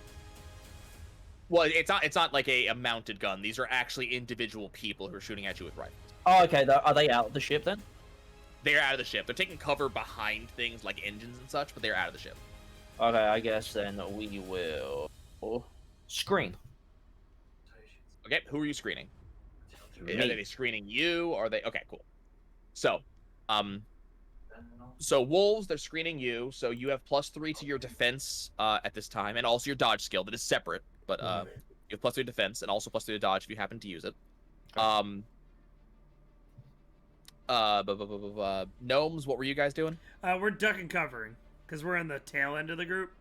Well, it's not like a mounted gun. These are actually individual people who are shooting at you with rifles. Oh, okay. Are they out of the ship then? They're out of the ship. They're taking cover behind things like engines and such, but they're out of the ship. Okay, I guess then we will screen. Okay, who are you screening? Me. Are they screening you? Or are they? Okay, cool. So, wolves, they're screening you. So you have +3 to your defense at this time, and also your dodge skill that is separate. But you have +3 defense and also +3 to dodge if you happen to use it. Gnomes, what were you guys doing? We're duck and covering because we're in the tail end of the group.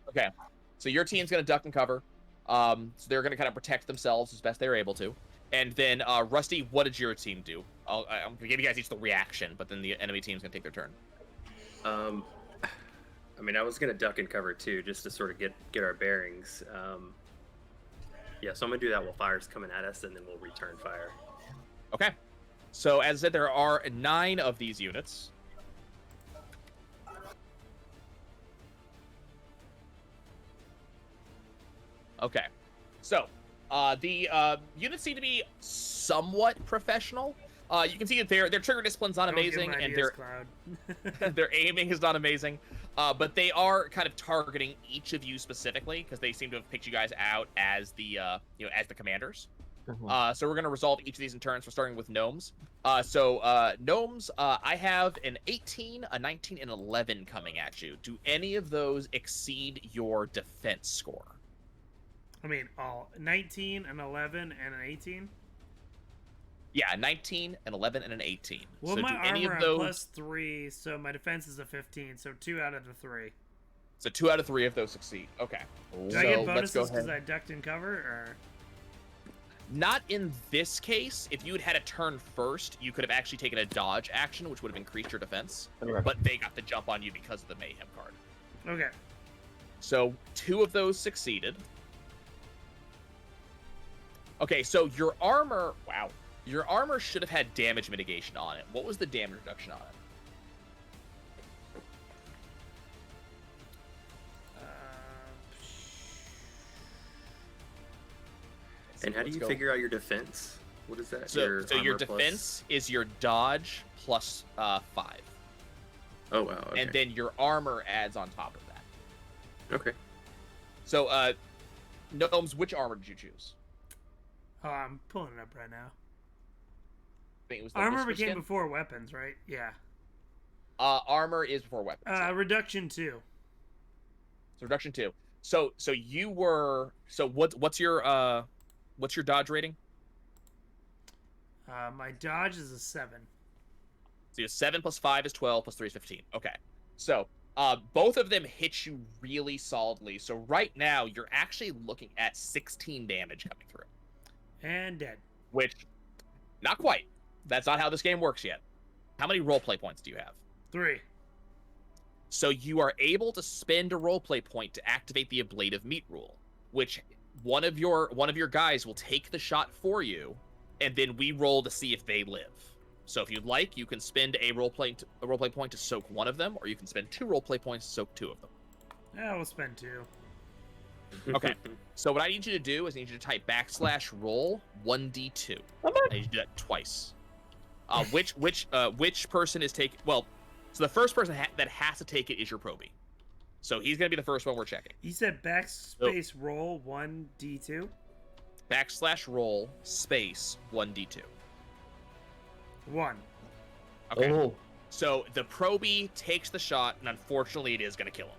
Okay, so your team's gonna duck and cover. So they're gonna kind of protect themselves as best they're able to. And then Rusty, what did your team do? I'm gonna give you guys each the reaction, but then the enemy team's gonna take their turn. I mean, I was gonna duck and cover too, just to sort of get our bearings. Yeah, so I'm gonna do that while fire's coming at us, and then we'll return fire. Okay. So as I said, there are 9 of these units. Okay. So the units seem to be somewhat professional. You can see that their trigger discipline's not Don't give amazing, them and ideas, Cloud. their aiming is not amazing. But they are kind of targeting each of you specifically because they seem to have picked you guys out as the as the commanders. So we're gonna resolve each of these in turns. We're starting with gnomes. Gnomes, I have an 18, a 19, and 11 coming at you. Do any of those exceed your defense score? I mean, all 19, an 11, and an 18. Yeah, 19, an 11, and an 18. Well, so my do any armor of those... on +3, so my defense is a 15. So 2 out of the 3. So 2 out of 3 of those succeed. Okay. Do I get bonuses because I ducked and cover, or? Not in this case. If you had had a turn first, you could have actually taken a dodge action, which would have increased your defense. But they got the jump on you because of the mayhem card. Okay. So 2 of those succeeded. Okay, so your armor... Wow. Your armor should have had damage mitigation on it. What was the damage reduction on it? And how do you figure out your defense? What is that? So your armor defense is your dodge plus 5. Oh, wow. Okay. And then your armor adds on top of that. Okay. So, Gnomes, which armor did you choose? Oh, I'm pulling it up right now. I think it was the Armor Whisper became skin? before weapons, right? Yeah. Armor is before weapons. Yeah. Reduction 2. So reduction 2. So you were... So what's your dodge rating? My dodge is a 7. So you have 7 plus 5 is 12 plus 3 is 15. Okay. So both of them hit you really solidly. So right now you're actually looking at 16 damage coming through. And dead. Which, not quite. That's not how this game works yet. How many roleplay points do you have? 3. So you are able to spend a roleplay point to activate the Ablative Meat rule, which one of your guys will take the shot for you, and then we roll to see if they live. So if you'd like, you can spend a roleplay point to soak one of them, or you can spend 2 roleplay points to soak 2 of them. Yeah, we'll spend 2. Okay. So what I need you to do is I need you to type /roll 1d2. I need you to do that twice. Which person is taking? Well, so the first person that has to take it is your probie. So he's gonna be the first one we're checking. You said backspace roll 1d2. /roll space 1d2. 1. Okay. Oh. So the probie takes the shot, and unfortunately, it is gonna kill him.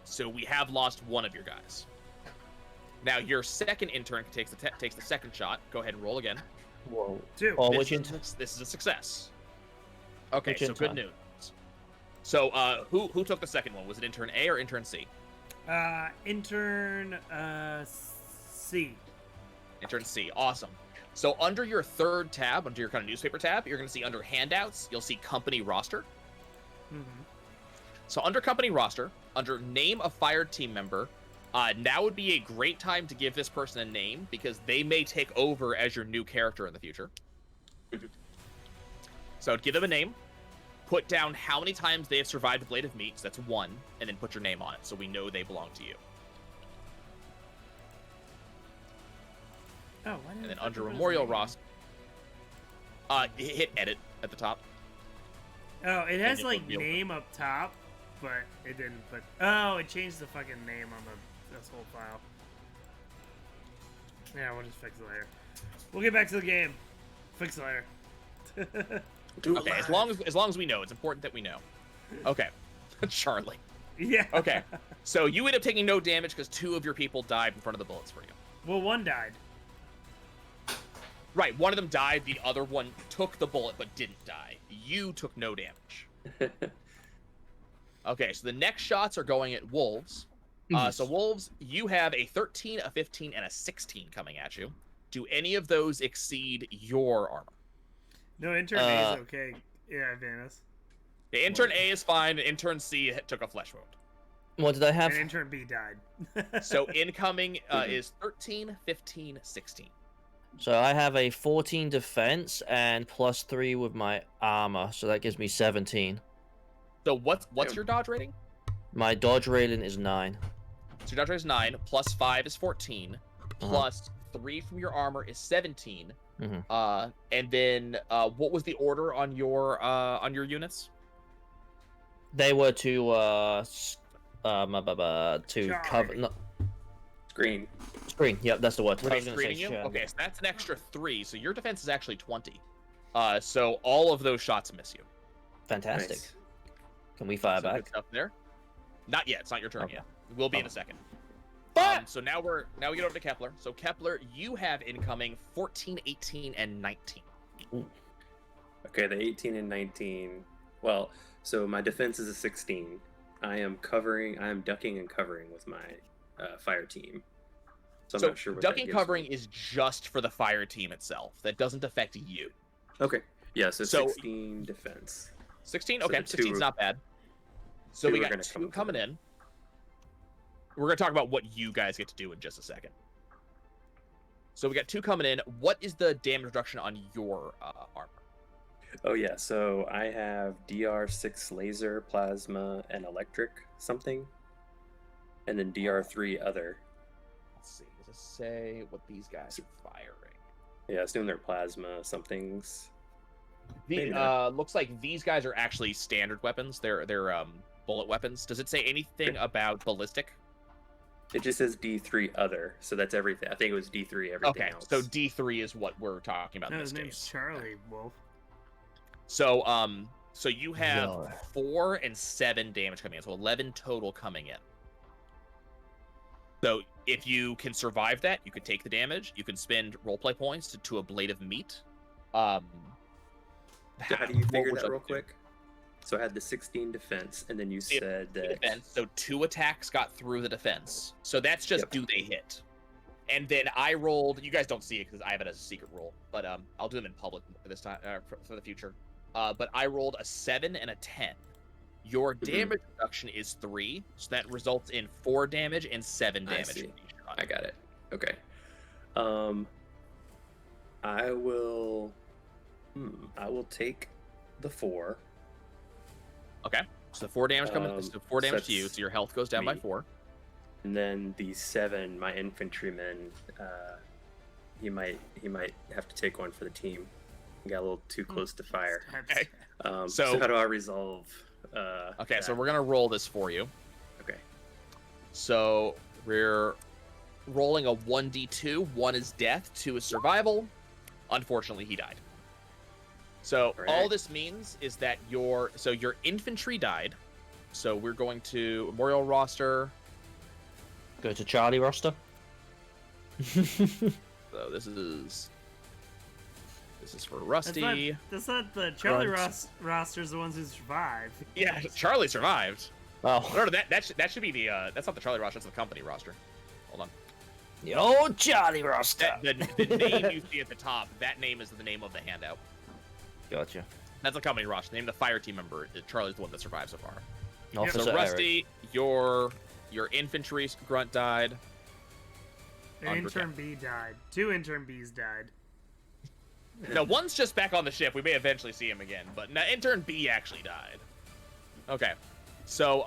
So we have lost one of your guys. Now your second intern takes the second shot. Go ahead and roll again. Whoa. 2. Oh, This is a success. Okay, Which so intern? good news. So who took the second one? Was it intern A or intern C? Intern C. Intern C. Awesome. So under your third tab, under your kind of newspaper tab, you're going to see under handouts, you'll see company roster. Mm-hmm. So under company roster, under name of fired team member, now would be a great time to give this person a name because they may take over as your new character in the future. So give them a name, put down how many times they have survived a blade of meat, so that's 1, and then put your name on it so we know they belong to you. Oh, why didn't And then I under put his memorial name? roster, hit edit at the top. Oh, it has it like would be open. name up top, but it didn't put. Oh, it changed the fucking name on this whole file. Yeah, we'll just fix it later. We'll get back to the game. Fix it later. Okay, as long as we know, it's important that we know. Okay, Charlie. Yeah. Okay, so you end up taking no damage because 2 of your people died in front of the bullets for you. Well, 1 died. Right, one of them died, the other one took the bullet but didn't die. You took no damage. Okay, so the next shots are going at wolves. So wolves, you have a 13, a 15, and a 16 coming at you. Do any of those exceed your armor? No, intern A is okay. Yeah, Vanis. The intern A is fine. Intern C took a flesh wound. What did I have? And intern B died. So incoming is 13, 15, 16. So I have a 14 defense and +3 with my armor, so that gives me 17. So what's your dodge rating? My dodge rating is 9. So your dodge rating is 9, +5 is 14, +3 from your armor is 17. And then what was the order on your units? They were to cover. No, Screen. screen. Yep, that's the word. Were I they was gonna say screening you? shit. Okay, so that's an extra 3. So your defense is actually 20. So all of those shots miss you. Fantastic. Nice. Can we fire So good back? stuff there. Not yet. It's not your turn Okay. yet. It will be in a second. But So now we get over to Kepler. So Kepler, you have incoming 14, 18, and 19. Okay, the 18 and 19. Well, so my defense is a 16. I am ducking and covering with my fire team. So I'm So not sure what ducking that gives covering me. is just for the fire team itself. That doesn't affect you. Okay. Yeah, so So- 16 defense. 16? So Okay, the 16's two- not bad. So two we are got gonna 2 come coming through. in. We're going to talk about what you guys get to do in just a second. So we got 2 coming in. What is the damage reduction on your armor? Oh yeah, so I have DR6 laser, plasma, and electric something. And then DR3 other. Let's see. Does it say what these guys are firing? Yeah, assume they're plasma somethings. The Maybe not. looks like these guys are actually standard weapons. They're bullet weapons. Does it say anything about ballistic? It just says D3 other, so that's everything. I think it was D3 everything Okay, else. so D3 is what we're talking about No, in his this name's case. Charlie Wolf. So so you have Yeah. 4 and 7 damage coming in, so 11 total coming in. So if you can survive that, you could take the damage. You can spend roleplay points to a blade of meat. So how do you what figure would that you real like to do? quick? So I had the 16 defense, and then you See, said The that defense. So 2 attacks got through the defense. So that's just Yep. do they hit. And then I rolled. You guys don't see it because I have it as a secret roll, but I'll do them in public for this time for the future. But I rolled a 7 and a 10. Your damage reduction is 3, so that results in 4 damage and 7 I damage. see. from each shot. I got it. Okay. I will. I will take the 4. Okay, so 4 damage coming. So 4 so damage to you. that's So your health goes down by me. 4. And then the 7, my infantryman, he might have to take one for the team. He got a little too close to fire. Okay. So So- how do I resolve? Okay, so that? we're gonna roll this for you. Okay. So we're rolling a 1d2. 1 is death, 2 is survival. Unfortunately, he died. So all Alright. this means is that your infantry died. So we're going to memorial roster. Go to Charlie roster. So this is for Rusty. That's not the Charlie Grunt. roster's the ones who survived. Yeah, Charlie survived. Oh, No, that should be the that's not the Charlie roster. That's the company roster. Hold on. the old Charlie roster. The name you see at the top, that name is the name of the handout. Gotcha. That's the company roster. The name of the fire team member. Charlie's the one that survived so far. Officer So Eric. Rusty, your infantry grunt died. An On intern B died. 2 intern Bs died. No, one's just back on the ship. We may eventually see him again, but now intern B actually died. Okay. So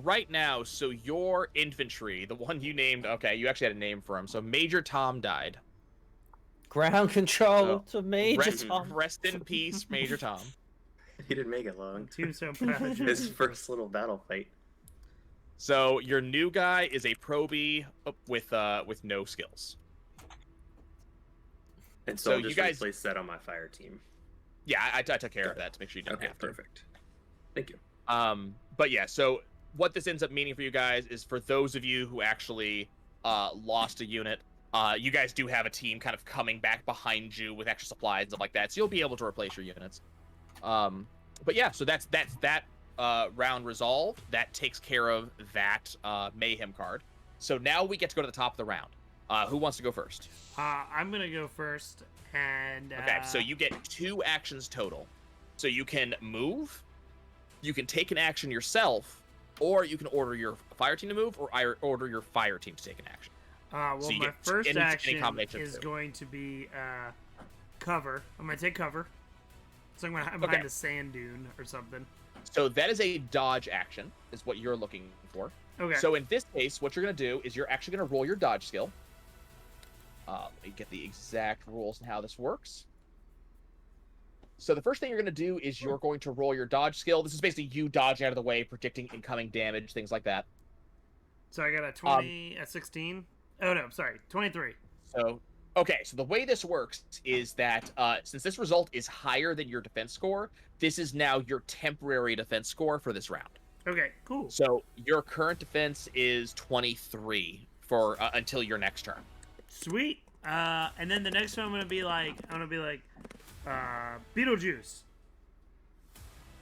right now, so your infantry, the one you named, okay, you actually had a name for him. So Major Tom died. Ground control Oh. to Major Rest, Tom. rest in peace, Major Tom. He didn't make it long. Team so proud of you. His first little battle fight. So your new guy is a probie with no skills. And so, So I'll you just guys- replace that on my fire team. Yeah, I took care of that to make sure you didn't Okay, have to. perfect. Thank you. But yeah, so what this ends up meaning for you guys is for those of you who actually lost a unit, You guys do have a team kind of coming back behind you with extra supplies and stuff like that, so you'll be able to replace your units. But yeah, so that's that round resolved. That takes care of that mayhem card. So now we get to go to the top of the round. Who wants to go first? I'm gonna go first, and Okay, so you get 2 actions total. So you can move, you can take an action yourself, or you can order your fire team to move, or order your fire team to take an action. well, so you my get first any action combination of is 2. going to be cover. I'm gonna take cover. So I'm Okay. behind a sand dune or something. So that is a dodge action, is what you're looking for. Okay. So in this case, what you're going to do is you're actually going to roll your dodge skill. Let me get the exact rules and how this works. So the first thing you're going to do is you're going to roll your dodge skill. This is basically you dodging out of the way, predicting incoming damage, things like that. So I got a 20, a 16. Oh no, sorry, 23. So, okay, so the way this works is that since this result is higher than your defense score, this is now your temporary defense score for this round. Okay, cool. So your current defense is 23 for until your next turn. Sweet. And then the next one I'm gonna be like, Beetlejuice.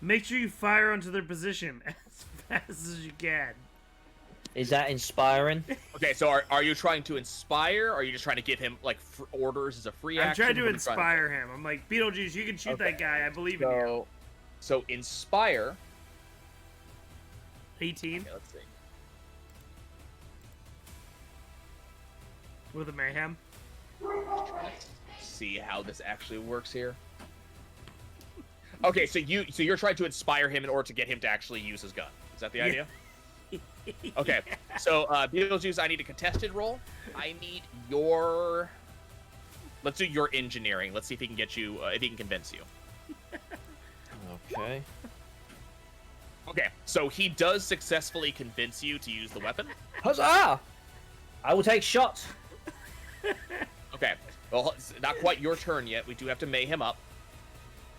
Make sure you fire onto their position as fast as you can. Is that inspiring? Okay, so are you trying to inspire? Or are you just trying to give him like orders as a free I'm action? trying to What are you trying inspire him. I'm like, Beetlejuice, you can shoot Okay. that guy. I believe in you. So inspire. 18 Okay, let's see. with a mayhem. See how this actually works here. Okay, so you're trying to inspire him in order to get him to actually use his gun. Is that the idea? Okay, so Beetlejuice, I need a contested roll. I need your. Let's do your engineering. Let's see if he can get you. If he can convince you. Okay. Okay, so he does successfully convince you to use the weapon. Huzzah! I will take shots. Okay, well, it's not quite your turn yet. We do have to mayhem up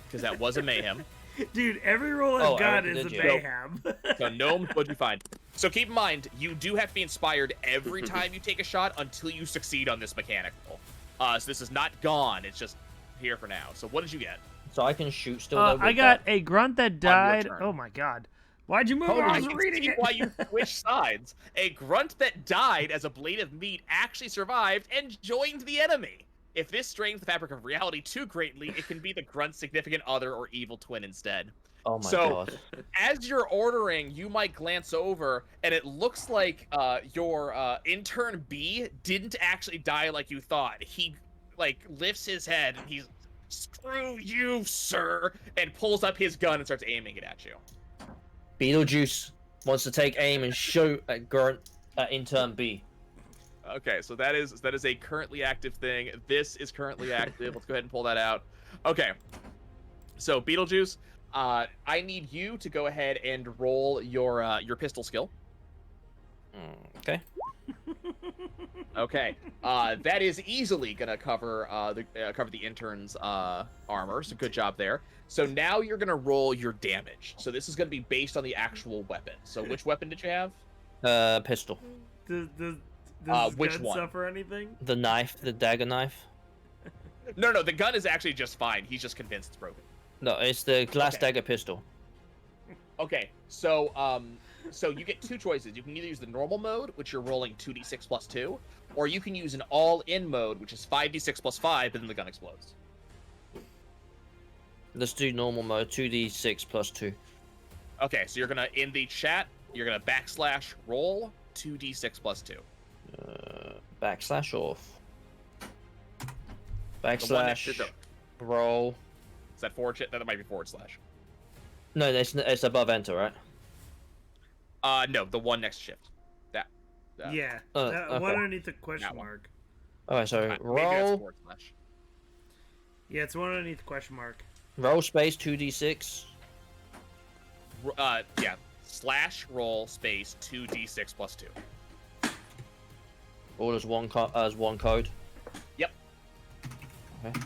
because that was a mayhem. Dude, every roll I've Oh, got Eric, is a did you? mayhem. So gnome, what'd you find? So keep in mind, you do have to be inspired every time you take a shot until you succeed on this mechanical. So this is not gone. It's just here for now. So what did you get? So I can shoot still. though, I with got that? a grunt that died. turn. Oh my god. Why'd you move? Holy I I was can reading see it. why you switched sides. A grunt that died as a blade of meat actually survived and joined the enemy. If this strains the fabric of reality too greatly, it can be the grunt's significant other or evil twin instead. Oh my So- god. As you're ordering, you might glance over, and it looks like your intern B didn't actually die like you thought. He like lifts his head and he's "Screw you, sir," and pulls up his gun and starts aiming it at you. Beetlejuice wants to take aim and shoot at Grunt at intern B. Okay, so that is a currently active thing. This is currently active. Let's go ahead and pull that out. Okay, so Beetlejuice, I need you to go ahead and roll your pistol skill. Okay. Okay, that is easily gonna cover the intern's armor. So good job there. So now you're gonna roll your damage. So this is gonna be based on the actual weapon. So which weapon did you have? Pistol. Does his which gun one? suffer anything? The knife, the dagger knife. No, the gun is actually just fine. He's just convinced it's broken. No, it's the glass Okay. dagger pistol. Okay, so so you get 2 choices. You can either use the normal mode, which you're rolling 2d6 plus 2, or you can use an all-in mode, which is 5d6 plus 5, but then the gun explodes. Let's do normal mode, 2d6 plus 2. Okay, so you're gonna in the chat, you're gonna /roll 2d6 plus 2. Backslash off. The one next Backslash to roll. Is that forward? That might be /. No, it's above enter, right? No, the one next shift. That. Yeah. Uh, That okay. one underneath the question That one. mark. Alright, so Maybe that's roll, /. Yeah, it's one underneath the question mark. roll space 2d6. Yeah. /roll space 2d6 plus 2. All as one code. Yep. Okay.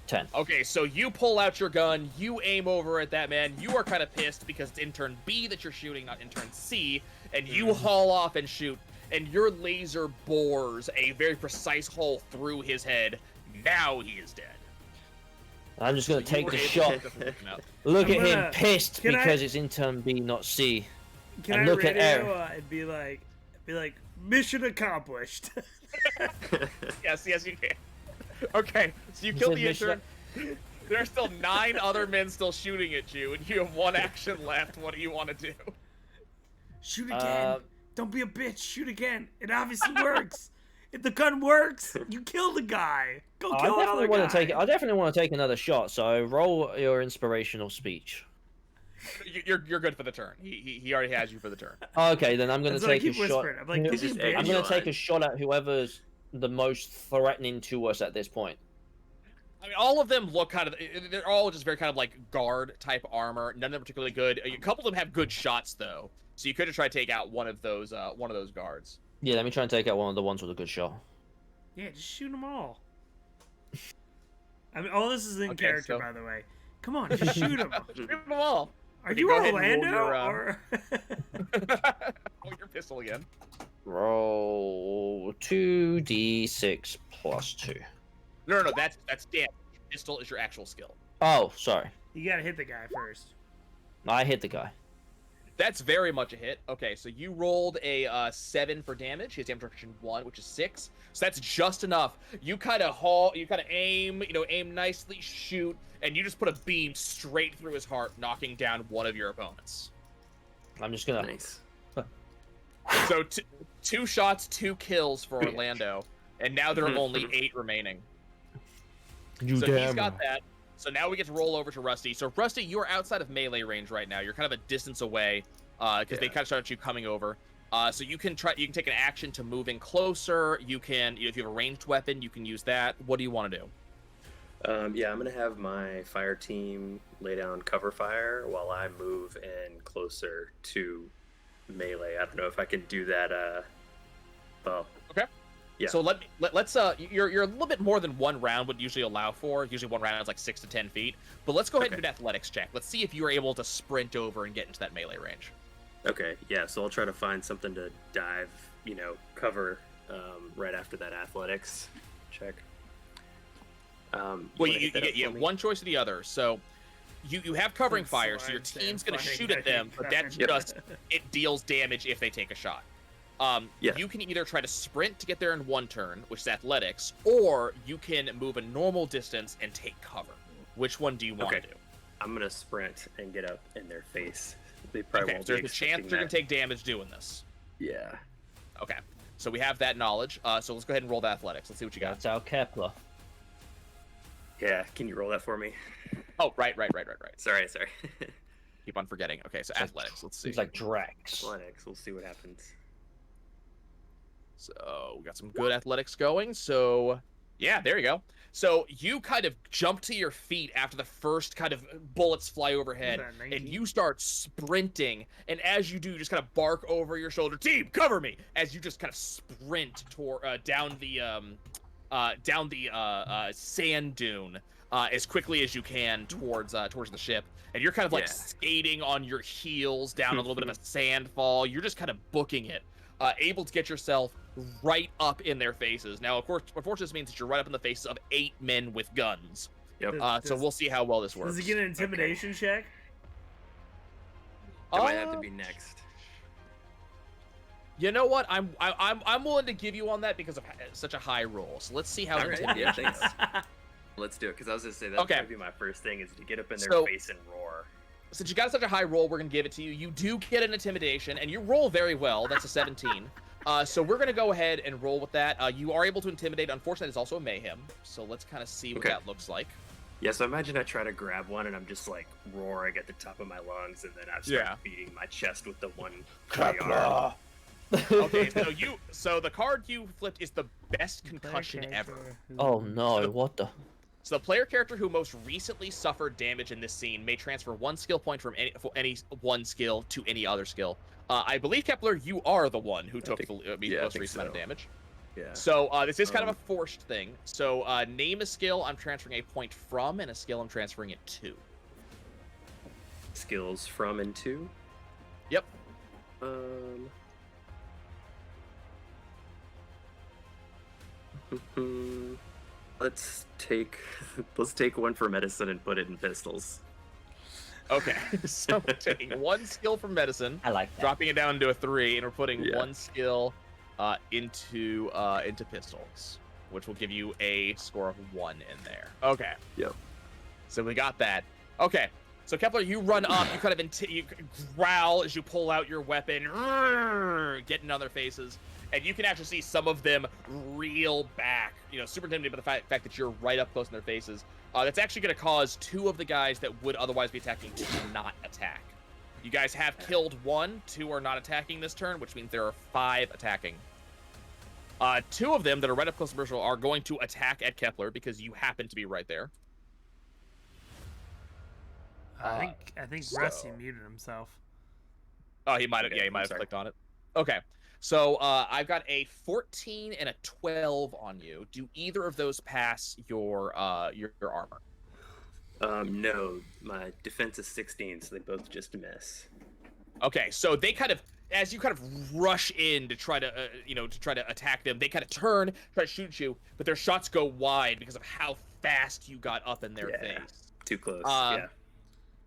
10. Okay, so you pull out your gun, you aim over at that man. You are kind of pissed because it's intern B that you're shooting, not intern C, and you haul off and shoot. and your laser bores a very precise hole through his head. Now he is dead. I'm just gonna So you take were the able to shot. get the freaking out. Look I'm at him gonna- pissed can I- because it's in turn B, not C. Can And I look at radio Air. and be like, mission accomplished? Yes, you can. Okay, so you killed said the mission intern. There are still 9 other men still shooting at you, and you have 1 action left. What do you want to do? Shoot again. Uh, Don't be a bitch. Shoot again. It obviously works. If the gun works, you kill the guy. Go I kill another definitely guy. want to take. I definitely want to take another shot. So roll your inspirational speech. You're good for the turn. He already has you for the turn. Okay, then I'm gonna That's what I take a keep shot. whispering. I'm like, He's don't be just a egging I'm bitch. you gonna take on. a shot at whoever's the most threatening to us at this point. I mean, all of them look kind of. They're all just very kind of like guard type armor. None of them particularly good. A couple of them have good shots though, so you could have tried to take out one of those guards. Yeah, let me try and take out one of the ones with a good shot. Yeah, just shoot them all. I mean, all this is in Okay, character, so- by the way. Come on, just shoot them. Shoot them all. Are Okay, you go ahead and roll Orlando? your, Or... Oh, your pistol again. Roll 2d6 plus 2. No, that's damage. Pistol is your actual skill. Oh, sorry. you gotta hit the guy first. I hit the guy. That's very much a hit. Okay, so you rolled a 7 for damage. His damage reduction 1, which is 6. So that's just enough. You kind of aim, aim nicely, shoot, and you just put a beam straight through his heart, knocking down one of your opponents. I'm just gonna. Nice. So 2 shots, 2 kills for Orlando, and now there are only 8 remaining. You So he's got that. So now we get to roll over to Rusty. So Rusty, you are outside of melee range right now. You're kind of a distance away because they Yeah. kind of started you coming over. So you can take an action to move in closer. You can, if you have a ranged weapon, you can use that. What do you want to do? Yeah, I'm gonna have my fire team lay down cover fire while I move in closer to melee. I don't know if I can do that. Well, Okay. Yeah. So let's you're a little bit more than 1 round would usually allow for. Usually 1 round is like 6 to 10 feet. But let's go ahead and do an athletics check. Let's see if you are able to sprint over and get into that melee range. okay, yeah. So I'll try to find something to dive, cover right after that athletics check. Well, wanna you hit that up get for me? one choice or the other. So you have covering That's fire, why so your I'm team's saying going to fighting shoot at them, but that Yep. just it deals damage if they take a shot. Yeah. You can either try to sprint to get there in 1 turn, which is athletics, or you can move a normal distance and take cover. Which one do you want Okay. to do? I'm gonna sprint and get up in their face. They probably Okay, won't so be there's a chance expecting you're going that. to take damage doing this. Yeah. Okay, so we have that knowledge. So let's go ahead and roll the athletics. Let's see what you got. That's our Kepler. Yeah. Can you roll that for me? Oh, right. Sorry. Keep on forgetting. Okay, so athletics. Let's see. Seems like Drax. Athletics. We'll see what happens. So we got some good athletics going. So yeah, there you go. So you kind of jump to your feet after the first kind of bullets fly overhead, What was that, and 19? you start sprinting. And as you do, you just kind of bark over your shoulder, "Team, cover me!" As you just kind of sprint down the sand dune as quickly as you can towards the ship. And you're kind of like Yeah. skating on your heels down a little bit of a sand fall. You're just kind of booking it. Able to get yourself right up in their faces. Now, of course, unfortunately, this means that you're right up in the faces of 8 men with guns. Yep. So we'll see how well this works. Does he get an intimidation check? That might have to be next. You know what? I'm willing to give you on that because of such a high roll. So let's see how All right, intimidation yeah, goes. thanks. Let's do it, because I was gonna say that's Okay. gonna be my first thing is to get up in their So- face and roar. Since you got such a high roll, we're gonna give it to you. You do get an intimidation, and you roll very well. That's a 17. So we're gonna go ahead and roll with that. You are able to intimidate. Unfortunately, it's also a mayhem. So let's kind of see what Okay. that looks like. Yeah, so imagine I try to grab one and I'm just like roaring at the top of my lungs, and then I start Yeah. beating my chest with the one free arm. Okay, so the card you flipped is the best concussion ever. Oh no, what the? So the player character who most recently suffered damage in this scene may transfer 1 skill point from any one skill to any other skill. I believe, Kepler, you are the one who took think- the yeah, I most think recent amount of so. damage. Yeah. So this is kind of a forced thing. So name a skill I'm transferring a point from, and a skill I'm transferring it to. Skills from and to. Yep. Let's take one for medicine and put it in pistols. Okay, so we're taking 1 skill from medicine, I like that. dropping it down to a 3, and we're putting Yeah. 1 skill into pistols, which will give you a score of 1 in there. Okay. Yep. So we got that. Okay. So Kepler, you run up, you kind of you growl as you pull out your weapon, getting on their faces, and you can actually see some of them reel back. You know, super intimidated by the fact that you're right up close in their faces. That's actually going to cause 2 of the guys that would otherwise be attacking to not attack. You guys have killed 1, 2 are not attacking this turn, which means there are 5 attacking. 2 of them that are right up close to Virtual are going to attack at Kepler because you happen to be right there. I think so- Rusty muted himself. Oh, he might have. Okay, Yeah, he I'm might have sorry. clicked on it. Okay, so I've got a 14 and a 12 on you. Do either of those pass your armor? No, my defense is 16, so they both just miss. Okay, so they kind of, as you kind of rush in to try to, to try to attack them, they kind of turn, try to shoot you, but their shots go wide because of how fast you got up in their Yeah. face. Too close. Yeah.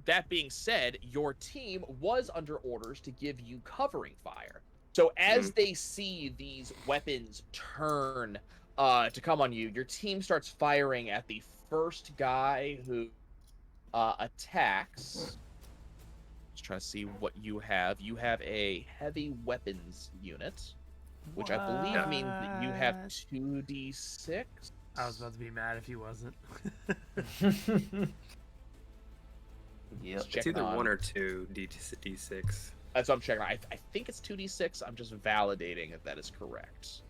That being said, your team was under orders to give you covering fire. So as they see these weapons turn to come on you, your team starts firing at the first guy who attacks. Let's try to see what you have. You have a heavy weapons unit, which I believe means that you have 2d6. I was about to be mad if he wasn't. Yep. Let's It's check either on- 1 or 2 D6. That's what I'm checking. I think it's 2d6. I'm just validating if that is correct.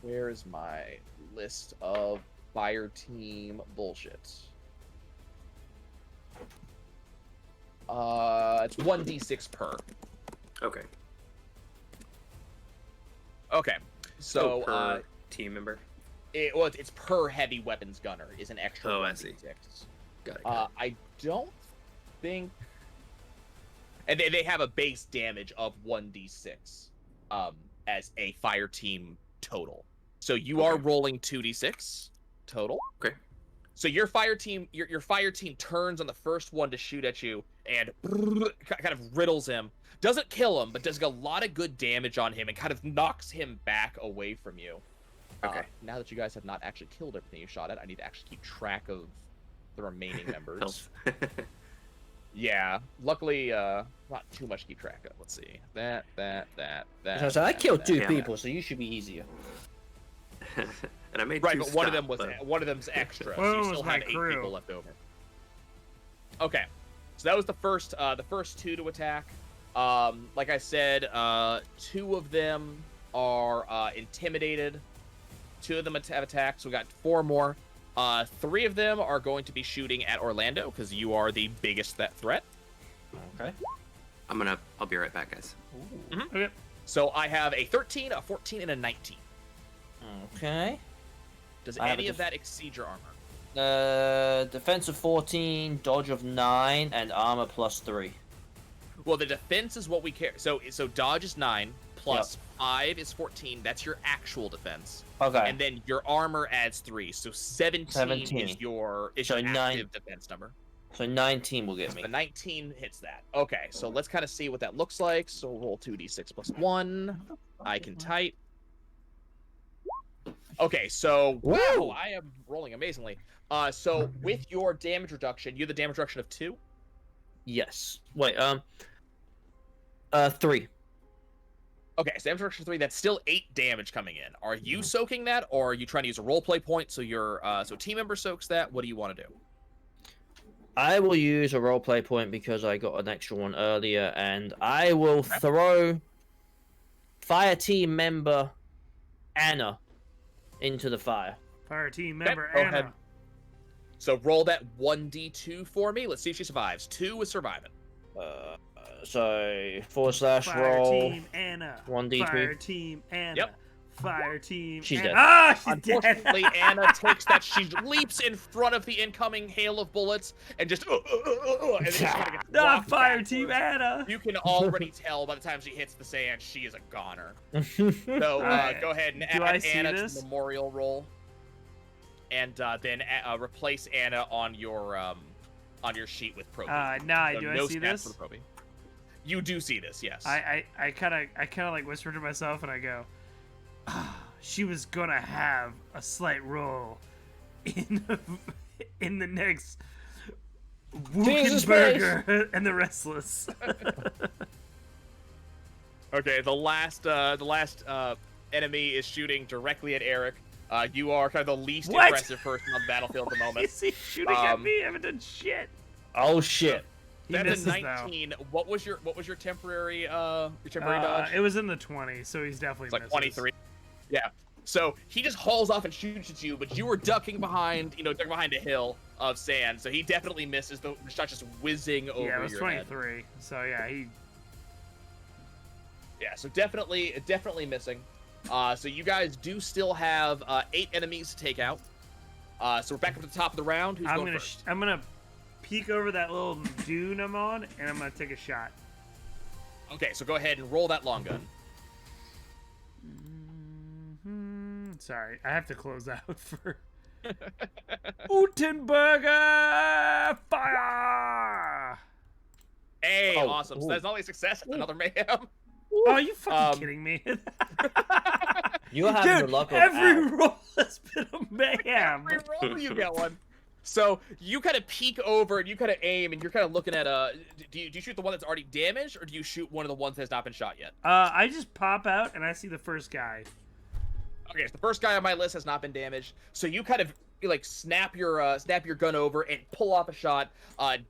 Where is my list of fire team bullshit? It's 1d6 per. Okay. Okay. So, per team member. it's per heavy weapons gunner is an extra Oh, 1d6. I see. Got it. Got it. I don't think, and they have a base damage of 1d6 as a fire team total. So you are Okay. rolling 2d6 total. Okay. So your fire team, your fire team turns on the first one to shoot at you and kind of riddles him. Doesn't kill him, but does a lot of good damage on him and kind of knocks him back away from you. Okay. Now that you guys have not actually killed everything you shot at, I need to actually keep track of the remaining members. Health. Yeah, luckily, not too much to keep track of. Let's see. That. So I killed 2 Yeah. people, so you should be easier. And I made Right, 2 but one of stop, them was but- one of them's extra, so One you was still my have 8 crew. people left over. Okay, so that was the first 2 to attack. Like I said, 2 of them are intimidated. 2 of them have attacked, so we got 4 more. 3 of them are going to be shooting at Orlando because you are the biggest threat. Okay. I'll be right back, guys. Okay. So I have a 13, a 14, and a 19. Okay. Does I have any a of that exceed your armor? Defense of 14, dodge of 9, and armor plus 3. Well, the defense is what we care. So dodge is 9 plus 5 is 14. That's your actual defense. Okay. And then your armor adds 3. So 17, 17. is your So active 9 defense number. So 19 will get me. The 19 hits that. Okay, so let's kind of see what that looks like. So roll 2d6 plus 1. I can type. Okay, so Woo! wow, I am rolling amazingly. So with your damage reduction, you have the damage reduction of 2. Yes. Wait, 3. Okay, so damage reduction 3, that's still 8 damage coming in. Are you soaking that, or are you trying to use a roleplay point so your so team member soaks that? What do you want to do? I will use a roleplay point because I got an extra one earlier, and I will throw fire team member Anna into the fire. Fire team Okay, member go Anna. ahead. So roll that 1d2 for me. Let's see if she survives. 2 is surviving. So / Fire roll. team Anna. 1d3. Fire team Anna. Yep. Fire team. She's Anna. dead. Ah, she's dead. Unfortunately, Anna takes that. She leaps in front of the incoming hail of bullets and just. And then she kinda gets Nah, rocked fire backwards. team Anna. You can already tell by the time she hits the sand, she is a goner. So Alright. go ahead and Do I add see Anna this? to the memorial roll, and then replace Anna on your sheet with Proby. Nah, So do no I see stats this? for the Proby. You do see this, yes. I kind of like whisper to myself and I go, she was gonna have a slight role in the next Jesus Wookenburger and the Restless. Okay, the last enemy is shooting directly at Eric. You are kind of the least What? impressive person on the battlefield at the moment. Is he shooting at me? I haven't done shit. Oh shit. He That's misses a though. 19. What was your temporary dodge? It was in the 20, so he's definitely It's like misses. 23. Yeah. So he just hauls off and shoots at you, but you were ducking behind a hill of sand. So he definitely misses. The shot just whizzing over Yeah, it was your head. 23. So yeah, he. Yeah, so definitely missing. So you guys do still have 8 enemies to take out. So we're back up to the top of the round. Who's going first? I'm gonna peek over that little dune I'm on, and I'm gonna take a shot. Okay, so go ahead and roll that long gun. Sorry, I have to close out for Utenberger fire. Hey, Oh, awesome. So ooh. that's not only a success, it's another mayhem. Oh, are you fucking kidding me? You're having Dude, the luck of every Al. roll has been a mayhem. Every roll you get one. So you kind of peek over and you kind of aim and you're kind of looking at do you shoot the one that's already damaged or do you shoot one of the ones that's not been shot yet? I just pop out and I see the first guy. Okay, so the first guy on my list has not been damaged. So you kind of snap your gun over and pull off a shot.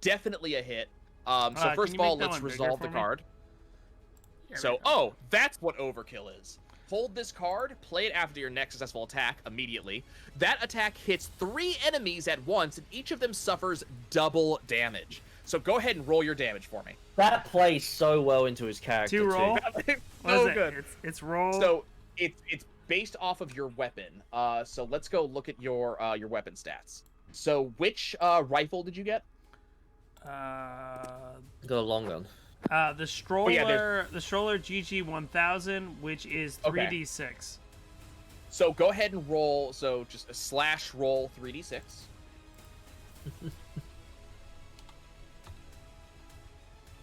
Definitely a hit. So Can first you of all, make that let's one bigger resolve for the me? card. There So, we go. oh, that's what overkill is. Hold this card, play it after your next successful attack immediately. That attack hits 3 enemies at once, and each of them suffers double damage. So go ahead and roll your damage for me. That plays so well into his character. 2 roll. It's What so is it? good. It's roll. So it's based off of your weapon. So let's go look at your weapon stats. So which rifle did you get? Got a long gun. The stroller, yeah, the stroller GG 1000, which is Okay. 3d6. So go ahead and roll. So just a slash roll 3d6.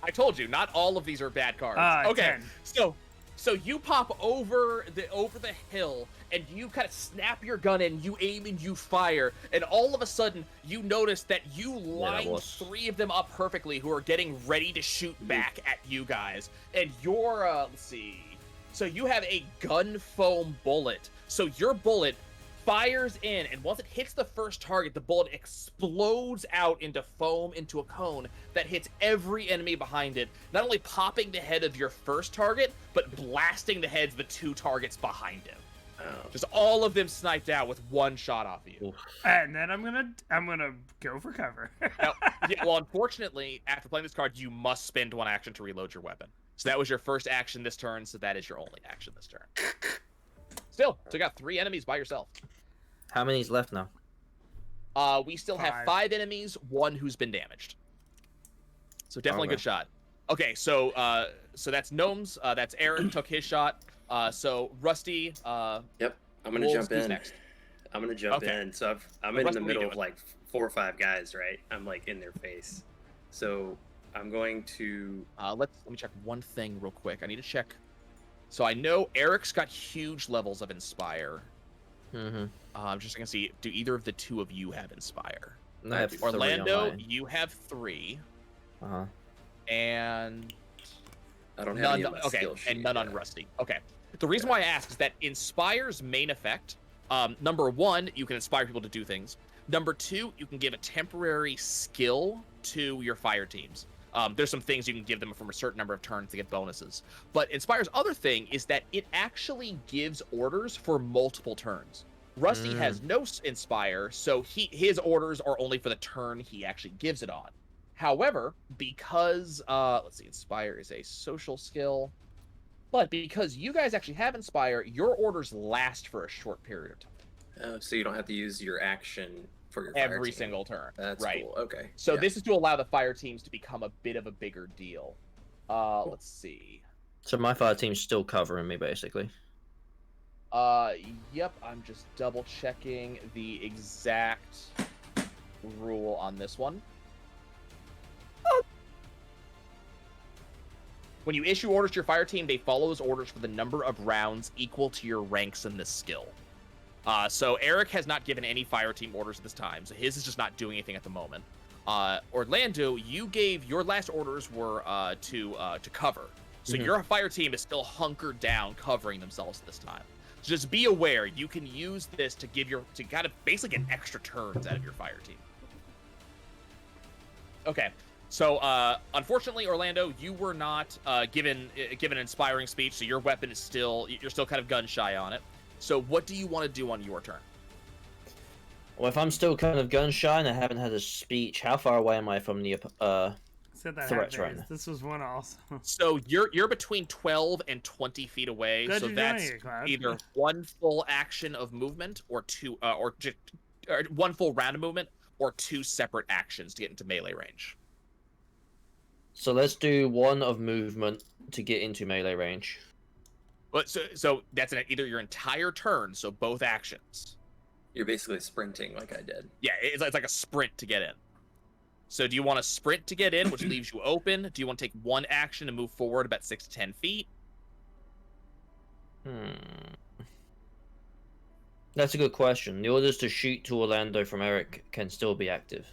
I told you, not all of these are bad cards. Okay, 10. so you pop over the hill and you kind of snap your gun in, you aim and you fire, and all of a sudden you notice that you lined was- 3 of them up perfectly who are getting ready to shoot back at you guys. And you're let's see. So you have a gun foam bullet. So your bullet fires in, and once it hits the first target, the bullet explodes out into foam into a cone that hits every enemy behind it, not only popping the head of your first target, but blasting the heads of the 2 targets behind him. Oh. Just all of them sniped out with 1 shot off of you. And then I'm gonna go for cover. Now, yeah, well, unfortunately, after playing this card, you must spend 1 action to reload your weapon. So that was your first action this turn, so that is your only action this turn. Still, so you got 3 enemies by yourself. How many's left now? We still have 5. 5 enemies, 1 who's been damaged. So definitely a Okay. good shot. Okay, so that's Gnomes. That's Eric took his shot. So Rusty. Yep, I'm gonna Wolves, jump who's in. next? I'm gonna jump Okay. in. So I'm Well, in Russ, the what are you middle of doing? like 4 or 5 guys, right? I'm like in their face. So I'm going to. Let me check one thing real quick. I need to check. So I know Eric's got huge levels of Inspire. Mm-hmm. I'm just gonna see. Do either of the 2 of you have Inspire? I have 3 on Orlando, mine. you have 3, Uh-huh. and I don't have none. any on my Okay, skill sheet. and none on yeah. Rusty. Okay. The reason why I ask is that Inspire's main effect. Number 1, you can inspire people to do things. Number 2, you can give a temporary skill to your fire teams. There's some things you can give them from a certain number of turns to get bonuses. But Inspire's other thing is that it actually gives orders for multiple turns. Rusty has no Inspire, so his orders are only for the turn he actually gives it on. However, because let's see, Inspire is a social skill. But because you guys actually have Inspire, your orders last for a short period of time. So you don't have to use your action for your fire Every team. single turn. That's right. cool. Okay. So yeah. this is to allow the fire teams to become a bit of a bigger deal. Let's see. So my fire team's still covering me, basically. Yep, I'm just double checking the exact rule on this one. When you issue orders to your fire team, they follow those orders for the number of rounds equal to your ranks in this skill. So Eric has not given any fire team orders at this time, so his is just not doing anything at the moment. Orlando, you gave your last orders were to cover. So your fire team is still hunkered down, covering themselves at this time. So just be aware, you can use this to kind of basically get extra turns out of your fire team. Okay. So, unfortunately, Orlando, you were not given an inspiring speech, so your weapon is you're still kind of gun shy on it. So, what do you want to do on your turn? Well, if I'm still kind of gun shy and I haven't had a speech, how far away am I from the Said that threats half right now? This was one also. So you're between 12 and 20 feet away. Glad So you're that's doing it, Cloud. either one full action of movement or one full round of movement or two separate actions to get into melee range. So let's do one of movement to get into melee range. But so that's either your entire turn, so both actions. You're basically sprinting like I did. Yeah, it's like a sprint to get in. So do you want to sprint to get in, which leaves you open? Do you want to take one action and move forward about 6 to 10 feet? That's a good question. The orders to shoot to Orlando from Eric can still be active.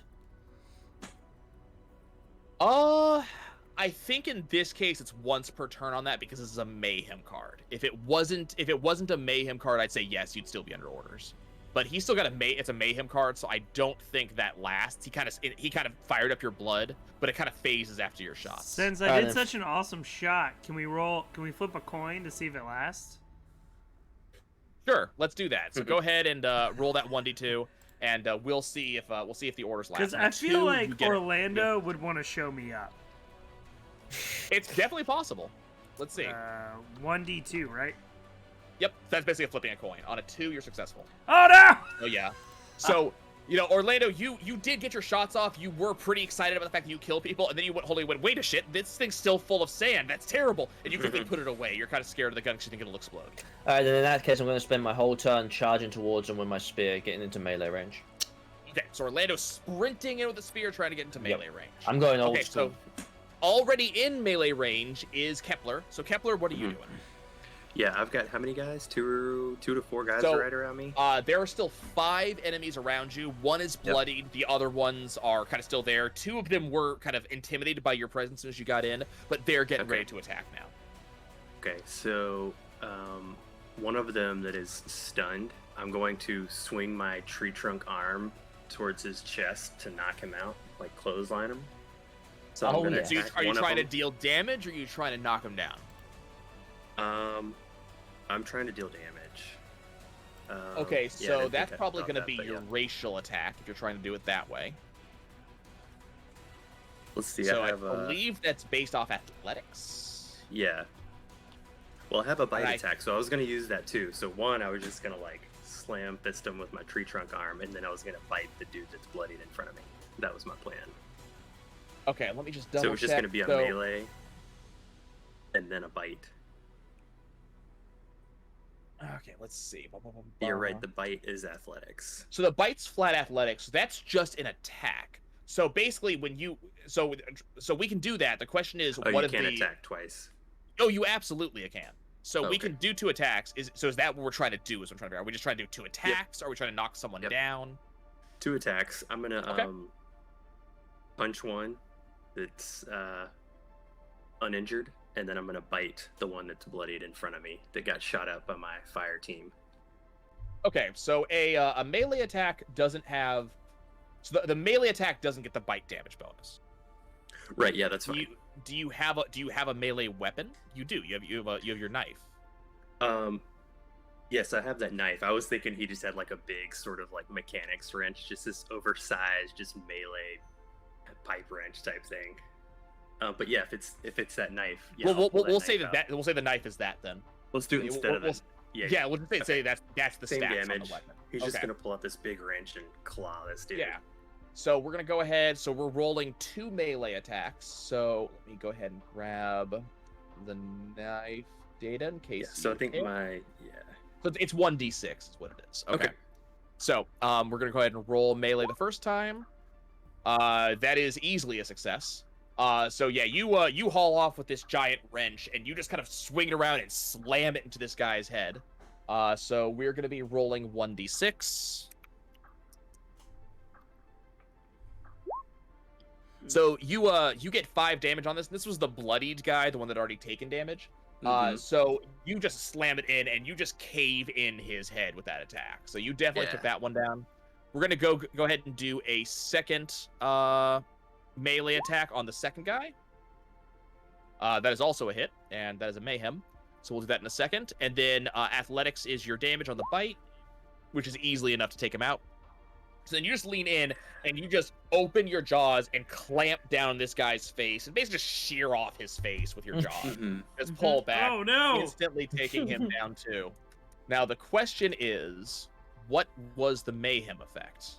I think in this case it's once per turn on that because this is a mayhem card. If it wasn't a mayhem card, I'd say yes, you'd still be under orders. But he's still got it's a mayhem card, so I don't think that lasts. He kind of fired up your blood, but it kind of phases after your shots. Since I did such an awesome shot, can we flip a coin to see if it lasts? Sure, let's do that. So go ahead and roll that 1d2, and we'll see if the orders last. Because I feel like Orlando would want to show me up. It's definitely possible. Let's see. 1d2, right? Yep, that's basically flipping a coin. On a 2, you're successful. Oh no! Oh yeah. So, Orlando, you did get your shots off. You were pretty excited about the fact that you kill people, and then you went, wait a shit, this thing's still full of sand. That's terrible. And you quickly put it away. You're kind of scared of the gun because you think it'll explode. Alright, then in that case, I'm going to spend my whole turn charging towards them with my spear, getting into melee range. Okay, so Orlando's sprinting in with the spear, trying to get into melee range. I'm going old school. So already in melee range is Kepler. So Kepler, what are you doing? Yeah, I've got how many guys? Two to four guys right around me? There are still 5 enemies around you. One is bloodied. Yep. The other ones are kind of still there. 2 of them were kind of intimidated by your presence as you got in, but they're getting ready to attack now. Okay, so one of them that is stunned, I'm going to swing my tree trunk arm towards his chest to knock him out, like clothesline him. So are you trying to deal damage, or are you trying to knock him down? I'm trying to deal damage. Okay, so that's probably going to be your racial attack if you're trying to do it that way. Let's see. So I believe that's based off athletics. Yeah. Well, I have a bite attack, so I was going to use that too. So one, I was just going to slam fist him with my tree trunk arm, and then I was going to bite the dude that's bloodied in front of me. That was my plan. Okay, let me just double check. So it's just going to be a melee, and then a bite. Okay, let's see. You're right, the bite is athletics. So the bite's flat athletics. So that's just an attack. So basically, so we can do that. The question is, what if you can attack twice? Oh, you absolutely can. So we can do 2 attacks. Is that what we're trying to do? Is what I'm trying to figure out. Are we just trying to do 2 attacks? Or are we trying to knock someone down? 2 attacks. I'm gonna punch one that's uninjured, and then I'm gonna bite the one that's bloodied in front of me that got shot up by my fire team. Okay, so a melee attack doesn't have. So the melee attack doesn't get the bite damage bonus. Right. Yeah, that's fine. Do you have a melee weapon? You do. You have your knife. Yes, I have that knife. I was thinking he just had a big sort of mechanics wrench, just this oversized, just melee pipe wrench type thing. But yeah, if it's that knife, yeah, Well, I'll pull we'll say knife that out. we'll say the knife is that then. Let's do it we'll- instead of we'll- the. Yeah, we'll just say that's the Same stats on damage. the weapon. He's just Okay. gonna pull out this big wrench and claw this dude. Yeah. So we're gonna go ahead. So we're rolling 2 melee attacks. So let me go ahead and grab the knife data in case. Yeah, so I you think hit. yeah. So it's 1d6 is what it is. Okay. Okay. So we're gonna go ahead and roll melee the first time. That is easily a success. So yeah, you haul off with this giant wrench and you just kind of swing it around and slam it into this guy's head. So we're gonna be rolling 1d6. So you get 5 damage on this. This was the bloodied guy, the one that already taken damage. Mhm. So you just slam it in and you just cave in his head with that attack. So you definitely took Yeah. that one down. We're gonna go ahead and do a second melee attack on the second guy. That is also a hit, and that is a mayhem. So we'll do that in a second. And then athletics is your damage on the bite, which is easily enough to take him out. So then you just lean in and you just open your jaws and clamp down this guy's face and basically just shear off his face with your jaws. Mhm. Just pull back, Oh no! instantly taking him down too. Now the question is, what was the mayhem effect?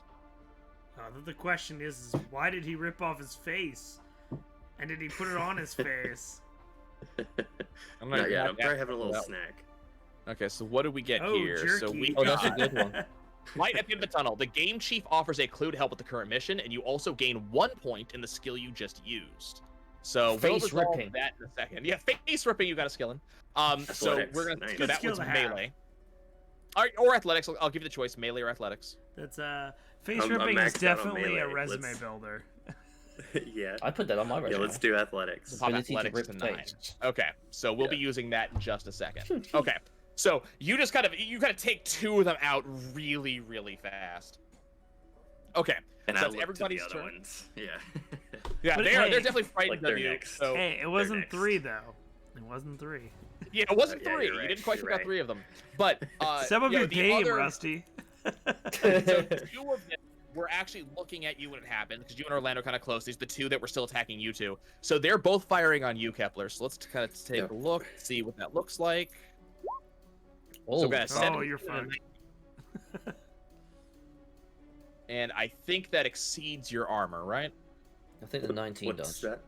The question is why did he rip off his face? And did he put it on his face? I'm Not yet. I'm not probably having a little that- snack. Okay, so what do we get Oh, here? jerky. So we Oh, that's a got good one. light at the end of the tunnel. The game chief offers a clue to help with the current mission, and you also gain 1 point in the skill you just used. So we'll Face resolve ripping. that in a second. Yeah, face ripping you got a skill in. So Athletics, we're gonna nice. so Good that skill was to have. melee. Or athletics. I'll give you the choice, melee or athletics. That's face I'm ripping is maxed out on definitely a melee. resume Let's- builder. Yeah. I put that on my Yeah, resume. let's do athletics. Pop Ability to athletics rip to 9. face. Okay, so we'll be Yeah. using that in just a second. Okay, so you kind of take 2 of them out really, really fast. Okay, And so I it's look everybody's to the other turn. ones. Yeah. Yeah, But they're hey- definitely frightened Like they're of you. next. So Hey, it wasn't next. 3 though. It wasn't 3. yeah, it wasn't Yeah, 3. you're You right, didn't quite you're figure out right. 3 of them. But Some of you know, your the game, other- Rusty. So 2 of them were actually looking at you when it happened because you and Orlando kind of close. These are the 2 that were still attacking you 2. So they're both firing on you, Kepler. So let's kind of take Yep. a look, see what that looks like. Oh, So we got a Oh, 7 you're and a fucked. 9. And I think that exceeds your armor, right? I think the 19 What's does. that?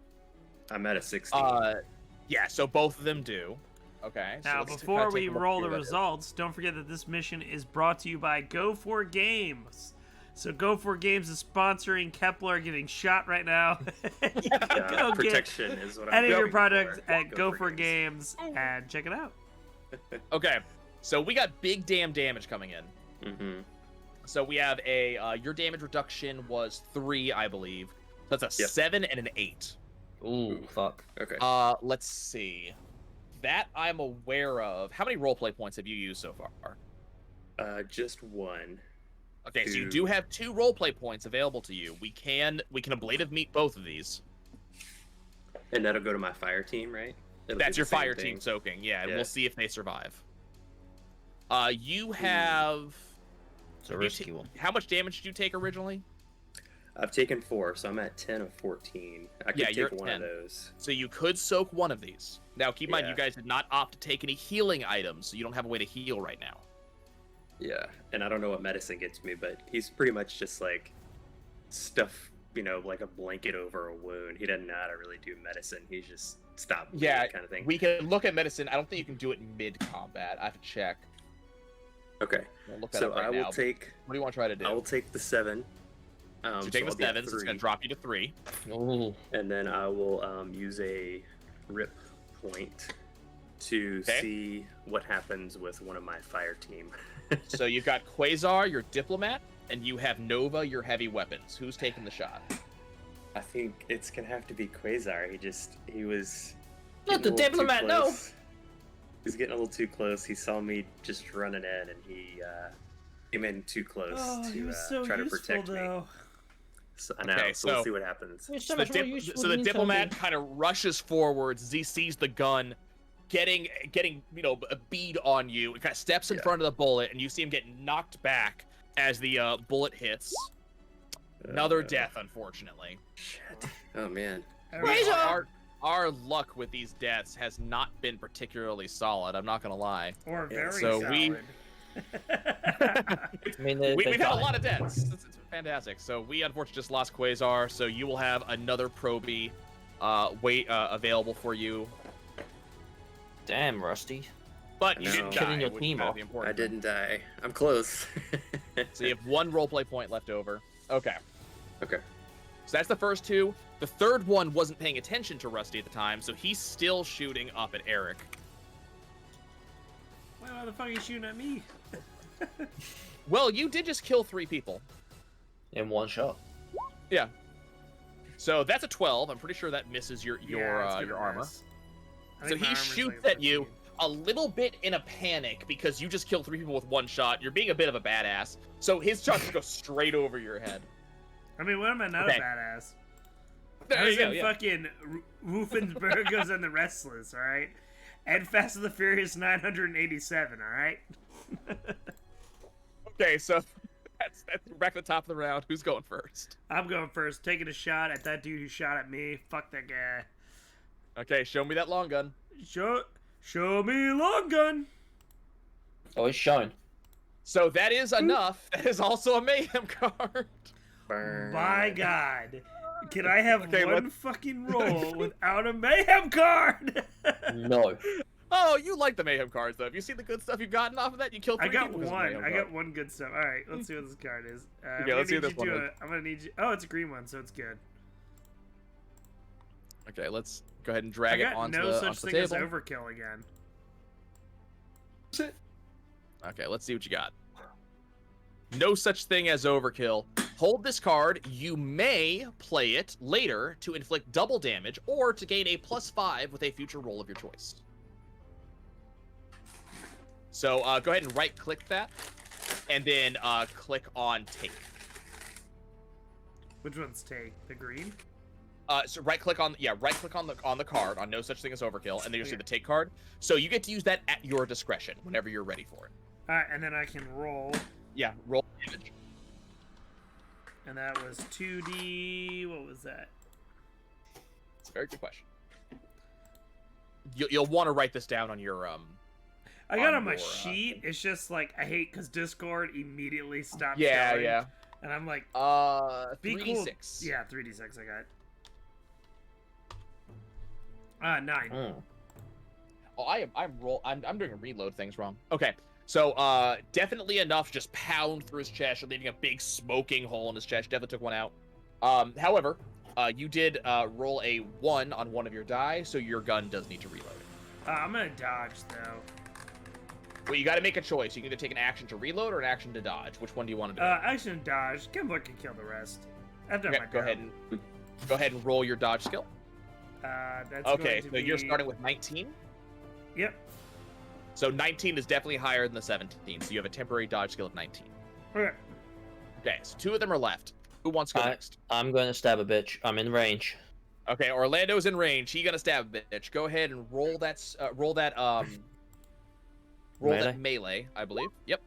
I'm at a 16. Yeah. So both of them do. Okay. So Now, let's before kinda we take a look roll here the that is. results, don't forget that this mission is brought to you by Go4 Games. So Go4 Games is sponsoring Kepler getting shot right now. Yeah, Go get protection is what I'm any of your going products for. at Go for Go4 Games and check it out. Okay. So we got big damn damage coming in. Mm-hmm. So we have a your damage reduction was 3, I believe. That's a Yep. 7 and an 8. Ooh, fuck. Okay. Let's see. That I'm aware of. How many roleplay points have you used so far? Just 1. Okay, so you 2. do have 2 roleplay points available to you. We can ablative meet both of these. And that'll go to my fire team, right? It'll be That's the your same fire thing. team soaking, yeah, and Yeah. we'll see if they survive. You have It's a you risky ta- one. how much damage did you take originally? I've taken 4, so I'm at 10 of 14. I could Yeah, you're take at one 10. of those. So you could soak one of these. Now keep in mind Yeah. you guys did not opt to take any healing items, so you don't have a way to heal right now. Yeah, and I don't know what medicine gets me, but he's pretty much just like stuff, like a blanket over a wound. He doesn't know how to really do medicine. He's just stop bleeding Yeah, kind of thing. We can look at medicine. I don't think you can do it mid combat. I have to check. Okay, We'll look that so up right I will now. take What do you want to try to do? I will take the 7. so So take the I'll be at 7, so it's going 3, to drop you to 3. Ooh. and then I will use a rip point to Okay. see what happens with one of my fire team. So you've got Quasar, your diplomat, and you have Nova, your heavy weapons. Who's taking the shot? I think it's gonna have to be Quasar. He was Not getting the a little too diplomat, no. close. He's getting a little too close. He saw me just running in, and he came in too close to try to protect me. So, I know. Okay, so we'll so- see what happens. It's so So the, much more useful so the than you diplomat told me. kind of rushes forwards. He sees the gun, getting a bead on you. It kind of steps in Yeah. front of the bullet, and you see him get knocked back as the bullet hits. Another death, unfortunately. Shit. Oh man. All right. our luck with these deaths has not been particularly solid. I'm not gonna lie. Or very so we- solid. I mean, We've had a lot of deaths. It's fantastic. So we unfortunately just lost Quasar. So you will have another Proby available for you. Damn, Rusty. But you No. didn't Killing die, your which team is kind of off. the I important thing. didn't die. I'm close. So you have one roleplay point left over. Okay. Okay. So that's the first two. The third one wasn't paying attention to Rusty at the time, so he's still shooting up at Eric. Why the fuck are you shooting at me? Well, you did just kill 3 people. In one shot. Yeah. So that's a 12. I'm pretty sure that misses your Yeah, it's gonna armor. miss. I So think my he armor's shoots like at you 15. a little bit in a panic because you just killed 3 people with one shot. You're being a bit of a badass. So his shots go straight over your head. I mean, when am I not Okay. a badass? There I was you go, in yeah. fucking Wolfenburgos and the Restless, alright? And Fast and the Furious 987, alright? Okay, so that's we're back to the top of the round. Who's going first? I'm going first, taking a shot at that dude who shot at me. Fuck that guy. Okay, show me that long gun. Show me long gun. Oh, it's shown. So that is enough. That is also a mayhem card. Burn. My God. Can I have Okay, one let's- fucking roll without a mayhem card? No. Oh, you like the mayhem cards though. Have you seen the good stuff you've gotten off of that? You killed 3 I got people with a one. mayhem I card. got one good stuff. All right, let's see what this card is. Okay, let's see what this one is. I'm gonna need you. Oh, it's a green one, so it's good. Okay, let's go ahead and I drag it got onto no the, such onto the thing as table. overkill again. Okay, let's see what you got. No such thing as overkill. Hold this card. You may play it later to inflict double damage or to gain a +5 with a future roll of your choice. So go ahead and right-click that, and then click on Take. Which one's take? The green? So right-click on the card on No Such Thing as Overkill, and then you'll see Yeah. the Take card. So you get to use that at your discretion whenever you're ready for it. All right, and then I can roll, Yeah, roll damage. and that was 2d. What was that? It's a very good question. You'll want to write this down on your I got On on my your, sheet. It's just like I hate because Discord immediately stops. Yeah, showing, yeah. And I'm like, be 3d6. cool. Yeah, 3d6 I got. 9. Mm. Oh, I'm doing reload things wrong. Okay. So definitely enough to just pound through his chest, leaving a big smoking hole in his chest. Definitely took one out. However, you did roll a 1 on one of your die, so your gun does need to reload. I'm gonna dodge though. Well, you got to make a choice. You can either take an action to reload or an action to dodge. Which one do you want to do? Action dodge. Gimler can kill the rest. I've done Okay, my go ahead and roll your dodge skill. That's Okay, going to so you're be- starting with 19. Yep. So 19 is definitely higher than the 17. So you have a temporary dodge skill of 19. Okay. Okay, so 2 of them are left. Who wants to go I- next? I'm going to stab a bitch. I'm in range. Okay, Orlando's in range. He gonna stab a bitch. Go ahead and roll that melee, I believe. Yep.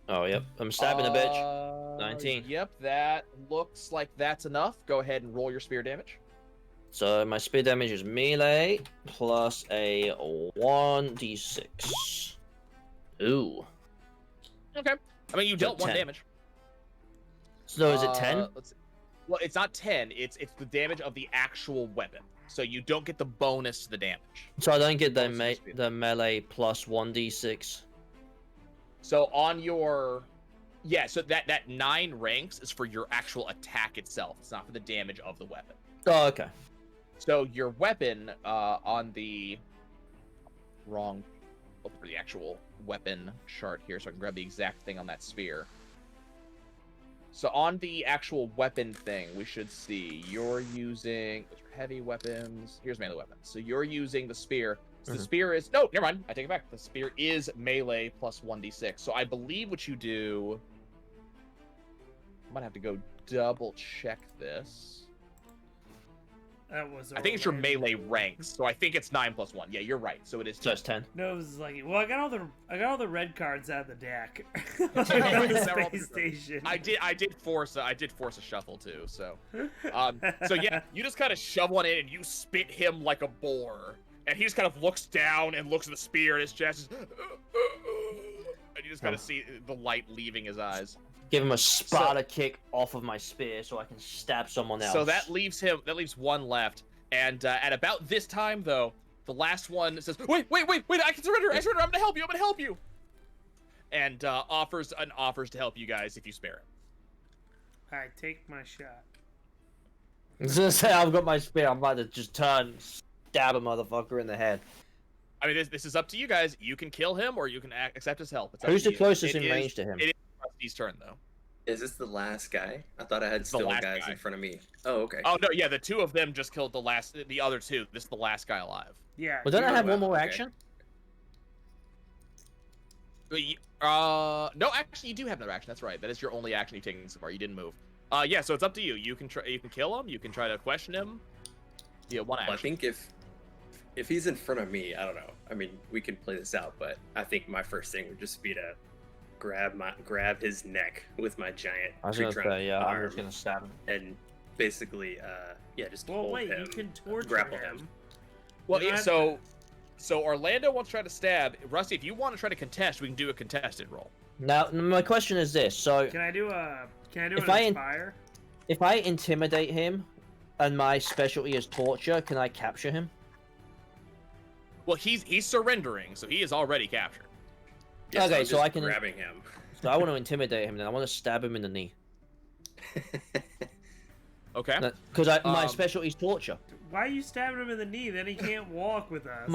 Oh, yep. I'm stabbing a bitch. 19. Yep, that looks like that's enough. Go ahead and roll your spear damage. So my spear damage is melee plus a 1d6. Ooh. Okay. I mean, you So dealt 1 10. damage. So is it 10? Let's see. Well, it's not 10. It's the damage of the actual weapon. So you don't get the bonus to the damage. So I don't get the, bonus to the spear. the melee plus 1d6. So on your, yeah, so that 9 ranks is for your actual attack itself. It's not for the damage of the weapon. Oh, okay. So your weapon on the wrong, look for the actual weapon chart here, so I can grab the exact thing on that spear. So on the actual weapon thing, we should see you're using heavy weapons. Here's melee weapons. So you're using the spear. So the Mhm. spear is no, never mind. I take it back. The spear is melee plus 1d6. So I believe what you do. I might have to go double check this. That was. I think it's your Orlando. melee ranks, so I think it's 9 plus 1. Yeah, you're right. So it is. So it's 10. No, it was like, well, I got all the red cards out of the deck. On They're the all space station. I did force a shuffle too. So, so yeah, you just kind of shove one in and you spit him like a boar, and he just kind of looks down and looks at the spear in his chest, and you just kind of see the light leaving his eyes. Give him a Sparta kick off of my spear so I can stab someone else. So that leaves one left, and at about this time though, the last one says, "Wait! I can surrender! I surrender! I'm gonna help you!" And offers to help you guys if you spare him. I take my shot. I was gonna say I've got my spear. I'm about to just turn, stab a motherfucker in the head. I mean, this is up to you guys. You can kill him or you can accept his help. It's up Who's to the you. closest It in is- range to him? It is Rusty's turn though. Is this the last guy? I thought I had still last guys guy. in front of me. Oh, okay. Oh no, yeah, the two of them just killed the other two. This is the last guy alive. Yeah. Well, don't I have wow, one more okay. action? No, actually, you do have another action. That's right. That is your only action you've taken so far. You didn't move. Yeah, so it's up to you. You can kill him. You can try to question him. Yeah, one Well, I action. think if he's in front of me, I don't know. I mean, we can play this out, but I think my first thing would just be to grab his neck with my giant I was tree gonna trunk say, yeah, I'm arm just gonna stab him. and basically, just Well, hold wait. him, You can torture grapple him. Well, You yeah, have so Orlando wants to try to stab Rusty. If you want to try to contest, we can do a contested roll. Now, my question is this: so Can I do an If I in- inspire? if I intimidate him, and my specialty is torture, can I capture him? Well, he's surrendering, so he is already captured. Yes, Okay, I'm so just I can- grabbing him. So I want to intimidate him, then I want to stab him in the knee. Okay. Because my Um, specialty is torture. Why are you stabbing him in the knee? Then he can't walk with us.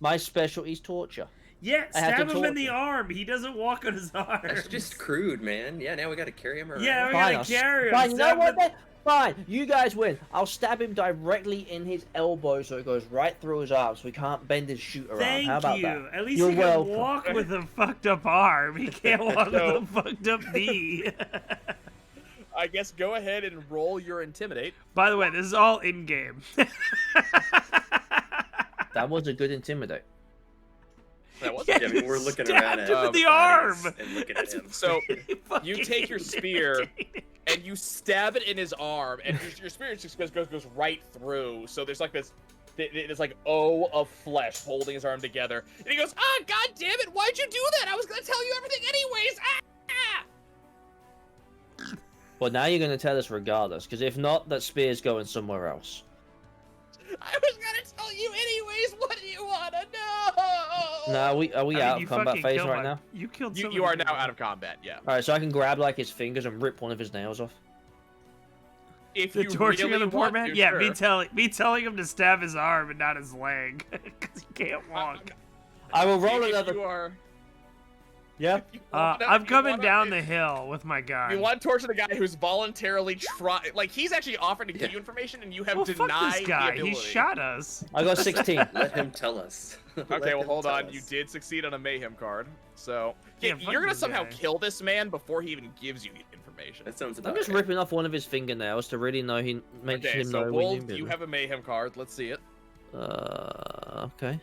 My specialty is torture. Yeah, I have to stab him in the torture. arm. He doesn't walk on his arm. That's just crude, man. Yeah, now we gotta carry him around. Yeah, we Fine, gotta carry him. Fine, you know Stab what? him- Then? Fine, you guys win. I'll stab him directly in his elbow so it goes right through his arm so he can't bend his shoot around. Thank How about you. that? At least You're he can welcome. walk with a fucked up arm. He can't walk So- with a fucked up knee. I guess go ahead and roll your intimidate. By the way, this is all in game. That was a good intimidate. That was Yeah, Yeah, I mean, we're looking stabbed around at him in the bodies arm. and looking That's at him. So Fucking you take your spear and you stab it in his arm, and your spear just goes right through. So there's like this, there's like O of flesh holding his arm together, and he goes, "Ah, god damn it! Why'd you do that? I was gonna tell you everything anyways." Ah! Well, now you're going to tell us regardless, because if not, that spear's going somewhere else. I was gonna tell you anyways. What do you wanna know? Now, are we out of combat phase killed right now? You killed. You are now out of combat. Yeah. All right, so I can grab like his fingers and rip one of his nails off. If The you torturing really of the poor want man. to, Yeah, sure. me telling him to stab his arm and not his leg because he can't walk. I will roll If another. you are, Yeah. you wanna- I'm you coming wanna- down the hill with my gun. You want to torture the guy who's voluntarily like he's actually offering to give Yeah. you information and you have well, denied fuck this guy. the He ability. shot us. I got 16. Let him tell us. Let Okay, well him hold tell on. us. You did succeed on a mayhem card, so Yeah, fuck you're gonna this somehow guy. kill this man before he even gives you the information. That sounds I'm about just right. ripping off one of his fingernails to really know he makes Okay, him so know we Wolf, knew you him. have a mayhem card. Let's see it. Okay.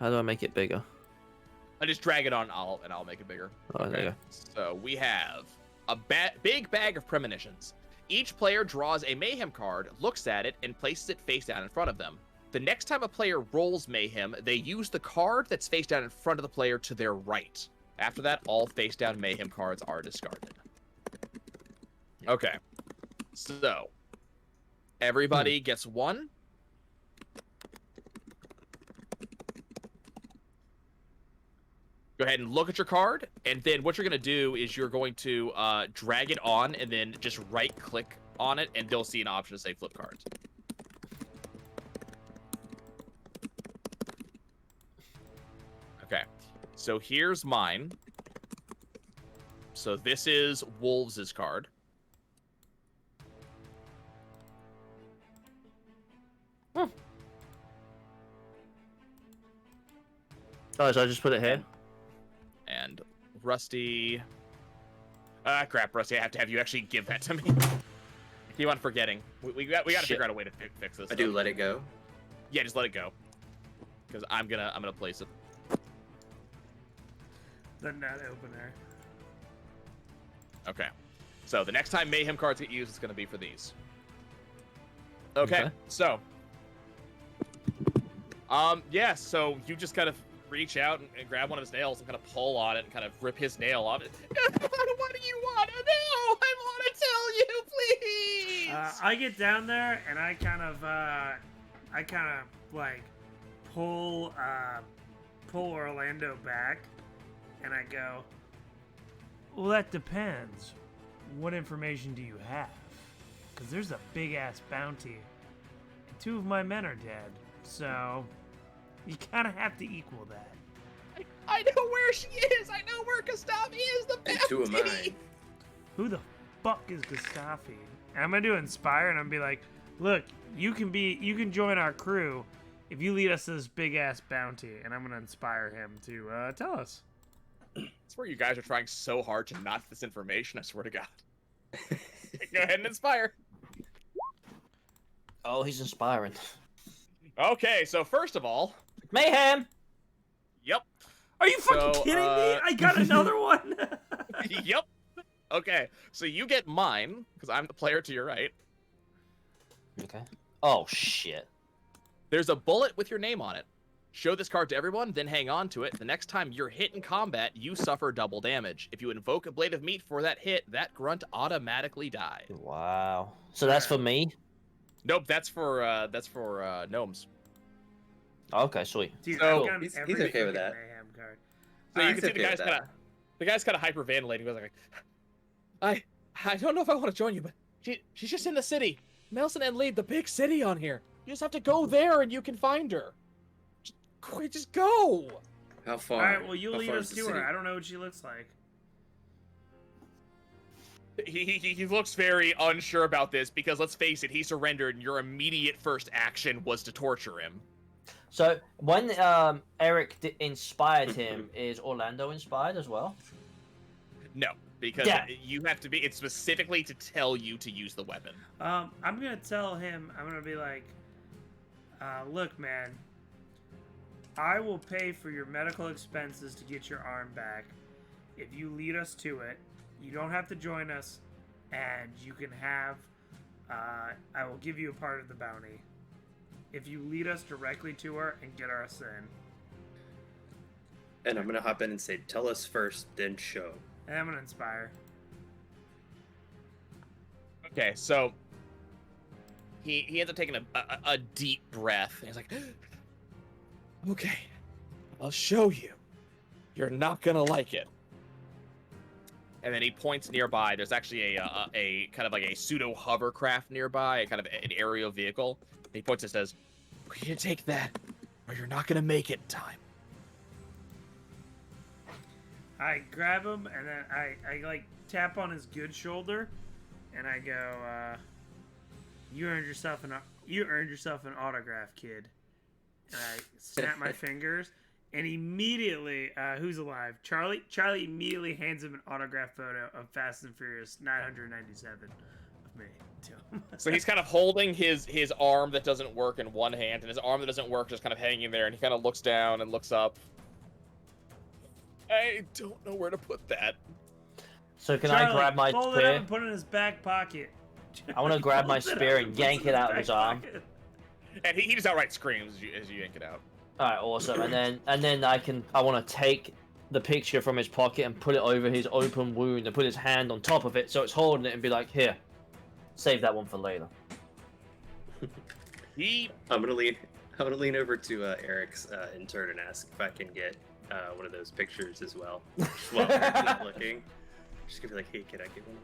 How do I make it bigger? I just drag it on, and I'll make it bigger. Oh, there you go. So we have a big bag of premonitions. Each player draws a mayhem card, looks at it, and places it face down in front of them. The next time a player rolls mayhem, they use the card that's face down in front of the player to their right. After that, all face down mayhem cards are discarded. Okay. So everybody gets one. Go ahead and look at your card, and then what you're going to do is you're going to drag it on and then just right-click on it, and they'll see an option to say flip cards. Okay, so here's mine. So this is Wolves' card. Oh, so I just put it here? And Rusty... crap, Rusty, I have to have you actually give that to me. Keep on forgetting. We got to Shit. figure out a way to fix this. I do stuff. let it go. Yeah, just let it go. Because I'm gonna place it. The net opener. Okay. So the next time Mayhem cards get used, it's gonna be for these. Okay. Okay. So. Yeah. So you just kind of reach out and grab one of his nails and kind of pull on it and kind of rip his nail off. What do you want to know? I want to tell you, please. I get down there and I kind of like pull Orlando back, and I go, well, that depends. What information do you have? Because there's a big ass bounty. And 2 of my men are dead, so you kind of have to equal that. I know where she is. I know where Gustav is. The And 2 of bounty. mine. Who the fuck is Gustafi? And I'm gonna do Inspire, and I'm gonna be like, look, you can join our crew if you lead us to this big ass bounty. And I'm gonna inspire him to tell us. I swear you guys are trying so hard to not get this information. I swear to God. Go ahead and inspire. Oh, he's inspiring. Okay, so first of all, Mayhem. yep, Are you fucking So, kidding me? I got another one. yep. Okay, so you get mine because I'm the player to your right. Okay. Oh shit. There's a bullet with your name on it. Show this card to everyone, then hang on to it. The next time you're hit in combat, you suffer double damage. If you invoke a blade of meat for that hit, that grunt automatically dies. Wow. So that's for me. Nope, that's for gnomes. Okay, sweet. Dude, So- I've gotten He's every okay with freaking that. Mayhem card. So you He's can see okay with that. the guy's kind of hyperventilating. He was like, I don't know if I want to join you, but she's just in the city. Nelson and Lee, the big city on here. You just have to go there and you can find her. Just go. How All far? right, well, you How lead far us is the to her. city? I don't know what she looks like. He looks very unsure about this because let's face it, he surrendered and your immediate first action was to torture him. So when Eric inspired him, is Orlando inspired as well? No, because Yeah. you have to be. It's specifically to tell you to use the weapon. I'm gonna tell him. I'm gonna be like, look, man. I will pay for your medical expenses to get your arm back if you lead us to it. You don't have to join us, and you can have. I will give you a part of the bounty if you lead us directly to her and get us in. And I'm gonna hop in and say, tell us first, then show. And I'm gonna inspire. Okay, so he ends up taking a deep breath. And he's like, "Okay, I'll show you. You're not gonna like it." And then he points nearby. There's actually a kind of like a pseudo hovercraft nearby, a kind of an aerial vehicle. And he points and says, "We need to take that, or you're not gonna make it in time." I grab him and then I like tap on his good shoulder, and I go, "You earned yourself an autograph, kid." And I snap my fingers, and immediately, who's alive? Charlie. Charlie immediately hands him an autograph photo of Fast and Furious 997 of me to him. So he's kind of holding his arm that doesn't work in one hand, and his arm that doesn't work just kind of hanging there, and he kind of looks down and looks up. I don't know where to put that. So can Charlie, I grab my fold it up spear? and put it in his back pocket. I want to grab my Folds it spear up and puts yank it out of his back arm. pocket. And he just outright screams as you yank it out. All right, awesome. And then I want to take the picture from his pocket and put it over his open wound and put his hand on top of it so it's holding it and be like, here, save that one for later. I'm gonna lean over to Eric's intern and ask if I can get one of those pictures as well. While Eric's not looking, just gonna be like, hey, can I get one of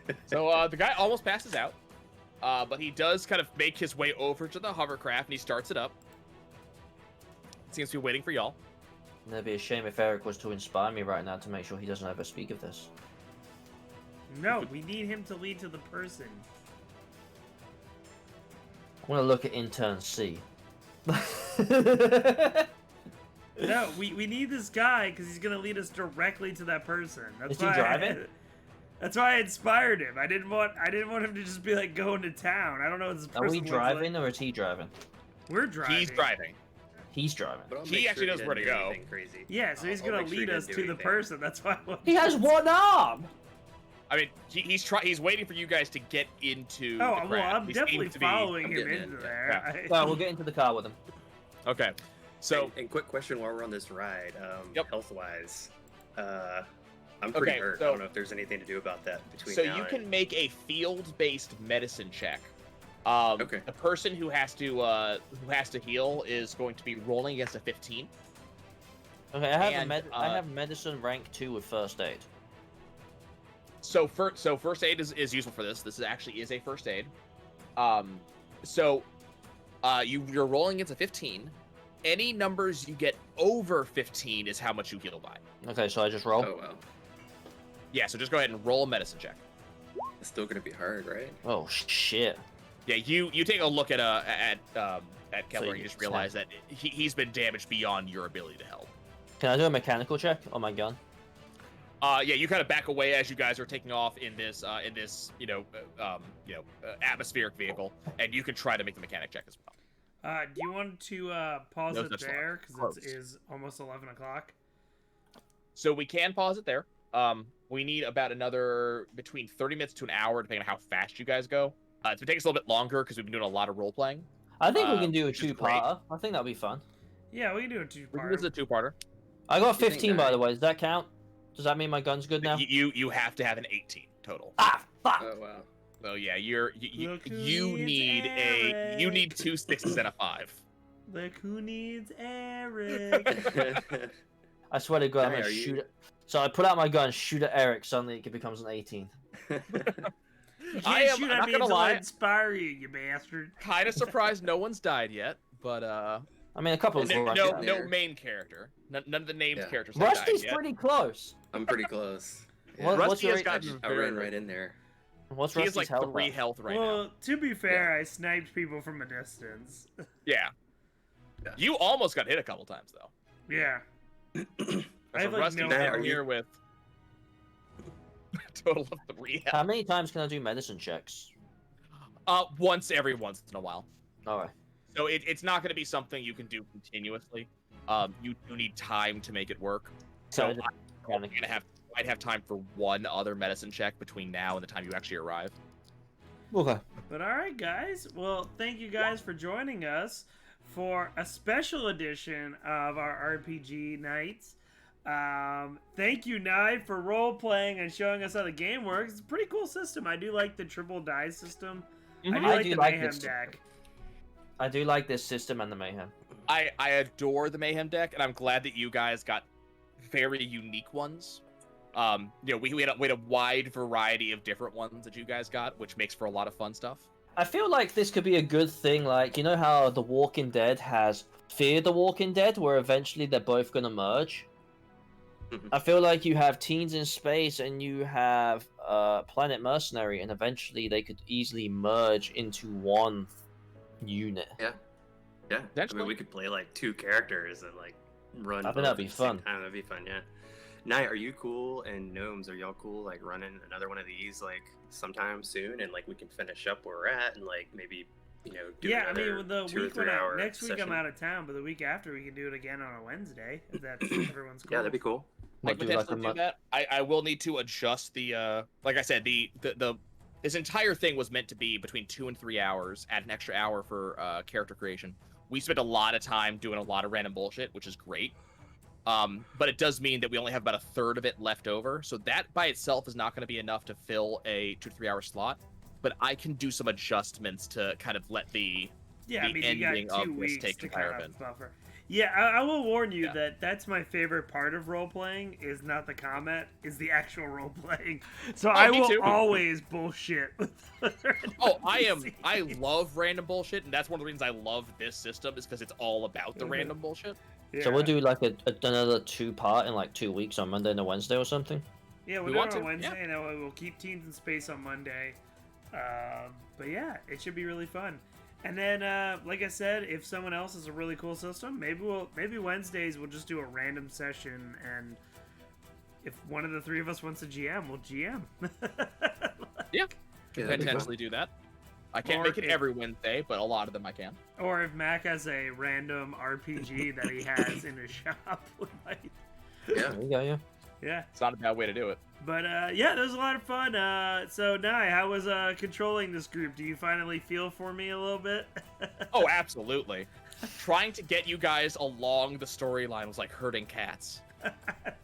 these? So the guy almost passes out, but he does kind of make his way over to the hovercraft and he starts it up. Seems to be waiting for y'all. It'd be a shame if Eric was to inspire me right now to make sure he doesn't ever speak of this. No, we need him to lead to the person. I want to look at intern C. No, we need this guy because he's gonna lead us directly to that person. That's Is he why driving? That's why I inspired him. I didn't want him to just be like going to town. I don't know what this person Are we looks driving like. or is he driving? We're driving. He's driving. He's driving. But I'll He make actually sure knows where to doesn't do go. anything Crazy. Yeah, so he's I'll gonna make sure lead he us doesn't to do the anything. person. That's why. I want He has one arm. I mean, he's waiting for you guys to get into. Oh, the well, crash. I'm He definitely seems to be- following I'm him getting into in, there. Well, we'll get into the car with him. Okay, so And quick question while we're on this ride, Yep. health-wise, I'm pretty Okay, hurt. so- I don't know if there's anything to do about that between so now you and... can make a field-based medicine check. Okay. The person who has to heal is going to be rolling against a 15. Okay, I have And, I have medicine rank 2 with first aid. So first aid is useful for this. This actually is a first aid. You're rolling against a 15. Any numbers you get over 15 is how much you heal by. Okay, so I just roll. Oh, wow. Yeah, so just go ahead and roll a medicine check. It's still going to be hard, right? Oh shit. Yeah, you take a look at Kepler you and you just get realize that he's been damaged beyond your ability to help. Can I do a mechanical check on my gun? Yeah, you kind of back away as you guys are taking off in this atmospheric vehicle, and you can try to make the mechanic check as well. Do you want to pause No it such there luck. because it is almost 11 o'clock? So we can pause it there. We need about another between 30 minutes to an hour, depending on how fast you guys go. It's gonna take us a little bit longer because we've been doing a lot of role playing. I think we can do a which is two-parter. I think that'll be fun. Yeah, we can do a We can do two-part. this as a two-parter. I got You think 15 by that- the way. Does that count? Does that mean my gun's good now? You have to have an 18 total. Ah, fuck. Oh, wow. So yeah, Look who you needs need 2 6s and a 5. Look who needs Eric. I swear to God, I'm Hey, gonna are you- shoot it. So I put out my gun, shoot at Eric. Suddenly it becomes an 18. You can't I am shoot not at me gonna until I lie. inspire you, you bastard. Kind of surprised no one's died yet, but I mean, a couple of no, people. no, actually. no main character. None of the named Yeah. characters have died Rusty's yet. pretty close. I'm pretty close. What- Yeah. what's Rusty your has age? gotten I ran right in there. What's He has Rusty's like health 3 left? health right well, now. to be fair, I sniped people from a distance. Yeah. Yeah. You almost got hit a couple times though. Yeah. I So have, like, Rusty no down health. here with a total of 3 health. How many times can I do medicine checks? Once every once in a while. All right. So it's not going to be something you can do continuously. You do need time to make it work. So Okay. I'm gonna I'd have time for one other medicine check between now and the time you actually arrive. Okay. But all right, guys. Well, thank you guys for joining us for a special edition of our RPG nights. Thank you, Nye, for role playing and showing us how the game works. It's a pretty cool system. I do like the triple die system. I do I like do the like mayhem this. deck. I do like this system and the mayhem. I adore the Mayhem deck, and I'm glad that you guys got very unique ones. We had a wide variety of different ones that you guys got, which makes for a lot of fun stuff. I feel like this could be a good thing. Like, you know how The Walking Dead has Fear the Walking Dead, where eventually they're both gonna merge. Mhm. I feel like you have Teens in Space and you have Planet Mercenary, and eventually they could easily merge into one unit. Yeah. I mean, Potentially. we could play like 2 characters and like run. I think both that'd be at the same fun. time. That'd be fun, yeah. Nye, are you cool? And Gnomes, are y'all cool? Like running another one of these like sometime soon, and like we can finish up where we're at, and like maybe do Yeah, I another mean, with the 2 or week 3 when hour next week I'm session. out of town, but the week after we can do it again on a Wednesday if that's everyone's cool. Yeah, that'd be cool. I Might can do like potentially a do month. that. I will need to adjust the like I said, the this entire thing was meant to be between 2 and 3 hours, add an extra hour for character creation. We spent a lot of time doing a lot of random bullshit, which is great. But it does mean that we only have about a third of it left over. So that by itself is not going to be enough to fill a 2 to 3 hour slot. But I can do some adjuststments to kind of let the Yeah, I the mean, you ending got of 2 this weeks take to entire kind of bit. buffer. Yeah, I will warn you Yeah. that that's my favorite part of role playing is not the comment, is the actual role playing. So I me will too. always bullshit with Oh, I love random bullshit, and that's one of the reasons I love this system is because it's all about the Mhm. random bullshit. So we'll do like another 2-part in like 2 weeks on Monday and a Wednesday or something. Yeah, we we'll do want it on to, Wednesday, yeah. and then we'll keep Teens in Space on Monday. But yeah, it should be really fun. And then, like I said, if someone else has a really cool system, maybe Wednesdays we'll just do a random session and if one of the three of us wants to GM, we'll GM. Yeah, Yeah, that'd be fun. potentially do that. I can't Or make it if- every Wednesday, but a lot of them I can. Or if Mac has a random RPG that he has in his shop, we might. Yeah. There you go, yeah. Yeah. It's not a bad way to do it. But yeah, that was a lot of fun. So Nye, how was controlling this group? Do you finally feel for me a little bit? Oh, absolutely. Trying to get you guys along the storyline was like herding cats.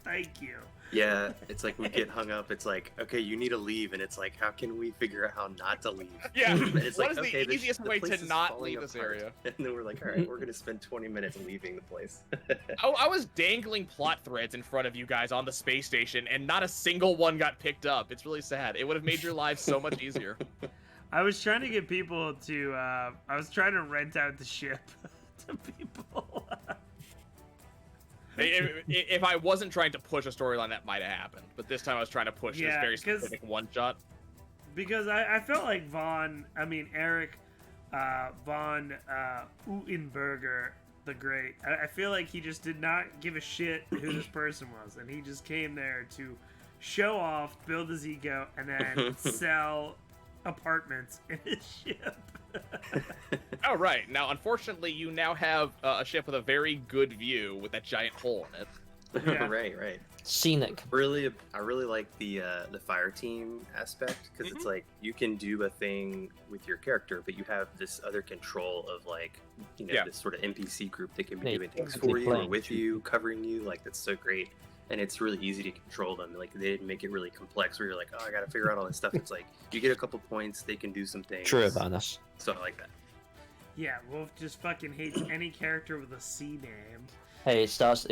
Thank you. Yeah, it's like we get hung up. It's like, okay, you need to leave, and it's like, how can we figure out how not to leave? Yeah, And it's what like, is okay, the easiest way place to is not falling leave this apart. area? And then we're like, all right, we're gonna spend 20 minutes leaving the place. I was dangling plot threads in front of you guys on the space station, and not a single one got picked up. It's really sad. It would have made your lives so much easier. I was trying to get people to. I was trying to rent out the ship to people. If I wasn't trying to push a storyline, that might have happened. But this time I was trying to push this Yeah, very 'cause- specific one shot. Because I felt like Eric Von Utenberger the Great. I feel like he just did not give a shit who this person was, and he just came there to show off, build his ego, and then sell apartments in his ship. Oh, right. Now, unfortunately, you now have a ship with a very good view with that giant hole in it. Yeah. Right. Scenic. I really like the fire team aspect because it's like you can do a thing with your character, but you have this other control of like Yeah. this sort of NPC group that can be Yeah, doing things basically for you or playing. with you, covering you. Like that's so great, and it's really easy to control them. Like they didn't make it really complex where you're like, oh, I got to figure out all this stuff. It's like you get a couple points, they can do some things. True about us. So I like that. Yeah, Wolf just fucking hates any character with a C name. Hey, if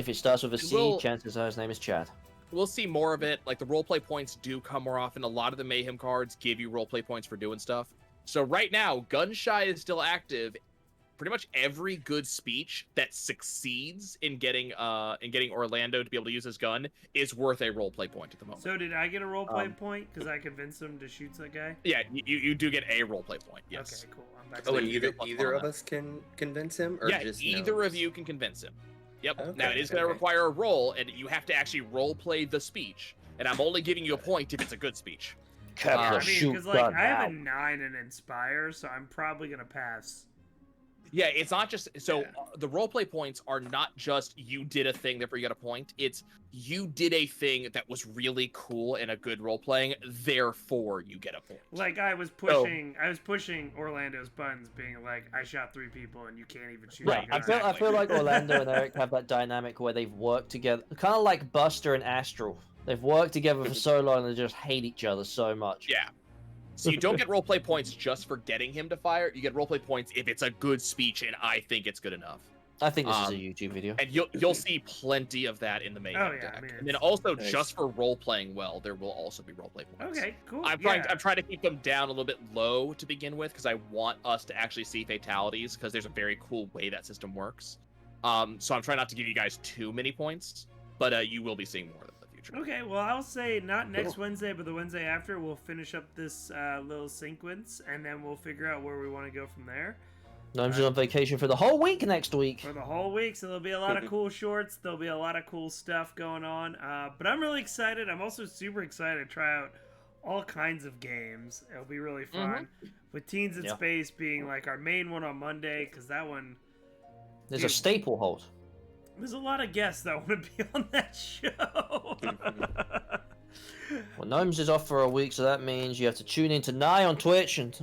it starts with a C, Well- chances are his name is Chad. We'll see more of it. Like, the roleplay points do come more often. A lot of the Mayhem cards give you roleplay points for doing stuff. So right now, Gunshy is still active. Pretty much every good speech that succeeds in getting Orlando to be able to use his gun is worth a roleplay point at the moment. So did I get a roleplay point because I convinced him to shoot that guy? Yeah, you do get a roleplay point. Yes. Okay, cool. I'm back. Oh, to and you either get plus either one on of that. us can convince him, or Yeah, just either knows? of you can convince him. Yep. Okay, Now, it is going to okay. require a roll, and you have to actually roleplay the speech. And I'm only giving you a point if it's a good speech. Yeah, Capture, I mean, shoot, because like gun I have a now. 9 in Inspire, so I'm probably gonna pass. Yeah, it's not just so Yeah. the roleplay points are not just you did a thing therefore you got a point. It's you did a thing that was really cool and a good role playing, therefore you get a point. Like I was pushing Orlando's buttons, being like, I shot 3 people and you can't even shoot. Right, a gun. I feel Exactly. like Orlando and Eric have that dynamic where they've worked together, kind of like Buster and Astral. They've worked together for so long and they just hate each other so much. Yeah. So you don't get roleplay points just for getting him to fire. You get roleplay points if it's a good speech and I think it's good enough. I think this is a Um, YouTube video. And you'll see plenty of that in the Mayhem Oh, yeah, deck. I mean, and then it's- also Nice. just for role playing well, there will also be roleplay points. Okay, cool. I'm trying to keep them down a little bit low to begin with because I want us to actually see fatalities because there's a very cool way that system works. So I'm trying not to give you guys too many points, but you will be seeing more of them in the future. Okay, well, I'll say not next Wednesday, but the Wednesday after, we'll finish up this little sequence, and then we'll figure out where we want to go from there. Gnomes is on vacation for the whole week next week. For the whole week, so there'll be a lot of cool shorts. There'll be a lot of cool stuff going on. But I'm really excited. I'm also super excited to try out all kinds of games. It'll be really fun. With Teens in Yeah. Space being like our main one on Monday, because that one, There's a staple hold. there's a lot of guests that want to be on that show. Well, Gnomes is off for a week, so that means you have to tune in to Nye on Twitch, and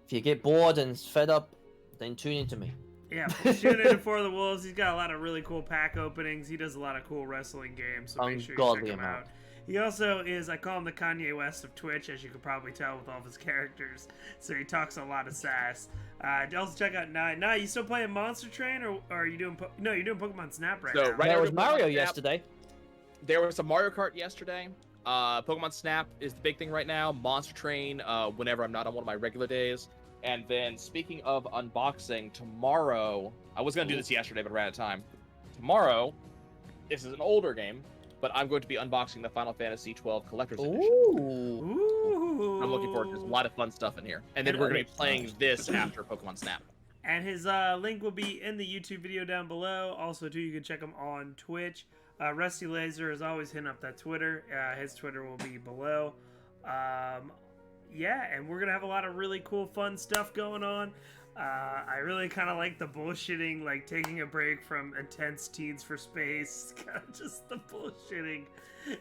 if you get bored and fed up, then tune in to me. Yeah, tune in For the Wolves. He's got a lot of really cool pack openings. He does a lot of cool wrestling games, so make sure you check Ungodly him amount. out. He also is, I call him the Kanye West of Twitch, as you can probably tell with all of his characters. So he talks a lot of sass. Also check out Nye. Nye, you still playing Monster Train, or are you doing? No, you're doing Pokemon Snap right So, now. right There now was we're doing Mario Pokemon Snap. yesterday. There was a Mario Kart yesterday. Pokemon Snap is the big thing right now. Monster Train, whenever I'm not on one of my regular days. And then, speaking of unboxing, tomorrow, I was going to do this yesterday, but ran out of time. Tomorrow, this is an older game, but I'm going to be unboxing the Final Fantasy XII Collector's Edition. Ooh. Ooh. I'm looking forward to. There's a lot of fun stuff in here. And then we're going to be playing this after Pokemon Snap. And his link will be in the YouTube video down below. Also, too, you can check him on Twitch. Rusty Laser is always hitting up that Twitter. His Twitter will be below. Yeah, and we're gonna have a lot of really cool, fun stuff going on. I really kind of like the bullshitting, like taking a break from intense Teens for Space. Kind of just the bullshitting.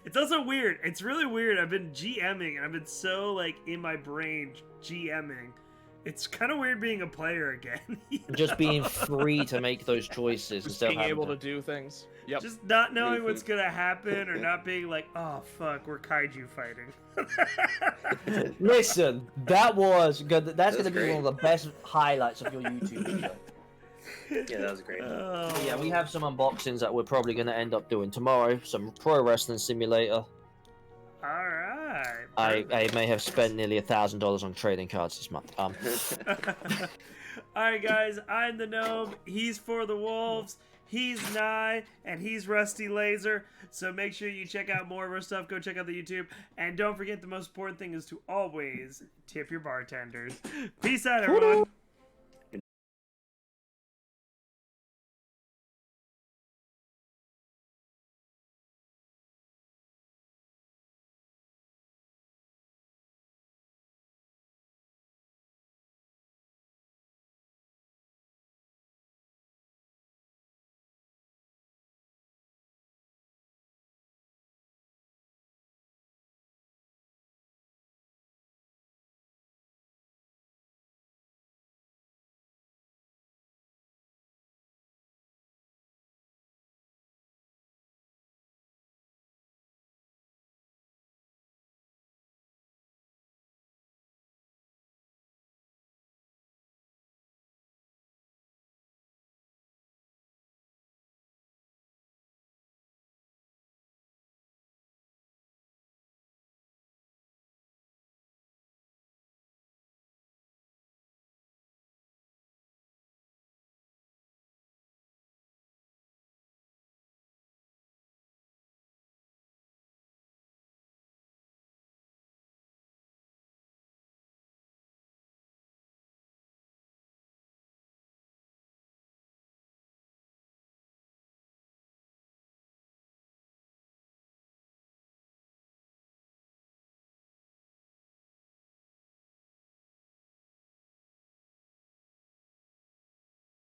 It's also weird. It's really weird. I've been GMing and I've been so like in my brain GMing. It's kind of weird being a player again. you Just know? being free to make those choices Just instead being of able to having do things. Yep. Just not knowing what's gonna happen or not being like, oh fuck, we're kaiju fighting. Listen, that was good. That's going to be great. one of the best highlights of your YouTube video. Yeah, that was great. Oh. Yeah, we have some unboxings that we're probably going to end up doing tomorrow. Some Pro Wrestling Simulator. All right. I may have spent nearly $1,000 on trading cards this month. All right, guys. I'm the Gnome. He's For the Wolves. He's Nye, and he's Rusty Laser. So make sure you check out more of our stuff. Go check out the YouTube. And don't forget, the most important thing is to always tip your bartenders. Peace out, everyone.